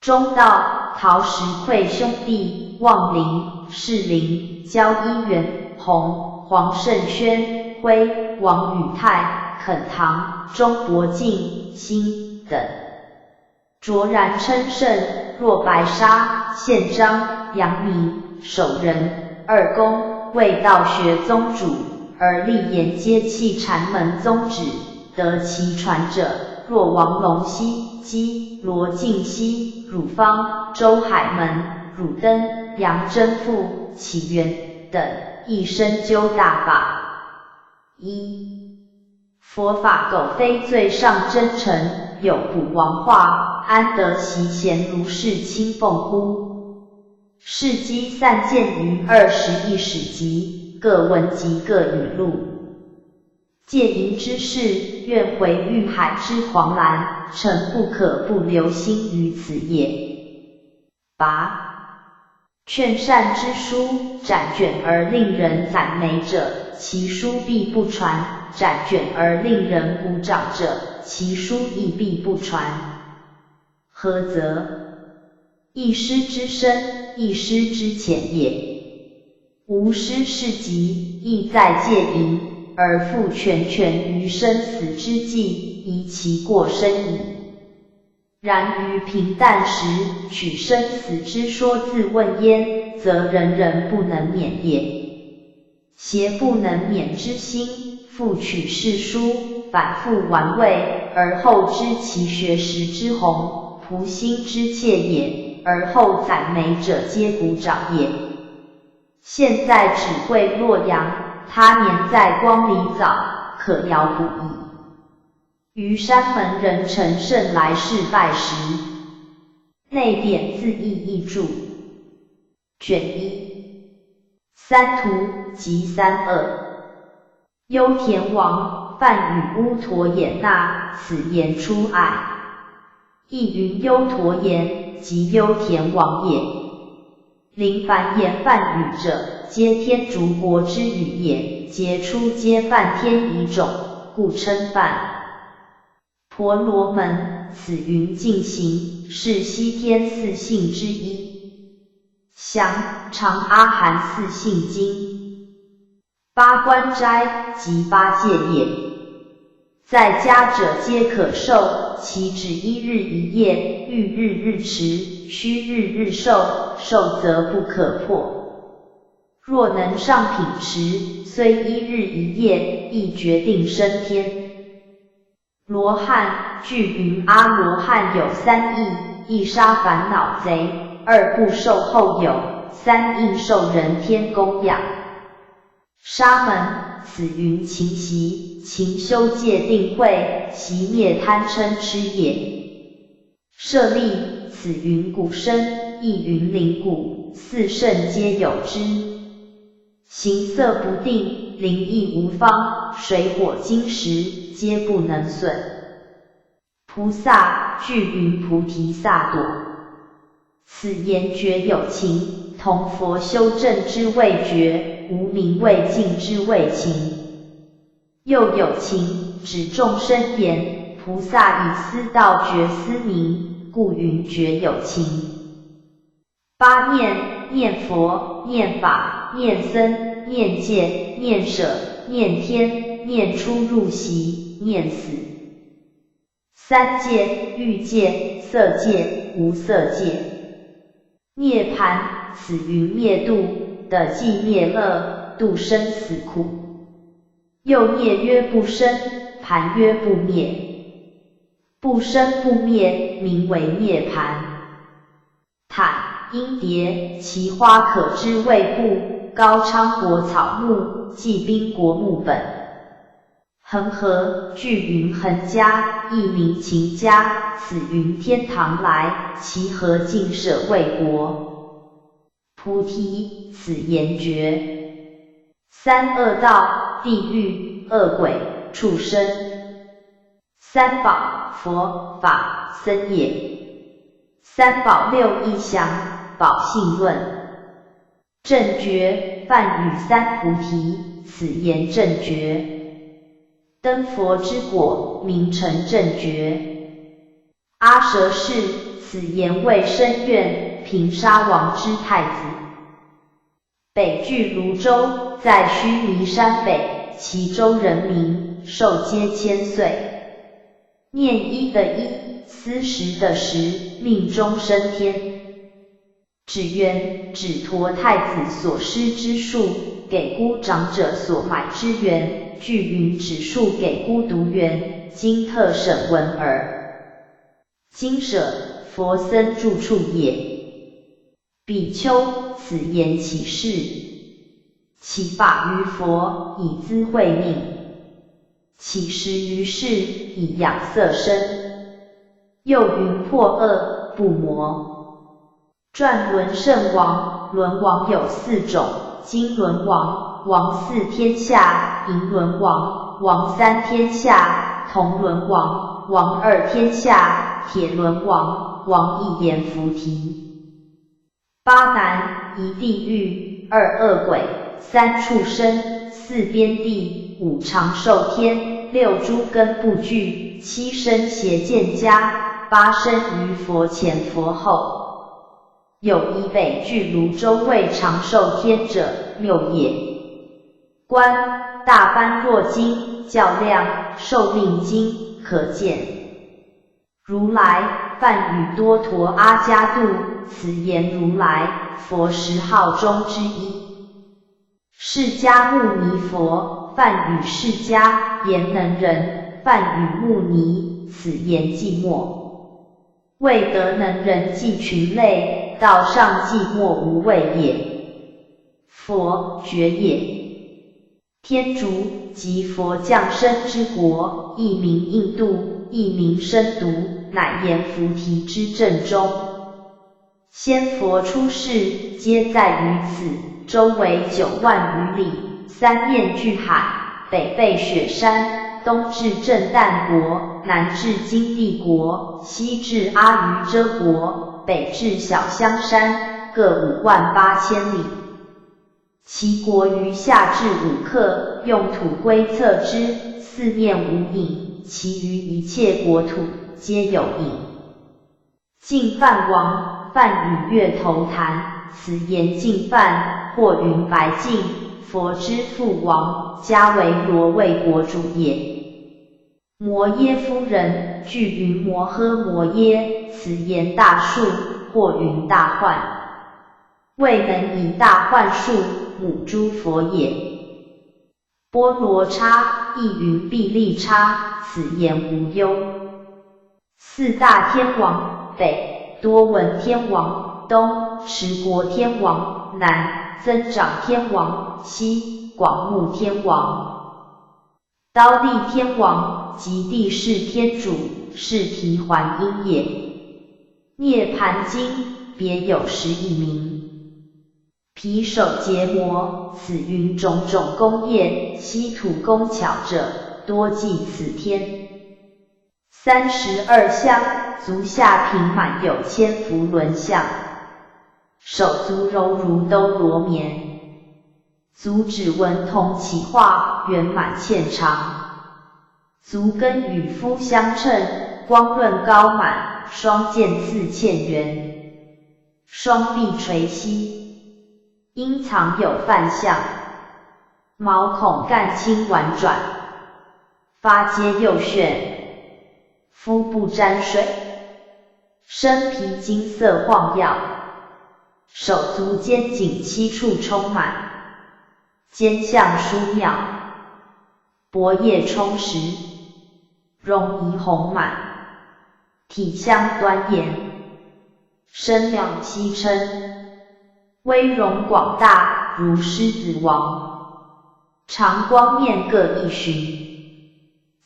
中道、陶石溃兄弟、望陵、士林、焦一元、洪、黄胜轩、辉、王宇泰、肯堂、钟伯敬、辛等。卓然称圣，若白沙、宪章、杨明、守仁、二公，为道学宗主，而立言接弃禅门宗旨，得其传者，若王龙溪、基、罗敬熙、汝方、周海门、汝登、杨真富、启元等，亦深究大法。一、佛法苟非最上真诚，有补王化，安得其贤如是亲奉乎？事迹散见于21史集，各文集各语录。戒淫之事，愿回欲海之狂澜，诚不可不留心于此也。拔劝善之书，展卷而令人赞美者，其书必不传；展卷而令人鼓掌者，其书亦必不传。何则？一师之深，一师之浅也。吾师事极，意在戒淫，而复全于生死之际，宜其过深矣。然于平淡时，取生死之说自问焉，则人人不能免也。邪不能免之心，复取世书，反复玩味，而后知其学识之宏，仆心之切也，而后赞美者皆鼓掌也。现在只会洛阳，他年在光里早，可遥不矣。于山门人陈胜来世拜时，内典字义译注，卷1，三图及32。幽田王范与乌陀衍那，此言出蔼。亦云幽陀衍，即幽田王也。临凡言梵语者，皆天竺国之语也，杰出皆梵天仪种，故称梵。婆罗门，此云净行，是西天四姓之一。详长阿含四姓经。八关斋即八戒也。在家者皆可受，其只一日一夜，欲日日持，须日日受，受则不可破。若能上品持，虽一日一夜，亦决定升天。罗汉，据云阿罗汉有3义：一杀烦恼贼，二不受后有，三应受人天供养。沙门，此云勤习，勤修戒定慧，习灭贪嗔痴也。舍利，此云骨身，亦云灵骨，四圣皆有之。形色不定，灵异无方，水火金石，皆不能损。菩萨，据云菩提萨埵，此言觉有情，同佛修正之谓觉，无明未尽之谓情。又有情，指众生言，菩萨以思道觉思明，故云觉有情。八念：念佛、念法、念僧、念戒、念舍、念天、念出入息、念死。三界：欲界、色界、无色界。涅槃，此云灭度的即灭乐，度生死苦。又涅曰不生，盘曰不灭。不生不灭，名为涅槃。坦，鹰蝶，其花可知为布，高昌国草木，即宾国木本。恒河，据云恒家，亦名秦家，此云天堂来，其何尽舍为国。菩提，此言觉。三恶道，地狱、恶鬼、畜生。三宝，佛法僧也。三宝六义详，宝性论。正觉，梵语三菩提，此言正觉。登佛之果，名成正觉。阿舍氏，此言谓深愿，平沙王之太子。北距泸州，在须弥山北，其州人民，寿皆千岁。念一的一，思时的时，命终升天。指缘，指陀太子所施之术，给孤长者所买之缘。据云指数给孤独缘，今特审闻耳。经舍，佛僧住处也。比丘，此言其事。其法于佛，以资慧命；其实于世，以养色身。又云破恶不磨。转轮圣王，轮王有4种：金轮王，王4天下；银轮王，王3天下；铜轮王，王2天下；铁轮王，王1阎浮提。8男1地狱，2恶鬼，3畜生，4边地，5长寿天，6诸根部具，7生邪见家，8生于佛前佛后。有以北俱泸州为长寿天者，6也。观大般若经较量寿命经可见。如来梵语多陀阿伽度，此言如来佛10号中之一。释迦牟尼佛梵语释迦，言能人梵语牟尼，此言寂寞。未得能人即群类，道上寂寞无畏也。佛觉也。天竺即佛降生之国，亦名印度，亦名深毒，乃阎浮提之正中。先佛出世，皆在于此，周围9万余里，三面俱海，北背雪山，东至震旦国，南至金帝国，西至阿瑜遮国，北至小香山，各5万8千里。其国于夏至5刻，用土圭测之，四面无影，其余一切国土皆有影。净饭王，梵语月头坛，此言净饭，或云白净，佛之父王，迦维罗卫国主也。摩耶夫人，具云摩诃摩耶，此言大树，或云大幻。未能以大幻树母诸佛也。波罗叉，亦云毕利叉，此言无忧。4大天王，北多闻天王，东持国天王，南增长天王，西广目天王。刀立天王，即地释天主，是提还因也。涅盘经别有11名。毗首结摩，此云种种功业，稀土工巧者，多记此天。32相，足下平满有千福轮相，手足柔如兜罗棉，足趾纹同其画，圆满纤长，足跟与肤相称，光润高满，双剑似茜圆，双臂垂膝。阴藏有梵相，毛孔干轻婉转，发皆右旋，肤不沾水，身皮金色晃耀，手足肩颈7处充满，肩相殊妙，薄叶充实，容仪红满，体相端严，身量稀称。威容广大，如狮子王，长光面各1旬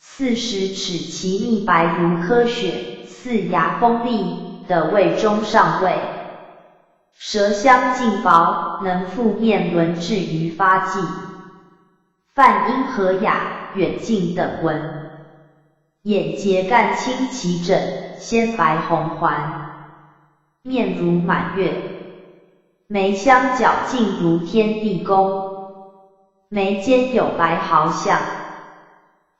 ，40尺其密白如柯雪，4牙锋利，得位中上位，舌香劲薄，能覆面轮至于发际，泛音和雅，远近等闻，眼睫干清齐整，鲜白红环，面如满月。眉相皎净如天地宫，眉间有白毫像，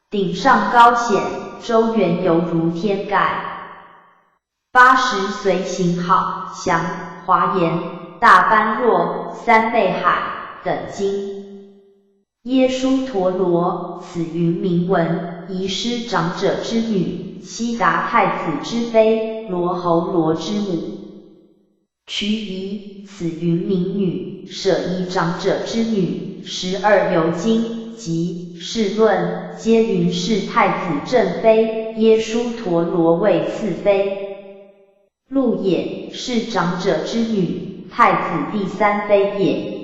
顶上高显，周圆犹如天盖。80随行好，祥华严大般若三昧海等经。耶输陀罗，此云明文，遗失长者之女，悉达太子之妃，罗侯罗之母。瞿夷，此云明女，舍夷长者之女，12游经及释论，皆云是太子正妃，耶输陀罗为次妃。鹿也，是长者之女，太子第3妃也。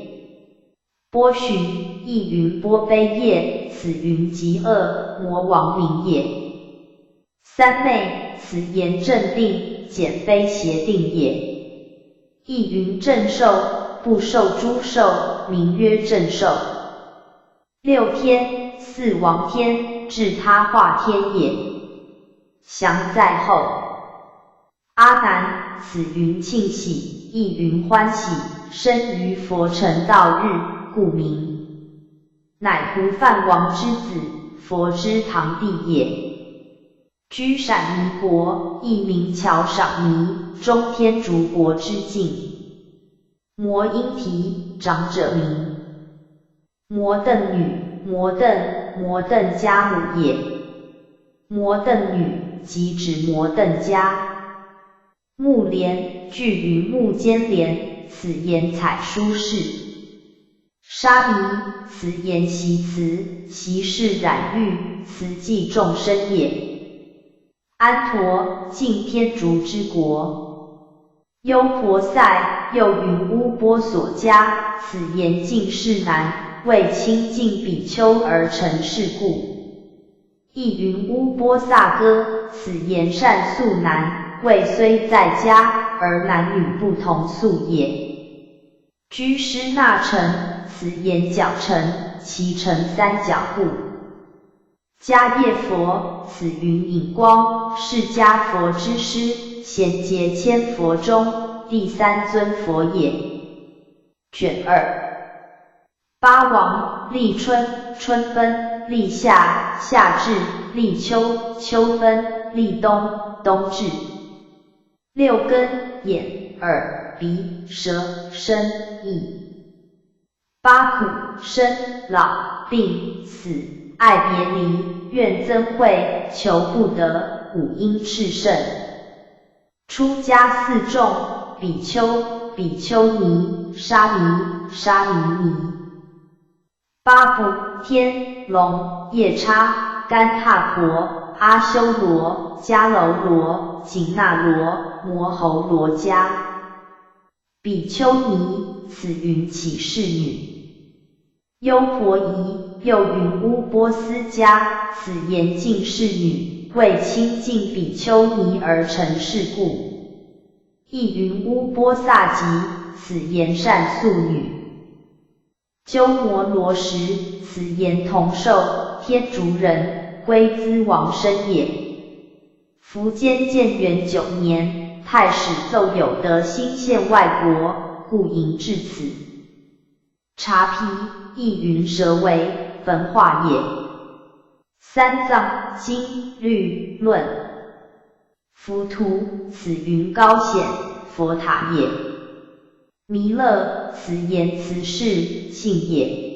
波旬，亦云波妃业，此云极恶魔王名也。三昧，此言正定，简非邪定也。亦云正寿，不受诸寿，名曰正寿。六天，四王天，至他化天也。祥在后。阿难，此云庆喜，亦云欢喜，生于佛成道日，故名。乃胡梵王之子，佛之堂弟也。居闪弥国，亦名乔赏弥，中天竺国之境。摩因提，长者名。摩邓女，摩邓家母也。摩邓女，即指摩邓家。目连，句于目间连，此言采书士。沙弥，此言习辞，习是染欲，辞济众生也。安陀，晋天竺之国。优婆塞，又云乌波所家，此言尽是难，为清净比丘而成是故。亦云乌波萨歌，此言善宿难，为虽在家，而男女不同宿也。居师那城，此言角成，其成三角故。迦叶佛，此云引光，释迦佛之师，贤劫千佛中第三尊佛也。卷二。八王，立春，春分；立夏，夏至；立秋，秋分；立冬，冬至。六根，眼、耳、鼻、舌、身、意。八苦，生、老、病、死、爱别离、怨憎会、求不得，五阴炽盛。出家四众，比丘、比丘尼、沙弥、沙弥尼。八部，天、龙、夜叉、干闼婆、阿修罗、迦楼罗、紧那罗、摩喉罗伽。比丘尼，此云起士女。优婆夷，又云乌波斯迦，此言尽士女，为清净比丘尼而成是故。亦云乌波萨吉，此言善宿女。鸠摩罗什，此言同寿，天竺人，龟兹王身也。苻坚建元9年，太史奏有德兴献外国，故迎至此。察毗，亦云蛇为，焚化也。三藏，经、律、论。浮屠，此云高显，佛塔也。弥勒，此言慈氏，信也。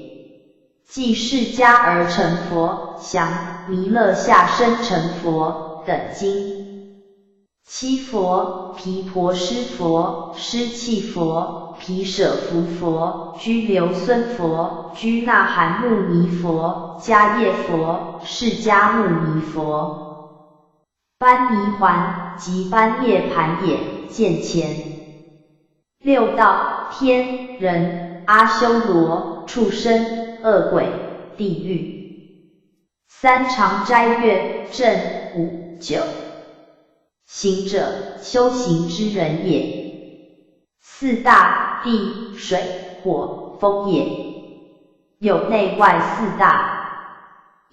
继释迦而成佛，降弥勒下生成佛，等经。七佛，毗婆尸佛、尸弃佛、毗舍浮佛、居留孙佛、居那含牟尼佛、迦叶佛、释迦牟尼佛。般尼环，即般涅盘也，见前。六道，天、人、阿修罗、畜生、恶鬼、地狱。三常斋月，正、午、九。行者，修行之人也。四大，地、水、火、风也。有内外四大。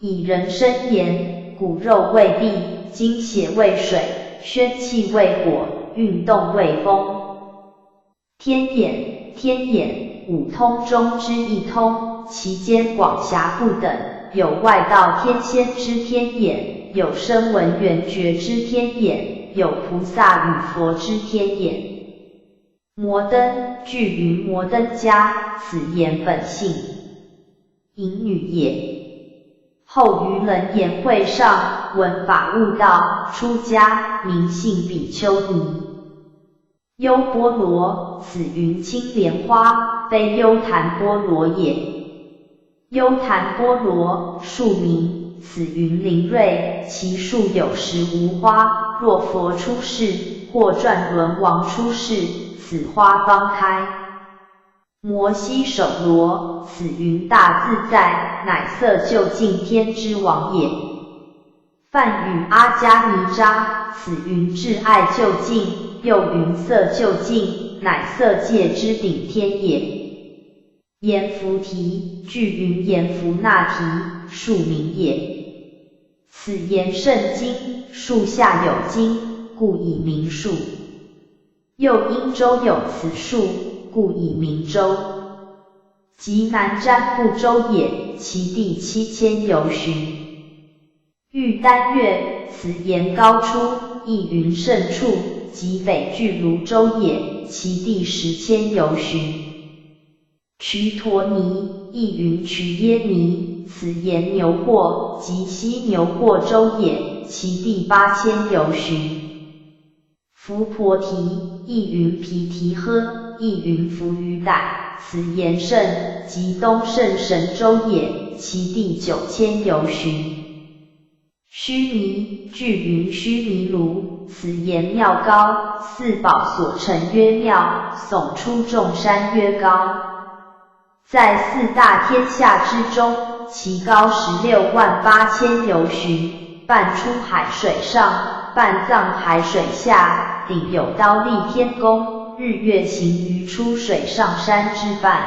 以人身言，骨肉为地，精血为水，宣气为火，运动为风。天眼，天眼，五通中之一通，其间广狭不等，有外道天仙之天眼，有声闻缘觉之天眼，有菩萨与佛之天眼。摩登，句于摩登家，此言本性。淫女也。后于楞严会上，闻法悟道，出家，名姓比丘尼。优波罗，此云青莲花，非优昙波罗也。优昙波罗，树名，此云灵瑞，其树有时无花，若佛出世，或转轮王出世，此花方开。摩悉首罗，此云大自在，乃色究竟天之王也。梵语阿迦尼扎，此云至爱究竟，又云色究竟，乃色界之顶天也。阎浮提，据云阎浮那提，庶名也。此言圣经，树下有经，故以名树。又因州有此树，故以名州。即南瞻部洲也，其地7000由旬。欲丹月，此言高出，亦云胜处，即北俱泸州也，其地10,000由旬。瞿陀尼，亦云瞿耶尼，此言牛货，即西牛货州也，其地8000由旬。伏婆提，亦云毗提诃，亦云伏于逮，此言胜，即东胜神州也，其地9000由旬。须弥，据云须弥卢，此言妙高，四宝所成曰妙，耸出众山曰高。在四大天下之中，其高168000由旬，半出海水上，半藏海水下，顶有忉利天宫，日月行于出水上山之半。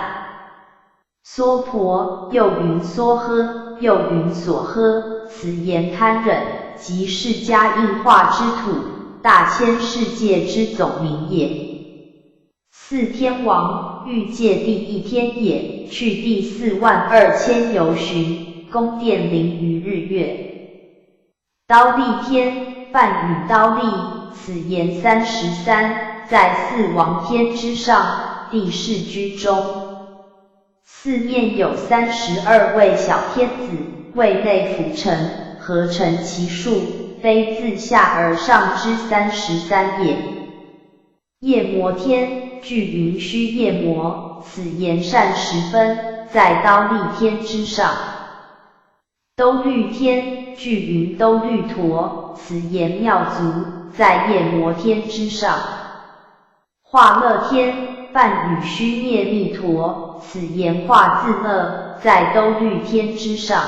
娑婆，又云娑诃，又云所诃，此言堪忍，即释迦应化之土，大千世界之总名也。四天王，欲界第一天也，去地42000由旬，宫殿临于日月。忉利天，梵语忉利，此言33，在四王天之上，地势居中。四面有32位小天子，位内辅臣，合成其数，非自下而上之33也。夜摩天，据云须夜摩，此言善10分，在忉利天之上。兜率天，据云兜率陀，此言妙足，在夜摩天之上。化乐天，梵语须灭密陀，此言化自乐，在兜率天之上。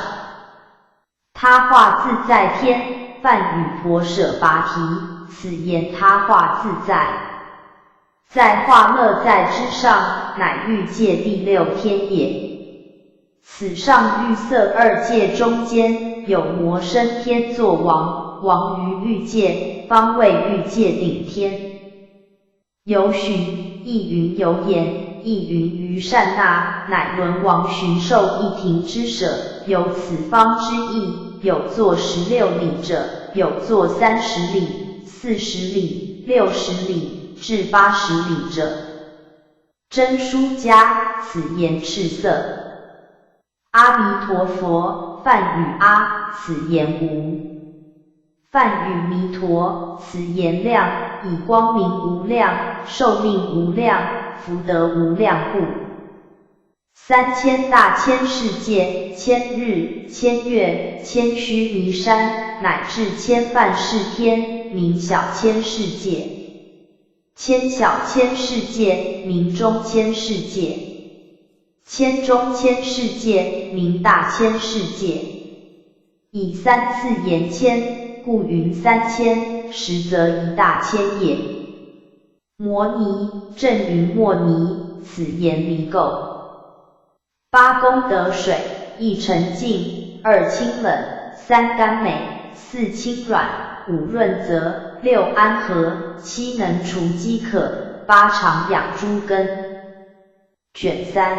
他化自在天，梵语婆舍拔提，此言他化自在。在化乐在之上，乃欲界第6天也。此上欲色二界中间，有摩生天作王，王于欲界，方为欲界顶天。由旬，亦云由言，亦云于善那，乃轮王巡狩一庭之舍，有此方之意，有作16里者，有作30里、40里、60里至80里者。真书家，此言赤色。阿弥陀佛，梵语阿，此言无。梵语弥陀，此言量，以光明无量，寿命无量，福德无量故。3000大千世界，千日、千月、千须弥山，乃至千梵世天，名小千世界。千小千世界，名中千世界。千中千世界，名大千世界。以3次言千，故云3000，实则一大千也。摩尼，正云莫尼，此言离垢。8功德水，1沉静，2清冷，3甘美，4清软，5润泽，6安和，7能除饥渴，8常养诸根。卷3。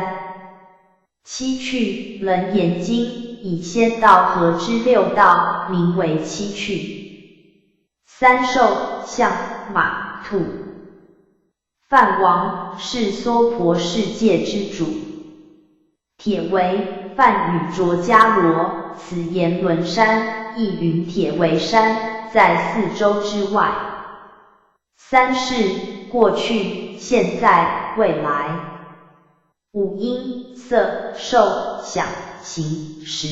七趣，楞严经，以仙道合之6道，名为七趣。三兽，象、马、兔。梵王，是娑婆世界之主。铁为，梵语卓迦罗，此言轮山，亦云铁为山，在4洲之外。三世，过去、现在、未来。五音，色、受、想、行、识。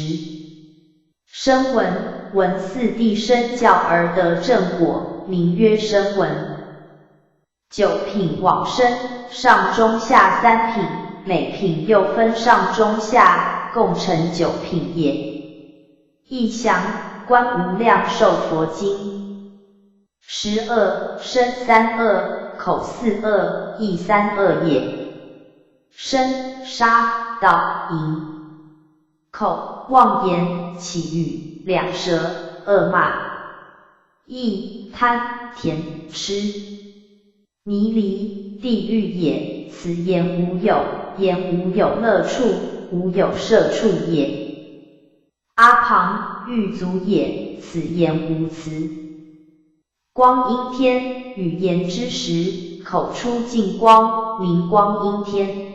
声闻，闻四谛身教而得正果，名曰声闻。九品往生，上中下3品，每品又分上中下，共成9品也。义详，观无量寿佛经。12身三恶，口四恶，意三恶也。身杀盗淫，口妄言绮语两舌恶骂，意贪甜吃，迷离地狱也。此言无有，言无有乐处，无有摄处也。阿旁狱卒也，此言无辞。光阴天，语言之时，口出净光，明光阴天。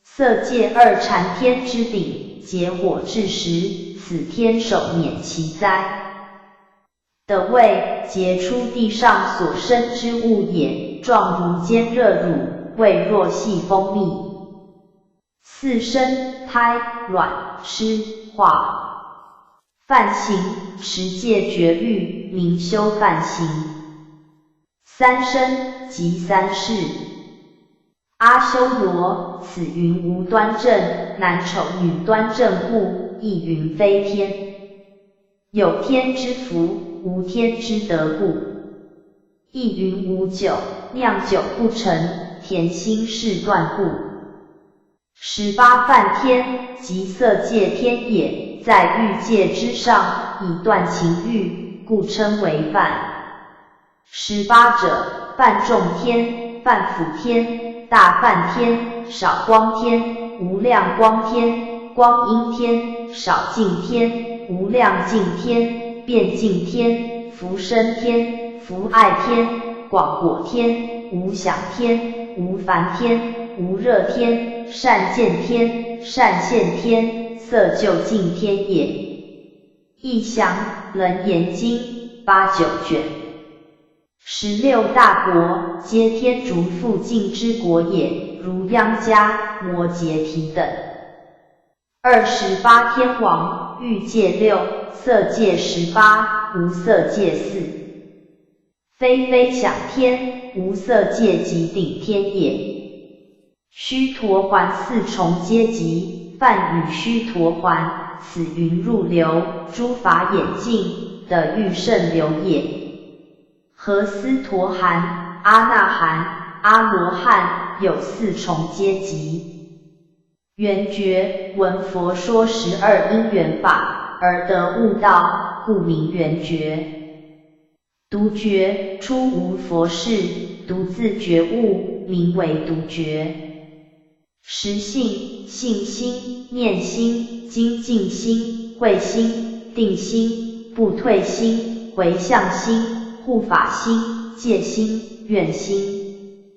色界二禅天之顶，结火至时，此天首免其灾。的谓结出地上所生之物也，状如坚热乳，味若细蜂蜜。四生胎卵湿化。梵行持戒绝欲，名修梵行。三生即三世。阿修罗，此云无端正，男丑女端正故，亦云非天。有天之福，无天之德故。亦云无酒，酿酒不成，甜心事断故。18梵天，即色界天也，在欲界之上，以断情欲，故称为梵。18者，梵众天、梵辅天、大梵天、少光天、无量光天、光阴天、少净天、无量净天、遍净天、福生天、福爱天、广果天、无想天、无烦天、无热天、善见天、善现天、色究竟天也。义详楞严经8、9卷。16大国，皆天竺附近之国也，如央迦、摩羯提等。28天王，欲界6，色界18，无色界4。非想天，无色界极顶天也。须陀洹4重阶级，梵语须陀洹，此云入流，诸法眼净的欲胜流也。何斯陀含、阿那含、阿罗汉有4重阶级。圆觉闻佛说12因缘法，而得悟道，故名圆觉。独觉出无佛世，独自觉悟，名为独觉。实性、信心、念心、精进心、慧心、定心、不退心、回向心、护法心、戒心、愿心。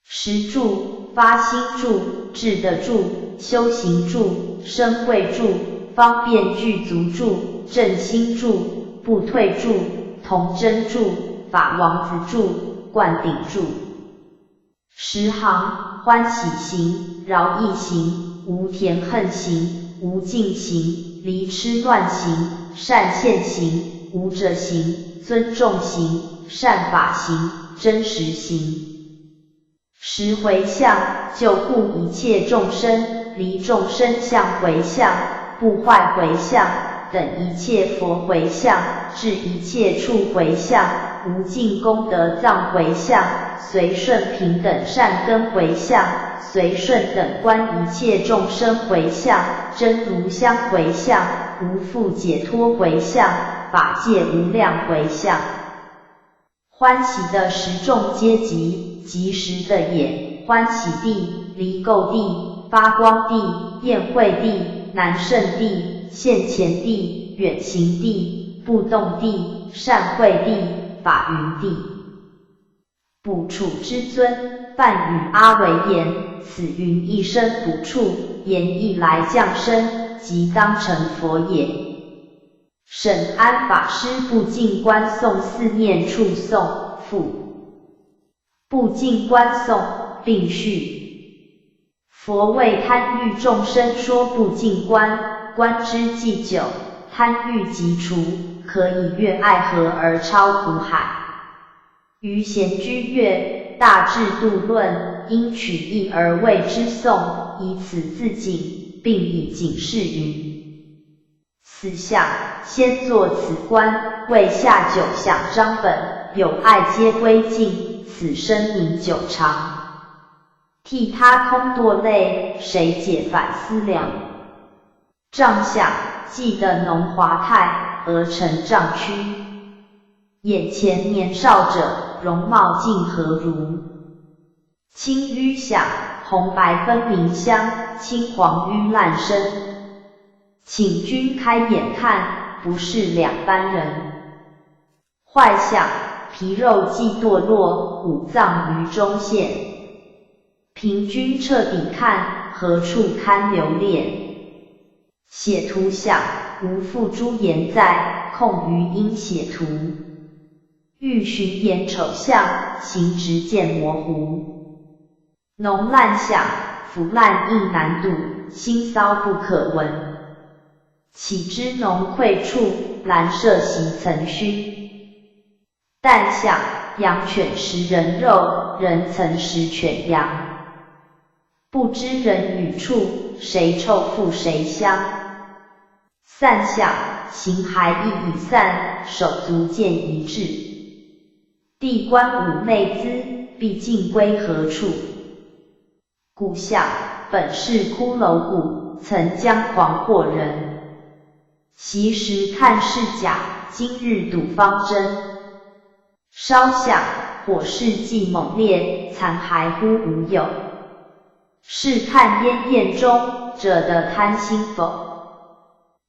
实住、发心住、智的住、修行住、生慧住、方便具足住、正心住、不退住、童真住、法王子住、灌顶住。十行、欢喜行、饶益行、无田恨行、无尽行、离痴乱行、善现行、无者行、尊重行、善法行、真实行。十回向，救护一切众生，离众生相回向、不坏回向等一切佛回向，至一切处回向，无尽功德藏回向，随顺平等善根回向，随顺等观一切众生回向，真如香回向，无复解脱回向，法界无量回向。欢喜的10众阶级，即实的也，欢喜地、离垢地、发光地、宴会地、南胜地、现前地、远行地、不动地、善慧地、法云地。补处之尊，梵语阿惟言，此云一生补处，言一来降生，即当成佛也。审安法师不净观颂4念处颂复。不净观颂并序。佛为贪欲众生说不净观，观之既久，贪欲即除，可以越爱河而超苦海。于贤居乐大智度论，因取义而为之颂，以此自警，并以警示云：此相先作此观，为下9想章本，有爱皆归尽，此生名久长。替他空堕泪，谁解反思量？帐下记得浓华态，鹅成帐躯。眼前年少者，容貌竟何如？青淤响，红白分明香，青黄淤烂生。请君开眼看，不是两般人。坏想，皮肉既堕落，五脏于中现。凭君彻底看，何处堪留恋？写图想，无附朱颜在，空余应写图。欲寻眼丑相，行直见模糊。浓烂想，腐烂亦难睹，腥骚不可闻。岂知浓愧处，兰麝习曾熏。但想，羊犬食人肉，人曾食犬羊。不知人与处，谁臭复谁香。散想，形骸亦已散，手足见一致。地观妩媚姿，毕竟归何处？古想，本是骷髅骨，曾将狂惑人。昔时看是假，今日睹方真。稍想，火势既猛烈，残骸忽无有。试看烟焰中，者的贪心否？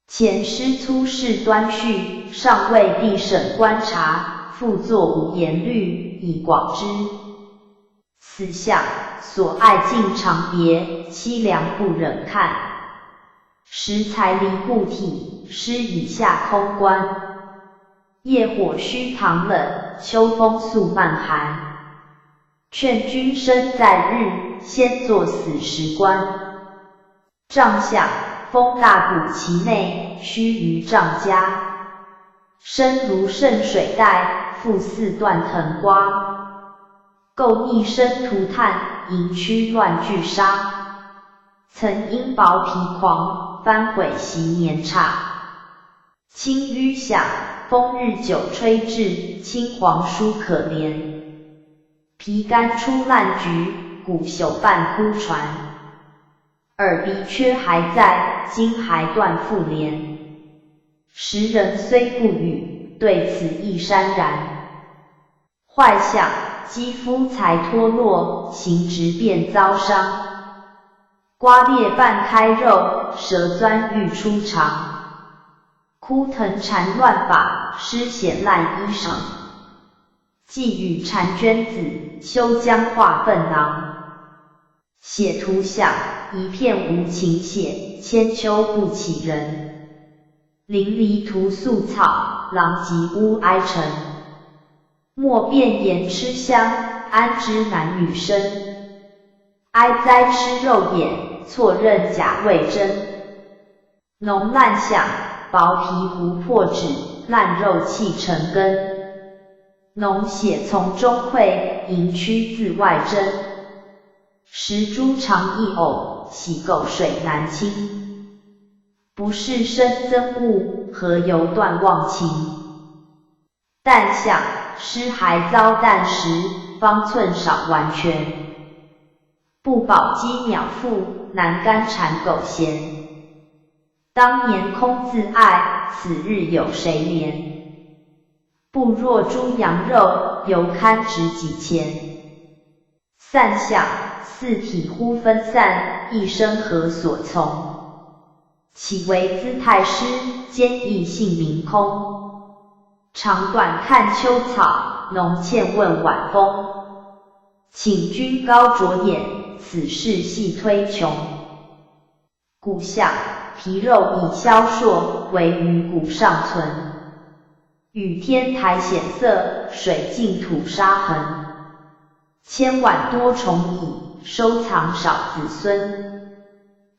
前师粗事端叙，尚未必审观察，复作五言律，以广之。此想，所爱竟长别，凄凉不忍看。时才离故体，诗以下空观。夜火虚堂冷，秋风肃漫寒。劝君身在日，先作死时观。帐下，风大鼓其内，须臾帐家。身如渗水带，腹似断藤瓜。构逆生涂炭，营区乱聚沙。曾因薄皮狂，翻毁昔年差。青淤响，风日久吹至，青黄疏可怜。皮干出烂菊，骨朽半枯船。耳鼻缺还在，筋还断复连。时人虽不语，对此亦潸然。坏想，肌肤才脱落，行直便遭伤。瓜裂半开肉，舌钻欲出肠。枯藤缠乱发，湿显烂衣裳。寄语婵娟子，休将化粪囊。写图想，一片无情血，千秋不起人。淋漓涂素草，狼藉乌哀尘。莫辨言吃香，安知男女生？哀哉吃肉眼，错认假为真。浓烂想，薄皮糊破纸，烂肉气成根。浓血从中溃，营区自外蒸。石珠长一偶，洗垢水难清。不是生憎恶，何由断忘情？但想，诗还遭淡时，方寸少完全。不保鸡鸟腹，难干馋狗闲。当年空自爱，此日有谁怜？不若猪羊肉，犹堪值几钱。散想，四体忽分散，一生何所从？岂为姿态失，坚毅性命空。长短看秋草，浓倩问晚风。请君高着眼，此事细推穷。古想，皮肉已消烁，唯余骨尚存。雨天台显色，水尽土沙痕。千碗多虫蚁，收藏少子孙。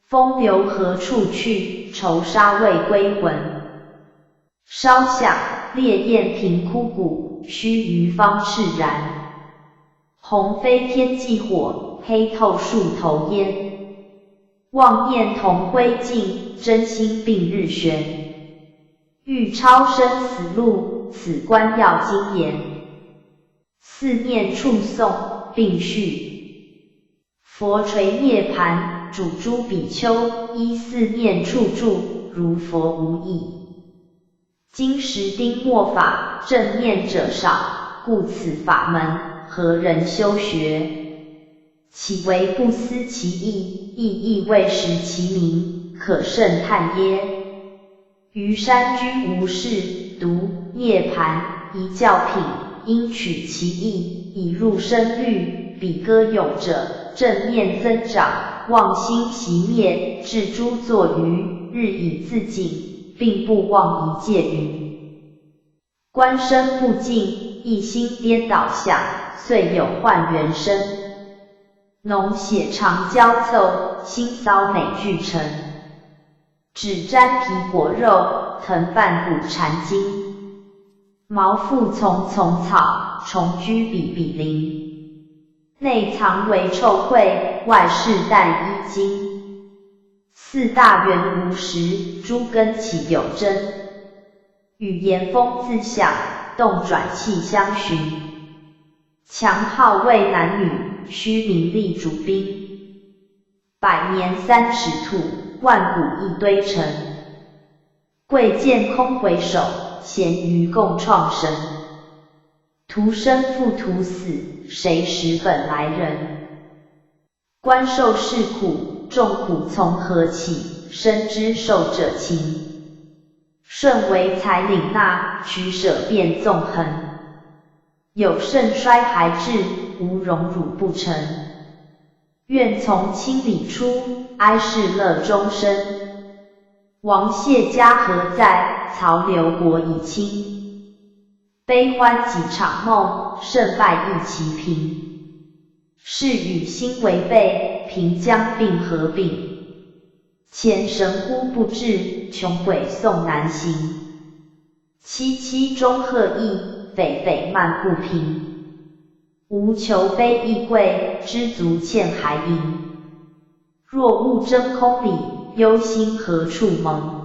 风流何处去？愁杀未归魂。稍想，烈焰平枯骨，须臾方炽然。红飞天际火，黑透树头烟。望念同归尽，真心并日悬。欲超生死路，此关要精研。四念处诵并序。佛垂涅盘，主诸比丘，依四念处住，如佛无异。今时丁末法，正念者少，故此法门何人修学？岂为不思其意，亦未识其名，可甚叹耶？于山居无事，读涅盘一教品，应取其意，以入深律。彼歌咏者，正念增长，妄心熄灭，至诸作愚，日以自警，并不忘一戒云。观身不净，一心颠倒相，遂有幻缘生。脓血肠交凑，心骚美俱成。只沾皮果肉，藤蔓骨缠筋。毛附丛丛草，虫居比比邻。内藏为臭秽，外饰淡衣襟。四大缘无实，诸根岂有真？语言风自响，动转气相寻。强好为男女，虚名利主宾。百年30土，万古一堆尘。贵贱空回首，咸鱼共创神。徒生复徒死，谁识本来人？观受是苦，众苦从何起？深知受者情。顺为才领纳，取舍便纵横。有盛衰还至，无荣辱不成。愿从清理出，哀是乐终生。王谢家何在？曹刘国已清。悲欢几场梦，胜败亦齐平。是与心为备，平将并合并。前神乎不至，穷鬼宋难行。凄凄中鹤翼，斐斐慢不平。无求非亦贵，知足欠还盈。若悟真空理，忧心何处蒙？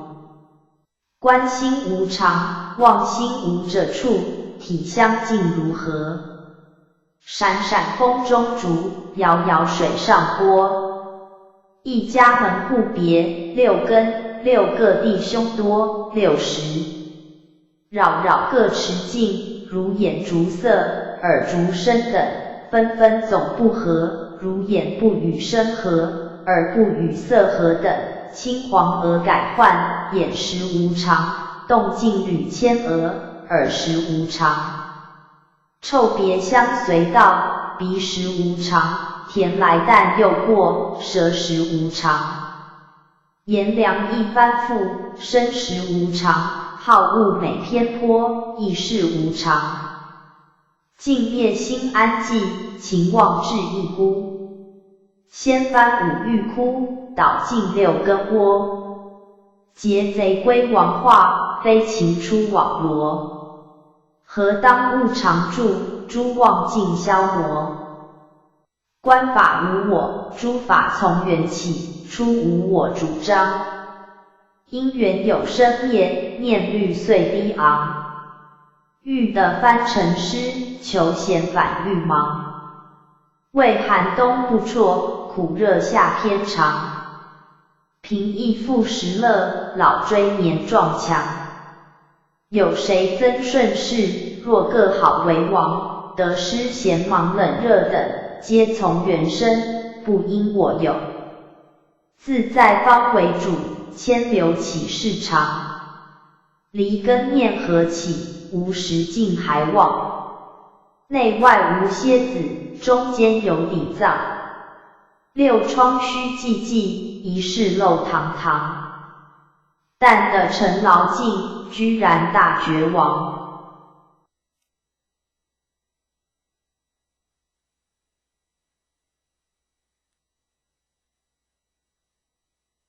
观心无常，忘心无者处，体相近如何？闪闪风中烛，遥遥水上波。一家门户别，六根六个弟兄多，60。扰扰各持境，如眼逐色，耳逐声等，纷纷总不合，如眼不与声合，耳不与色合等。青黄鹅改换，眼识无常，动静屡千鹅，耳识无常。臭别相随到，鼻识无常，甜来淡又过，舌识无常。炎凉一翻覆，身识无常，好恶美偏颇，意识无常。静灭心安寂，情妄志一孤。掀翻五欲窟，倒尽六根窝。劫贼归王化，非情出网罗。何当物常住，诸妄尽消磨。观法无我，诸法从缘起，出无我主张。因缘有生灭，念虑遂低昂。欲得翻成诗，求贤反欲盲。为寒冬不辍，苦热夏偏长。贫易富实乐，老追年壮强。有谁曾顺势，若各好为王，得失闲忙冷热等，皆从缘生，不因我有。自在方为主，千流岂是常？离根念何起，无时尽还忘。内外无蝎子，中间有底脏。六窗虚寂寂，一室漏堂堂。但得尘劳尽，居然大绝王。